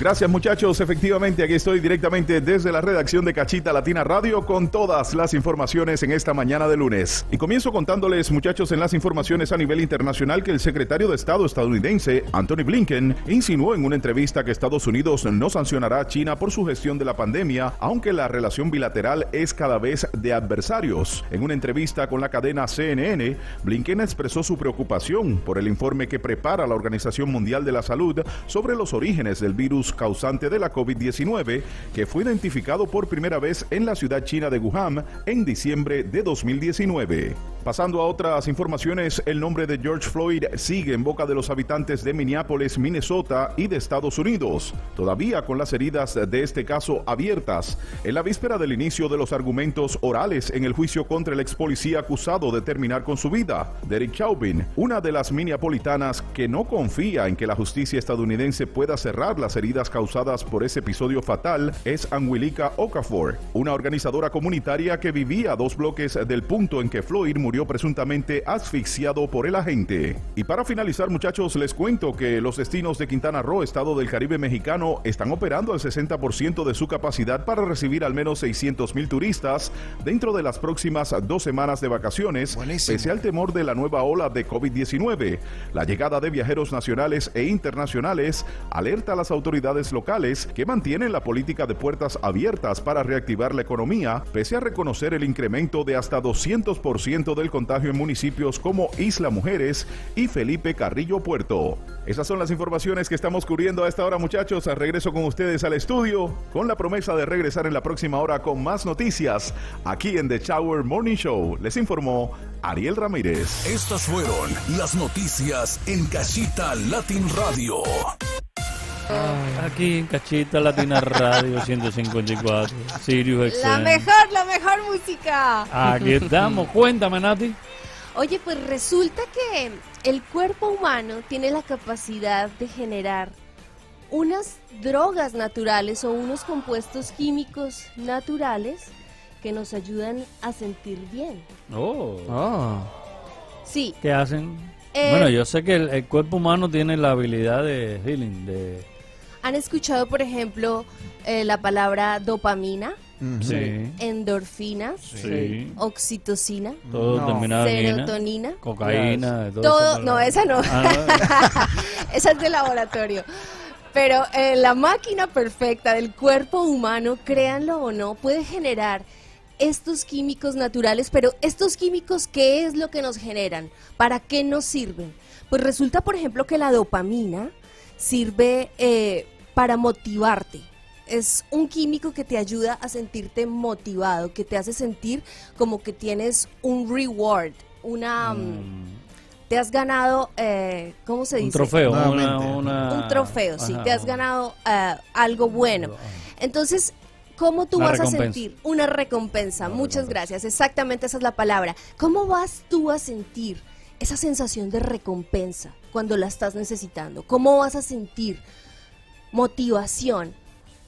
Gracias muchachos, efectivamente aquí estoy directamente desde la redacción de Cachita Latina Radio con todas las informaciones en esta mañana de lunes. Y comienzo contándoles muchachos en las informaciones a nivel internacional que el secretario de Estado estadounidense Antony Blinken insinuó en una entrevista que Estados Unidos no sancionará a China por su gestión de la pandemia, aunque la relación bilateral es cada vez de adversarios. En una entrevista con la cadena CNN, Blinken expresó su preocupación por el informe que prepara la Organización Mundial de la Salud sobre los orígenes del virus causante de la COVID-19, que fue identificado por primera vez en la ciudad china de Wuhan en diciembre de 2019. Pasando a otras informaciones, el nombre de George Floyd sigue en boca de los habitantes de Minneapolis, Minnesota y de Estados Unidos, todavía con las heridas de este caso abiertas, en la víspera del inicio de los argumentos orales en el juicio contra el ex policía acusado de terminar con su vida, Derek Chauvin. Una de las minneapolitanas que no confía en que la justicia estadounidense pueda cerrar las heridas causadas por ese episodio fatal es Anguilika Okafor, una organizadora comunitaria que vivía a 2 bloques del punto en que Floyd murió presuntamente asfixiado por el agente. Y para finalizar muchachos, les cuento que los destinos de Quintana Roo, estado del Caribe mexicano, están operando al 60% de su capacidad para recibir al menos 600,000 turistas dentro de las próximas 2 semanas de vacaciones. Buenísimo. Pese al temor de la nueva ola de COVID-19. La llegada de viajeros nacionales e internacionales alerta a las autoridades locales que mantienen la política de puertas abiertas para reactivar la economía, pese a reconocer el incremento de hasta 200% del contagio en municipios como Isla Mujeres y Felipe Carrillo Puerto. Esas son las informaciones que estamos cubriendo a esta hora muchachos. Regreso con ustedes al estudio con la promesa de regresar en la próxima hora con más noticias aquí en The Shower Morning Show. Les informó Ariel Ramírez. Estas fueron las noticias en Cachita Latin Radio. Aquí en Cachita Latina Radio 154, Sirius XM. La mejor música. Aquí estamos. Cuéntame, Nati. Oye, pues resulta que el cuerpo humano tiene la capacidad de generar unas drogas naturales o unos compuestos químicos naturales que nos ayudan a sentir bien. Sí. ¿Qué hacen? Bueno, yo sé que el cuerpo humano tiene la habilidad de healing, ¿Han escuchado, por ejemplo, la palabra dopamina? Sí. Endorfinas, Sí. oxitocina, Todo terminado en serotonina, cocaína, todo, no, esa no. Esa es de laboratorio. Pero la máquina perfecta del cuerpo humano, créanlo o no, puede generar estos químicos naturales, pero estos químicos, ¿qué es lo que nos generan? ¿Para qué nos sirven? Pues resulta, por ejemplo, que la dopamina sirve para motivarte. Es un químico que te ayuda a sentirte motivado, que te hace sentir como que tienes un reward, te has ganado, ¿cómo se dice? Un trofeo. Un trofeo, sí, te has ganado algo bueno. Entonces, ¿cómo tú vas a sentir? Una recompensa. Muchas gracias, exactamente esa es la palabra. ¿Cómo vas tú a sentir esa sensación de recompensa cuando la estás necesitando? ¿Cómo vas a sentir motivación?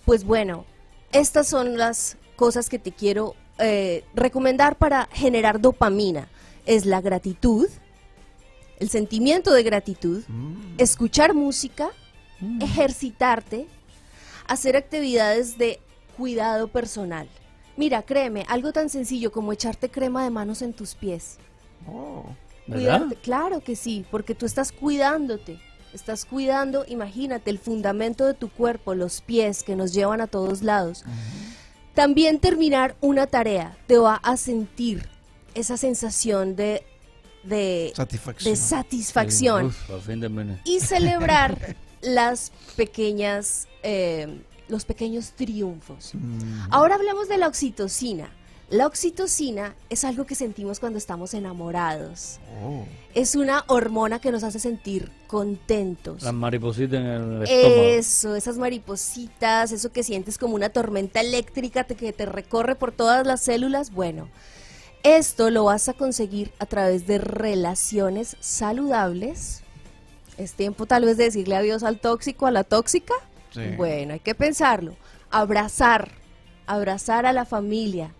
Pues bueno, estas son las cosas que te quiero recomendar para generar dopamina. Es la gratitud, el sentimiento de gratitud, escuchar música, ejercitarte, hacer actividades de cuidado personal. Mira, créeme, algo tan sencillo como echarte crema de manos en tus pies. ¿Verdad? Cuidarte, claro que sí, porque tú estás cuidándote, estás cuidando, imagínate, el fundamento de tu cuerpo, los pies que nos llevan a todos lados. También terminar una tarea te va a sentir esa sensación de satisfacción Uf, a fin de mes. y celebrar las pequeñas, los pequeños triunfos. Ahora hablamos de la oxitocina. La oxitocina es algo que sentimos cuando estamos enamorados. Es una hormona que nos hace sentir contentos. Las maripositas en el estómago. Eso, esas maripositas, eso que sientes como una tormenta eléctrica que te recorre por todas las células. Bueno, esto lo vas a conseguir a través de relaciones saludables. ¿Es tiempo tal vez de decirle adiós al tóxico, a la tóxica? Sí. Bueno, hay que pensarlo. Abrazar a la familia.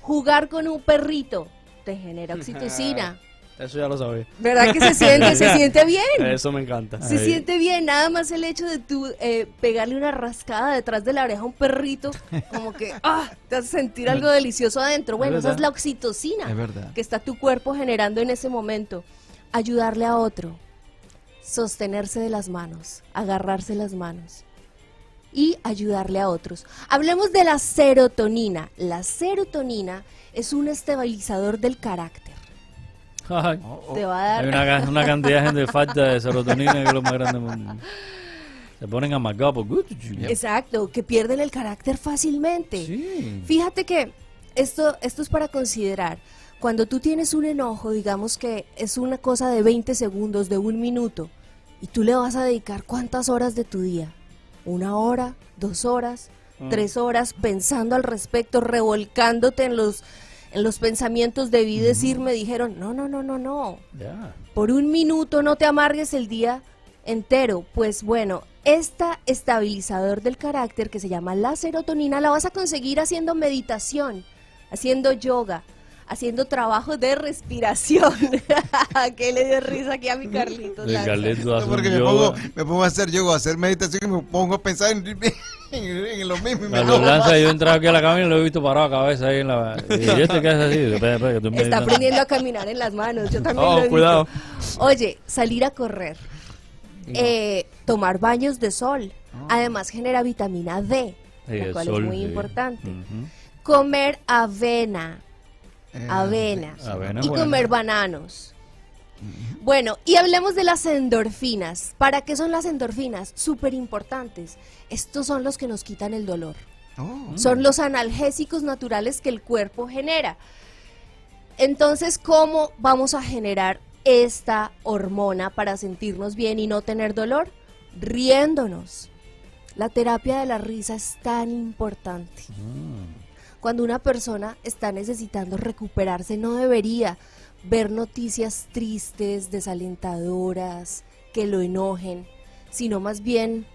Jugar con un perrito te genera oxitocina. Eso ya lo sabía. ¿Verdad que se siente bien? Eso me encanta. Se siente bien, nada más el hecho de tú pegarle una rascada detrás de la oreja a un perrito, como que te hace sentir algo delicioso adentro. Bueno, esa es la oxitocina Es verdad. que está tu cuerpo generando en ese momento. Ayudarle a otro, sostenerse de las manos, agarrarse las manos y ayudarle a otros. Hablemos de la serotonina. La serotonina es un estabilizador del carácter. Ay, Te va a dar... hay una cantidad de gente de falta de serotonina que es lo más grande del mundo. Se ponen amargados por gusto. Exacto, que pierden el carácter fácilmente. Sí. Fíjate que esto es para considerar. Cuando tú tienes un enojo, digamos que es una cosa de 20 segundos, de 1 minuto, y tú le vas a dedicar ¿cuántas horas de tu día? 1 hora, 2 horas, 3 horas pensando al respecto, revolcándote en los pensamientos. Debí decir, me dijeron, no. Ya. Por 1 minuto no te amargues el día entero. Pues bueno, esta estabilizador del carácter que se llama la serotonina la vas a conseguir haciendo meditación, haciendo yoga, haciendo trabajo de respiración. ¿Qué le dio risa aquí a mi Carlitos? El Carlitos hace Porque un me yoga. pongo a hacer yoga, a hacer meditación y me pongo a pensar en lo mismo. y me Cuando enojo lanza, más. yo he entrado aquí a la cabina y lo he visto parado a cabeza ahí en la... Y este que hace así. Espera, que estoy Está meditando. aprendiendo a caminar en las manos. Yo también lo he visto. Cuidado. Oye, salir a correr, tomar baños de sol, además genera vitamina D, Sí, la el cual sol, es muy sí. importante. Ujú. Comer avena Avena y buena. comer bananos. Bueno, y hablemos de las endorfinas. ¿Para qué son las endorfinas? Súper importantes. Estos son los que nos quitan el dolor. Son los analgésicos naturales que el cuerpo genera. Entonces, ¿cómo vamos a generar esta hormona para sentirnos bien y no tener dolor? Riéndonos. La terapia de la risa es tan importante. Cuando una persona está necesitando recuperarse, no debería ver noticias tristes, desalentadoras, que lo enojen, sino más bien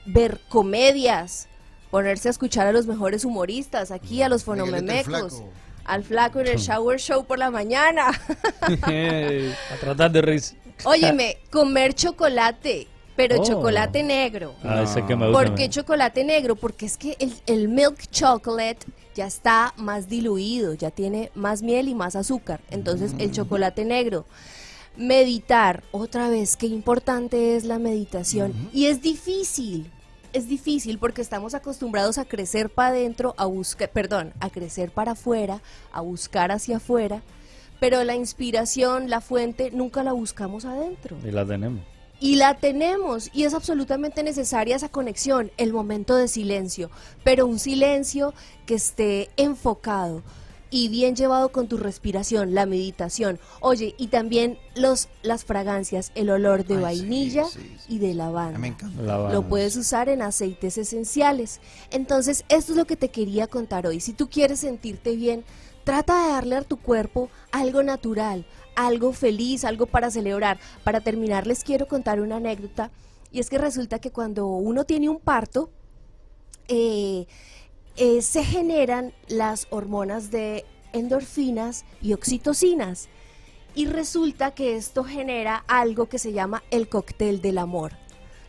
ver comedias, ponerse a escuchar a los mejores humoristas, aquí a los fonomemecos, al flaco en el shower show por la mañana. A tratar de reírse. Óyeme, comer chocolate, pero Oh. chocolate negro. Ese que me gusta. ¿Por qué chocolate negro? Porque es que el milk chocolate ya está más diluido, ya tiene más miel y más azúcar. Entonces, el chocolate negro. Meditar, otra vez, qué importante es la meditación. Y es difícil porque estamos acostumbrados a crecer para adentro, a crecer para afuera, a buscar hacia afuera, pero la inspiración, la fuente, nunca la buscamos adentro. Y la tenemos. Y la tenemos, y es absolutamente necesaria esa conexión, el momento de silencio, pero un silencio que esté enfocado y bien llevado con tu respiración, la meditación. Oye, y también las fragancias, el olor de vainilla y de lavanda. Me encanta. Lo puedes usar en aceites esenciales. Entonces, esto es lo que te quería contar hoy. Si tú quieres sentirte bien, trata de darle a tu cuerpo algo natural, algo feliz, algo para celebrar. Para terminar, les quiero contar una anécdota, y es que resulta que cuando uno tiene un parto, se generan las hormonas de endorfinas y oxitocinas. Y resulta que esto genera algo que se llama el cóctel del amor.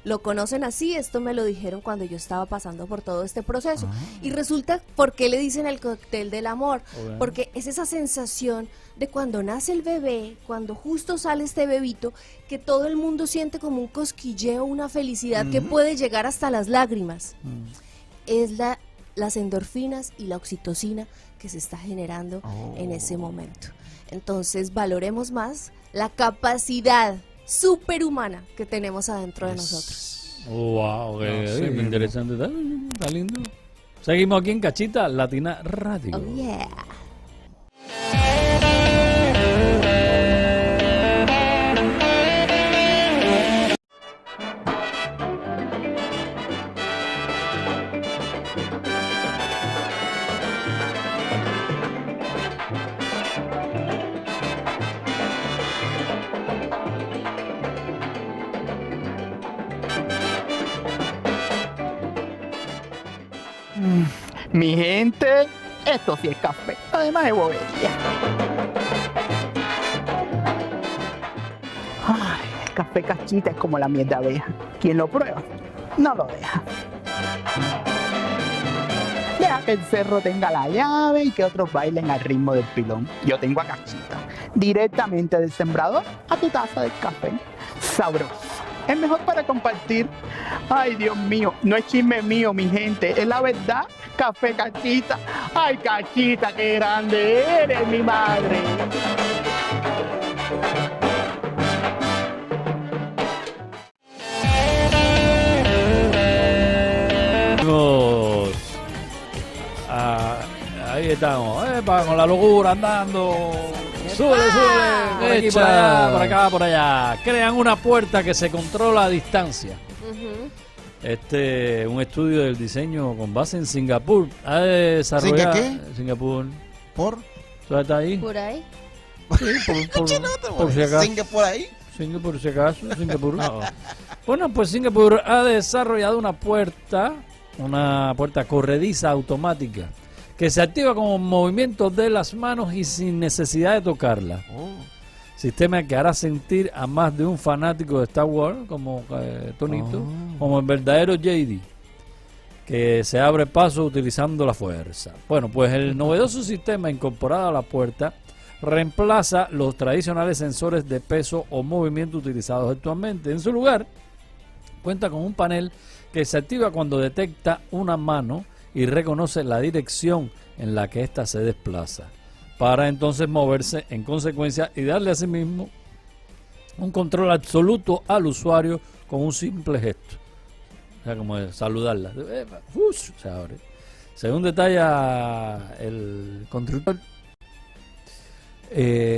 ¿Lo conocen así? Esto me lo dijeron cuando yo estaba pasando por todo este proceso. Y resulta, ¿por qué le dicen el cóctel del amor? Bueno. Porque es esa sensación de cuando nace el bebé, cuando justo sale este bebito, que todo el mundo siente como un cosquilleo, una felicidad que puede llegar hasta las lágrimas. Es las endorfinas y la oxitocina que se está generando en ese momento. Entonces, valoremos más la capacidad superhumana que tenemos adentro de nosotros. Wow, sí, qué interesante. Está lindo. Seguimos aquí en Cachita Latina Radio. Oh, yeah. Mi gente, esto sí es café, además de bobería. Ay, el café Cachita es como la miel de abeja. Quien lo prueba, no lo deja. Deja que el cerro tenga la llave y que otros bailen al ritmo del pilón. Yo tengo a Cachita, directamente del sembrador a tu taza de café. Sabroso. Es mejor para compartir. Ay, Dios mío, no es chisme mío, mi gente, es la verdad. Café Cachita. Ay, Cachita, qué grande eres, mi madre. Ahí estamos, con la locura andando. Sube, por aquí, por allá, por acá, por allá. Crean una puerta que se controla a distancia. Un estudio del diseño con base en Singapur ha desarrollado. ¿Qué? Singapur. ¿Por? ¿Tú estás ahí? Por ahí. Sí, por si acaso. ¿Singapur ahí? Singapur, si acaso. Singapur. Bueno, pues Singapur ha desarrollado una puerta corrediza automática que se activa con movimientos de las manos y sin necesidad de tocarla. Sistema que hará sentir a más de un fanático de Star Wars, como Tonito, como el verdadero JD, que se abre paso utilizando la fuerza. Bueno, pues el novedoso sistema incorporado a la puerta reemplaza los tradicionales sensores de peso o movimiento utilizados actualmente. En su lugar, cuenta con un panel que se activa cuando detecta una mano y reconoce la dirección en la que ésta se desplaza, para entonces moverse en consecuencia y darle a sí mismo un control absoluto al usuario con un simple gesto. O sea, como de saludarla. Se abre. Según detalla el constructor,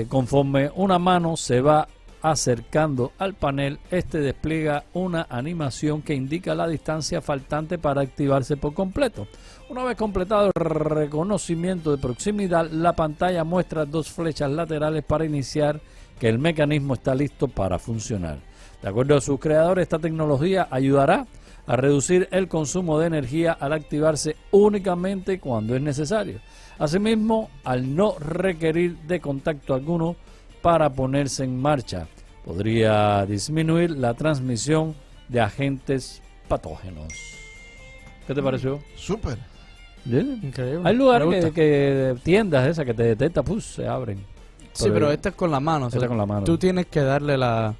conforme una mano se va acercando al panel, este despliega una animación que indica la distancia faltante para activarse por completo. Una vez completado el reconocimiento de proximidad, la pantalla muestra dos flechas laterales para iniciar que el mecanismo está listo para funcionar. De acuerdo a sus creadores, esta tecnología ayudará a reducir el consumo de energía al activarse únicamente cuando es necesario. Asimismo, al no requerir de contacto alguno para ponerse en marcha, podría disminuir la transmisión de agentes patógenos. ¿Qué te pareció? Súper. Increíble. Hay lugares que tiendas esas que te detectan, se abren. Sí, pero esta es con la mano. Esta con la mano. Tú tienes que darle la...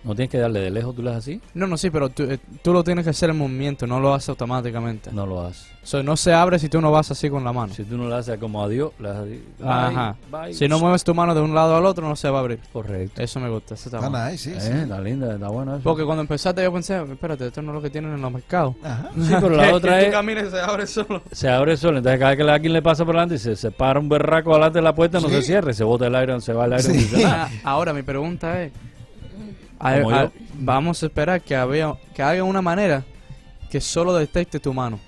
¿No tienes que darle de lejos? ¿Tú lo haces así? No, sí, pero tú lo tienes que hacer en movimiento, no lo haces automáticamente. No lo haces. No se abre si tú no vas así con la mano. Si tú no lo haces como adiós, le haces así. Ajá. Bye. Si no mueves tu mano de un lado al otro, no se va a abrir. Correcto. Eso me gusta. Eso está Está bueno. nice, sí. Está linda, está bueno eso. Porque cuando empezaste yo pensé, espérate, esto no es lo que tienen en los mercados. Ajá. Sí, pero la otra es... tú caminas y se abre solo. Se abre solo, entonces cada vez que alguien le pasa por delante y se para un berraco delante de la puerta, no se cierra, se bota el aire, se va el aire. Sí. No dice nada. Ahora mi pregunta es, vamos a esperar que haya una manera que solo detecte tu mano.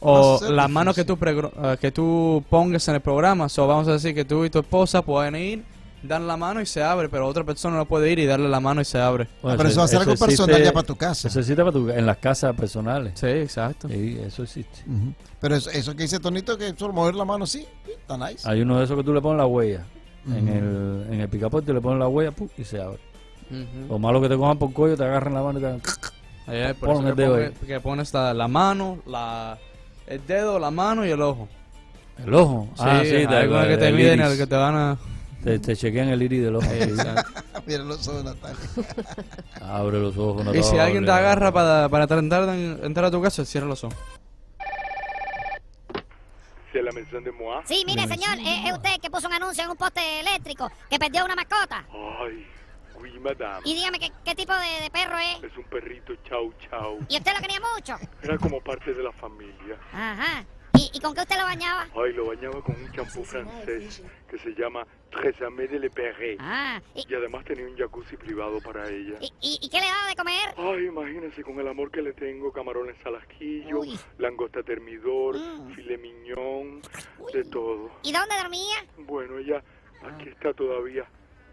O la mano que tú pongas en el programa. Vamos a decir que tú y tu esposa pueden ir, dar la mano y se abre, pero otra persona no puede ir y darle la mano y se abre. Bueno, pero eso va a ser algo personal ya para tu casa. Eso existe en las casas personales. Sí, exacto. Sí, eso existe. Pero eso que dice Tonito, que solo mover la mano, sí, está nice. Hay uno de esos que tú le pones la huella. en el picaporte, le ponen la huella y se abre. Lo malo que te cojan por el cuello, te agarran la mano y te Por eso ponen el dedo ahí. que pones la mano, el dedo, la mano y el ojo. ¿El ojo? Sí, hay algunos que te miden, el que te van a... Te chequean el iris del ojo. Mira los ojos, Natalia. Abre los ojos, Natalia. Y si alguien te agarra para tratar de entrar a tu casa, cierra los ojos. C'est la maison de moi. Sí, mire, señor, es usted que puso un anuncio en un poste eléctrico que perdió una mascota. Ay, oui, madame. Y dígame, ¿qué tipo de perro es? Es un perrito chau chau. ¿Y usted lo quería mucho? Era como parte de la familia. Ajá. ¿Y con qué usted lo bañaba? Ay, lo bañaba con un champú francés que se llama Trésamé de Le Perret. Ah, y además tenía un jacuzzi privado para ella. ¿Y qué le daba de comer? Ay, imagínese con el amor que le tengo, camarones al ajillo, langosta termidor, filet mignon, de todo. ¿Y dónde dormía? Bueno, ella aquí está todavía,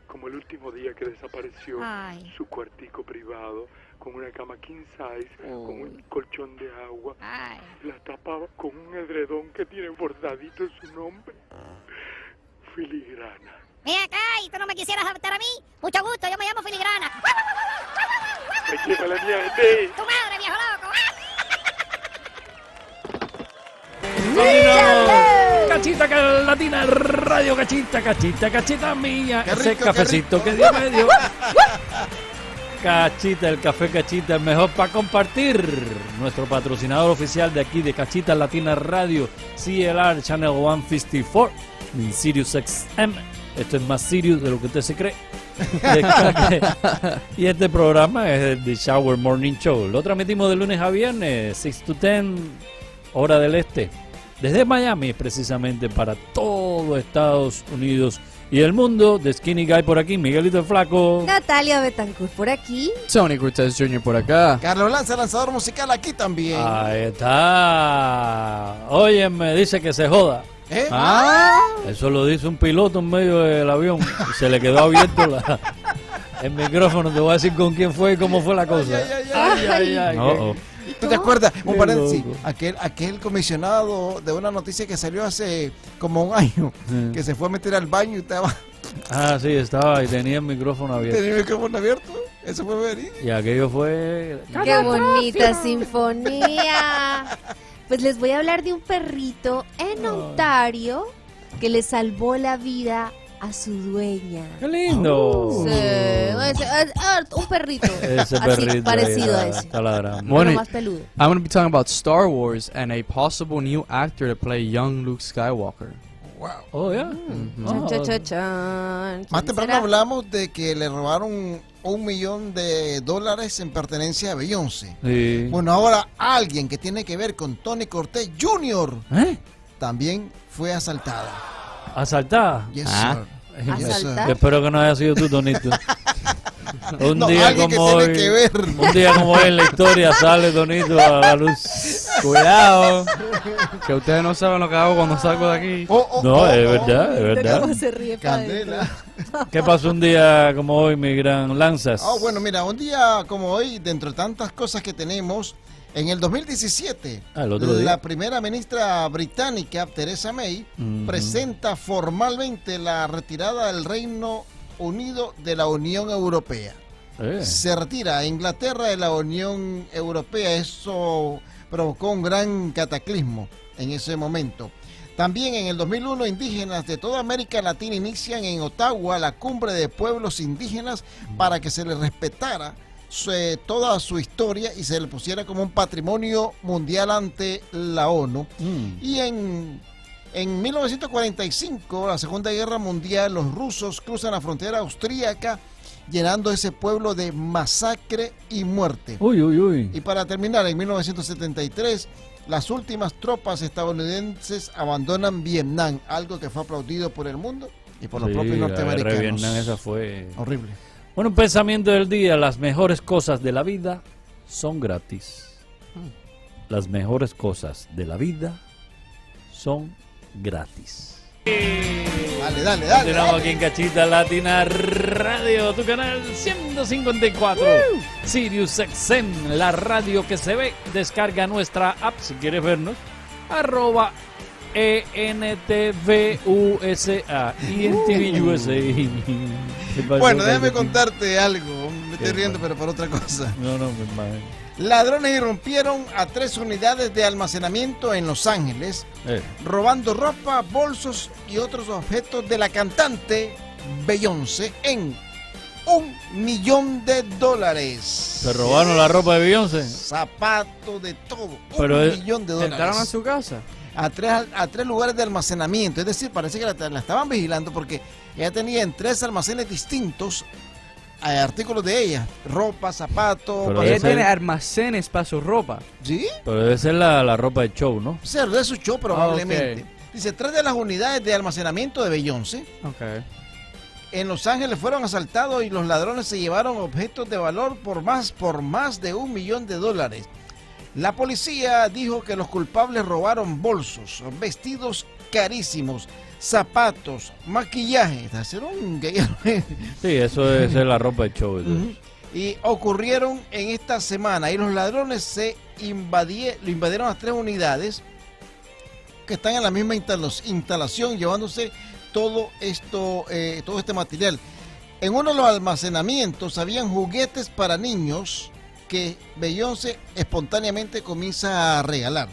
como el último día que desapareció, Ay. su cuartico privado, con una cama king size, con un colchón de agua. Ay. La tapaba con un edredón que tiene bordadito su nombre. Filigrana. Ven acá, ¿y tú no me quisieras adoptar a mí? Mucho gusto, yo me llamo Filigrana. Me lleva la niente. ¡Tu madre, viejo loco! ¡Continuamos! Cachita Latina Radio, cachita mía. Ese cafecito que Dios me dio. Cachita, el café Cachita, el mejor para compartir. Nuestro patrocinador oficial de aquí de Cachita Latina Radio, CLR Channel 154, en Sirius XM. Esto es más Sirius de lo que usted se cree. Y este programa es el The Shower Morning Show. Lo transmitimos de lunes a viernes, 6 to 10, hora del este. Desde Miami, precisamente para todo Estados Unidos y el mundo. De Skinny Guy por aquí, Miguelito el Flaco, Natalia Betancourt por aquí, Tony Cortez Jr. por acá, Carlos Lanza, lanzador musical aquí también. Ahí está. Oye, me dice que se joda. Eso lo dice un piloto en medio del avión y se le quedó abierto el micrófono. Te voy a decir con quién fue y cómo fue la cosa. ¿Tú te acuerdas? Un Qué paréntesis, loco. aquel comisionado de una noticia que salió hace como un año, que se fue a meter al baño y estaba... Ah, sí, estaba y tenía el micrófono abierto. Tenía el micrófono abierto, eso fue venir. Y aquello fue... ¡qué bonita sinfonía! Pues les voy a hablar de un perrito en Ontario que le salvó la vida a su dueña. ¡Qué lindo! Sí, un perrito. Ese así, perrito parecido ahí a ese. está ladrando. Pero más peludo. I'm going to be talking about Star Wars and a possible new actor to play young Luke Skywalker. Wow. Oh, yeah. Chan, chan, chan. Más ¿Quién temprano será? hablamos de que le robaron $1 millón en pertenencia a Beyoncé. Sí. Bueno, ahora alguien que tiene que ver con Tony Cortez Jr. también fue asaltada. ¿Asaltada? Yes, sir. Yes, sir. Espero que no haya sido tú, Tonito. Un No, día alguien que como tiene hoy, que ver. un día como hoy en la historia sale Tonito a la luz. Cuidado, que ustedes no saben lo que hago cuando salgo de aquí. No, es verdad, es verdad. ¿Cómo se ríe para Candela. ¿Qué pasó un día como hoy, mi gran Lanzas? Bueno, mira, un día como hoy, dentro de tantas cosas que tenemos, en el 2017, el otro día. la primera ministra británica, Theresa May, presenta formalmente la retirada del Reino Unido de la Unión Europea. Se retira Inglaterra de la Unión Europea. Eso provocó un gran cataclismo en ese momento. También en el 2001, indígenas de toda América Latina inician en Ottawa la cumbre de pueblos indígenas para que se les respetara toda su historia y se le pusiera como un patrimonio mundial ante la ONU. Y en 1945, la Segunda Guerra Mundial, los rusos cruzan la frontera austríaca, llenando ese pueblo de masacre y muerte. Y para terminar, en 1973, las últimas tropas estadounidenses abandonan Vietnam, algo que fue aplaudido por el mundo y por los propios norteamericanos. La guerra de Vietnam, esa fue horrible. Bueno, un pensamiento del día: las mejores cosas de la vida son gratis. Las mejores cosas de la vida son gratis. Dale. Continuamos aquí en Cachita Latina Radio, tu canal 154. Sirius XM, la radio que se ve. Descarga nuestra app si quieres vernos. Entv Usa y Entv Usa. Bueno, déjame contarte algo. Me estoy riendo, pero por otra cosa. No, me imagino. Ladrones irrumpieron a 3 unidades de almacenamiento en Los Ángeles, robando ropa, bolsos y otros objetos de la cantante Beyoncé en $1 millón. ¿Se robaron la ropa de Beyoncé? Zapatos, de todo. Pero $1 millón. ¿Entraron a su casa? A tres lugares de almacenamiento. Es decir, parece que la estaban vigilando porque ella tenía en 3 almacenes distintos artículos de ella. Ropa, zapatos. Ella tiene almacenes para su ropa. ¿Sí? Pero debe ser la ropa de show, ¿no? Sí, de su show probablemente. Dice, 3 de las unidades de almacenamiento de Beyoncé en Los Ángeles fueron asaltados y los ladrones se llevaron objetos de valor por más de $1 millón. La policía dijo que los culpables robaron bolsos, vestidos carísimos, zapatos, maquillaje. Sí, eso es la ropa de show. Y ocurrieron en esta semana. Y los ladrones invadieron las 3 unidades que están en la misma instalación, llevándose todo este material. En uno de los almacenamientos habían juguetes para niños que Beyoncé espontáneamente comienza a regalar.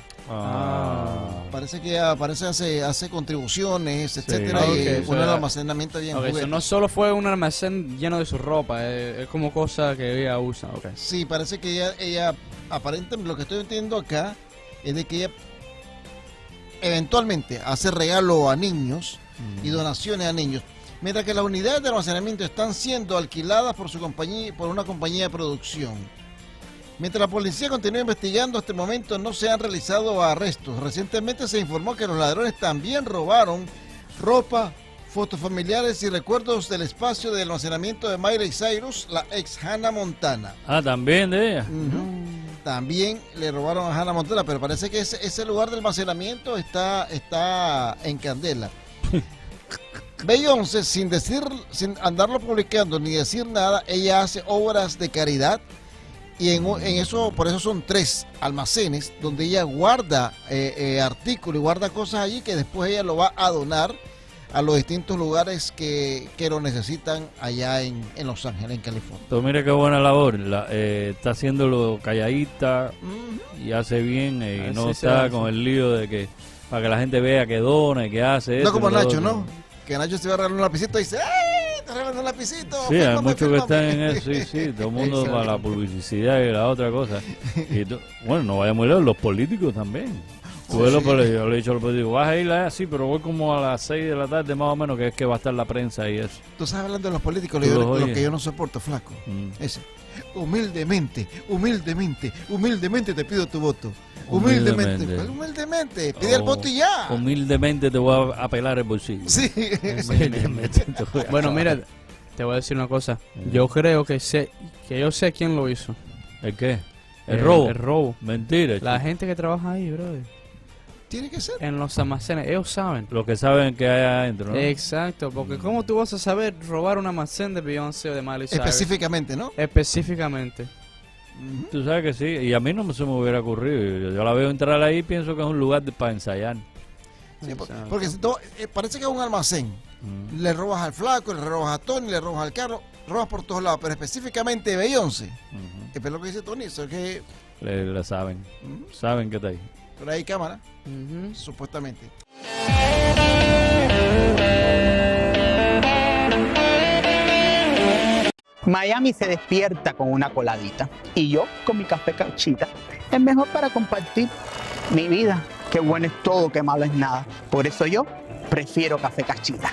Parece que hace contribuciones, etcétera, y uno de los almacenamientos había juguetes. Eso no solo fue un almacén lleno de su ropa, es como cosa que ella usa. Sí, parece que ella aparentemente, lo que estoy entendiendo acá es de que ella eventualmente hace regalo a niños y donaciones a niños, mientras que las unidades de almacenamiento están siendo alquiladas por una compañía de producción. Mientras la policía continúa investigando, hasta el momento no se han realizado arrestos. Recientemente se informó que los ladrones también robaron ropa, fotos familiares y recuerdos del espacio de almacenamiento de Miley Cyrus, la ex Hannah Montana. También de ella. También le robaron a Hannah Montana, pero parece que ese lugar de almacenamiento está en candela. Beyoncé, sin andarlo publicando ni decir nada, ella hace obras de caridad. Y por eso son 3 almacenes donde ella guarda artículos y guarda cosas allí que después ella lo va a donar a los distintos lugares que lo necesitan allá en Los Ángeles, en California. Entonces, mire qué buena labor. Está haciéndolo calladita y hace bien y no está con el lío de que para que la gente vea que dona y que hace eso. No como Nacho, ¿no? Que Nacho se va a regalar un lapicito y dice ¡ay! Te regalan un lapicito. Sí, hay muchos que están en eso, sí. Todo el mundo para la publicidad y la otra cosa. Y bueno, no vaya muy lejos, los políticos también. Yo le he dicho a los políticos, vas a ir así, pero voy como a las 6 de la tarde más o menos, que es que va a estar la prensa y eso. Tú estás hablando de los políticos, lo que yo no soporto, flaco. Ese. Humildemente te pido tu voto. Humildemente. Pide el voto y ya. Humildemente te voy a pelar el bolsillo. Sí. Bueno, mira, te voy a decir una cosa. Yo creo que yo sé quién lo hizo. ¿El qué? ¿El robo? El robo. Mentira. La gente que trabaja ahí, brother. Tiene que ser. En los almacenes, ellos saben. Lo que saben que hay adentro, ¿no? Exacto, porque ¿cómo tú vas a saber robar un almacén de Beyoncé o de Miley Cyrus? Específicamente, ¿no? Específicamente. Tú sabes que sí, y a mí no se me hubiera ocurrido. Yo la veo entrar ahí y pienso que es un lugar para ensayar. Sí, porque parece que es un almacén. Le robas al flaco, le robas a Tony, le robas al carro, robas por todos lados, pero específicamente Beyoncé. Es lo que dice Tony, eso es que le saben. Saben que está ahí. Pero hay cámara, supuestamente. Miami se despierta con una coladita y yo con mi café Cachita es mejor para compartir mi vida. Qué bueno es todo, qué malo es nada. Por eso yo prefiero café Cachita.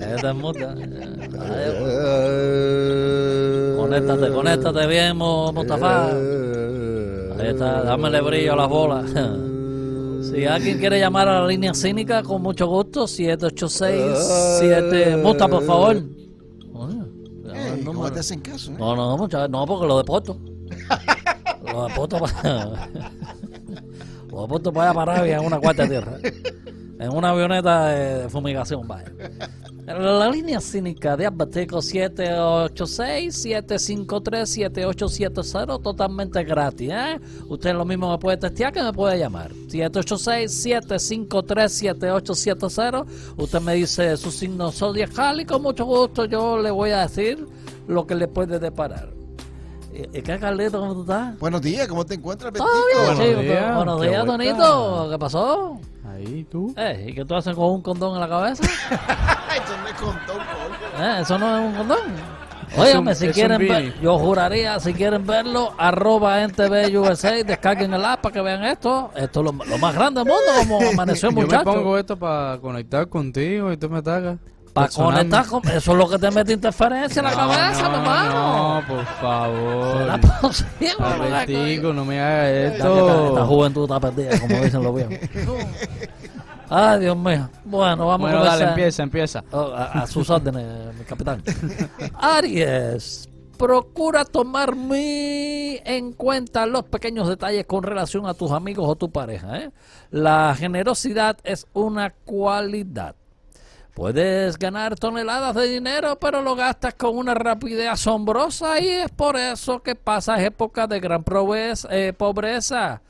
Ya está muta. Conéctate bien, Mustafa. Ahí está, dámele brillo a las bolas. Si alguien quiere llamar a la línea cínica, con mucho gusto, 786-7... Musta, por favor. ¿Cómo te hacen caso? No, muchachos, no, porque lo deporto. Lo deporto para... Todo puesto para allá para Arabia en una cuarta tierra. En una avioneta de fumigación, vaya. La línea cínica de Abateco 786-753-7870, totalmente gratis, ¿eh? Usted lo mismo me puede testear que me puede llamar. 786-753-7870. Usted me dice su signo zodiacal y con mucho gusto yo le voy a decir lo que le puede deparar. ¿Y qué, Carlito, cómo tú estás? Buenos días, ¿cómo te encuentras, Todo Betico? bien, chico. Buenos días, Tonito. ¿Qué pasó? Ahí, tú. ¿Y qué tú haces con un condón en la cabeza? Eso me contó, coño. Eso no es un condón. Óigame, si es quieren un ver, Billy. yo juraría, si quieren verlo, @Entv Usa, descarguen el app para que vean esto. Esto es lo más grande del mundo, como amaneció el Yo me muchacho. pongo esto para conectar contigo y tú me tagas. Para conectar con... Eso es lo que te mete interferencia en la cabeza, mi hermano. No, por favor. ¿Será posible? Albertico, no me hagas Esta esto. juventud está perdida, como dicen los viejos. Ay, Dios mío. Bueno, vamos Bueno, a dale, comenzar. empieza. A sus órdenes, mi capitán. Aries, procura tomar muy en cuenta los pequeños detalles con relación a tus amigos o tu pareja, ¿eh? La generosidad es una cualidad. Puedes ganar toneladas de dinero, pero lo gastas con una rapidez asombrosa y es por eso que pasas épocas de gran pobreza.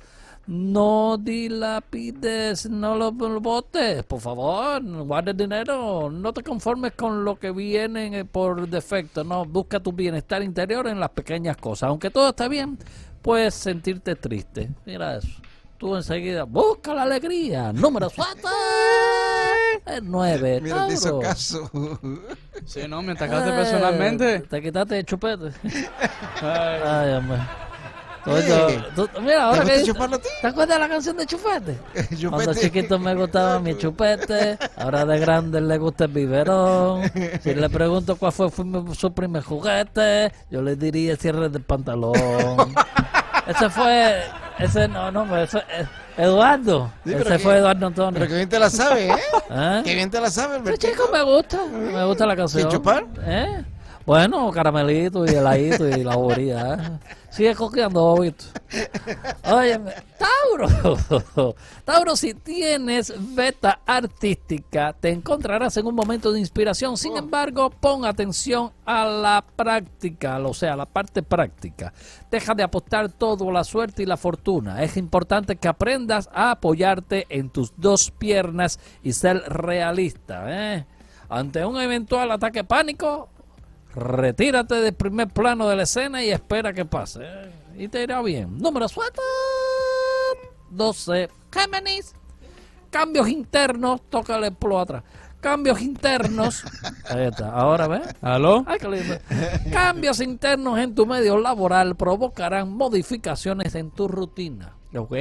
No dilapides, no lo botes, por favor, guarda el dinero, no te conformes con lo que viene por defecto, no, busca tu bienestar interior en las pequeñas cosas. Aunque todo está bien, puedes sentirte triste. Mira eso, tú enseguida busca la alegría. Número suelta. El 9. Mira, te hizo caso. Sí, no, me atacaste personalmente. Te quitaste el chupete. Ay, Dios mío. ¿Te Mira, ahora gusta que chuparlo a ti? ¿te acuerdas de la canción de Chupete? Chupete. Cuando chiquito me gustaba mi chupete, ahora de grande le gusta el biberón. Si le pregunto cuál fue su primer juguete, yo le diría el cierre del pantalón. Eduardo. Sí, pero Ese fue Eduardo Antonio. Pero que bien te la sabe, ¿eh? ¿Eh? Que bien te la sabe, Sí, Albertico. chico, me gusta la canción. ¿Sin chupar? ¿Eh? Bueno, caramelito y heladito y la bobería, ¿eh? Sigue coqueando, ¿viste? Óyeme, Tauro. Tauro, si tienes beta artística, te encontrarás en un momento de inspiración. Sin embargo, pon atención a la práctica, o sea, la parte práctica. Deja de apostar todo a la suerte y la fortuna. Es importante que aprendas a apoyarte en tus dos piernas y ser realista, ¿eh? Ante un eventual ataque de pánico, retírate del primer plano de la escena y espera que pase, ¿eh? Y te irá bien. Número suelta. 12. Géminis. Cambios internos. Tócale el plo atrás. Cambios internos. Ahí está. Ahora ve. ¿Aló? Ay, qué lindo. Cambios internos en tu medio laboral provocarán modificaciones en tu rutina. Ok.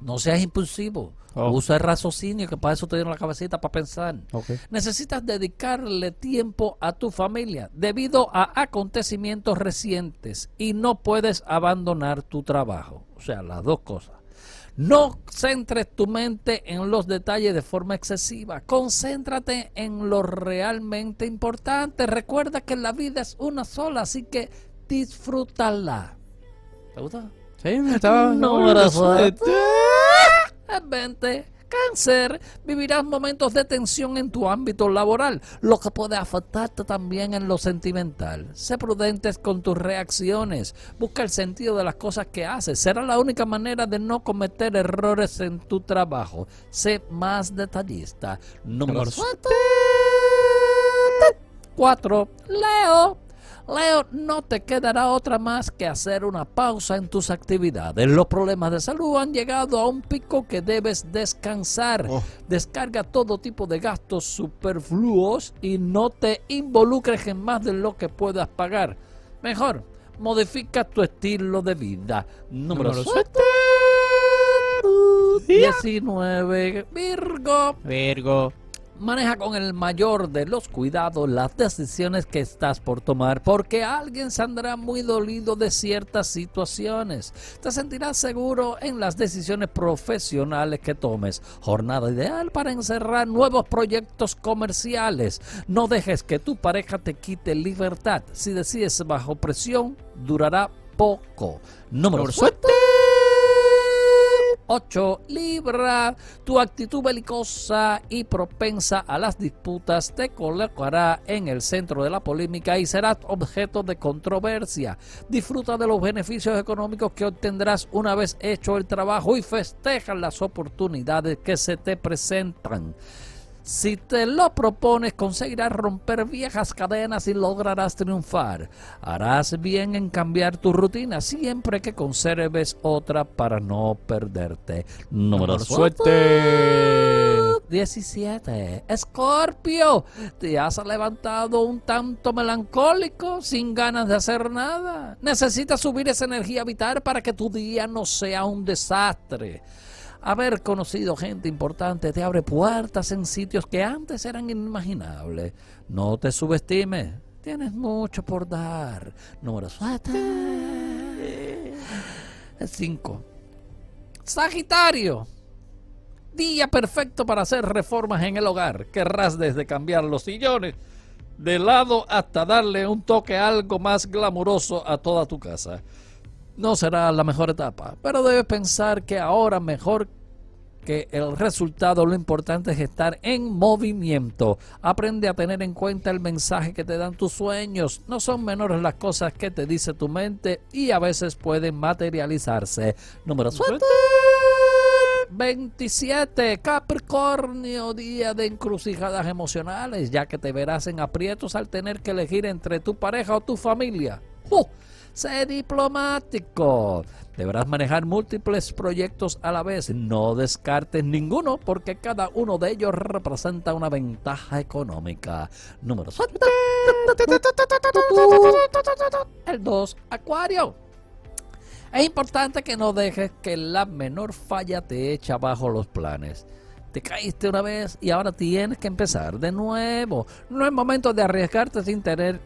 No seas impulsivo. Usa el raciocinio, que para eso te dieron la cabecita para pensar. Okay. Necesitas dedicarle tiempo a tu familia debido a acontecimientos recientes y no puedes abandonar tu trabajo. O sea, las dos cosas. No centres tu mente en los detalles de forma excesiva. Concéntrate en lo realmente importante. Recuerda que la vida es una sola, así que disfrútala. ¿Te gusta? Sí, me estaba... Número 20. Cáncer, vivirás momentos de tensión en tu ámbito laboral, lo que puede afectarte también en lo sentimental. Sé prudentes con tus reacciones, busca el sentido de las cosas que haces. Será la única manera de no cometer errores en tu trabajo. Sé más detallista. Número 4. Leo, no te quedará otra más que hacer una pausa en tus actividades. Los problemas de salud han llegado a un pico que debes descansar. Descarga todo tipo de gastos superfluos y no te involucres en más de lo que puedas pagar. Mejor, modifica tu estilo de vida. Número 19. Virgo. Maneja con el mayor de los cuidados las decisiones que estás por tomar, porque alguien saldrá muy dolido de ciertas situaciones. Te sentirás seguro en las decisiones profesionales que tomes. Jornada ideal para encerrar nuevos proyectos comerciales. No dejes que tu pareja te quite libertad. Si decides bajo presión, durará poco. Número 7. 8. Libra, tu actitud belicosa y propensa a las disputas te colocará en el centro de la polémica y serás objeto de controversia. Disfruta de los beneficios económicos que obtendrás una vez hecho el trabajo y festeja las oportunidades que se te presentan. Si te lo propones, conseguirás romper viejas cadenas y lograrás triunfar. Harás bien en cambiar tu rutina siempre que conserves otra para no perderte. Número suerte 17. Escorpio, te has levantado un tanto melancólico, sin ganas de hacer nada. Necesitas subir esa energía vital para que tu día no sea un desastre. Haber conocido gente importante te abre puertas en sitios que antes eran inimaginables. No te subestimes, tienes mucho por dar. Número suerte 5. Sagitario, día perfecto para hacer reformas en el hogar. Querrás desde cambiar los sillones de lado hasta darle un toque algo más glamuroso a toda tu casa. No será la mejor etapa, pero debes pensar que ahora mejor que el resultado, lo importante es estar en movimiento. Aprende a tener en cuenta el mensaje que te dan tus sueños. No son menores las cosas que te dice tu mente y a veces pueden materializarse. Número suerte 27. Capricornio, día de encrucijadas emocionales, ya que te verás en aprietos al tener que elegir entre tu pareja o tu familia. Sé diplomático. Deberás manejar múltiples proyectos a la vez. No descartes ninguno porque cada uno de ellos representa una ventaja económica. Número suerte el 2. Acuario. Es importante que no dejes que la menor falla te eche abajo los planes. Te caíste una vez y ahora tienes que empezar de nuevo. No es momento de arriesgarte sin tener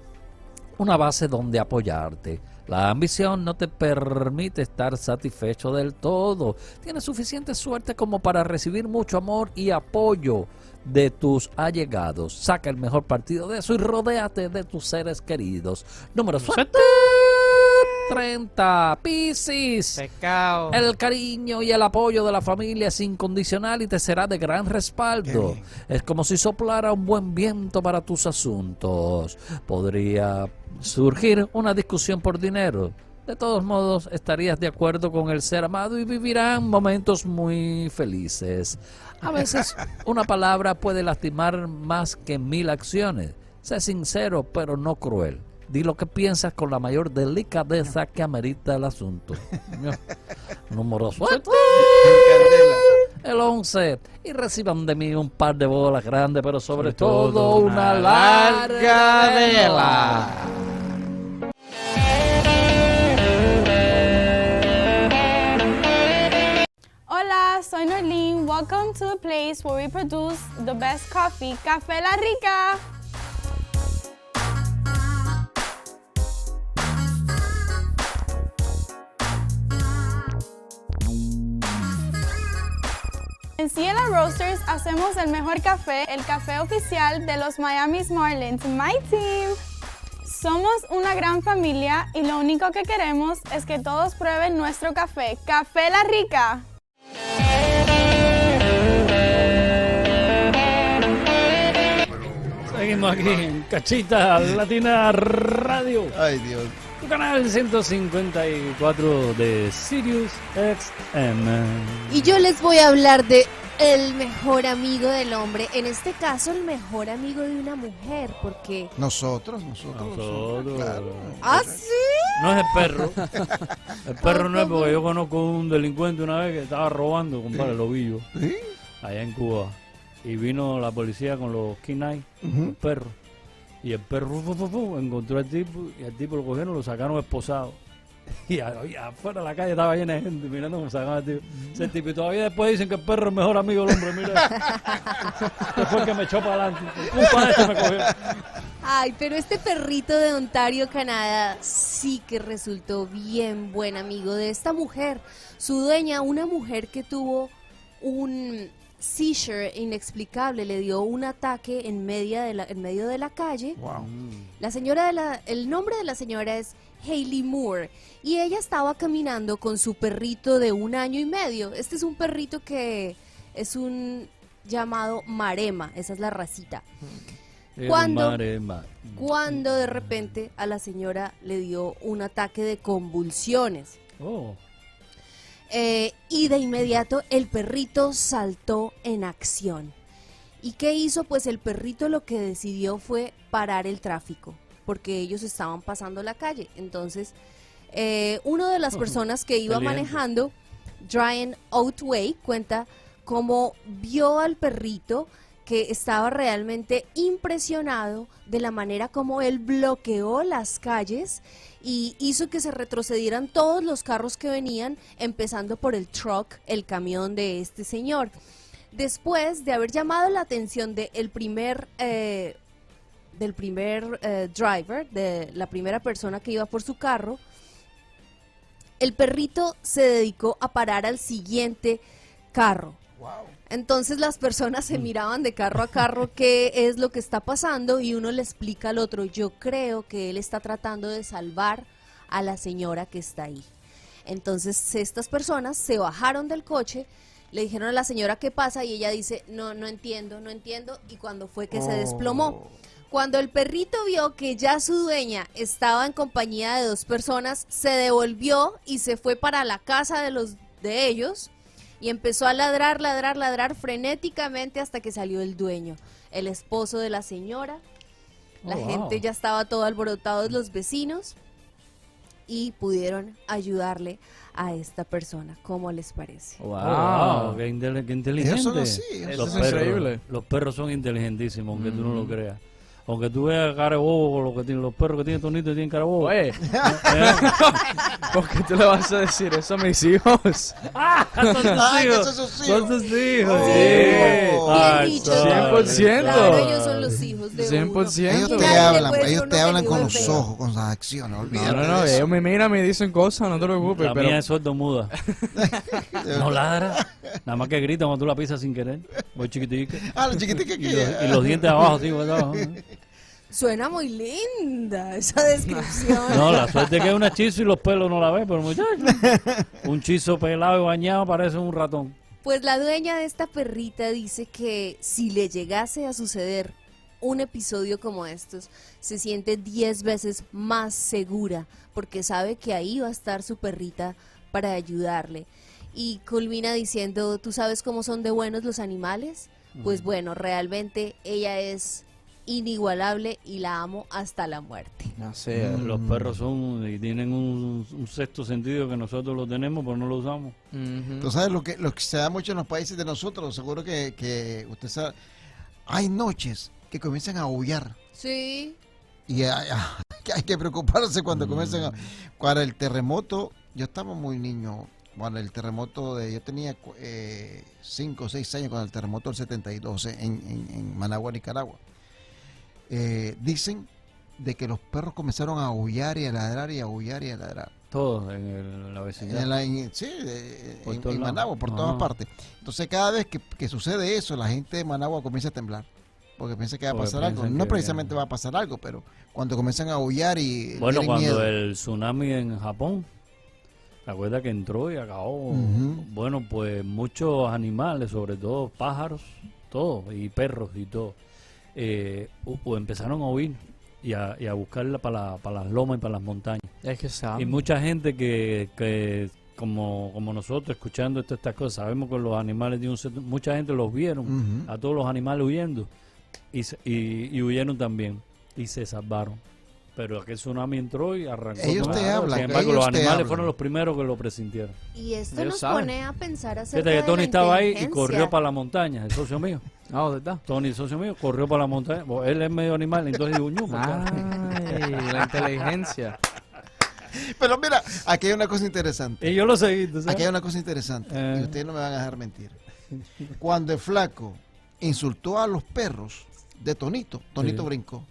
una base donde apoyarte. La ambición no te permite estar satisfecho del todo. Tienes suficiente suerte como para recibir mucho amor y apoyo de tus allegados. Saca el mejor partido de eso y rodéate de tus seres queridos. Número suerte 30. Piscis. Pecado. El cariño y el apoyo de la familia es incondicional y te será de gran respaldo. Es como si soplara un buen viento para tus asuntos. Podría surgir una discusión por dinero. De todos modos, estarías de acuerdo con el ser amado y vivirán momentos muy felices. A veces una palabra puede lastimar más que 1000 acciones. Sé sincero, pero no cruel. Di lo que piensas con la mayor delicadeza que amerita el asunto. Número suerte el 11. Y reciban de mí un par de bolas grandes, pero sobre todo una larga vela. Hola, soy Norlene. Welcome to a place where we produce the best coffee, Café La Rica. En Ciela Roasters hacemos el mejor café, el café oficial de los Miami Marlins, My Team. Somos una gran familia y lo único que queremos es que todos prueben nuestro café, Café La Rica. Seguimos aquí en Cachita Latina Radio. Ay, Dios. Tu canal 154 de Sirius XM. Y yo les voy a hablar de el mejor amigo del hombre, en este caso el mejor amigo de una mujer, porque... Nosotros. Claro. ¿Ah, sí? No es el perro. El perro no es porque yo conozco un delincuente una vez que estaba robando, compadre, el ovillo. ¿Sí? Allá en Cuba. Y vino la policía con los K9, los perros. Y el perro encontró al tipo y al tipo lo cogieron, lo sacaron esposado. Y afuera de la calle estaba llena de gente mirando cómo sacaban al tipo. Ese tipo. Y todavía después dicen que el perro es el mejor amigo del hombre. Mira, que fue el que me echó para adelante. Culpa de este me cogió. Ay, pero este perrito de Ontario, Canadá, sí que resultó bien buen amigo de esta mujer. Su dueña, una mujer que tuvo un seizure inexplicable, le dio un ataque en medio de la calle. Wow. La señora el nombre de la señora es Hailey Moore y ella estaba caminando con su perrito de 1 año y medio. Este es un perrito que es un llamado marema, esa es la racita. Cuando de repente a la señora le dio un ataque de convulsiones. Y de inmediato el perrito saltó en acción. ¿Y qué hizo? Pues el perrito lo que decidió fue parar el tráfico, porque ellos estaban pasando la calle. Entonces, una de las personas que iba manejando, Brian Outway, cuenta cómo vio al perrito que estaba realmente impresionado de la manera como él bloqueó las calles y hizo que se retrocedieran todos los carros que venían, empezando por el truck, el camión de este señor. Después de haber llamado la atención del primer driver, de la primera persona que iba por su carro, el perrito se dedicó a parar al siguiente carro. Entonces las personas se miraban de carro a carro qué es lo que está pasando y uno le explica al otro, yo creo que él está tratando de salvar a la señora que está ahí. Entonces estas personas se bajaron del coche, le dijeron a la señora qué pasa y ella dice, no entiendo, y cuando fue que se desplomó. Cuando el perrito vio que ya su dueña estaba en compañía de 2 personas, se devolvió y se fue para la casa de ellos y empezó a ladrar frenéticamente hasta que salió el dueño, el esposo de la señora. La gente ya estaba todo alborotado, los vecinos, y pudieron ayudarle a esta persona. ¿Cómo les parece? ¡Wow! ¡Qué inteligente! Ellos son así, Los eso es increíble. Los perros son inteligentísimos, aunque tú no lo creas. Aunque tú veas cara de bobo con lo que tienen los perros que tienen Tonito y tienen cara de bobo. Oye, ¿por qué tú le vas a decir eso a mis hijos? Son tus hijos. Son tus hijos. Bien dicho. 100%. Claro, ellos son los hijos de 100%. Ellos te hablan con los ojos, con las acciones, olvídate. No, ellos me miran, me dicen cosas, no te preocupes. La mía es sordomuda. No ladra. Nada más que grita cuando tú la pisas sin querer. Muy chiquitica. La chiquitica y los dientes abajo, sí, abajo. Suena muy linda esa descripción. No, la suerte es que es un hechizo y los pelos no la ves, pero muchacho. Un chizo pelado y bañado parece un ratón. Pues la dueña de esta perrita dice que si le llegase a suceder un episodio como estos, se siente 10 veces más segura, porque sabe que ahí va a estar su perrita para ayudarle. Y culmina diciendo, ¿tú sabes cómo son de buenos los animales? Pues bueno, realmente ella es inigualable y la amo hasta la muerte. No sé. Los perros son y tienen un sexto sentido que nosotros lo tenemos, pero no lo usamos. Tú sabes lo que se da mucho en los países de nosotros, seguro que usted sabe, hay noches que comienzan a aullar. Sí. Y hay que preocuparse cuando comienzan para el terremoto. Yo estaba muy niño. Bueno, el terremoto yo tenía 5 o 6 años con el terremoto del 72 en Managua, Nicaragua. Dicen de que los perros comenzaron a aullar y a ladrar y a aullar y a ladrar. Todos en la vecindad. En Managua, por todas partes. Entonces cada vez que sucede eso, la gente de Managua comienza a temblar. Porque piensa que va a pasar algo. No precisamente va a pasar algo, pero cuando comienzan a aullar y... Bueno, cuando el tsunami en Japón, ¿te acuerdas que entró y acabó? Bueno, pues muchos animales, sobre todo pájaros, todos, y perros y todo, empezaron a huir y a buscarla para las lomas y para las montañas. Es que saben. Y mucha gente que como nosotros, escuchando estas cosas, sabemos que los animales mucha gente los vieron, a todos los animales huyendo, y huyeron también, y se salvaron. Pero aquel tsunami entró y arrancó. Ellos te hablan. Sin embargo, los animales fueron los primeros que lo presintieron. Y esto nos pone a pensar acerca Fíjate que de Tony la estaba ahí y inteligencia. corrió para la montaña, el socio mío. ¿Dónde está? Tony, el socio mío, corrió para la montaña. Bueno, él es medio animal, entonces digo, la inteligencia. Pero mira, aquí hay una cosa interesante. Y yo lo seguí, ¿tú sabes? Aquí hay una cosa interesante, y ustedes no me van a dejar mentir. Cuando el flaco insultó a los perros de Tonito, Tonito brincó.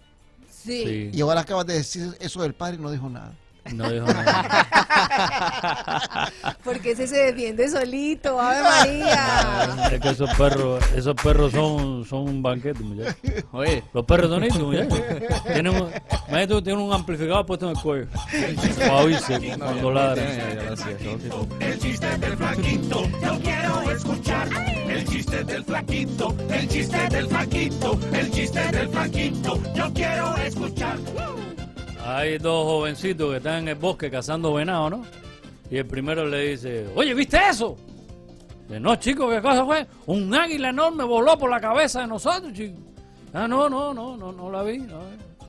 Sí. Y ahora acabas de decir eso del padre y no dijo nada. No dijo nada. Porque ese se defiende solito, Ave María. Es que esos perros son un banquete, muchachos. Oye, los perros tonitos, muchachos. Imagínate tú, tienen un amplificador puesto en el cuello. Para oírse cuando ladran. El chiste del flaquito, yo quiero escuchar. El chiste del flaquito, el chiste del flaquito, el chiste del flaquito, yo quiero escuchar. Hay dos jovencitos que están en el bosque cazando venado, ¿no? Y el primero le dice, oye, ¿viste eso? Dice, no, chico, ¿qué cosa fue? Un águila enorme voló por la cabeza de nosotros, chico. Ah, no la vi. No.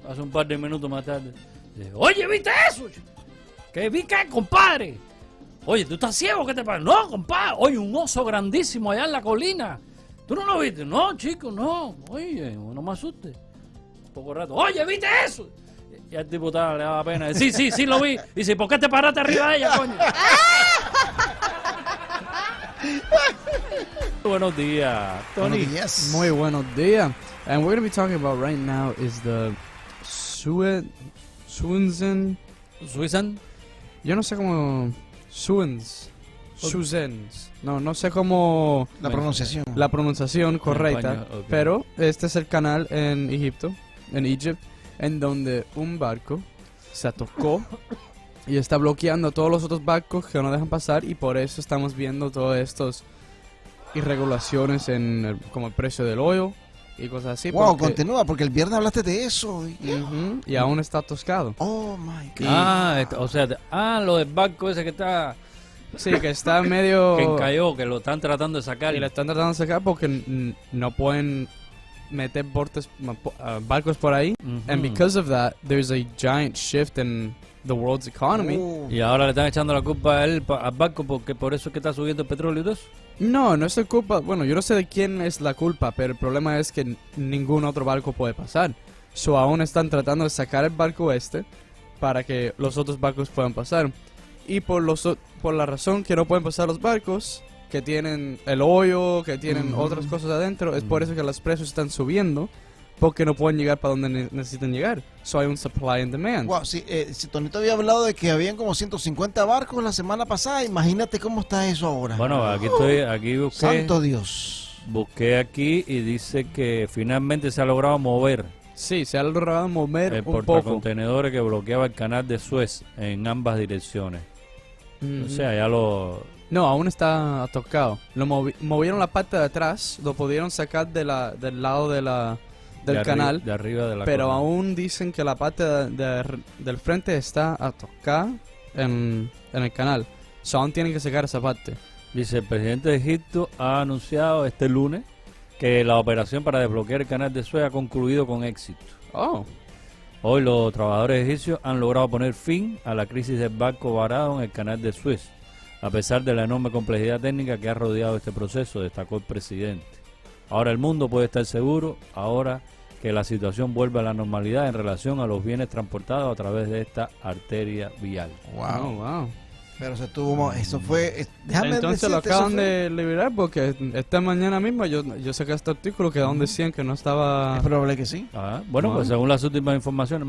Hace un par de minutos más tarde. Dice, oye, ¿viste eso? ¿Qué vi qué, compadre? Oye, ¿tú estás ciego? ¿Qué te pasa? No, compadre. Oye, un oso grandísimo allá en la colina. ¿Tú no lo viste? No, chico, no. Oye, no me asustes. Un poco rato. Oye, ¿viste eso? Y al tipo le daba pena. Sí, lo vi. Dice, ¿por qué te paraste arriba de ella, coño? Buenos días, Tony. Muy buenos días. And we're going to be talking about right now is the Suizan. Yo no sé cómo... Suizens. No sé cómo... La pronunciación. La pronunciación correcta. Español, okay. Pero este es el canal en Egipto, en donde un barco se atocó y está bloqueando a todos los otros barcos que no dejan pasar, y por eso estamos viendo todas estas irregulaciones en como el precio del oil y cosas así. Wow, continúa, porque el viernes hablaste de eso. Y aún está atascado. Oh my God. Lo del barco ese que está... Sí, que está medio... que encalló, que lo están tratando de sacar. Y lo están tratando de sacar porque no pueden meter barcos por ahí. And because of that, there's a giant shift in the world's economy. Y ahora le están echando la culpa a él, al barco, porque por eso es que está subiendo el petróleo y todo eso. No es su culpa. Bueno, yo no sé de quién es la culpa, pero el problema es que ningún otro barco puede pasar. So aún están tratando de sacar el barco para que los otros barcos puedan pasar. Y por la razón que no pueden pasar los barcos, que tienen el hoyo, que tienen otras cosas adentro, es por eso que los precios están subiendo, porque no pueden llegar para donde necesitan llegar. So hay un supply and demand. Wow, si Tonito había hablado de que habían como 150 barcos la semana pasada, imagínate cómo está eso ahora. Bueno, aquí busqué. Santo Dios. Busqué aquí y dice que finalmente se ha logrado mover. Sí, se ha logrado mover el un poco. portacontenedores que bloqueaba el canal de Suez en ambas direcciones. O sea, ya lo... No, aún está atocado. Lo movieron la parte de atrás, lo pudieron sacar del lado del canal. De arriba de la pero colina. aún dicen que la parte del frente está atocada en el canal. So aún tienen que sacar esa parte. Dice, el presidente de Egipto ha anunciado este lunes que la operación para desbloquear el canal de Suez ha concluido con éxito. Hoy los trabajadores egipcios han logrado poner fin a la crisis del barco varado en el canal de Suez, a pesar de la enorme complejidad técnica que ha rodeado este proceso, destacó el presidente. Ahora el mundo puede estar seguro, ahora que la situación vuelve a la normalidad en relación a los bienes transportados a través de esta arteria vial. Wow. Pero eso fue... Entonces lo acaban de liberar, porque esta mañana misma yo saqué este artículo que donde decían que no estaba... Es probable que sí. Bueno, pues según las últimas informaciones,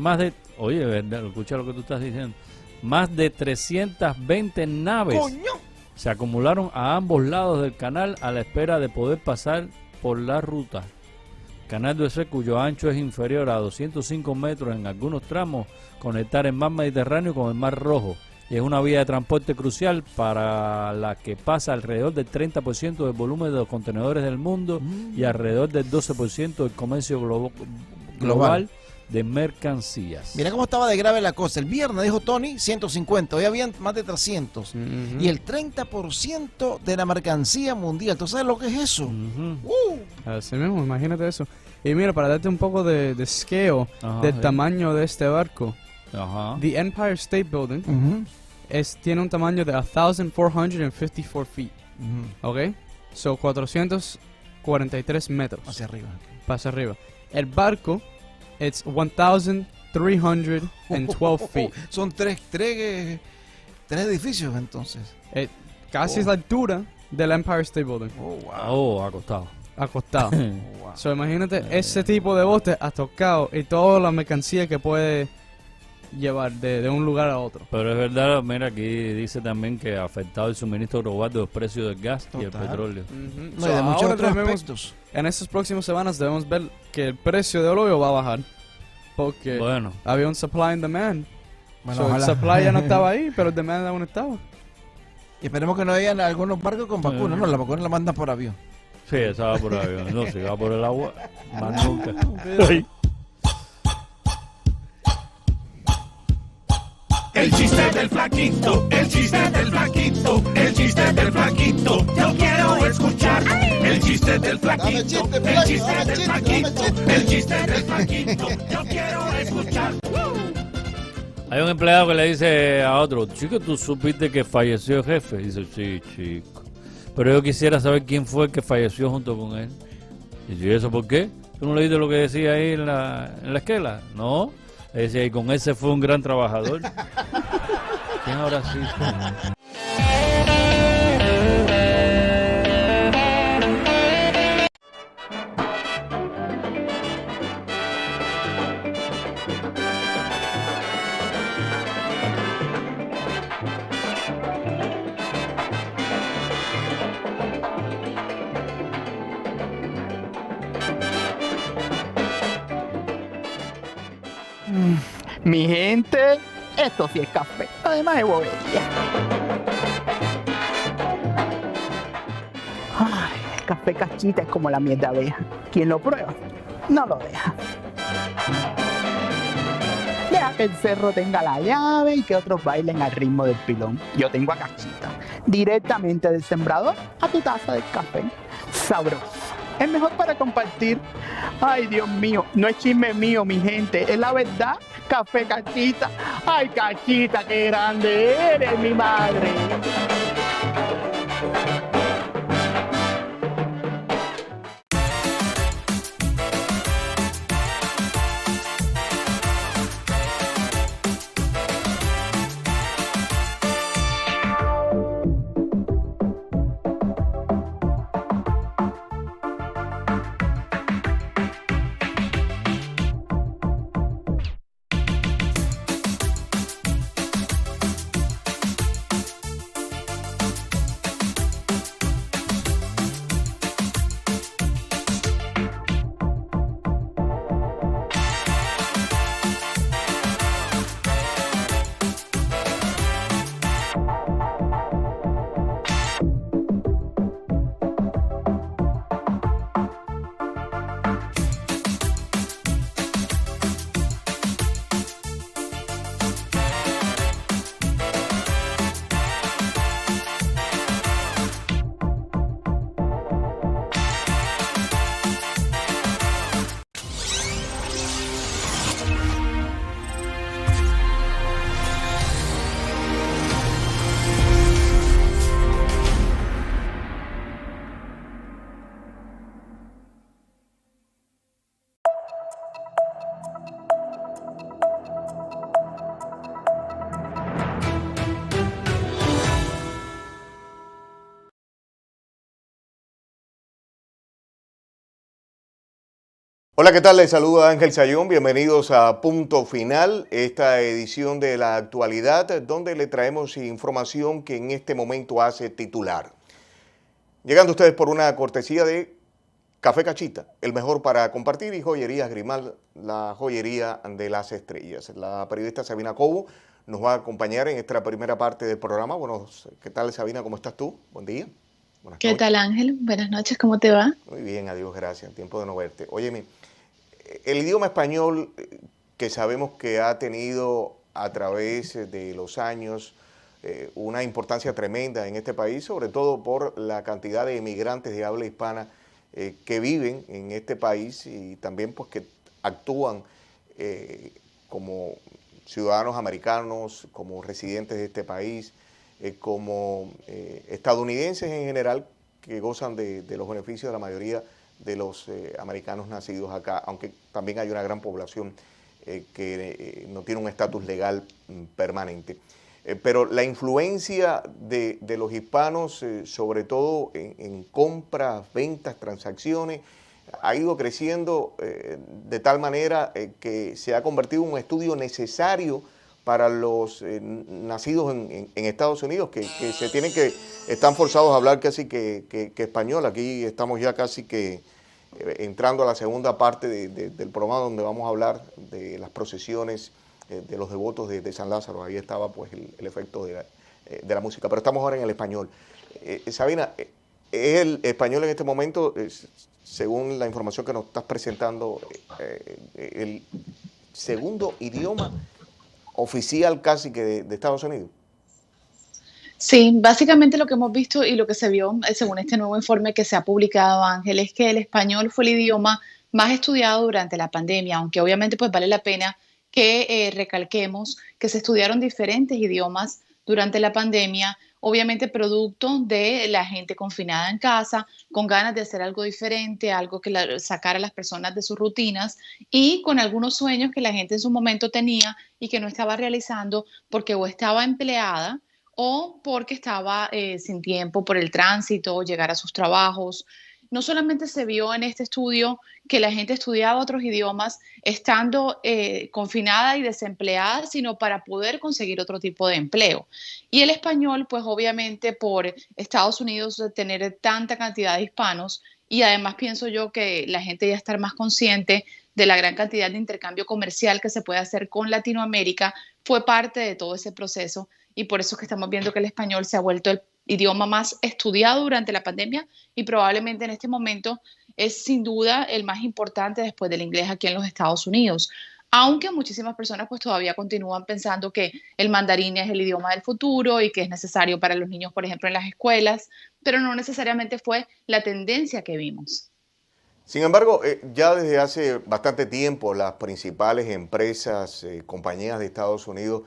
escucha lo que tú estás diciendo, más de 320 naves se acumularon a ambos lados del canal a la espera de poder pasar por la ruta. Canal de Suez, cuyo ancho es inferior a 205 metros en algunos tramos, conectar el mar Mediterráneo con el mar Rojo. Y es una vía de transporte crucial para la que pasa alrededor del 30% del volumen de los contenedores del mundo y alrededor del 12% del comercio global de mercancías. Mira cómo estaba de grave la cosa. El viernes dijo Tony 150, hoy habían más de 300. Y el 30% de la mercancía mundial. ¿Tú sabes lo que es eso? Así mismo, imagínate eso. Y mira, para darte un poco de scale del tamaño de este barco. The Empire State Building tiene un tamaño de 1,454 feet. ¿Ok? So 443 metros. Hacia arriba. Hacia arriba. El barco, it's 1,312 feet. Son tres edificios entonces. Casi es la altura del Empire State Building. Acostado. So imagínate ese tipo de bote atocado y toda la mercancía que puede llevar de un lugar a otro. Pero es verdad, mira, aquí dice también que ha afectado el suministro global de los precios del gas y el petróleo. No, y de muchos otros aspectos. En estas próximas semanas debemos ver que el precio del óleo va a bajar. Porque había un supply and demand. Bueno, El ojalá. supply ya no estaba ahí, pero el demand aún estaba. Y esperemos que no hayan algunos barcos con vacunas. No, la vacuna la mandan por avión. Sí, esa va por avión. No, si va por el agua, más nunca. El chiste del flaquito, el chiste del flaquito, el chiste del flaquito, yo quiero escuchar. El chiste del flaquito, el chiste del flaquito, el chiste del flaquito, yo quiero escuchar. Hay un empleado que le dice a otro, chico, ¿tú supiste que falleció el jefe? Dice, sí, chico. Pero yo quisiera saber quién fue el que falleció junto con él. Y dice, ¿y eso por qué? ¿Tú no leíste lo que decía ahí en la esquela? No. Decía, y con ese fue un gran trabajador. ¿Quién ahora sí? Mi gente, esto sí es café, además de bobería. Ay, el café Cachita es como la miel de abeja. Quien lo prueba, no lo deja. Deja que el cerro tenga la llave y que otros bailen al ritmo del pilón. Yo tengo a Cachita, directamente del sembrador a tu taza de café. Sabroso. Es mejor para compartir. Ay, Dios mío, no es chisme mío, mi gente, es la verdad. Café Cachita. Ay, Cachita, qué grande eres, mi madre. Hola, ¿qué tal? Les saluda Ángel Sayón. Bienvenidos a Punto Final, esta edición de la actualidad, donde le traemos información que en este momento hace titular. Llegando ustedes por una cortesía de Café Cachita, el mejor para compartir, y Joyerías Grimal, la joyería de las estrellas. La periodista Sabina Cobo nos va a acompañar en esta primera parte del programa. Bueno, ¿qué tal, Sabina? ¿Cómo estás tú? Buen día. Buenas ¿Qué noches. tal, Ángel? Buenas noches, ¿cómo te va? Muy bien, adiós, gracias. Tiempo de no verte. Óyeme, el idioma español, que sabemos que ha tenido a través de los años una importancia tremenda en este país, sobre todo por la cantidad de emigrantes de habla hispana que viven en este país y también pues que actúan como ciudadanos americanos, como residentes de este país, como estadounidenses en general, que gozan de los beneficios de la mayoría de los americanos nacidos acá, aunque también hay una gran población que no tiene un estatus legal permanente. Pero la influencia de los hispanos, sobre todo en compras, ventas, transacciones, ha ido creciendo de tal manera que se ha convertido en un estudio necesario para los nacidos en Estados Unidos, que están forzados a hablar casi que español. Aquí estamos ya casi que entrando a la segunda parte del programa, donde vamos a hablar de las procesiones de los devotos de San Lázaro. Ahí estaba pues el efecto de la música, pero estamos ahora en el español. Sabina, ¿es el español en este momento, según la información que nos estás presentando, el segundo idioma oficial casi que de Estados Unidos? Sí, básicamente lo que hemos visto y lo que se vio según este nuevo informe que se ha publicado, Ángel, es que el español fue el idioma más estudiado durante la pandemia, aunque obviamente pues vale la pena que recalquemos que se estudiaron diferentes idiomas durante la pandemia, obviamente producto de la gente confinada en casa, con ganas de hacer algo diferente, algo que sacara a las personas de sus rutinas y con algunos sueños que la gente en su momento tenía y que no estaba realizando porque o estaba empleada o porque estaba sin tiempo por el tránsito, llegar a sus trabajos. No solamente se vio en este estudio que la gente estudiaba otros idiomas estando confinada y desempleada, sino para poder conseguir otro tipo de empleo. Y el español, pues obviamente por Estados Unidos tener tanta cantidad de hispanos, y además pienso yo que la gente ya estar más consciente de la gran cantidad de intercambio comercial que se puede hacer con Latinoamérica, fue parte de todo ese proceso. Y por eso es que estamos viendo que el español se ha vuelto el idioma más estudiado durante la pandemia y probablemente en este momento es sin duda el más importante después del inglés aquí en los Estados Unidos. Aunque muchísimas personas pues todavía continúan pensando que el mandarín es el idioma del futuro y que es necesario para los niños, por ejemplo, en las escuelas, pero no necesariamente fue la tendencia que vimos. Sin embargo, ya desde hace bastante tiempo las principales empresas, compañías de Estados Unidos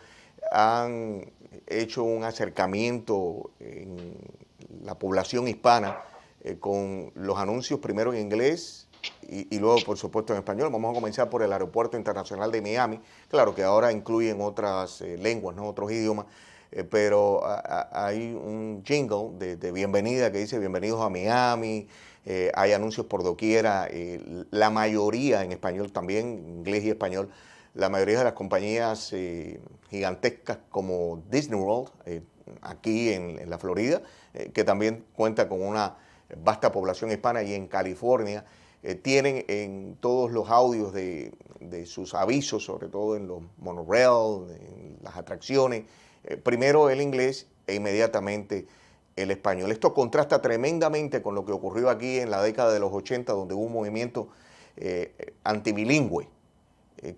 han hecho un acercamiento en la población hispana con los anuncios primero en inglés y luego, por supuesto, en español. Vamos a comenzar por el Aeropuerto Internacional de Miami. Claro que ahora incluyen otras lenguas, ¿no? Otros idiomas, pero hay un jingle de bienvenida que dice bienvenidos a Miami. Hay anuncios por doquiera, la mayoría en español también, inglés y español. La mayoría de las compañías gigantescas como Disney World, aquí en la Florida, que también cuenta con una vasta población hispana, y en California, tienen en todos los audios de sus avisos, sobre todo en los monorail, en las atracciones, primero el inglés e inmediatamente el español. Esto contrasta tremendamente con lo que ocurrió aquí en la década de los 80, donde hubo un movimiento antibilingüe,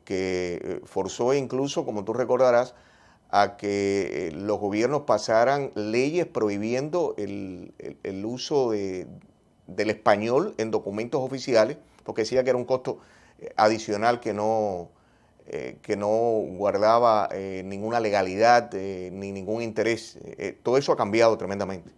que forzó incluso, como tú recordarás, a que los gobiernos pasaran leyes prohibiendo el uso del español en documentos oficiales, porque decía que era un costo adicional que no guardaba ninguna legalidad ni ningún interés. Todo eso ha cambiado tremendamente.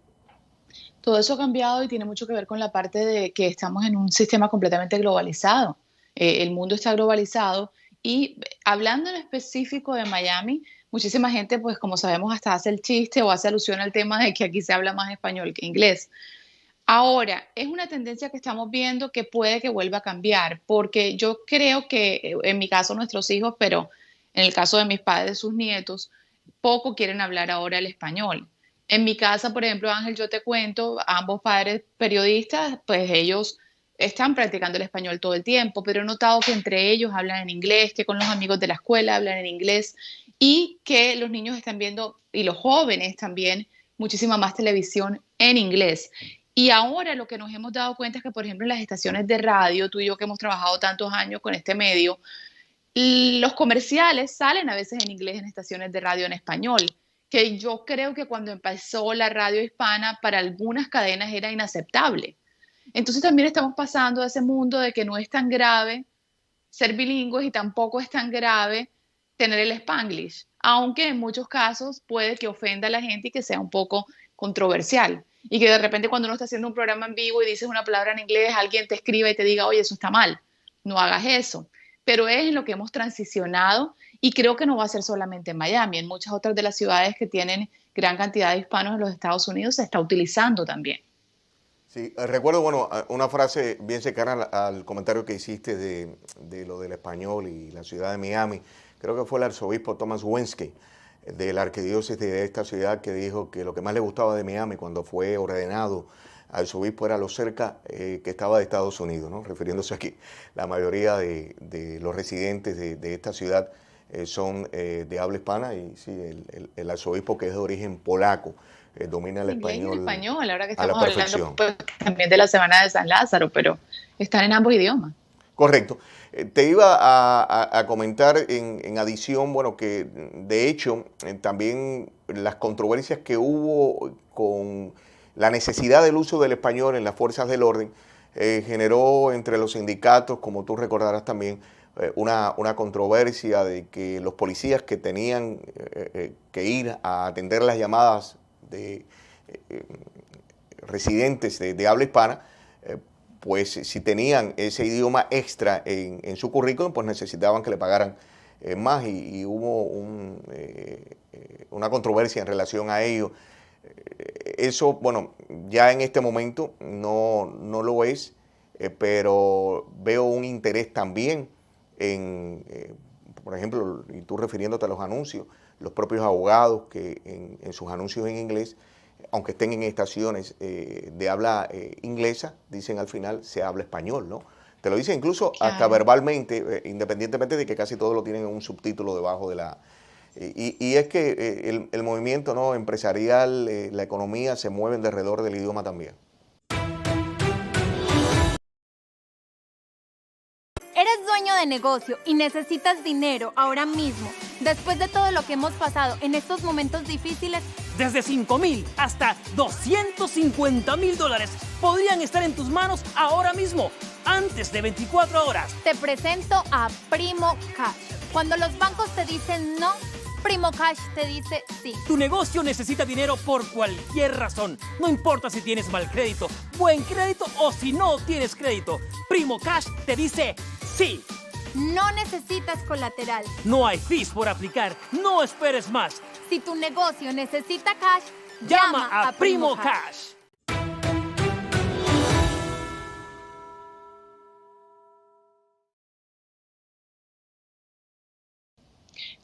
Todo eso ha cambiado y tiene mucho que ver con la parte de que estamos en un sistema completamente globalizado. El mundo está globalizado y hablando en específico de Miami, muchísima gente, pues como sabemos, hasta hace el chiste o hace alusión al tema de que aquí se habla más español que inglés. Ahora, es una tendencia que estamos viendo que puede que vuelva a cambiar, porque yo creo que en mi caso nuestros hijos, pero en el caso de mis padres, sus nietos, poco quieren hablar ahora el español. En mi casa, por ejemplo, Ángel, yo te cuento, ambos padres periodistas, pues ellos están practicando el español todo el tiempo, pero he notado que entre ellos hablan en inglés, que con los amigos de la escuela hablan en inglés y que los niños están viendo, y los jóvenes también, muchísima más televisión en inglés. Y ahora lo que nos hemos dado cuenta es que, por ejemplo, en las estaciones de radio, tú y yo que hemos trabajado tantos años con este medio, los comerciales salen a veces en inglés en estaciones de radio en español, que yo creo que cuando empezó la radio hispana para algunas cadenas era inaceptable. Entonces también estamos pasando a ese mundo de que no es tan grave ser bilingües y tampoco es tan grave tener el Spanglish, aunque en muchos casos puede que ofenda a la gente y que sea un poco controversial. Y que de repente cuando uno está haciendo un programa en vivo y dices una palabra en inglés, alguien te escriba y te diga, oye, eso está mal, no hagas eso. Pero es en lo que hemos transicionado y creo que no va a ser solamente en Miami, en muchas otras de las ciudades que tienen gran cantidad de hispanos en los Estados Unidos se está utilizando también. Sí, recuerdo, bueno, una frase bien cercana al comentario que hiciste de lo del español y la ciudad de Miami. Creo que fue el arzobispo Thomas Wensky de la arquidiócesis de esta ciudad que dijo que lo que más le gustaba de Miami cuando fue ordenado arzobispo era lo cerca que estaba de Estados Unidos, ¿no? Refiriéndose aquí, la mayoría de los residentes de esta ciudad son de habla hispana y sí, el arzobispo que es de origen polaco. Domina el Inglés y el español, español, ahora que a la estamos hablando perfección. pues, también de la Semana de San Lázaro, pero están en ambos idiomas. Correcto. Te iba a comentar en adición, bueno, que de hecho también las controversias que hubo con la necesidad del uso del español en las fuerzas del orden generó entre los sindicatos, como tú recordarás también, una controversia de que los policías que tenían que ir a atender las llamadas de residentes de habla hispana, pues si tenían ese idioma extra en su currículum, pues necesitaban que le pagaran más y hubo una controversia en relación a ello. Eso, bueno, ya en este momento no lo es, pero veo un interés también en, por ejemplo, y tú refiriéndote a los anuncios, los propios abogados que en sus anuncios en inglés, aunque estén en estaciones de habla inglesa, dicen al final se habla español, ¿no? Te lo dicen incluso hasta verbalmente, independientemente de que casi todo lo tienen en un subtítulo debajo de la... Y es que el movimiento, ¿no?, empresarial, la economía se mueven de alrededor del idioma también. ¿Eres dueño de negocio y necesitas dinero ahora mismo? Después de todo lo que hemos pasado en estos momentos difíciles, Desde 5,000 hasta 250,000 dólares podrían estar en tus manos ahora mismo, antes de 24 horas. te presento a Primo Cash. Cuando los bancos te dicen no, Primo Cash te dice sí. Tu negocio necesita dinero por cualquier razón. No importa si tienes mal crédito, buen crédito o si no tienes crédito. Primo Cash te dice sí. No necesitas colateral. No hay fees por aplicar. No esperes más. Si tu negocio necesita cash, Llama a Primo Cash.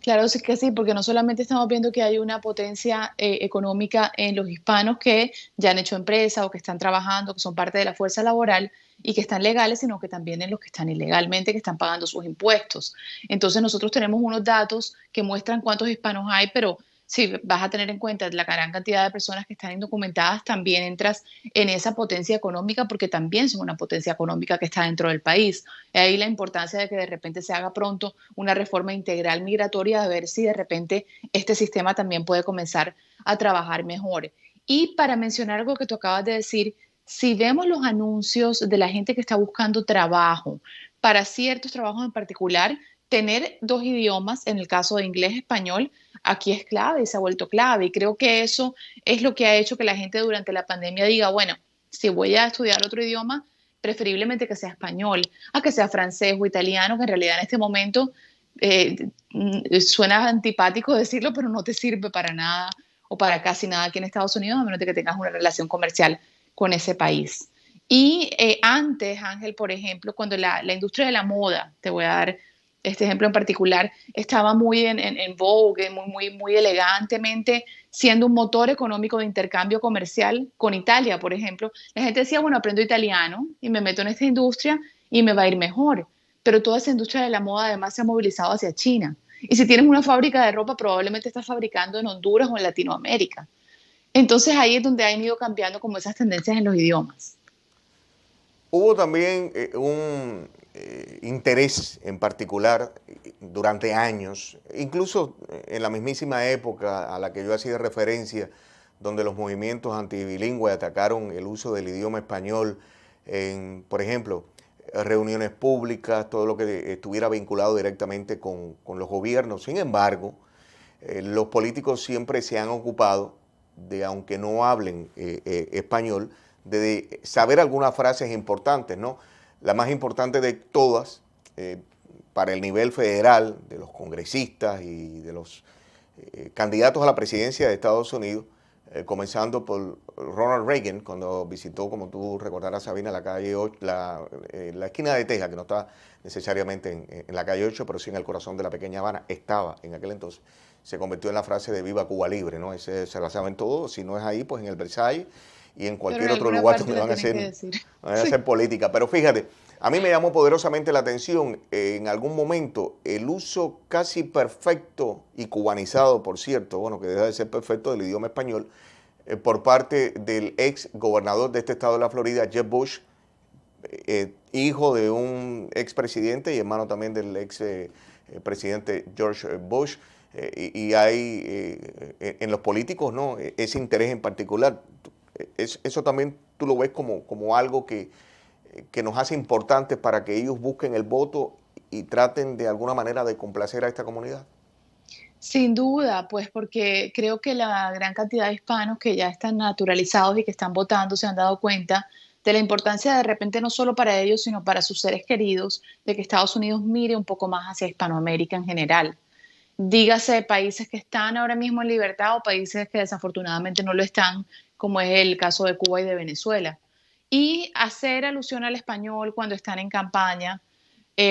Claro, sí que sí, porque no solamente estamos viendo que hay una potencia económica en los hispanos que ya han hecho empresa o que están trabajando, que son parte de la fuerza laboral y que están legales, sino que también en los que están ilegalmente, que están pagando sus impuestos. Entonces nosotros tenemos unos datos que muestran cuántos hispanos hay, pero si vas a tener en cuenta la gran cantidad de personas que están indocumentadas, también entras en esa potencia económica porque también son una potencia económica que está dentro del país. Ahí la importancia de que de repente se haga pronto una reforma integral migratoria, a ver si de repente este sistema también puede comenzar a trabajar mejor. Y para mencionar algo que tú acabas de decir, si vemos los anuncios de la gente que está buscando trabajo, para ciertos trabajos en particular, tener 2 idiomas, en el caso de inglés y español, aquí es clave y se ha vuelto clave. Y creo que eso es lo que ha hecho que la gente durante la pandemia diga, bueno, si voy a estudiar otro idioma, preferiblemente que sea español, a que sea francés o italiano, que en realidad en este momento suena antipático decirlo, pero no te sirve para nada o para casi nada aquí en Estados Unidos, a menos de que tengas una relación comercial con ese país. Y antes, Ángel, por ejemplo, cuando la industria de la moda, te voy a dar este ejemplo en particular, estaba muy en vogue, muy elegantemente, siendo un motor económico de intercambio comercial con Italia, por ejemplo. La gente decía, bueno, aprendo italiano y me meto en esta industria y me va a ir mejor. Pero toda esa industria de la moda además se ha movilizado hacia China. Y si tienes una fábrica de ropa, probablemente estás fabricando en Honduras o en Latinoamérica. Entonces ahí es donde han ido cambiando como esas tendencias en los idiomas. Hubo también un interés en particular durante años, incluso en la mismísima época a la que yo hacía referencia, donde los movimientos antibilingües atacaron el uso del idioma español en, por ejemplo, reuniones públicas, todo lo que estuviera vinculado directamente con los gobiernos. Sin embargo, los políticos siempre se han ocupado de, aunque no hablen español, de saber algunas frases importantes, ¿no? La más importante de todas, para el nivel federal, de los congresistas y de los candidatos a la presidencia de Estados Unidos, comenzando por Ronald Reagan, cuando visitó, como tú recordarás, Sabina, la calle 8, la esquina de Texas, que no está necesariamente en la calle 8, pero sí en el corazón de la pequeña Habana, estaba en aquel entonces. Se convirtió en la frase de Viva Cuba Libre, ¿no? Se la saben todos, si no es ahí, pues en el Versailles y en cualquier otro lugar donde van a hacer política. Pero fíjate, a mí me llamó poderosamente la atención en algún momento el uso casi perfecto y cubanizado, por cierto, bueno, que deja de ser perfecto, del idioma español, por parte del ex gobernador de este estado de la Florida, Jeb Bush, hijo de un ex presidente y hermano también del ex presidente George Bush. Y hay en los políticos, ¿no?, ese interés en particular. Eso también tú lo ves como algo que nos hace importantes para que ellos busquen el voto y traten de alguna manera de complacer a esta comunidad. Sin duda, pues porque creo que la gran cantidad de hispanos que ya están naturalizados y que están votando se han dado cuenta de la importancia de repente no solo para ellos, sino para sus seres queridos, de que Estados Unidos mire un poco más hacia Hispanoamérica en general. Dígase países que están ahora mismo en libertad o países que desafortunadamente no lo están, como es el caso de Cuba y de Venezuela. Y hacer alusión al español cuando están en campaña.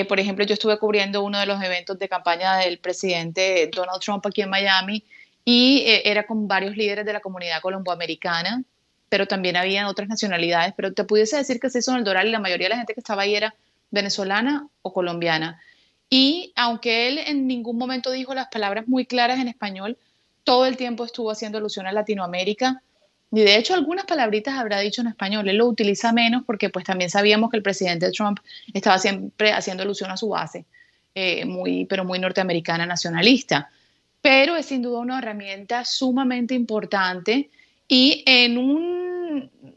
Por ejemplo, yo estuve cubriendo uno de los eventos de campaña del presidente Donald Trump aquí en Miami y era con varios líderes de la comunidad colomboamericana, pero también había otras nacionalidades, pero te pudiese decir que se hizo en el Doral y la mayoría de la gente que estaba ahí era venezolana o colombiana. Y aunque él en ningún momento dijo las palabras muy claras en español, todo el tiempo estuvo haciendo alusión a Latinoamérica. Y de hecho algunas palabritas habrá dicho en español. Él lo utiliza menos porque pues también sabíamos que el presidente Trump estaba siempre haciendo alusión a su base, pero muy norteamericana, nacionalista. Pero es sin duda una herramienta sumamente importante y en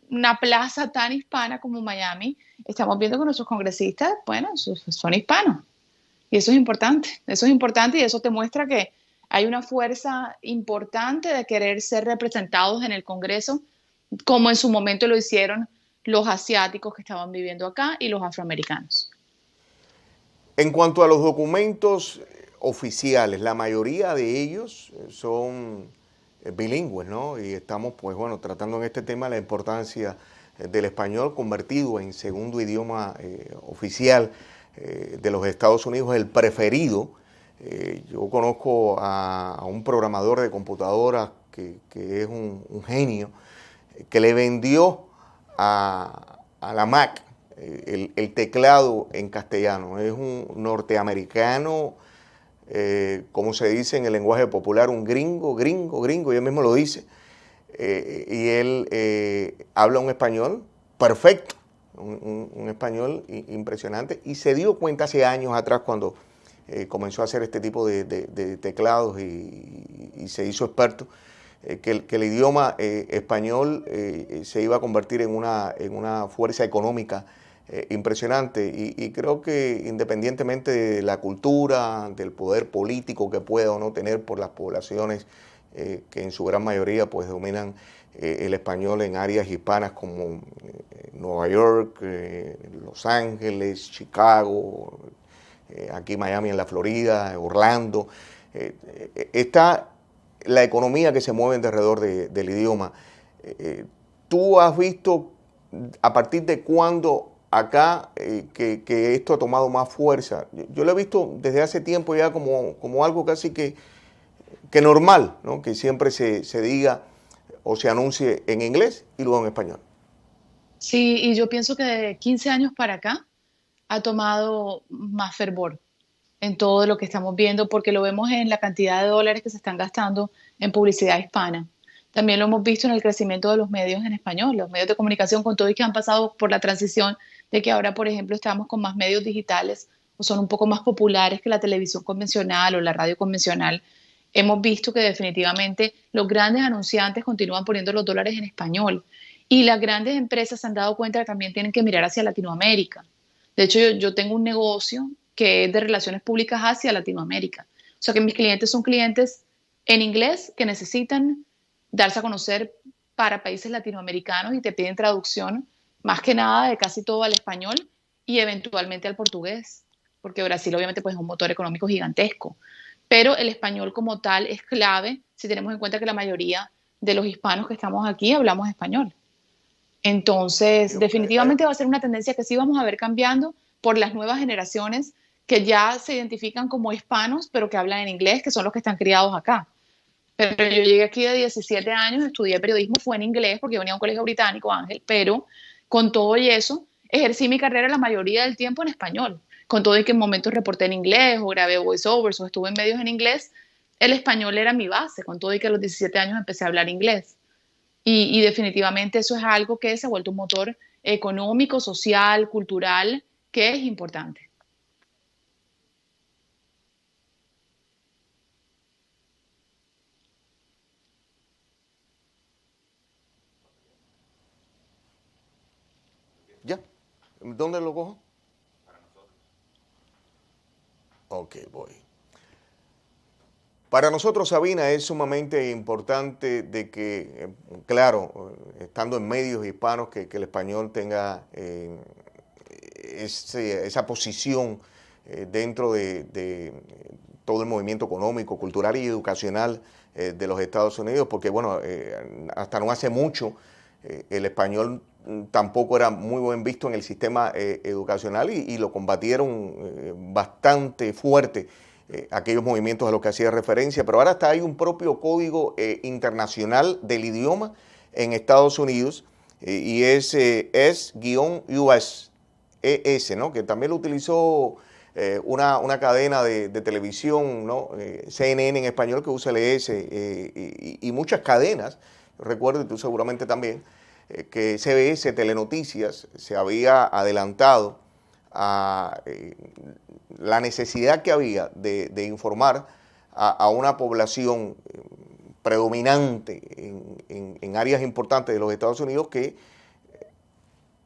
una plaza tan hispana como Miami, estamos viendo que nuestros congresistas, bueno, son hispanos. Y eso es importante y eso te muestra que hay una fuerza importante de querer ser representados en el Congreso, como en su momento lo hicieron los asiáticos que estaban viviendo acá y los afroamericanos. En cuanto a los documentos oficiales, la mayoría de ellos son bilingües, ¿no? Y estamos, pues bueno, tratando en este tema la importancia del español convertido en segundo idioma oficial de los Estados Unidos, el preferido. Yo conozco a un programador de computadoras que es un genio, que le vendió a la Mac el teclado en castellano. Es un norteamericano, como se dice en el lenguaje popular, un gringo, y él mismo lo dice. Y él habla un español perfecto, un español impresionante, y se dio cuenta hace años atrás cuando comenzó a hacer este tipo de teclados y se hizo experto, que el idioma español se iba a convertir en una fuerza económica impresionante y creo que independientemente de la cultura, del poder político que pueda o no tener por las poblaciones que en su gran mayoría pues dominan el español en áreas hispanas como Nueva York, Los Ángeles, Chicago, aquí Miami en la Florida, Orlando, está la economía que se mueve alrededor del idioma. ¿Tú has visto a partir de cuándo acá que esto ha tomado más fuerza? Yo lo he visto desde hace tiempo ya como algo casi que normal, ¿no? Que siempre se diga o se anuncie en inglés y luego en español. Sí, y yo pienso que de 15 años para acá ha tomado más fervor en todo lo que estamos viendo, porque lo vemos en la cantidad de dólares que se están gastando en publicidad hispana. También lo hemos visto en el crecimiento de los medios en español, los medios de comunicación, con todo y que han pasado por la transición de que ahora, por ejemplo, estamos con más medios digitales o son un poco más populares que la televisión convencional o la radio convencional. Hemos visto que definitivamente los grandes anunciantes continúan poniendo los dólares en español y las grandes empresas se han dado cuenta que también tienen que mirar hacia Latinoamérica. De hecho, yo tengo un negocio que es de relaciones públicas hacia Latinoamérica. O sea que mis clientes son clientes en inglés que necesitan darse a conocer para países latinoamericanos y te piden traducción más que nada de casi todo al español y eventualmente al portugués, porque Brasil obviamente pues, es un motor económico gigantesco. Pero el español como tal es clave si tenemos en cuenta que la mayoría de los hispanos que estamos aquí hablamos español. Entonces, definitivamente va a ser una tendencia que sí vamos a ver cambiando por las nuevas generaciones que ya se identifican como hispanos, pero que hablan en inglés, que son los que están criados acá. Pero yo llegué aquí de 17 años, estudié periodismo, fue en inglés, porque yo venía a un colegio británico, Ángel, pero con todo y eso, ejercí mi carrera la mayoría del tiempo en español. Con todo y que en momentos reporté en inglés, o grabé voiceovers, o estuve en medios en inglés, el español era mi base, con todo y que a los 17 años empecé a hablar inglés. Y definitivamente eso es algo que se ha vuelto un motor económico, social, cultural, que es importante. ¿Ya? ¿Dónde lo cojo? Ok, voy. Para nosotros, Sabina, es sumamente importante de que, claro, estando en medios hispanos, que el español tenga esa posición dentro de todo el movimiento económico, cultural y educacional de los Estados Unidos, porque, bueno, hasta no hace mucho el español tampoco era muy buen visto en el sistema educacional y lo combatieron bastante fuerte aquellos movimientos a los que hacía referencia, pero ahora hasta hay un propio código internacional del idioma en Estados Unidos y es ES-US, ES, ¿no? Que también lo utilizó una cadena de televisión, ¿no? CNN en español, que usa el ES y muchas cadenas. Recuerdo, y tú seguramente también, que CBS Telenoticias se había adelantado a la necesidad que había de informar a una población predominante en áreas importantes de los Estados Unidos que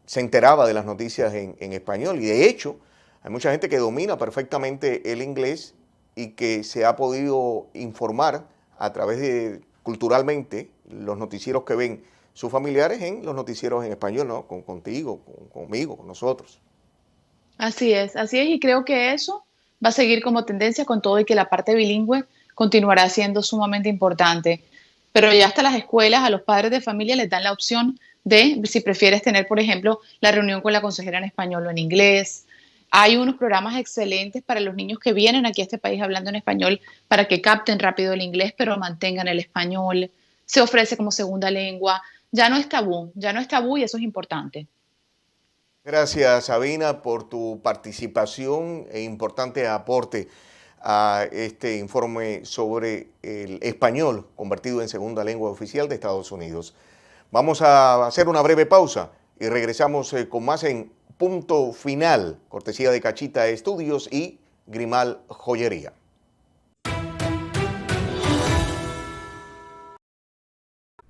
se enteraba de las noticias en español. Y de hecho, hay mucha gente que domina perfectamente el inglés y que se ha podido informar a través de, culturalmente, los noticieros que ven sus familiares en los noticieros en español, ¿no? Contigo, conmigo, con nosotros. Así es, y creo que eso va a seguir como tendencia con todo y que la parte bilingüe continuará siendo sumamente importante. Pero ya hasta las escuelas, a los padres de familia les dan la opción de, si prefieres tener, por ejemplo, la reunión con la consejera en español o en inglés. Hay unos programas excelentes para los niños que vienen aquí a este país hablando en español para que capten rápido el inglés, pero mantengan el español. Se ofrece como segunda lengua. Ya no es tabú y eso es importante. Gracias, Sabina, por tu participación e importante aporte a este informe sobre el español convertido en segunda lengua oficial de Estados Unidos. Vamos a hacer una breve pausa y regresamos con más en Punto Final, cortesía de Cachita Estudios y Grimal Joyería.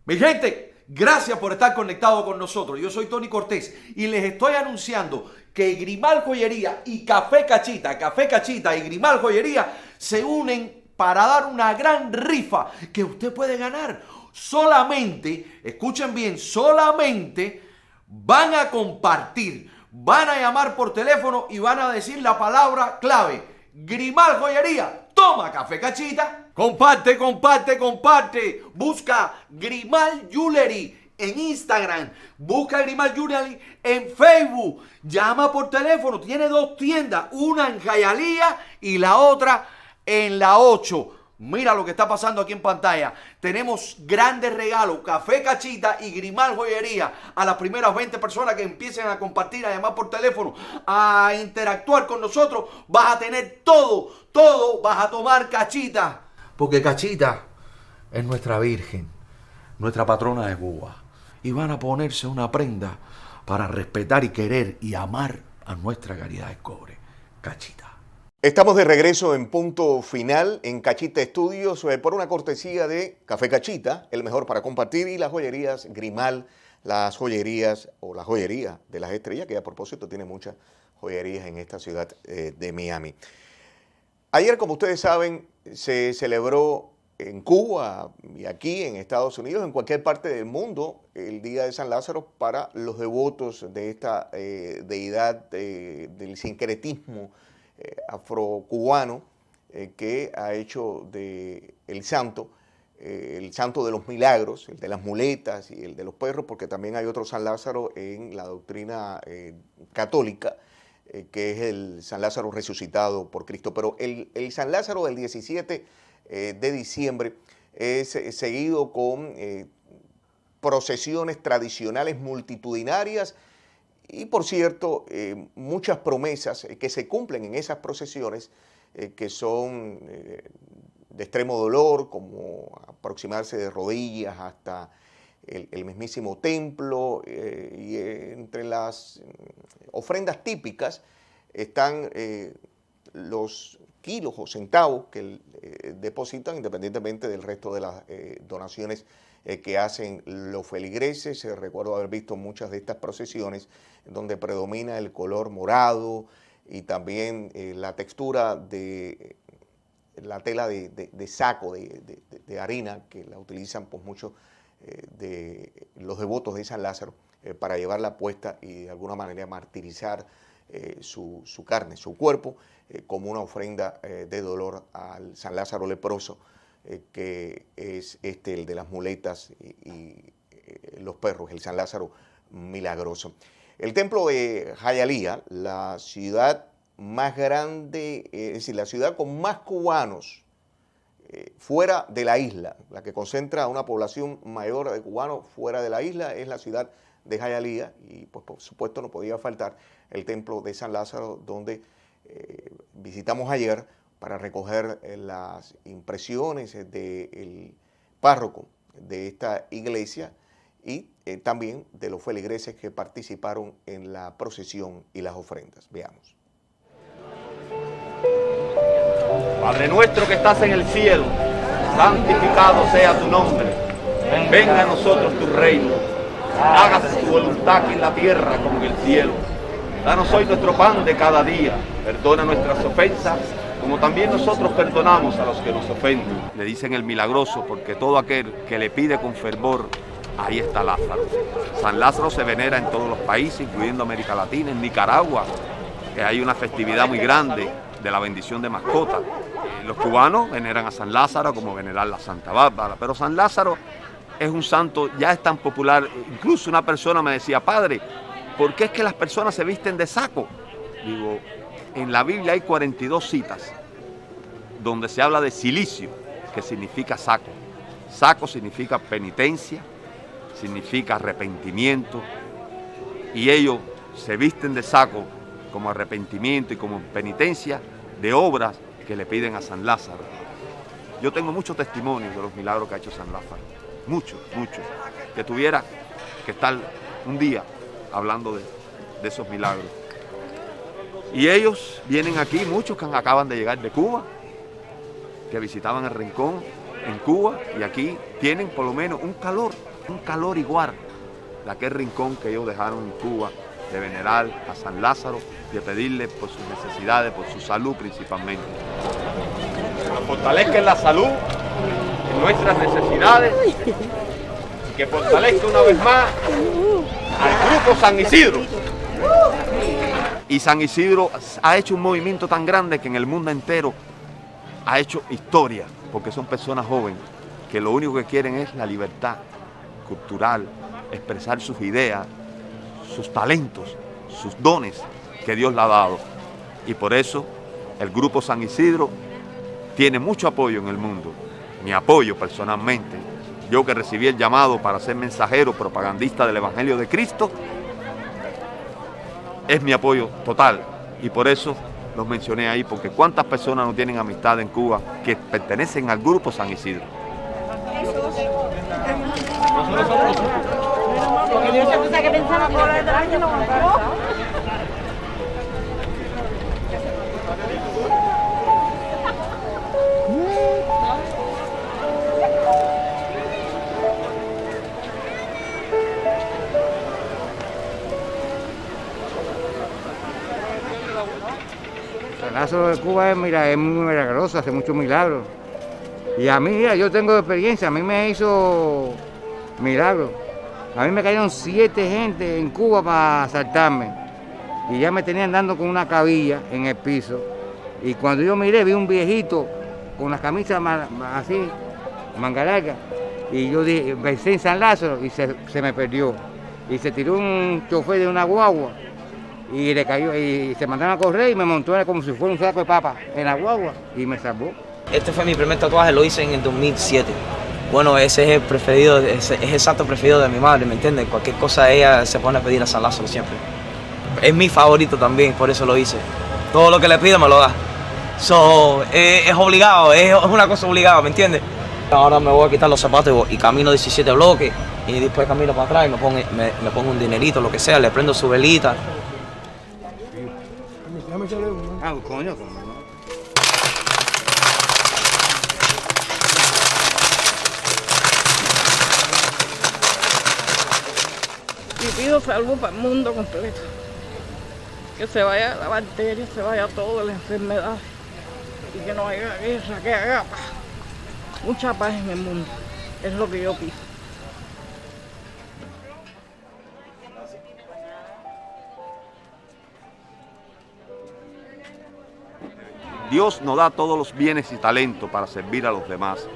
Mi gente, gracias por estar conectado con nosotros. Yo soy Tony Cortés y les estoy anunciando que Grimal Joyería y Café Cachita y Grimal Joyería se unen para dar una gran rifa que usted puede ganar. Solamente, escuchen bien, solamente van a compartir, van a llamar por teléfono y van a decir la palabra clave: Grimal Joyería, toma Café Cachita. Comparte. Busca Grimal Jewelry en Instagram. Busca Grimal Jewelry en Facebook. Llama por teléfono. Tiene 2 tiendas. Una en Hialeah y la otra en la 8. Mira lo que está pasando aquí en pantalla. Tenemos grandes regalos. Café Cachita y Grimal Joyería. A las primeras 20 personas que empiecen a compartir, a llamar por teléfono, a interactuar con nosotros, vas a tener todo. Vas a tomar Cachita. Porque Cachita es nuestra Virgen, nuestra patrona de Cuba. Y van a ponerse una prenda para respetar y querer y amar a nuestra calidad de cobre. Cachita. Estamos de regreso en Punto Final en Cachita Estudios por una cortesía de Café Cachita, el mejor para compartir, y las joyerías Grimal, las joyerías o la joyería de las estrellas, que a propósito tiene muchas joyerías en esta ciudad de Miami. Ayer, como ustedes saben, se celebró en Cuba y aquí en Estados Unidos, en cualquier parte del mundo, el Día de San Lázaro para los devotos de esta deidad del sincretismo afrocubano que ha hecho de el santo el santo de los milagros, el de las muletas y el de los perros, porque también hay otro San Lázaro en la doctrina católica, que es el San Lázaro resucitado por Cristo. Pero el San Lázaro del 17 de diciembre es seguido con procesiones tradicionales multitudinarias y, por cierto, muchas promesas que se cumplen en esas procesiones, que son de extremo dolor, como aproximarse de rodillas hasta el mismísimo templo, y entre las ofrendas típicas están los kilos o centavos que depositan, independientemente del resto de las donaciones que hacen los feligreses. Recuerdo haber visto muchas de estas procesiones donde predomina el color morado y también la textura de la tela de saco de harina, que la utilizan pues muchos de los devotos de San Lázaro para llevarla puesta y de alguna manera martirizar su carne, su cuerpo, como una ofrenda de dolor al San Lázaro leproso, que es el de las muletas y los perros, el San Lázaro milagroso. El templo de Hialeah, la ciudad más grande, es decir, la ciudad con más cubanos fuera de la isla, la que concentra una población mayor de cubanos fuera de la isla, es la ciudad de Hialeah, y pues por supuesto no podía faltar el templo de San Lázaro, donde visitamos ayer para recoger las impresiones del párroco de esta iglesia y también de los feligreses que participaron en la procesión y las ofrendas. Veamos. Padre nuestro que estás en el cielo, santificado sea tu nombre. Venga a nosotros tu reino. Hágase tu voluntad aquí en la tierra como en el cielo. Danos hoy nuestro pan de cada día. Perdona nuestras ofensas, como también nosotros perdonamos a los que nos ofenden. Le dicen el milagroso porque todo aquel que le pide con fervor, ahí está Lázaro. San Lázaro se venera en todos los países, incluyendo América Latina, en Nicaragua, que hay una festividad muy grande de la bendición de mascotas. Los cubanos veneran a San Lázaro como venerar la Santa Bárbara, pero San Lázaro es un santo, ya es tan popular. Incluso una persona me decía: padre, ¿por qué es que las personas se visten de saco? Digo, en la Biblia hay 42 citas donde se habla de cilicio, que significa saco. Saco significa penitencia, significa arrepentimiento, y ellos se visten de saco como arrepentimiento y como penitencia de obras que le piden a San Lázaro. Yo tengo muchos testimonios de los milagros que ha hecho San Lázaro, muchos, que tuviera que estar un día hablando de esos milagros. Y ellos vienen aquí, muchos que acaban de llegar de Cuba, que visitaban el Rincón en Cuba, y aquí tienen por lo menos un calor igual de aquel rincón que ellos dejaron en Cuba, de venerar a San Lázaro, de pedirle por sus necesidades, por su salud principalmente. Que nos fortalezca en la salud, en nuestras necesidades, y que fortalezca una vez más al Grupo San Isidro. Y San Isidro ha hecho un movimiento tan grande que en el mundo entero ha hecho historia, porque son personas jóvenes que lo único que quieren es la libertad cultural, expresar sus ideas, sus talentos, sus dones que Dios le ha dado. Y por eso el Grupo San Isidro tiene mucho apoyo en el mundo. Mi apoyo personalmente, yo que recibí el llamado para ser mensajero propagandista del Evangelio de Cristo, es mi apoyo total, y por eso los mencioné ahí, porque cuántas personas no tienen amistad en Cuba que pertenecen al Grupo San Isidro. San Lázaro de Cuba es muy milagroso, hace muchos milagros. Y a mí, mira, yo tengo experiencia, a mí me hizo milagros. A mí me cayeron 7 gente en Cuba para asaltarme. Y ya me tenían dando con una cabilla en el piso. Y cuando yo miré, vi un viejito con las camisas así, manga larga. Y yo dije, pensé en San Lázaro y se me perdió. Y se tiró un chofer de una guagua y le cayó y se mandaron a correr y me montó como si fuera un saco de papa en la guagua y me salvó. Este fue mi primer tatuaje, lo hice en el 2007. Bueno, ese es el preferido, es el santo preferido de mi madre, ¿me entiendes? Cualquier cosa ella se pone a pedir a San Lázaro siempre. Es mi favorito también, por eso lo hice. Todo lo que le pido me lo da. Es obligado, es una cosa obligada, ¿me entiendes? Ahora me voy a quitar los zapatos y camino 17 bloques y después camino para atrás y me pongo un dinerito, lo que sea, le prendo su velita. Ah, coño, Y pido salud para el mundo completo. Que se vaya la bacteria, se vaya toda la enfermedad y que no haya guerra, que haga paz. Mucha paz en el mundo, es lo que yo pido. Dios nos da todos los bienes y talentos para servir a los demás,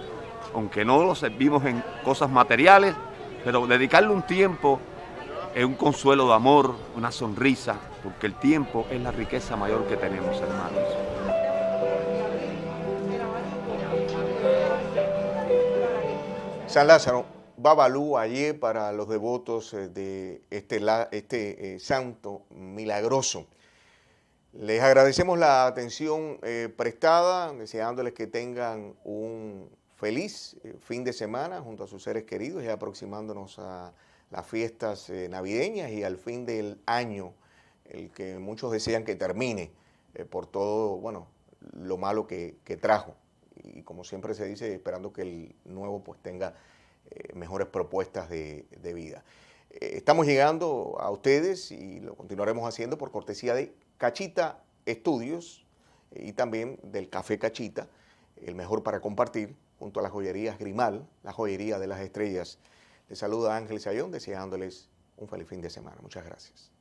aunque no los servimos en cosas materiales, pero dedicarle un tiempo es un consuelo de amor, una sonrisa, porque el tiempo es la riqueza mayor que tenemos, hermanos. San Lázaro, Babalú ayer para los devotos de este santo milagroso. Les agradecemos la atención prestada, deseándoles que tengan un feliz fin de semana junto a sus seres queridos, ya aproximándonos a las fiestas navideñas y al fin del año, el que muchos desean que termine por todo, bueno, lo malo que trajo. Y como siempre se dice, esperando que el nuevo pues tenga mejores propuestas de vida. Estamos llegando a ustedes y lo continuaremos haciendo por cortesía de Cachita Estudios y también del Café Cachita, el mejor para compartir, junto a las joyerías Grimal, la joyería de las estrellas. Les saluda Ángel Sayón, deseándoles un feliz fin de semana. Muchas gracias.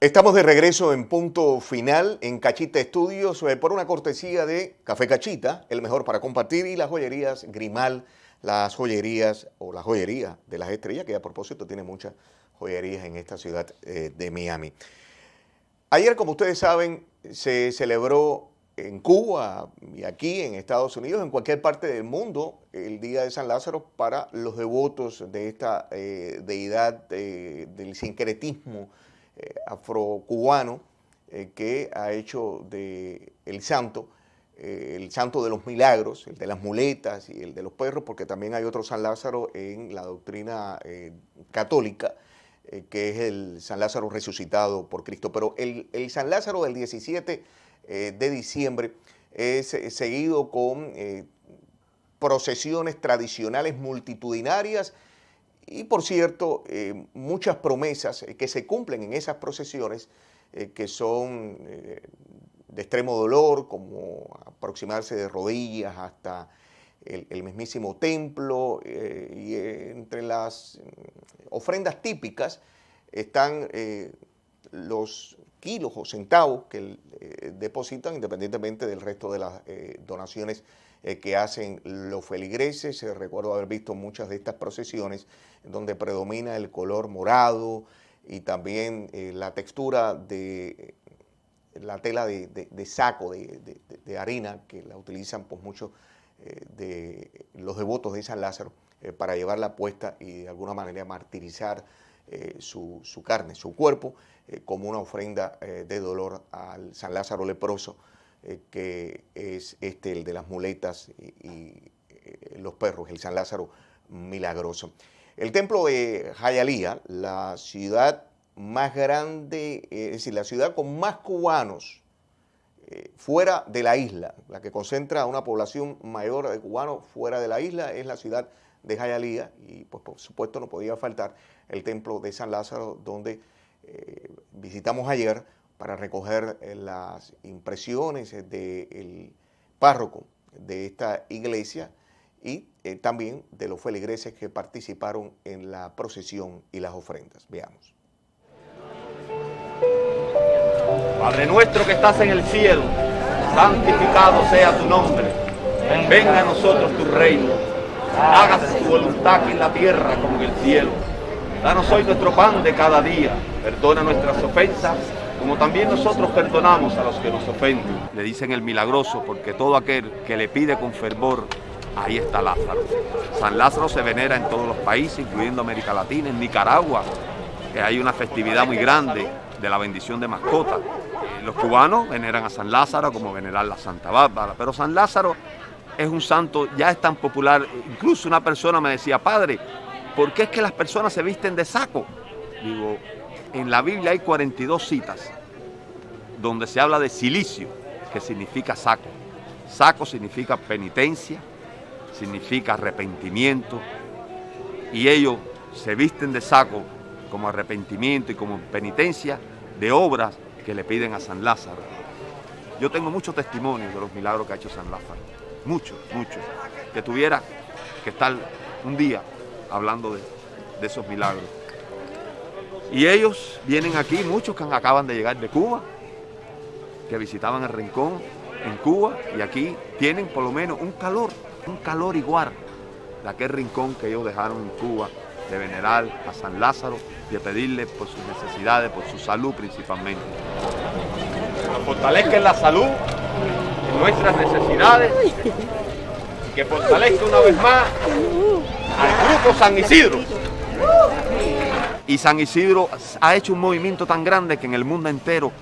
Estamos de regreso en punto final en Cachita Estudios por una cortesía de Café Cachita, el mejor para compartir, y las joyerías Grimal, las joyerías o la joyería de las estrellas, que a propósito tiene muchas joyerías en esta ciudad de Miami. Ayer, como ustedes saben, se celebró en Cuba y aquí en Estados Unidos, en cualquier parte del mundo, el Día de San Lázaro para los devotos de esta deidad del sincretismo afrocubano que ha hecho de el santo de los milagros, el de las muletas y el de los perros, porque también hay otro San Lázaro en la doctrina católica, que es el San Lázaro resucitado por Cristo. Pero el San Lázaro del 17 de diciembre es seguido con procesiones tradicionales multitudinarias y, por cierto, muchas promesas que se cumplen en esas procesiones que son de extremo dolor, como aproximarse de rodillas hasta el mismísimo templo, y entre las ofrendas típicas están los kilos o centavos que depositan, independientemente del resto de las donaciones que hacen los feligreses. Recuerdo haber visto muchas de estas procesiones donde predomina el color morado y también la textura de la tela de saco de harina, que la utilizan pues muchos de los devotos de San Lázaro para llevarla puesta y de alguna manera martirizar su carne, su cuerpo, como una ofrenda de dolor al San Lázaro leproso, que es el de las muletas y los perros, el San Lázaro milagroso. El templo de Hialeah, la ciudad más grande, es decir, la ciudad con más cubanos fuera de la isla, la que concentra una población mayor de cubanos fuera de la isla, es la ciudad de Hialeah, y pues por supuesto no podía faltar el templo de San Lázaro, donde visitamos ayer para recoger las impresiones del párroco de esta iglesia y también de los feligreses que participaron en la procesión y las ofrendas. Veamos. Padre nuestro que estás en el cielo, santificado sea tu nombre. Venga a nosotros tu reino. Hágase tu voluntad aquí en la tierra como en el cielo. Danos hoy nuestro pan de cada día. Perdona nuestras ofensas, como también nosotros perdonamos a los que nos ofenden. Le dicen el milagroso porque todo aquel que le pide con fervor, ahí está Lázaro. San Lázaro se venera en todos los países, incluyendo América Latina, en Nicaragua, que hay una festividad muy grande de la bendición de mascotas. Los cubanos veneran a San Lázaro como venerar la Santa Bárbara, pero San Lázaro es un santo, ya es tan popular. Incluso una persona me decía, padre, ¿por qué es que las personas se visten de saco? Digo, en la Biblia hay 42 citas donde se habla de cilicio, que significa saco. Saco significa penitencia, significa arrepentimiento, y ellos se visten de saco como arrepentimiento y como penitencia de obras que le piden a San Lázaro. Yo tengo muchos testimonios de los milagros que ha hecho San Lázaro, muchos, que tuviera que estar un día hablando de esos milagros. Y ellos vienen aquí, muchos que acaban de llegar de Cuba, que visitaban el Rincón en Cuba, y aquí tienen por lo menos un calor igual de aquel rincón que ellos dejaron en Cuba, de venerar a San Lázaro, de pedirle por sus necesidades, por su salud principalmente. Que nos fortalezca en la salud, en nuestras necesidades, y que fortalezca una vez más al Grupo San Isidro. Y San Isidro ha hecho un movimiento tan grande que en el mundo entero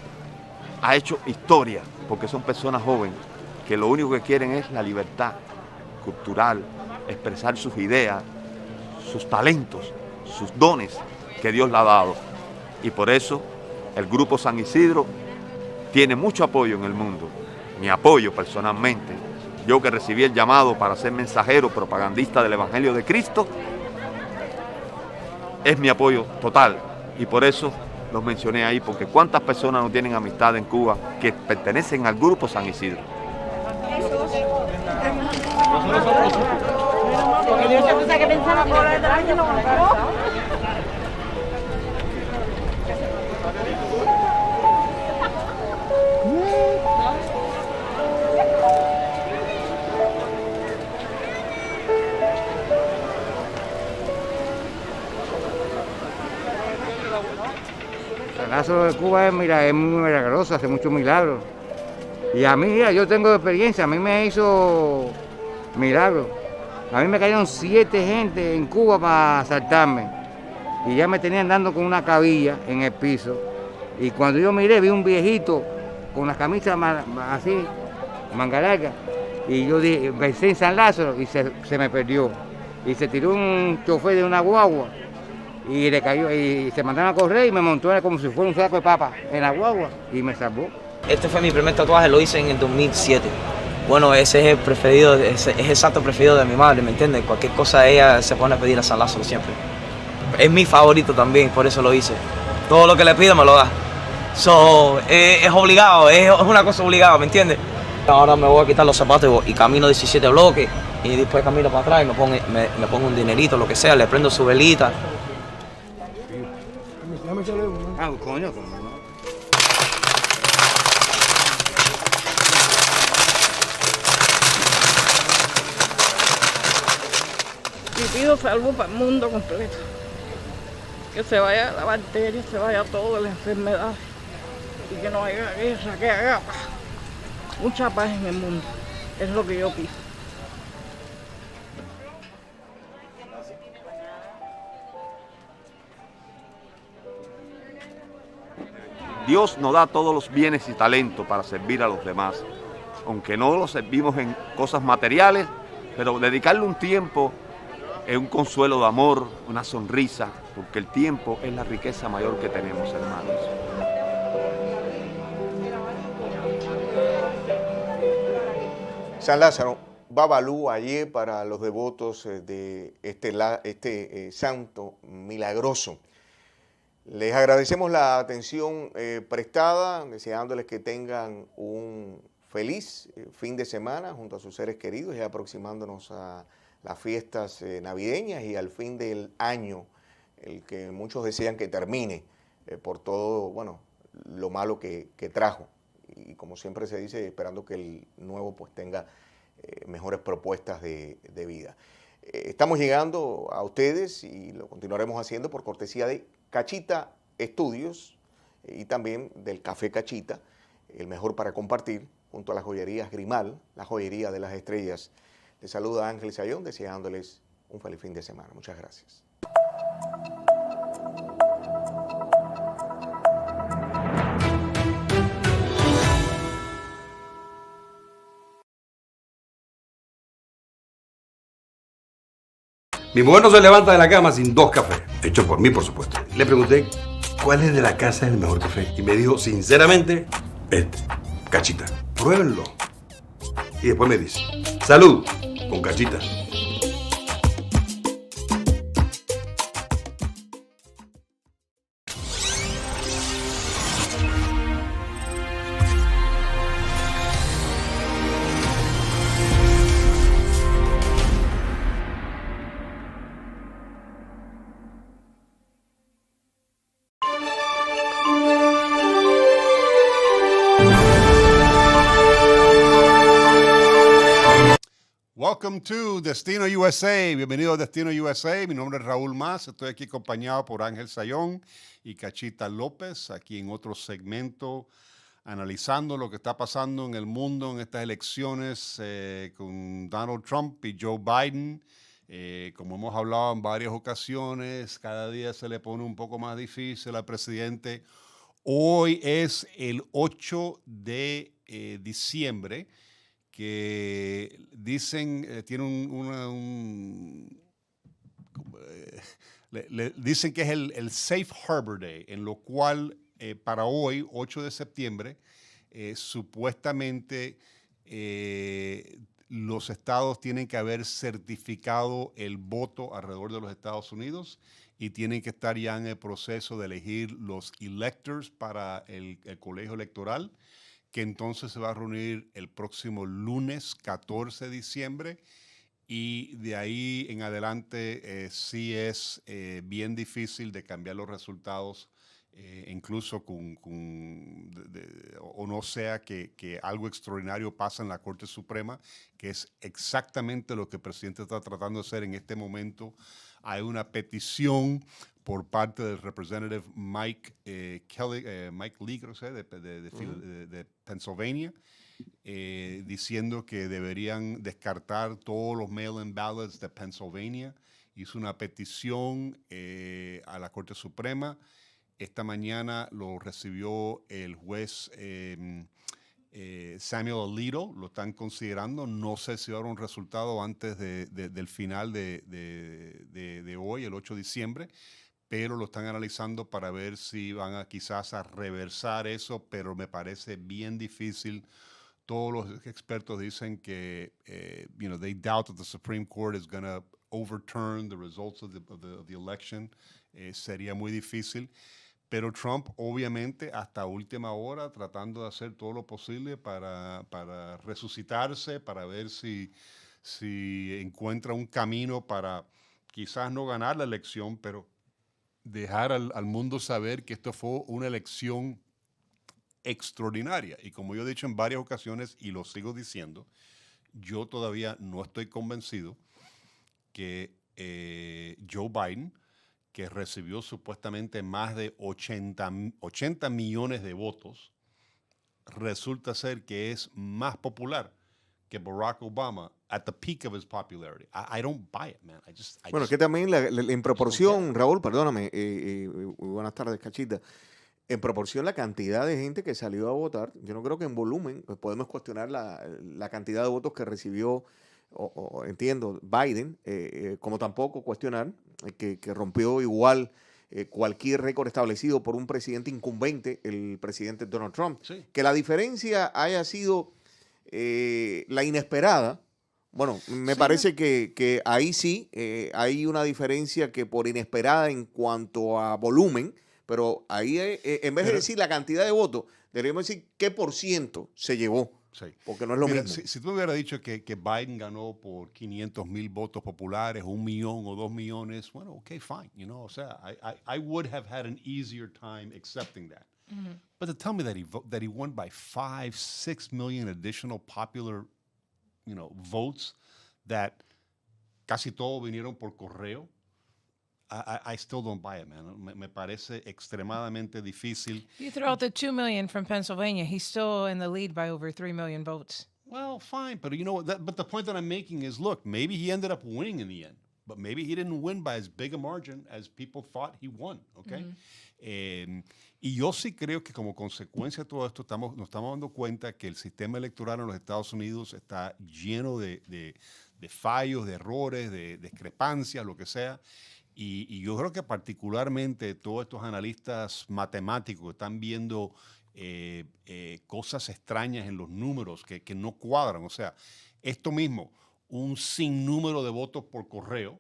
ha hecho historia, porque son personas jóvenes que lo único que quieren es la libertad cultural, expresar sus ideas, sus talentos, sus dones que Dios le ha dado. Y por eso el Grupo San Isidro tiene mucho apoyo en el mundo. Mi apoyo personalmente, yo que recibí el llamado para ser mensajero, propagandista del Evangelio de Cristo, es mi apoyo total. Y por eso los mencioné ahí, porque cuántas personas no tienen amistad en Cuba que pertenecen al Grupo San Isidro. San Lázaro de Cuba es muy milagroso, hace muchos milagros. Y a mí, mira, yo tengo experiencia, a mí me hizo milagros. A mí me cayeron 7 gente en Cuba para asaltarme. Y ya me tenían dando con una cabilla en el piso. Y cuando yo miré, vi un viejito con las camisas así, manga larga. Y yo dije, pensé en San Lázaro y se me perdió. Y se tiró un chofer de una guagua y le cayó y se mandaron a correr y me montó como si fuera un saco de papa en la guagua y me salvó. Este fue mi primer tatuaje, lo hice en el 2007. Bueno, ese es el preferido, es el santo preferido de mi madre, ¿me entiendes? Cualquier cosa ella se pone a pedir a San Lázaro siempre. Es mi favorito también, por eso lo hice. Todo lo que le pido me lo da. Es obligado, es una cosa obligada, ¿me entiendes? Ahora me voy a quitar los zapatos y camino 17 bloques y después camino para atrás y me pongo un dinerito, lo que sea, le prendo su velita. Ah, coño, Y pido salud para el mundo completo. Que se vaya la bacteria, se vaya toda la enfermedad. Y que no haya guerra, que haga paz. Mucha paz en el mundo. Es lo que yo pido. Dios nos da todos los bienes y talentos para servir a los demás. Aunque no los servimos en cosas materiales, pero dedicarle un tiempo es un consuelo de amor, una sonrisa, porque el tiempo es la riqueza mayor que tenemos, hermanos. San Lázaro, Babalú ayer para los devotos de este santo milagroso. Les agradecemos la atención prestada, deseándoles que tengan un feliz fin de semana junto a sus seres queridos y aproximándonos a las fiestas navideñas y al fin del año, el que muchos decían que termine por todo, bueno, lo malo que trajo. Y como siempre se dice, esperando que el nuevo pues tenga mejores propuestas de vida. Estamos llegando a ustedes y lo continuaremos haciendo por cortesía de Cachita Estudios y también del Café Cachita, el mejor para compartir, junto a las joyerías Grimal, la joyería de las estrellas. Les saluda Ángel Sayón, deseándoles un feliz fin de semana. Muchas gracias. Mi mujer no se levanta de la cama sin 2 cafés, hechos por mí, por supuesto. Le pregunté cuál es de la casa el mejor café y me dijo, sinceramente, Cachita. Pruébenlo. Y después me dice, salud, con Cachita. Welcome to Destino USA. Bienvenido a Destino USA. Mi nombre es Raúl Mas. Estoy aquí acompañado por Ángel Sayón y Cachita López, aquí en otro segmento analizando lo que está pasando en el mundo en estas elecciones con Donald Trump y Joe Biden. Como hemos hablado en varias ocasiones, cada día se le pone un poco más difícil al presidente. Hoy es el 8 de diciembre. Que dicen, dicen que es el Safe Harbor Day, en lo cual para hoy, 8 de septiembre, supuestamente los estados tienen que haber certificado el voto alrededor de los Estados Unidos y tienen que estar ya en el proceso de elegir los electors para el colegio electoral, que entonces se va a reunir el próximo lunes 14 de diciembre y de ahí en adelante sí es bien difícil de cambiar los resultados, incluso o no sea que algo extraordinario pasa en la Corte Suprema, que es exactamente lo que el presidente está tratando de hacer en este momento. Hay una petición por parte del representative Mike Lee, creo que de Pennsylvania, diciendo que deberían descartar todos los mail-in ballots de Pennsylvania. Hizo una petición a la Corte Suprema. Esta mañana lo recibió el juez Samuel Alito, lo están considerando. No sé si va a haber un resultado antes del final de hoy, el 8 de diciembre, pero lo están analizando para ver si van quizás a reversar eso, pero me parece bien difícil. Todos los expertos dicen que, they doubt that the Supreme Court is going to overturn the results of the election. Sería muy difícil. Pero Trump, obviamente, hasta última hora, tratando de hacer todo lo posible para resucitarse, para ver si encuentra un camino para quizás no ganar la elección, pero dejar al mundo saber que esto fue una elección extraordinaria. Y como yo he dicho en varias ocasiones y lo sigo diciendo, yo todavía no estoy convencido que Joe Biden, que recibió supuestamente más de 80 millones de votos, resulta ser que es más popular que Barack Obama at the peak of his popularity. I don't buy it, man. Bueno, que también en proporción, Raúl, perdóname, buenas tardes, Cachita. En proporción la cantidad de gente que salió a votar, yo no creo que en volumen podemos cuestionar la cantidad de votos que recibió, entiendo, Biden, como tampoco cuestionar que rompió igual cualquier récord establecido por un presidente incumbente, el presidente Donald Trump. Sí. Que la diferencia haya sido la inesperada. Bueno, me parece que ahí sí hay una diferencia que por inesperada en cuanto a volumen, pero ahí en vez de decir la cantidad de votos, deberíamos decir qué % se llevó Sí. Porque no es lo Mira, mismo. Si tú me hubieras dicho que Biden ganó por 500,000 votos populares, 1 millón o 2 millones, bueno, okay, fine. You know, o sea, I would have had an easier time accepting that. But to tell me that he won by 5, 6 million additional popular, votes, that casi todos vinieron por correo, I still don't buy it, man. Me parece extremadamente difícil. You throw out the 2 million from Pennsylvania, he's still in the lead by over 3 million votes. Well, fine, but you know what? But the point that I'm making is, look, maybe he ended up winning in the end, but maybe he didn't win by as big a margin as people thought he won, okay? Y yo sí creo que como consecuencia de todo esto nos estamos dando cuenta que el sistema electoral en los Estados Unidos está lleno de fallos, de errores, de discrepancias, lo que sea. Y yo creo que particularmente todos estos analistas matemáticos que están viendo cosas extrañas en los números que no cuadran. O sea, esto mismo, un sinnúmero de votos por correo,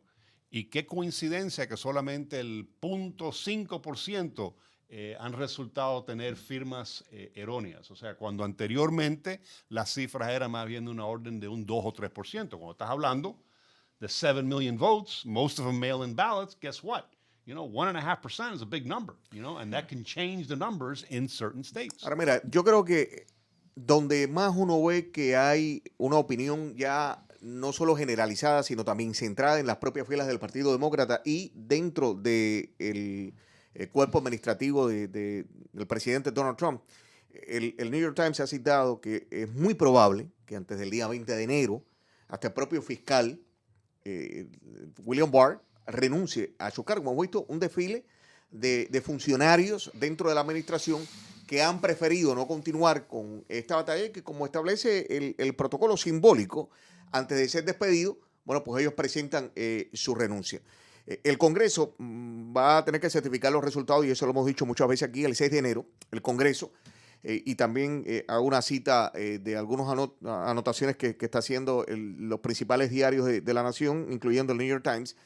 y qué coincidencia que solamente el 0.5% han resultado tener firmas erróneas. O sea, cuando anteriormente las cifras eran más bien de una orden de un 2 o 3%. Cuando estás hablando de 7 million votes, most of them mail-in ballots, guess what? 1.5% is a big number, and that can change the numbers in certain states. Ahora, mira, yo creo que donde más uno ve que hay una opinión ya no solo generalizada, sino también centrada en las propias filas del Partido Demócrata y dentro del cuerpo administrativo del presidente Donald Trump, el New York Times ha citado que es muy probable que antes del día 20 de enero, hasta el propio fiscal William Barr renuncie a su cargo. Hemos visto un desfile de funcionarios dentro de la administración que han preferido no continuar con esta batalla, que como establece el protocolo simbólico, antes de ser despedido, bueno, pues ellos presentan su renuncia. El Congreso va a tener que certificar los resultados, y eso lo hemos dicho muchas veces aquí, el 6 de enero, el Congreso, y también hago una cita de algunas anotaciones que está haciendo los principales diarios de la nación, incluyendo el New York Times.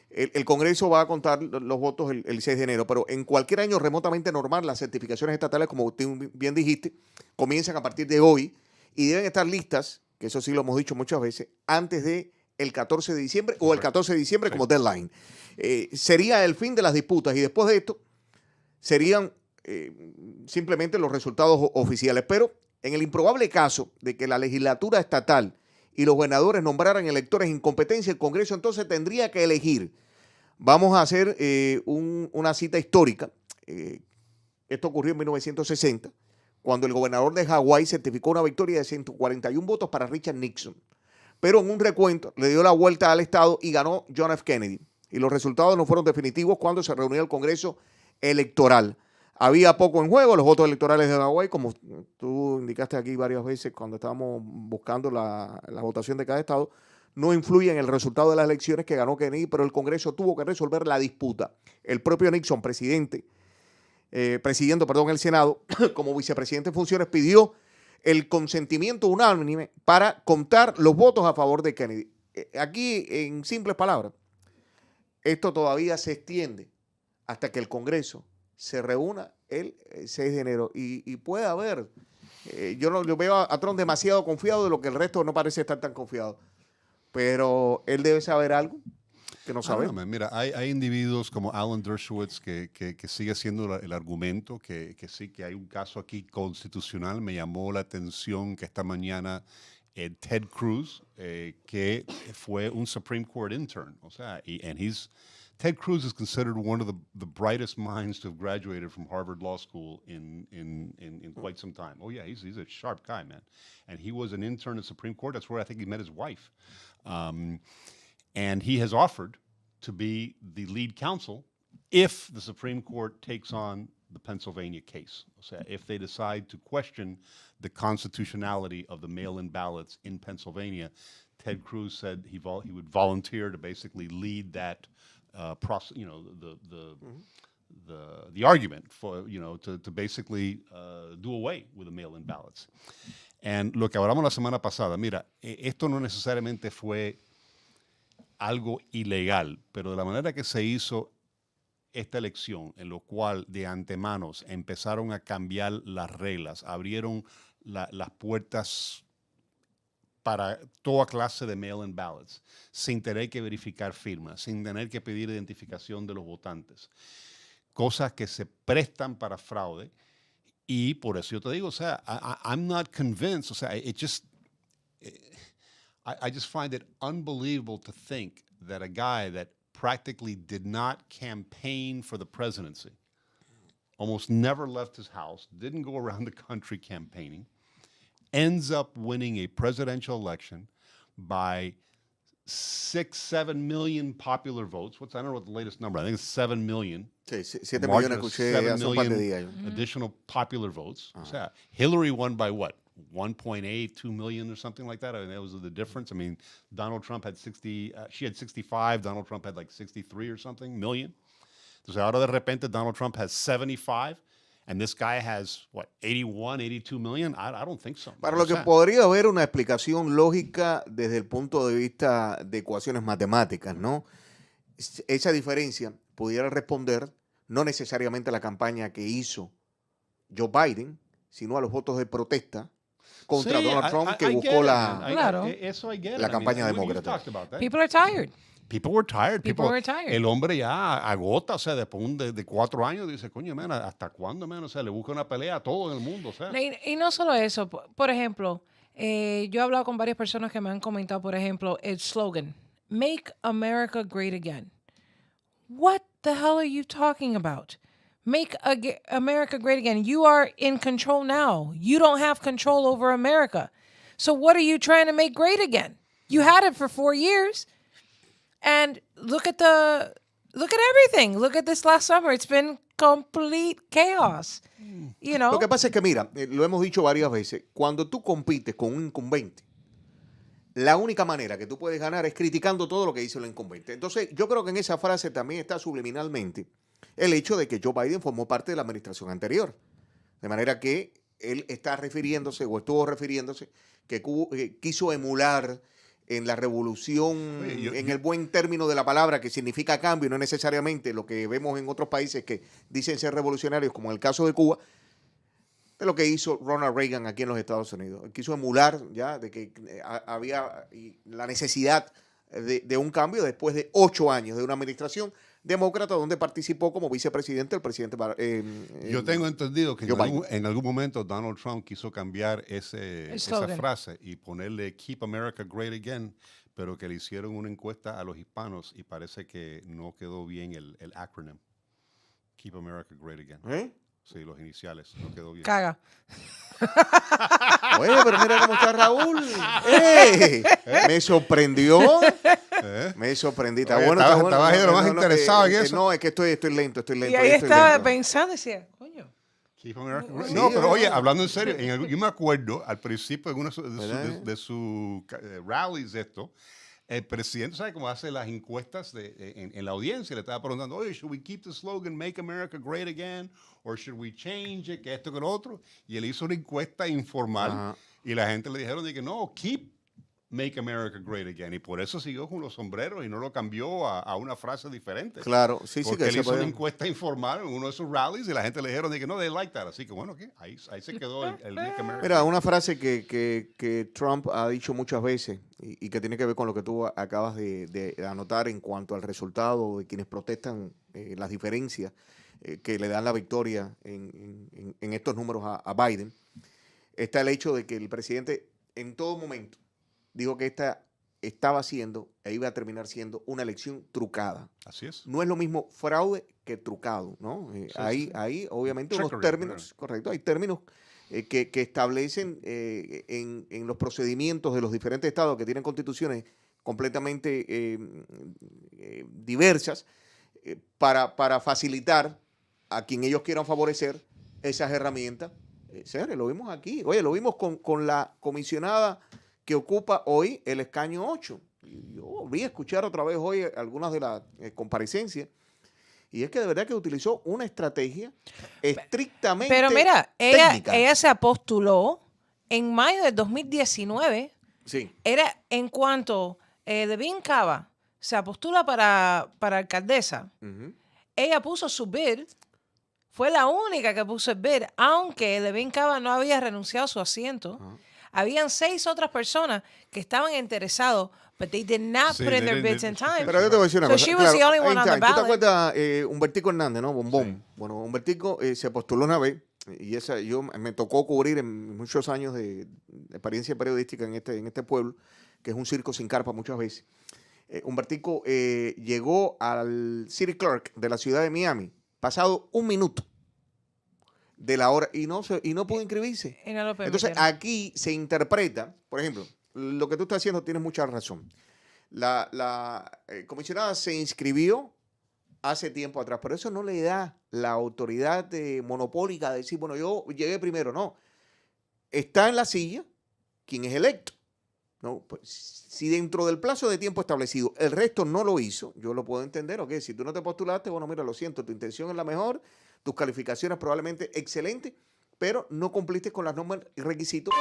El Congreso va a contar los votos el 6 de enero, pero en cualquier año remotamente normal, las certificaciones estatales, como tú bien dijiste, comienzan a partir de hoy y deben estar listas, que eso sí lo hemos dicho muchas veces, antes de el 14 de diciembre o el 14 de diciembre como deadline. Sería el fin de las disputas, y después de esto serían simplemente los resultados oficiales. Pero en el improbable caso de que la legislatura estatal y los gobernadores nombraran electores en competencia, el Congreso entonces tendría que elegir. Vamos a hacer una cita histórica. Esto ocurrió en 1960, cuando el gobernador de Hawái certificó una victoria de 141 votos para Richard Nixon. Pero en un recuento le dio la vuelta al Estado y ganó John F. Kennedy. Y los resultados no fueron definitivos cuando se reunió el Congreso Electoral. Había poco en juego, los votos electorales de Hawái, como tú indicaste aquí varias veces cuando estábamos buscando la votación de cada estado, no influyen en el resultado de las elecciones que ganó Kennedy, pero el Congreso tuvo que resolver la disputa. El propio Nixon, presidiendo el Senado, como vicepresidente en funciones, pidió el consentimiento unánime para contar los votos a favor de Kennedy. Aquí, en simples palabras, esto todavía se extiende hasta que el Congreso se reúna el 6 de enero y puede haber, yo veo a Trump demasiado confiado, de lo que el resto no parece estar tan confiado, pero él debe saber algo que no sabemos. Mira, hay individuos como Alan Dershowitz que sigue siendo el argumento, que sí, que hay un caso aquí constitucional. Me llamó la atención que esta mañana Ted Cruz, que fue un Supreme Court intern, o sea, Ted Cruz is considered one of the brightest minds to have graduated from Harvard Law School in quite some time. Oh yeah, he's a sharp guy, man. And he was an intern at Supreme Court. That's where I think he met his wife. And he has offered to be the lead counsel if the Supreme Court takes on the Pennsylvania case. O sea, if they decide to question the constitutionality of the mail-in ballots in Pennsylvania, Ted Cruz said he would volunteer to basically lead that process, the argument for, to basically do away with the mail-in ballots. And lo que hablamos la semana pasada, mira, esto no necesariamente fue algo ilegal, pero de la manera que se hizo esta elección, en lo cual de antemano empezaron a cambiar las reglas, abrieron las puertas para toda clase de mail-in ballots, sin tener que verificar firmas, sin tener que pedir identificación de los votantes. Cosas que se prestan para fraude. Y por eso yo te digo, o sea, I'm not convinced, o sea, I just find it unbelievable to think that a guy that practically did not campaign for the presidency, almost never left his house, didn't go around the country campaigning, ends up winning a presidential election by 6-7 million popular votes. I don't know what the latest number. I think it's 7 million. Sí, 7 millones escuché hace un par de días. Additional popular votes. O sea, Hillary won by what? 1.8, 2 million or something like that. I mean, that was the difference. I mean, Donald Trump had 60, she had 65, Donald Trump had like 63 or something million. Entonces ahora de repente Donald Trump has 75 and this guy has, what, 81, 82 million? I don't think so. Para lo que podría haber una explicación lógica desde el punto de vista de ecuaciones matemáticas, ¿no? Esa diferencia pudiera responder no necesariamente a la campaña que hizo Joe Biden, sino a los votos de protesta contra Donald Trump que buscó la campaña demócrata. People are tired. People were tired. People were tired. El hombre ya agota, o sea, después de 4 años dice, coño, man, ¿hasta cuándo, man? O sea, le busca una pelea a todo en el mundo, o sea. Y no solo eso, por ejemplo, yo he hablado con varias personas que me han comentado, por ejemplo, el slogan, Make America Great Again. What the hell are you talking about? Make America great again. You are in control now. You don't have control over America. So what are you trying to make great again? You had it for 4 years. And look at everything. Look at this last summer. It's been complete chaos. You know? Lo que pasa es que, mira, lo hemos dicho varias veces, cuando tú compites con un incumbente, la única manera que tú puedes ganar es criticando todo lo que dice el incumbente. Entonces, yo creo que en esa frase también está subliminalmente el hecho de que Joe Biden formó parte de la administración anterior. De manera que él está refiriéndose, o estuvo refiriéndose, que quiso emular en la revolución, en el buen término de la palabra, que significa cambio, y no necesariamente lo que vemos en otros países que dicen ser revolucionarios, como en el caso de Cuba, de lo que hizo Ronald Reagan aquí en los Estados Unidos. Él quiso emular ya de que había la necesidad de un cambio después de 8 años de una administración demócrata donde participó como vicepresidente el presidente yo tengo entendido que en algún momento Donald Trump quiso cambiar esa frase y ponerle Keep America Great Again, pero que le hicieron una encuesta a los hispanos y parece que no quedó bien el acronym Keep America Great Again. Sí, los iniciales, no quedó bien. Caga. Oye, pero mira cómo está Raúl. Me sorprendió. Me sorprendí. Está bueno. Estabas ahí de lo más interesado en eso. No, es que estoy lento. Y ahí estaba pensando y decía, coño. No, pero oye, hablando en serio, yo me acuerdo al principio de uno de sus rallies esto, el presidente, ¿sabe cómo hace las encuestas en la audiencia? Le estaba preguntando, oye, should we keep the slogan Make America Great Again? Or should we change it? Que esto, que lo otro. Y él hizo una encuesta informal y la gente le dijeron de que no, keep Make America Great Again. Y por eso siguió con los sombreros y no lo cambió a una frase diferente. Claro, sí, porque que él hizo una encuesta informal en uno de sus rallies y la gente le dijeron de que no, they like that. Así que bueno, ahí se quedó el Make America. Mira, una frase que Trump ha dicho muchas veces y que tiene que ver con lo que tú acabas de anotar en cuanto al resultado de quienes protestan las diferencias que le dan la victoria en estos números a Biden, está el hecho de que el presidente en todo momento dijo que esta estaba siendo e iba a terminar siendo una elección trucada. Así es. No es lo mismo fraude que trucado, ¿no? Hay obviamente unos términos, correcto, hay términos que establecen en los procedimientos de los diferentes estados que tienen constituciones completamente diversas para facilitar a quien ellos quieran favorecer esas herramientas. Señores, lo vimos aquí. Oye, lo vimos con la comisionada que ocupa hoy el escaño 8. Yo volví a escuchar otra vez hoy algunas de las comparecencias y es que de verdad que utilizó una estrategia estrictamente Pero mira, técnica. ella se postuló en mayo del 2019. Sí. Era en cuanto Devin Cava se postula para alcaldesa. Ella puso su bid fue la única que puso el bid, aunque Levin Cava no había renunciado a su asiento. Habían 6 otras personas que estaban interesados, but they did not put in their bids in time. Pero yo te voy a decir una So cosa. she was the only one in on the time. ¿Tú te ballot. acuerdas Humbertico Hernández, no? Bombón. Bueno, Humbertico se postuló una vez y yo me tocó cubrir en muchos años de experiencia periodística en este pueblo, que es un circo sin carpa muchas veces. Humbertico llegó al City Clerk de la ciudad de Miami pasado 1 minuto de la hora y no pudo inscribirse. Y no lo Entonces permitieron. aquí se interpreta, por ejemplo, lo que tú estás haciendo tienes mucha razón. La comisionada se inscribió hace tiempo atrás, pero eso no le da la autoridad monopólica de decir, bueno, yo llegué primero. No, está en la silla quien es electo. No, pues, si dentro del plazo de tiempo establecido el resto no lo hizo, yo lo puedo entender, ¿ok? Si tú no te postulaste, bueno, mira, lo siento, tu intención es la mejor, tus calificaciones probablemente excelentes, pero no cumpliste con las normas y requisitos.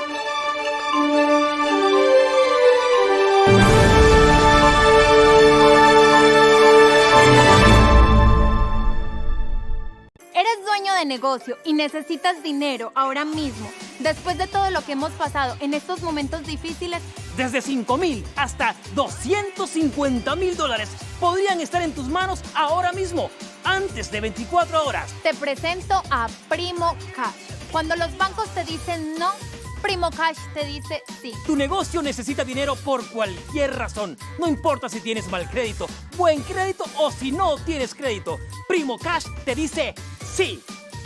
¿Eres dueño de negocio y necesitas dinero ahora mismo? Después de todo lo que hemos pasado en estos momentos difíciles, Desde $5,000 hasta $250,000 podrían estar en tus manos ahora mismo, antes de 24 horas. te presento a Primo Cash. Cuando los bancos te dicen no, Primo Cash te dice sí. Tu negocio necesita dinero por cualquier razón. No importa si tienes mal crédito, buen crédito o si no tienes crédito. Primo Cash te dice sí.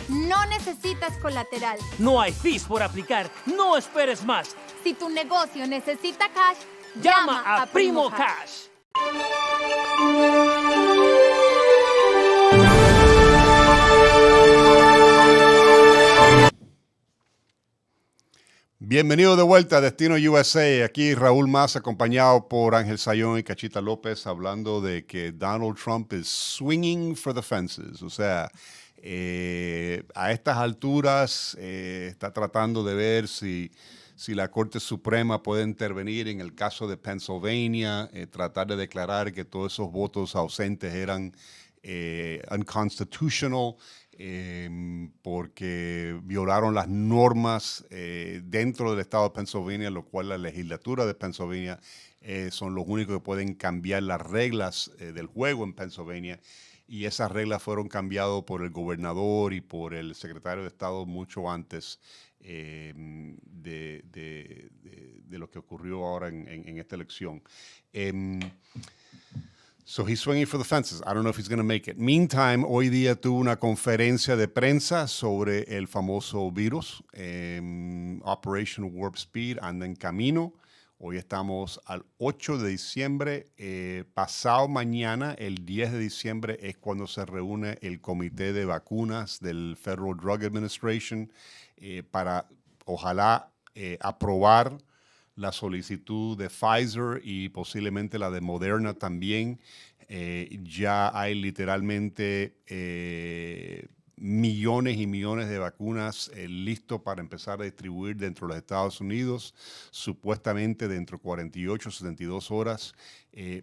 No necesitas colateral. No hay fees por aplicar. No esperes más. Si tu negocio necesita cash, Llama a Primo Cash. Bienvenido de vuelta a Destino USA. Aquí Raúl Mas, acompañado por Ángel Sayón y Cachita López, hablando de que Donald Trump is swinging for the fences. O sea, a estas alturas está tratando de ver si la Corte Suprema puede intervenir en el caso de Pennsylvania, tratar de declarar que todos esos votos ausentes eran unconstitutional, porque violaron las normas dentro del estado de Pennsylvania, lo cual la legislatura de Pennsylvania son los únicos que pueden cambiar las reglas del juego en Pennsylvania, y esas reglas fueron cambiadas por el gobernador y por el secretario de Estado mucho antes de lo que ocurrió ahora en esta elección. So he's swinging for the fences. I don't know if he's going to make it. Meantime, hoy día tuvo una conferencia de prensa sobre el famoso virus. Operation Warp Speed anda en camino. Hoy estamos al 8 de diciembre. Pasado mañana, el 10 de diciembre, es cuando se reúne el comité de vacunas del Federal Drug Administration para, ojalá, aprobar la solicitud de Pfizer y posiblemente la de Moderna también. Ya hay literalmente millones y millones de vacunas listos para empezar a distribuir dentro de los Estados Unidos. Supuestamente dentro de 48, 72 horas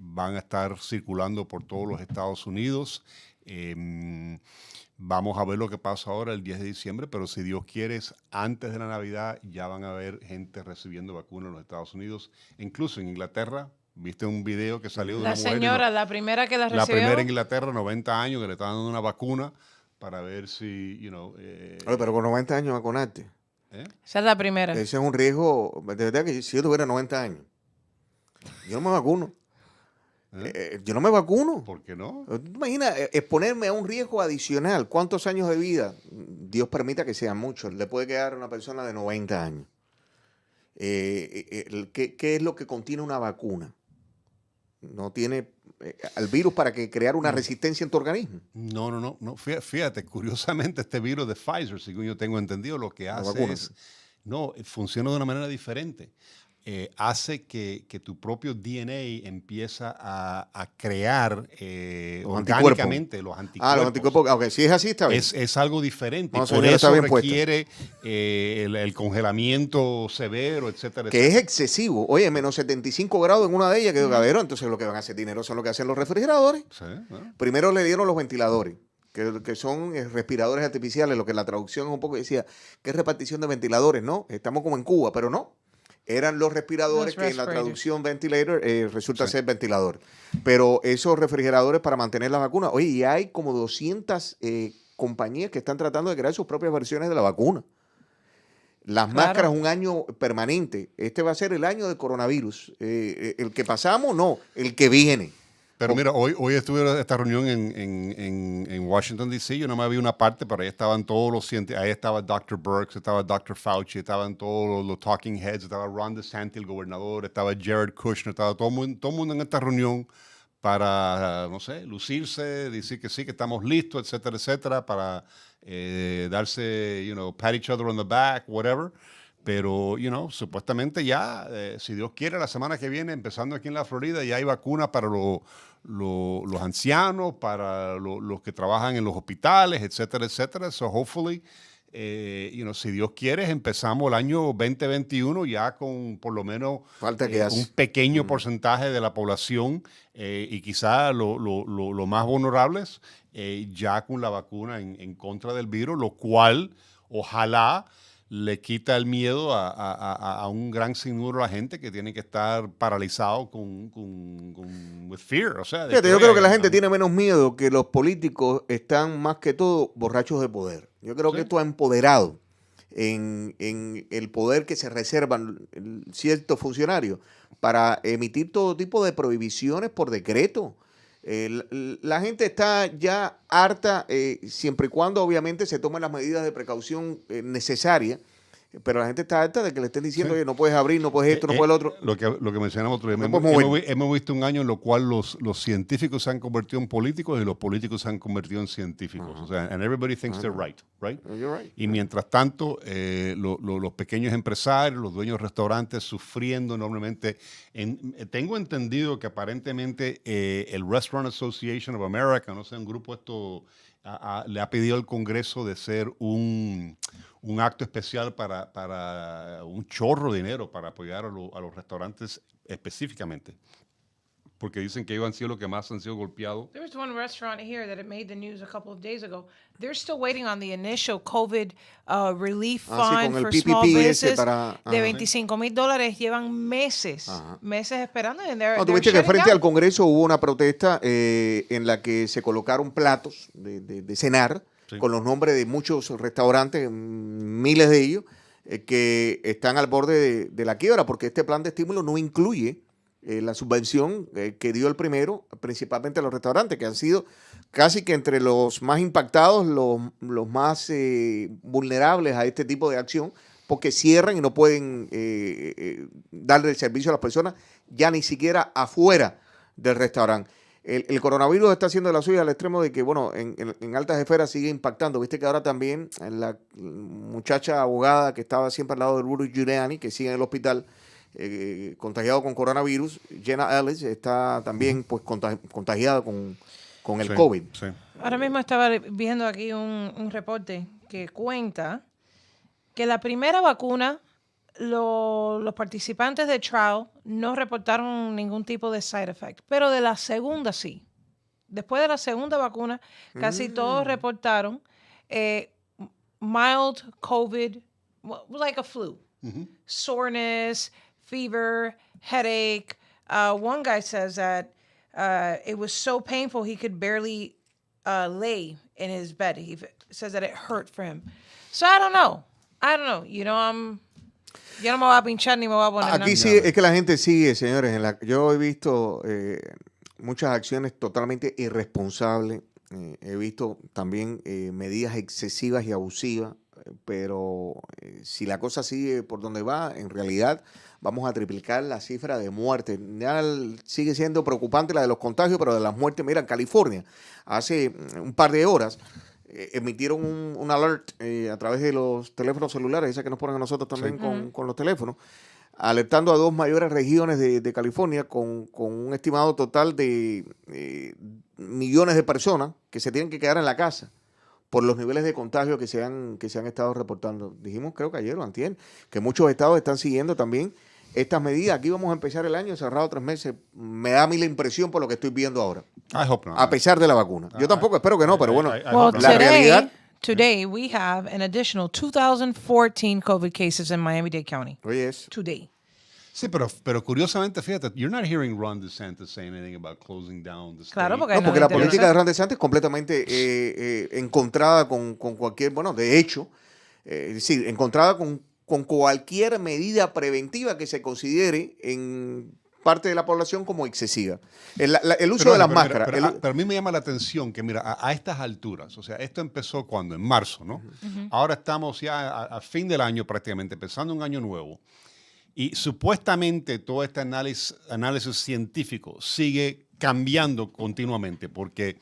van a estar circulando por todos los Estados Unidos. Vamos a ver lo que pasa ahora el 10 de diciembre, pero si Dios quiere, antes de la Navidad ya van a haber gente recibiendo vacunas en los Estados Unidos, incluso en Inglaterra. ¿Viste un video que salió de una La mujer? señora, la primera que la recibió. La primera en Inglaterra, 90 años, que le estaban dando una vacuna para ver si, Oye, pero con 90 años vacunarte. Esa es la primera. Ese es un riesgo. De verdad que si yo tuviera 90 años, yo no me vacuno. Yo no me vacuno. ¿Por qué no? ¿Tú te imaginas exponerme a un riesgo adicional? ¿Cuántos años de vida? Dios permita que sean muchos. Le puede quedar a una persona de 90 años. ¿Qué es lo que contiene una vacuna? No tiene al virus para crear una resistencia en tu organismo. No. Fíjate, curiosamente este virus de Pfizer, según yo tengo entendido, lo que hace es, funciona de una manera diferente. Hace que tu propio DNA empieza a crear orgánicamente los anticuerpos. Los anticuerpos. Okay, si es así, está bien. Es algo diferente. No, por eso requiere el congelamiento severo, etcétera. Que es excesivo. Oye, menos 75 grados en una de ellas, que caballero, entonces lo que van a hacer dinero son lo que hacen los refrigeradores. Sí, Primero le dieron los ventiladores, que son respiradores artificiales, lo que la traducción es un poco decía, que es repartición de ventiladores, ¿no? Estamos como en Cuba, pero no. Eran los respiradores que en la traducción ventilator resulta ser ventilador. Pero esos refrigeradores para mantener las vacunas, oye, y hay como 200 compañías que están tratando de crear sus propias versiones de la vacuna. Las máscaras un año permanente. Este va a ser el año del coronavirus. El que pasamos, no, el que viene. Pero mira, hoy estuve en esta reunión en Washington, D.C. Yo no me vi una parte, pero ahí estaban todos los científicos. Ahí estaba Dr. Birx, estaba Dr. Fauci, estaban todos los talking heads, estaba Ron DeSantis, el gobernador, estaba Jared Kushner, estaba todo el mundo en esta reunión para, no sé, lucirse, decir que sí, que estamos listos, etcétera, etcétera, para darse, pat each other on the back, whatever. Pero, supuestamente ya, si Dios quiere, la semana que viene, empezando aquí en la Florida, ya hay vacunas para los ancianos, para los que trabajan en los hospitales, etcétera, etcétera. So, hopefully, si Dios quiere, empezamos el año 2021 ya con por lo menos un pequeño porcentaje de la población y quizá los más vulnerables ya con la vacuna en contra del virus, lo cual, ojalá, le quita el miedo a un gran sinnúmero de la gente que tiene que estar paralizado con with fear. O sea, fíjate, yo creo que la gente tiene menos miedo, que los políticos están más que todo borrachos de poder. Yo creo que esto ha empoderado en el poder que se reservan ciertos funcionarios para emitir todo tipo de prohibiciones por decreto. La gente está ya harta, siempre y cuando obviamente se tomen las medidas de precaución necesarias, pero la gente está harta de que le estén diciendo, oye, no puedes abrir, no puedes esto, no puedes lo otro. Lo que mencionamos otro día, hemos visto un año en lo cual los científicos se han convertido en políticos y los políticos se han convertido en científicos. O sea, and everybody thinks they're right? You're right. Y mientras tanto, los pequeños empresarios, los dueños de restaurantes sufriendo enormemente. Tengo entendido que aparentemente el Restaurant Association of America, no sé, un grupo le ha pedido al Congreso de ser un acto especial para un chorro de dinero para apoyar a los restaurantes específicamente. Porque dicen que ellos han sido los que más han sido golpeados. There was one restaurant here that it made the news a couple of days ago. They're still waiting on the initial COVID relief fund for small businesses de $25,000. Llevan meses esperando. Tú viste que frente al Congreso hubo una protesta en la que se colocaron platos de cenar con los nombres de muchos restaurantes, miles de ellos, que están al borde de la quiebra, porque este plan de estímulo no incluye la subvención que dio el primero, principalmente a los restaurantes, que han sido casi que entre los más impactados, los más vulnerables a este tipo de acción, porque cierran y no pueden darle el servicio a las personas, ya ni siquiera afuera del restaurante. El coronavirus está haciendo la suya al extremo de que, bueno, en altas esferas sigue impactando. Viste que ahora también la muchacha abogada que estaba siempre al lado de Rudy Giuliani, que sigue en el hospital, contagiado con coronavirus, Jenna Ellis está también pues contagiada con el COVID. Sí. Ahora mismo estaba viendo aquí un reporte que cuenta que la primera vacuna, los participantes de trial no reportaron ningún tipo de side effect, pero de la segunda sí. Después de la segunda vacuna, casi todos reportaron mild COVID, like a flu, soreness, fever, headache. One guy says that it was so painful he could barely lay in his bed. He says that it hurt for him. So I don't know. Yo no me voy a pinchar ni me voy a poner Aquí sí es que la gente sigue, señores. Yo he visto muchas acciones totalmente irresponsables. He visto también medidas excesivas y abusivas. Pero si la cosa sigue por donde va, en realidad vamos a triplicar la cifra de muertes. Ya sigue siendo preocupante la de los contagios, pero de las muertes, mira, en California, hace un par de horas, emitieron un alert a través de los teléfonos celulares, esa que nos ponen a nosotros también con los teléfonos, alertando a dos mayores regiones de California con un estimado total de millones de personas que se tienen que quedar en la casa por los niveles de contagio que se han estado reportando. Dijimos, creo que ayer o antier, que muchos estados están siguiendo también estas medidas. Aquí vamos a empezar el año cerrado 3 meses. Me da a mí la impresión por lo que estoy viendo ahora. I hope not. A pesar de la vacuna. Yo tampoco espero que no, pero bueno, Well, la realidad... today we have an additional 2,014 COVID cases in Miami-Dade County. Oye, eso. Today. Sí, pero curiosamente, fíjate, you're not hearing Ron DeSantis say anything about closing down the state. Claro, porque No, porque la interesa. política de Ron DeSantis es completamente encontrada con cualquier, bueno, de hecho, sí, encontrada con cualquier medida preventiva que se considere en parte de la población como excesiva. El uso de las máscaras. Pero a mí me llama la atención que, mira, a estas alturas, o sea, esto empezó cuando, en marzo, ¿no? Ahora estamos ya a fin del año prácticamente, empezando un año nuevo. Y supuestamente todo este análisis científico sigue cambiando continuamente, porque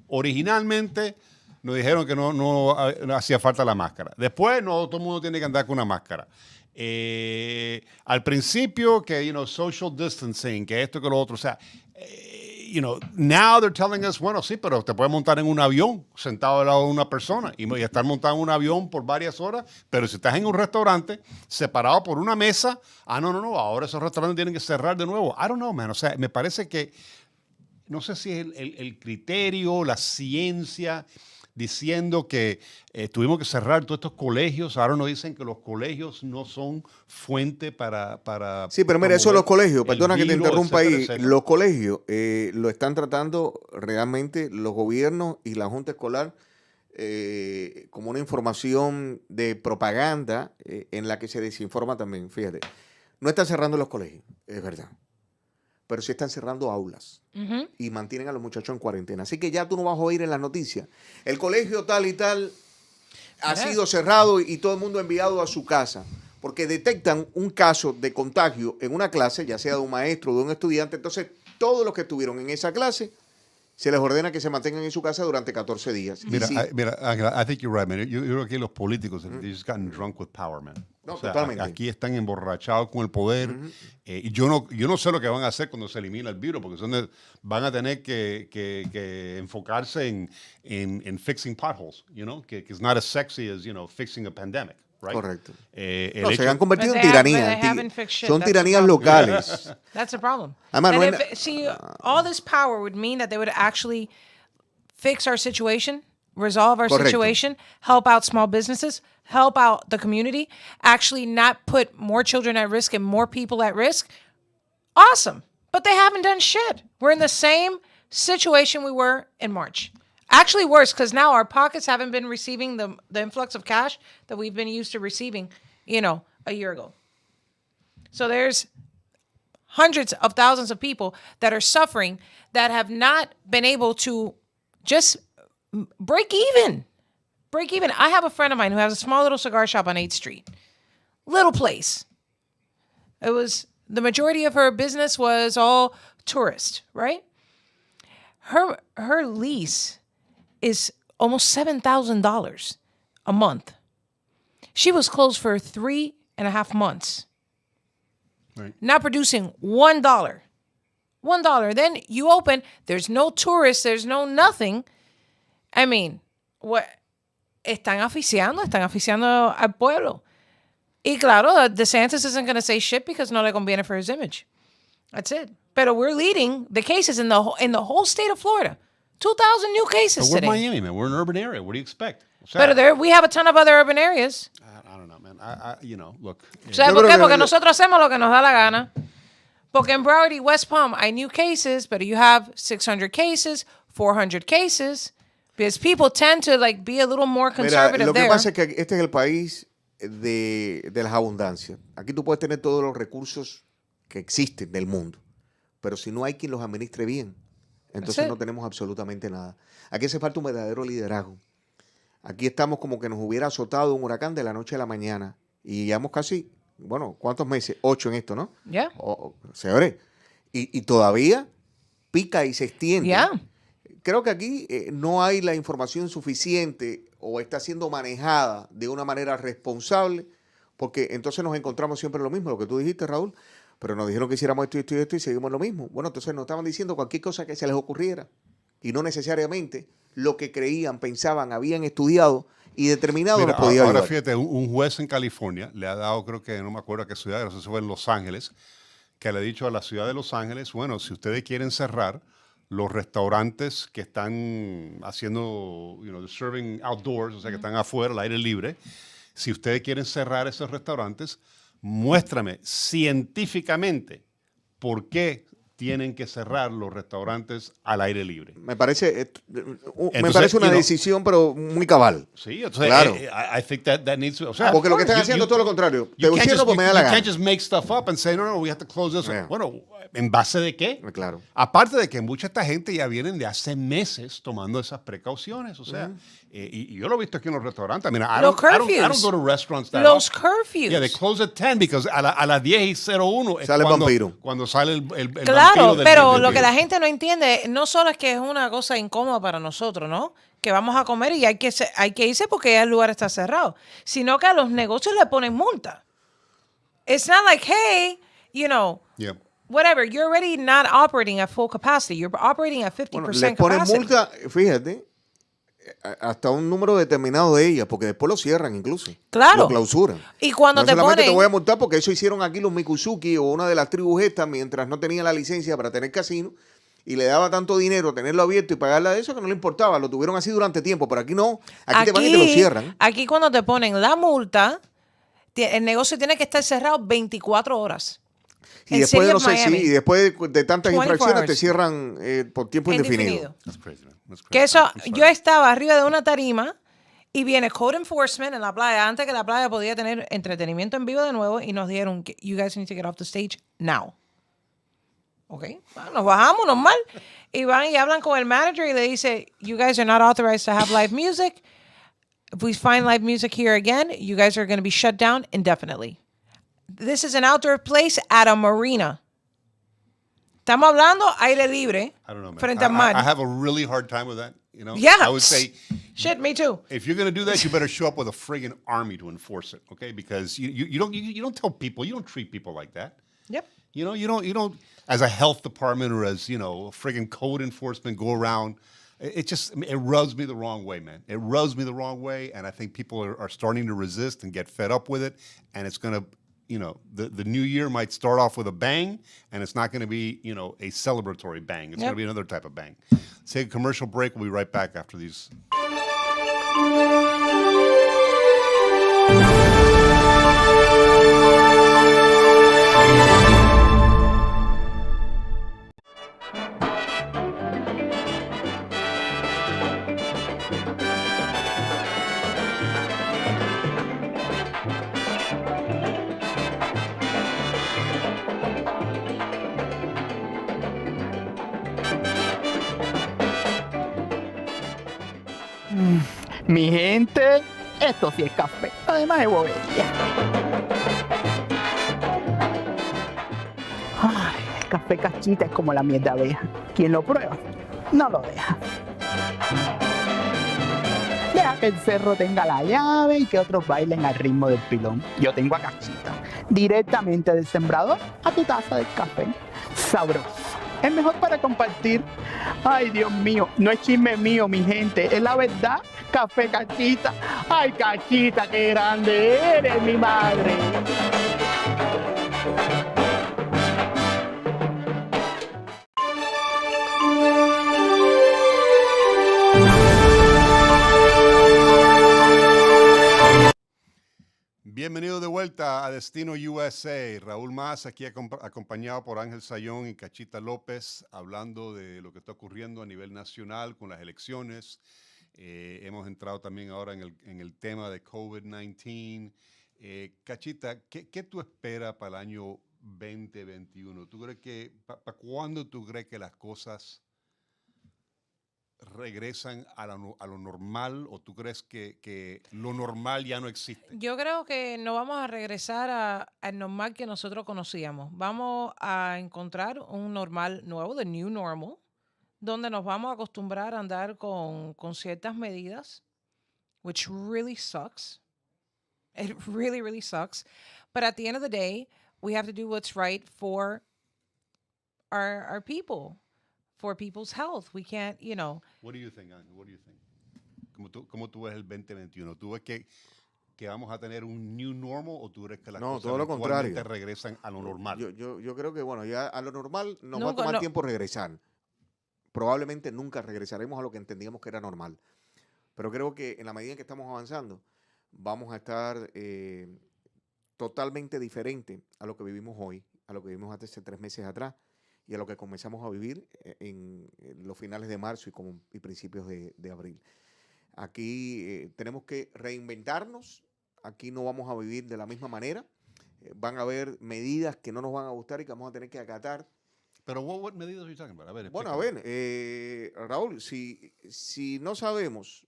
originalmente nos dijeron que no hacía falta la máscara. Después, no todo el mundo tiene que andar con una máscara. Al principio, que, social distancing, que esto, que lo otro. O sea, now they're telling us, bueno, sí, pero te puedes montar en un avión sentado al lado de una persona y estar montado en un avión por varias horas, pero si estás en un restaurante separado por una mesa, no, ahora esos restaurantes tienen que cerrar de nuevo. I don't know, man. O sea, me parece que, no sé si es el criterio, la ciencia, diciendo que tuvimos que cerrar todos estos colegios. Ahora nos dicen que los colegios no son fuente para sí, pero mira, eso de los colegios, el perdona que te virus, interrumpa etcétera, ahí, etcétera. los colegios lo están tratando realmente los gobiernos y la Junta Escolar como una información de propaganda en la que se desinforma también. Fíjate, no están cerrando los colegios, es verdad, pero sí están cerrando aulas y mantienen a los muchachos en cuarentena. Así que ya tú no vas a oír en las noticias, el colegio tal y tal ha sido cerrado y todo el mundo enviado a su casa, porque detectan un caso de contagio en una clase, ya sea de un maestro o de un estudiante. Entonces, todos los que estuvieron en esa clase, se les ordena que se mantengan en su casa durante 14 días. Mira, Sí. Ángela, I think you're right, man. Yo creo que los políticos, they just gotten drunk with power, man. No, O sea, totalmente. aquí están emborrachados con el poder. Y yo no sé lo que van a hacer cuando se elimina el virus, porque van a tener que enfocarse en fixing potholes, que it's not as sexy as, fixing a pandemic. Right? Correcto. No, se han convertido en tiranías. Son tiranías locales. That's a problem. Además, And no es see, all this power would mean that they would actually fix our situation, resolve our Correcto. situation, help out small businesses, help out the community, actually not put more children at risk and more people at risk. Awesome. But they haven't done shit. We're in the same situation we were in March. Actually worse, because now our pockets haven't been receiving the influx of cash that we've been used to receiving, a year ago. So there's hundreds of thousands of people that are suffering that have not been able to just break even. Break even. I have a friend of mine who has a small little cigar shop on 8th Street. Little place. The majority of her business was all tourist, right? Her lease is almost $7,000 a month. She was closed for 3.5 months. Right. Not producing $1. $1. Then you open, there's no tourists, there's no nothing. I mean, what? Están asfixiando al pueblo. Y claro, DeSantis isn't going to say shit because no le conviene for his image. That's it. Pero we're leading the cases in the whole state of Florida. 2,000 new cases But we're today. Miami, man. We're an urban area. What do you expect? O sea, Pero we have a ton of other urban areas. I don't know, man. Look. ¿Sabes por qué? Porque nosotros hacemos lo que nos da la gana. Porque en Broward y West Palm hay new cases, but you have 600 cases, 400 cases, because people tend to be a little more conservative. Mira, lo que there. pasa es que este es el país de las abundancias. Aquí tú puedes tener todos los recursos que existen del mundo, pero si no hay quien los administre bien, entonces no tenemos absolutamente nada. Aquí hace falta un verdadero liderazgo. Aquí estamos como que nos hubiera azotado un huracán de la noche a la mañana y llevamos casi, ¿cuántos meses? 8 en esto, ¿no? Yeah. Señores, y todavía pica y se extiende. Yeah. Creo que aquí no hay la información suficiente o está siendo manejada de una manera responsable, porque entonces nos encontramos siempre lo mismo, lo que tú dijiste, Raúl, pero nos dijeron que hiciéramos esto y esto y esto y seguimos lo mismo. Bueno, entonces nos estaban diciendo cualquier cosa que se les ocurriera y no necesariamente lo que creían, pensaban, habían estudiado y determinado Mira, nos podía ahora ayudar. fíjate, un juez en California le ha dado, creo que no me acuerdo a qué ciudad, no sé si fue en Los Ángeles, que le ha dicho a la ciudad de Los Ángeles, bueno, si ustedes quieren cerrar los restaurantes que están haciendo, serving outdoors, o sea, que están afuera, al aire libre, si ustedes quieren cerrar esos restaurantes, muéstrame científicamente por qué tienen que cerrar los restaurantes al aire libre. Me parece Entonces, una decisión, pero muy cabal. Sí, entonces, claro. I think that needs to, o sea, porque lo que están haciendo es todo lo contrario. Te cierro porque me da la gana. You can't just make stuff up and say, no, we have to close this. Yeah. Bueno, ¿en base de qué? Claro. Aparte de que mucha esta gente ya vienen de hace meses tomando esas precauciones, o sea, y yo lo he visto aquí en los restaurantes. I mean, I don't go to restaurants that Los often. curfews. Yeah, they close at 10 because a las 10:01 es sale vampiro. Cuando sale el claro, vampiro pero lo que la gente no entiende, no solo es que es una cosa incómoda para nosotros, ¿no? Que vamos a comer y hay que irse porque ya el lugar está cerrado, sino que a los negocios le ponen multa. It's not like, hey, whatever, you're already not operating at full capacity. You're operating at 50% Bueno, les ponen capacity. multa, fíjate, hasta un número determinado de ellas, porque después lo cierran incluso. Claro. Lo clausuran. Y cuando no te solamente ponen... te voy a multar porque eso hicieron aquí los Mikuzuki o una de las tribus estas mientras no tenían la licencia para tener casino y le daba tanto dinero tenerlo abierto y pagarle a eso que no le importaba. Lo tuvieron así durante tiempo, pero aquí no. Aquí te van y te lo cierran. Aquí cuando te ponen la multa, el negocio tiene que estar cerrado 24 horas. Y después, no sé si, y después de tantas infracciones te cierran por tiempo indefinido. That's crazy, man. That's crazy. Que eso, yo estaba arriba de una tarima y viene Code Enforcement en la playa, antes que la playa podía tener entretenimiento en vivo de nuevo, y nos dijeron, you guys need to get off the stage now. Ok, bueno, nos bajamos normal y van y hablan con el manager y le dice, you guys are not authorized to have live music. If we find live music here again, you guys are going to be shut down indefinitely. This is an outdoor place at a marina. Estamos hablando aire libre. I don't know, man. Frente al mar. I have a really hard time with that. Yeah. I would say, shit, me too. if you're going to do that, you better show up with a friggin' army to enforce it, okay? Because you don't tell people, you don't treat people like that. Yep. You don't as a health department or as, friggin' code enforcement go around. It rubs me the wrong way, man. It rubs me the wrong way, and I think people are starting to resist and get fed up with it, and it's going to, the new year might start off with a bang, and it's not going to be, a celebratory bang. It's going to be another type of bang. Let's take a commercial break. We'll be right back after these. Mi gente, esto sí es café, además de bobería. Ay, el café cachita es como la miel de abeja. Quien lo prueba, no lo deja. Deja que el cerro tenga la llave y que otros bailen al ritmo del pilón. Yo tengo a Cachita, directamente del sembrador a tu taza de café. Sabroso. Es mejor para compartir. Ay, Dios mío, no es chisme mío, mi gente, es la verdad. Café Cachita. Ay, Cachita, qué grande eres, mi madre. Bienvenido de vuelta a Destino USA. Raúl Más, aquí acompañado por Ángel Sayón y Cachita López, hablando de lo que está ocurriendo a nivel nacional con las elecciones. Hemos entrado también ahora en el tema de COVID-19. Cachita, ¿qué tú esperas para el año 2021? ¿Tú crees que, para cuándo tú crees que las cosas regresan a lo normal, o tú crees que lo normal ya no existe? Yo creo que no vamos a regresar al normal que nosotros conocíamos. Vamos a encontrar un normal nuevo, the new normal, donde nos vamos a acostumbrar a andar con ciertas medidas, which really sucks. It really, really sucks. But at the end of the day, we have to do what's right for our people. For people's health. We can't, What do you think, Ángel? What do you think? ¿Cómo tú ves el 2021? ¿Tú ves que vamos a tener un new normal o tú crees que las No, cosas todo lo eventualmente contrario. regresan a lo normal? Yo creo que, bueno, ya a lo normal nos va a Nunca, tomar no. tiempo regresar. Probablemente nunca regresaremos a lo que entendíamos que era normal. Pero creo que en la medida en que estamos avanzando, vamos a estar totalmente diferente a lo que vivimos hoy, a lo que vivimos hace 3 meses atrás y a lo que comenzamos a vivir en los finales de marzo y principios de abril. Aquí tenemos que reinventarnos, aquí no vamos a vivir de la misma manera, van a haber medidas que no nos van a gustar y que vamos a tener que acatar. Pero, what medidas are you talking about? A ver, Bueno, a ver, Raúl, si no sabemos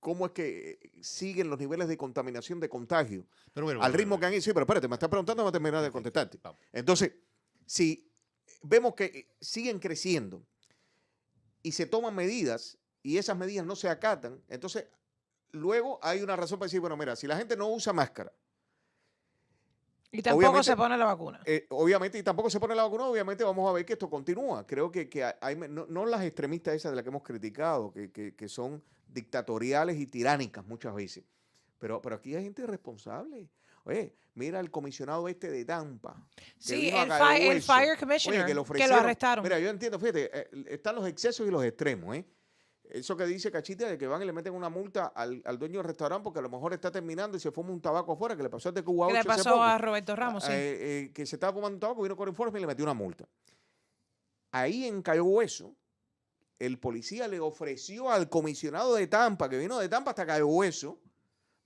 cómo es que siguen los niveles de contaminación, de contagio, al ritmo que han ido. Sí, pero espérate, me estás preguntando, no terminar de contestarte. Entonces, si vemos que siguen creciendo y se toman medidas y esas medidas no se acatan, entonces luego hay una razón para decir, bueno, mira, si la gente no usa máscara, y tampoco se pone la vacuna. Obviamente, y tampoco se pone la vacuna, obviamente vamos a ver que esto continúa. Creo que hay, no las extremistas esas de las que hemos criticado, que son dictatoriales y tiránicas muchas veces. Pero aquí hay gente responsable. Oye, mira el comisionado este de Tampa. Sí, el Fire Commissioner, que lo arrestaron. Mira, yo entiendo, fíjate, están los excesos y los extremos, Eso que dice Cachita de que van y le meten una multa al dueño del restaurante porque a lo mejor está terminando y se fuma un tabaco afuera, que le pasó de Cuba 8 Que le pasó a Roberto Ramos, sí. Que se estaba fumando un tabaco, vino con informe y le metió una multa. Ahí en Cayo Hueso, el policía le ofreció al comisionado de Tampa, que vino de Tampa hasta Cayo Hueso,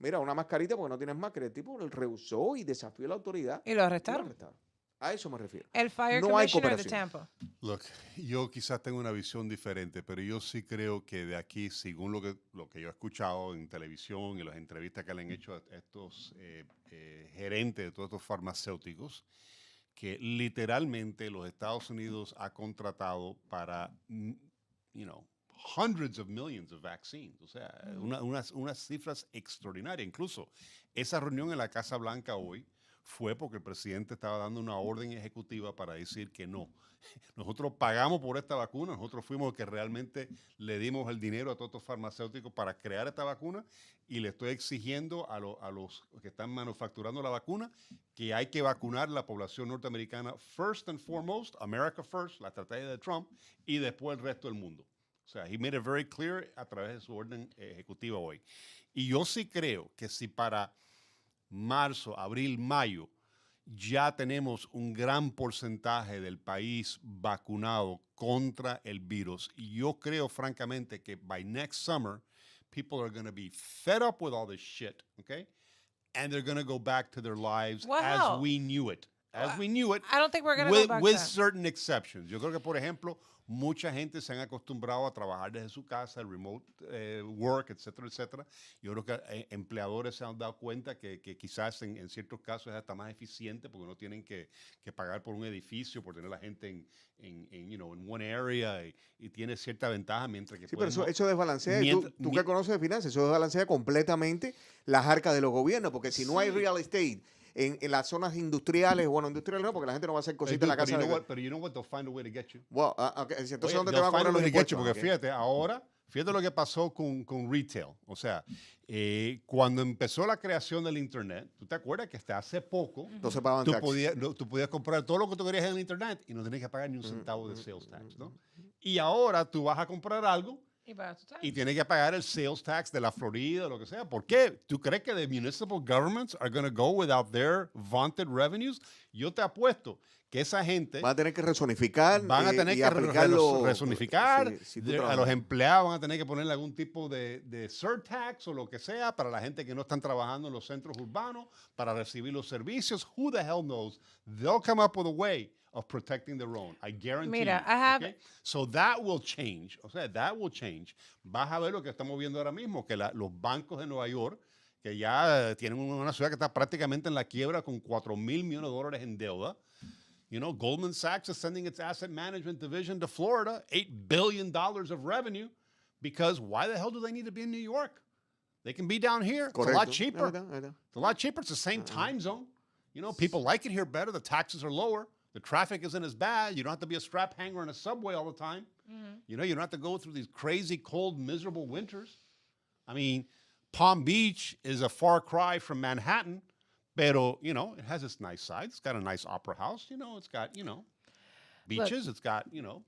mira, una mascarita porque no tienes máscara. El tipo le rehusó y desafió a la autoridad. Y lo arrestaron. A eso me refiero. El Fire Commissioner de Tampa. Look, yo quizás tengo una visión diferente, pero yo sí creo que de aquí, según lo que yo he escuchado en televisión y las entrevistas que le han hecho a estos gerentes de todos estos farmacéuticos, que literalmente los Estados Unidos ha contratado para, hundreds of millions of vaccines. O sea, unas cifras extraordinarias. Incluso esa reunión en la Casa Blanca hoy fue porque el presidente estaba dando una orden ejecutiva para decir que no. Nosotros pagamos por esta vacuna, nosotros fuimos los que realmente le dimos el dinero a todos estos farmacéuticos para crear esta vacuna y le estoy exigiendo a los que están manufacturando la vacuna que hay que vacunar la población norteamericana first and foremost, America first, la estrategia de Trump, y después el resto del mundo. O sea, he made it very clear a través de su orden ejecutiva hoy. Y yo sí creo que si para marzo, abril, mayo, ya tenemos un gran porcentaje del país vacunado contra el virus. Y yo creo, francamente, que by next summer, people are going to be fed up with all this shit, okay? And they're going to go back to their lives as we knew it. As we knew it, I don't think we're going to go back with to that. certain exceptions. Yo creo que, por ejemplo, mucha gente se han acostumbrado a trabajar desde su casa, el remote work, etcétera, etcétera. Yo creo que empleadores se han dado cuenta que quizás en ciertos casos es hasta más eficiente porque no tienen que pagar por un edificio, por tener la gente en one area y tiene cierta ventaja mientras que sí, pero eso desbalancea. Tú que conoces de finanzas, eso desbalancea completamente las arcas de los gobiernos porque si no hay real estate en las zonas industriales, bueno, industriales no, porque la gente no va a hacer cositas en la casa. Pero you know what, they'll find a way to get you. Well, okay. Entonces, ¿dónde te van a cobrar los impuestos? Porque fíjate, ahora, fíjate lo que pasó con retail. O sea, cuando empezó la creación del Internet, ¿tú te acuerdas que hasta hace poco tú podías comprar todo lo que tú querías en el Internet y no tenías que pagar ni un centavo de sales tax, ¿no? Y ahora tú vas a comprar algo y tienes que pagar el sales tax de la Florida o lo que sea. ¿Por qué? ¿Tú crees que the municipal governments are going to go without their vaunted revenues? Yo te apuesto que esa gente van a tener que resonificar. Van a tener que resonificar. A los empleados van a tener que ponerle algún tipo de surtax o lo que sea para la gente que no están trabajando en los centros urbanos para recibir los servicios. Who the hell knows? They'll come up with a way of protecting their own. I guarantee Mira, you. I have... Okay? So that will change. O sea, that will change. Vas a ver lo que estamos viendo ahora mismo, que los bancos de Nueva York, que ya tienen una ciudad que está prácticamente en la quiebra con $4,000 millones en deuda. You know, Goldman Sachs is sending its asset management division to Florida, $8 billion of revenue, because why the hell do they need to be in New York? They can be down here. Correcto. It's a lot cheaper. It's a lot cheaper. It's the same time zone. You know, people like it here better. The taxes are lower. the traffic isn't as bad. You don't have to be a strap hanger in a subway all the time. You know, you don't have to go through these crazy, cold, miserable winters. I mean, Palm Beach is a far cry from Manhattan, pero, you know, it has its nice side. It's got a nice opera house. You know, it's got, you know, beaches. It's got, you know.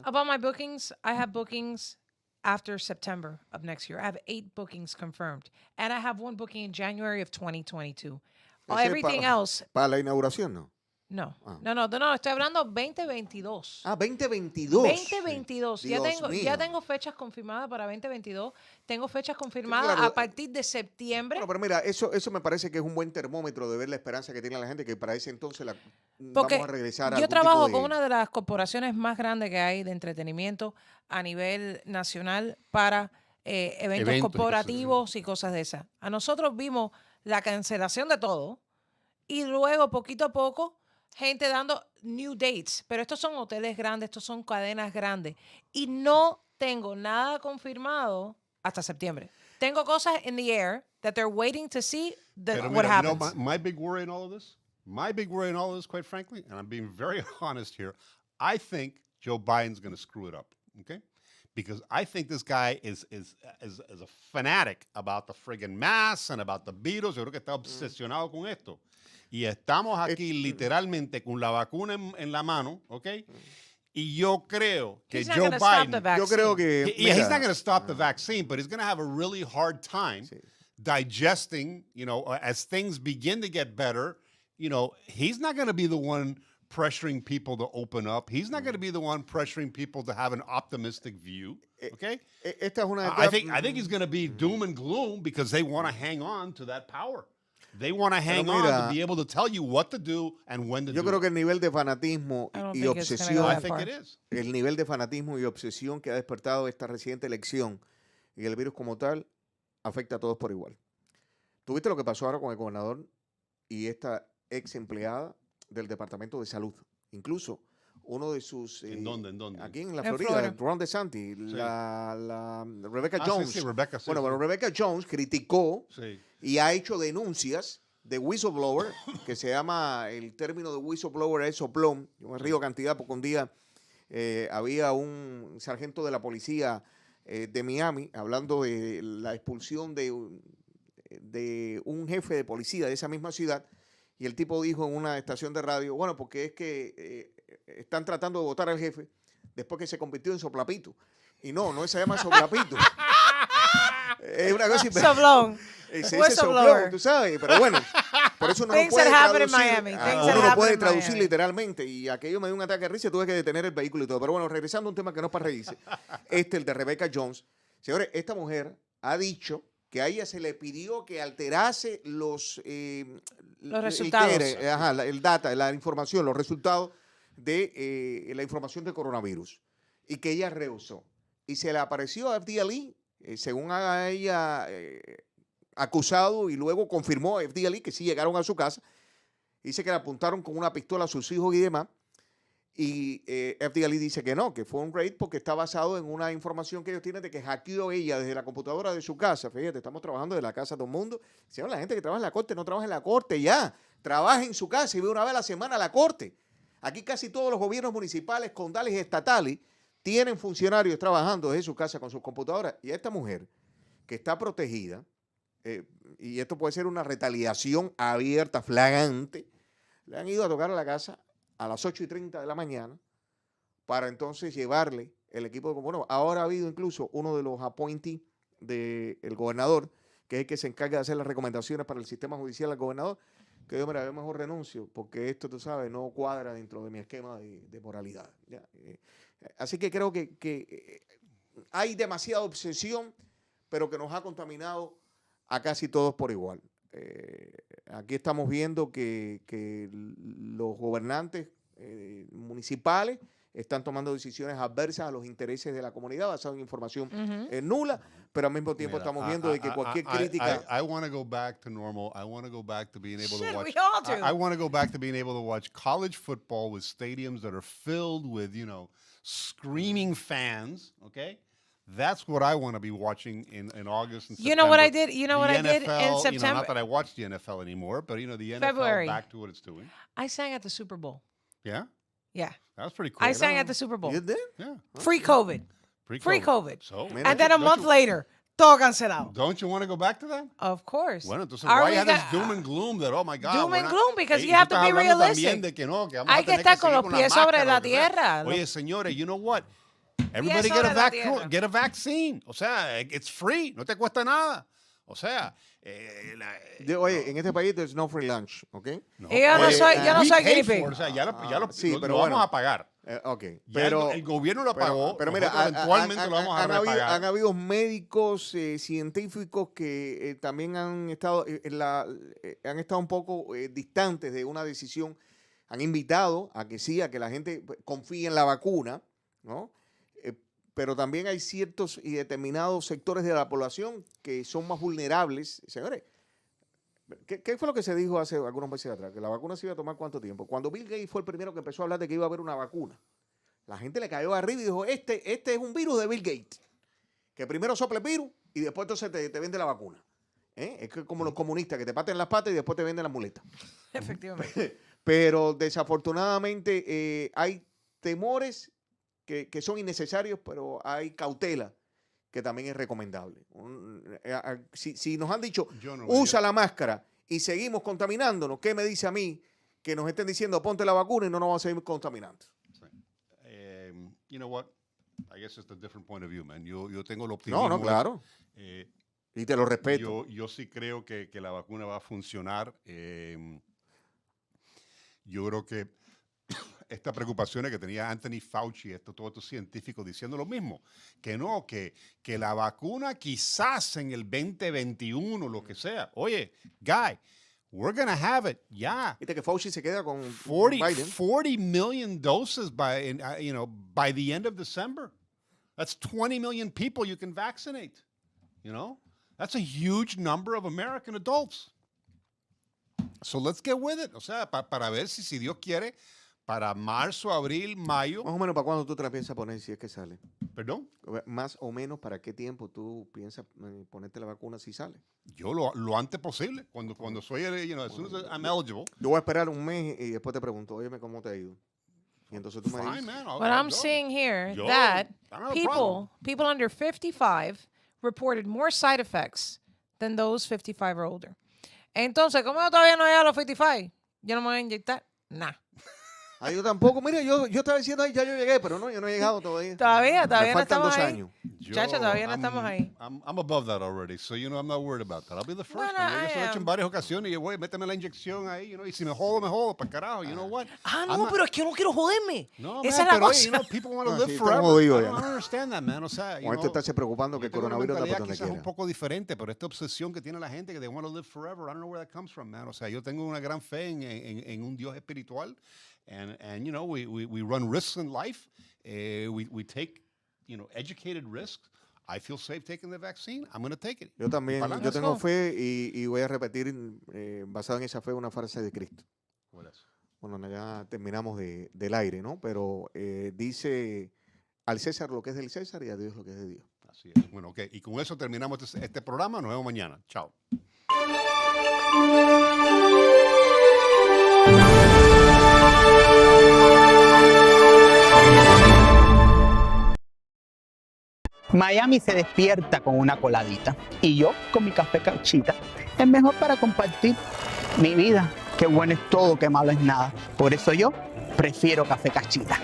About my bookings, I have bookings after September of next year. I have 8 bookings confirmed. And I have 1 booking in January of 2022. Everything else. Para la inauguración, ¿no? No. No, estoy hablando 2022. 2022. 2022. Sí. Ya tengo fechas confirmadas para 2022. Tengo fechas confirmadas a partir de septiembre. Bueno, pero mira, eso me parece que es un buen termómetro de ver la esperanza que tiene la gente, que para ese entonces Porque vamos a regresar a yo trabajo con una de las corporaciones más grandes que hay de entretenimiento a nivel nacional para eventos corporativos y cosas de esas. A nosotros vimos la cancelación de todo y luego, poquito a poco, gente dando new dates. Pero estos son hoteles grandes, estos son cadenas grandes. Y no tengo nada confirmado hasta septiembre. Tengo cosas in the air that they're waiting to see what happens. You know, my big worry in all of this, quite frankly, and I'm being very honest here, I think Joe Biden's going to screw it up, okay? Because I think this guy is a fanatic about the friggin' mask and about the Beatles. Yo creo que está obsesionado con esto. Y estamos aquí literalmente con la vacuna en la mano, ¿ok? Y yo creo que Joe Biden, yo creo que he's not going to stop the vaccine, but he's going to have a really hard time digesting, you know, as things begin to get better. You know, he's not going to be the one pressuring people to open up. He's not going to be the one pressuring people to have an optimistic view. Okay? Esta es una I think he's going to be doom and gloom because they want to hang on to that power. They want to hang on to be able to tell you what to do and when to do it. Yo creo que el nivel de fanatismo y obsesión, I think it is. El nivel de fanatismo y obsesión que ha despertado esta reciente elección y el virus como tal afecta a todos por igual. ¿Tuviste lo que pasó ahora con el gobernador y esta ex empleada del Departamento de Salud? Incluso uno de sus... ¿En dónde? Aquí en la Florida, Ron DeSantis, la Rebecca Jones. Sí, Rebecca, sí, bueno, Rebecca Jones criticó y ha hecho denuncias de whistleblower, que se llama, el término de whistleblower es soplón. Yo me río cantidad porque un día había un sargento de la policía de Miami hablando de la expulsión de un jefe de policía de esa misma ciudad, y el tipo dijo en una estación de radio, bueno, porque es que están tratando de votar al jefe después que se convirtió en soplapito. Y no se llama soplapito. Es una cosa... Soplón. Se dice soplón, tú sabes, pero bueno, por eso uno no puede traducir, uno no puede traducir literalmente, y aquello me dio un ataque de risa y tuve que detener el vehículo y todo. Pero bueno, regresando a un tema que no es para reírse, el de Rebecca Jones. Señores, esta mujer ha dicho que a ella se le pidió que alterase los resultados. El data, la información, los resultados de la información de coronavirus, y que ella rehusó. Y se le apareció a FDLE, según haga ella acusado, y luego confirmó a FDLE que sí llegaron a su casa. Dice que le apuntaron con una pistola a sus hijos y demás. Y FDLE dice que no, que fue un raid porque está basado en una información que ellos tienen de que hackeó ella desde la computadora de su casa. Fíjate, estamos trabajando desde la casa de todo el mundo. Señor, la gente que trabaja en la corte no trabaja en la corte ya. Trabaja en su casa y ve una vez a la semana a la corte. Aquí casi todos los gobiernos municipales, condales y estatales tienen funcionarios trabajando desde su casa con sus computadoras. Y esta mujer, que está protegida, y esto puede ser una retaliación abierta, flagrante, le han ido a tocar a la casa a las 8:30 de la mañana para entonces llevarle el equipo de... Bueno, ahora ha habido incluso uno de los appointees del gobernador, que es el que se encarga de hacer las recomendaciones para el sistema judicial al gobernador, que yo, mira, yo mejor renuncio, porque esto, tú sabes, no cuadra dentro de mi esquema de moralidad. ¿Ya? Así que creo que hay demasiada obsesión, pero que nos ha contaminado a casi todos por igual. Aquí estamos viendo que los gobernantes municipales están tomando decisiones adversas a los intereses de la comunidad basadas en información nula, pero al mismo tiempo estamos viendo de que cualquier crítica... I want to go back to normal. I want to go back to being able to watch... we all do. I want to go back to being able to watch college football with stadiums that are filled with, you know, screaming fans, okay? That's what I want to be watching in August and September. You know what I did? You know what I did in September? You know, not that I watch the NFL anymore, but, you know, the NFL February. back to what it's doing. I sang at the Super Bowl. Yeah? Yeah. That was pretty cool. I sang at the Super Bowl. You did? Yeah. Free COVID. Free COVID. So, and then a month later, todo cancelado. Don't you want to go back to that? Of course. Bueno, entonces, Are why we you have this got- doom and gloom that, oh my God. Doom we're and not- gloom, because Hey, you have tú to estás be hablando realistic. también de que no, que vamos a Hay que tener estar con seguir los la pies sobre máscara, la lo que sea. tierra. Oye, señores, you know what? Everybody sobre la tierra. get a vaccine. O sea, it's free. No te cuesta nada. O sea, Oye, en este país there's no free lunch, ¿ok? No. Yo no soy we guinea pay pig. for it. O sea, ya lo, sí, lo- pero lo bueno. vamos a pagar. Ok, Ya pero el gobierno lo pagó. Pero mira, nosotros eventualmente lo vamos a repagar. han habido médicos, científicos que también han estado un poco distantes de una decisión. Han invitado a que sí, a que la gente confíe en la vacuna, ¿no? Pero también hay ciertos y determinados sectores de la población que son más vulnerables. Señores, ¿qué fue lo que se dijo hace algunos meses atrás? Que la vacuna se iba a tomar ¿cuánto tiempo? Cuando Bill Gates fue el primero que empezó a hablar de que iba a haber una vacuna, la gente le cayó arriba y dijo, este es un virus de Bill Gates, que primero sopla el virus y después entonces te vende la vacuna. Es que como los comunistas, que te paten las patas y después te venden la muleta. Efectivamente. Pero desafortunadamente hay temores que son innecesarios, pero hay cautela que también es recomendable. Si nos han dicho, usa la máscara y seguimos contaminándonos, ¿qué me dice a mí que nos estén diciendo ponte la vacuna y no nos vamos a seguir contaminando? You know what? I guess it's a different point of view, man. Yo tengo el optimismo. No, claro. Y te lo respeto. Yo sí creo que la vacuna va a funcionar. Yo creo que estas preocupaciones que tenía Anthony Fauci, todos estos científicos diciendo lo mismo, que no, que la vacuna quizás en el 2021, lo que sea. Oye, guy, we're going to have it, ya. Viste que Fauci se queda con 40 million doses by the end of December. That's 20 million people you can vaccinate. You know, that's a huge number of American adults. So let's get with it. O sea, para ver si Dios quiere, para marzo, abril, mayo. Más o menos, ¿para cuándo tú te la piensas poner si es que sale? ¿Perdón? Más o menos, ¿para qué tiempo tú piensas ponerte la vacuna si sale? Yo lo antes posible, cuando soy, as soon as I'm eligible. Yo voy a esperar un mes y después te pregunto, óyeme, ¿cómo te ha ido? Y entonces tú me dices. But I'm seeing here that people under 55 reported more side effects than those 55 or older. Entonces, ¿cómo yo todavía no llegué a los 55? Yo no me voy a inyectar. Nah. Yo tampoco. Mira, yo estaba diciendo, ahí ya yo llegué, pero no, yo no he llegado todavía. Todavía Me no faltan estamos 2 ahí. años. Chacha, todavía no estamos ahí. I'm above that already, so I'm not worried about that. I'll be the first. Bueno, Yo se lo he hecho en varias ocasiones y güey, méteme la inyección ahí, y si me jodo, para carajo, you know what? No, pero es que yo no quiero joderme. No, esa man, es la pero cosa. people want to No, live sí, forever. estamos jodidos I ya. don't understand that, man. O sea, Con esto estarse preocupando que el coronavirus anda por donde quizás quiera. un poco diferente, pero esta obsesión que tiene la gente que they want to live forever, I don't know where that comes from, man. O sea, yo tengo una gran fe en un Dios espiritual. And we run risks in life. We take, educated risks. I feel safe taking the vaccine. I'm going to take it. Yo también, yo tengo fe y voy a repetir, basado en esa fe, una frase de Cristo. Bueno, ya terminamos del aire, ¿no? Pero dice, al César lo que es del César y a Dios lo que es de Dios. Así es. Bueno, ok. Y con eso terminamos este programa. Nos vemos mañana. Chao. Miami se despierta con una coladita y yo con mi café Cachita. Es mejor para compartir mi vida. Qué bueno es todo, qué malo es nada. Por eso yo prefiero café Cachita.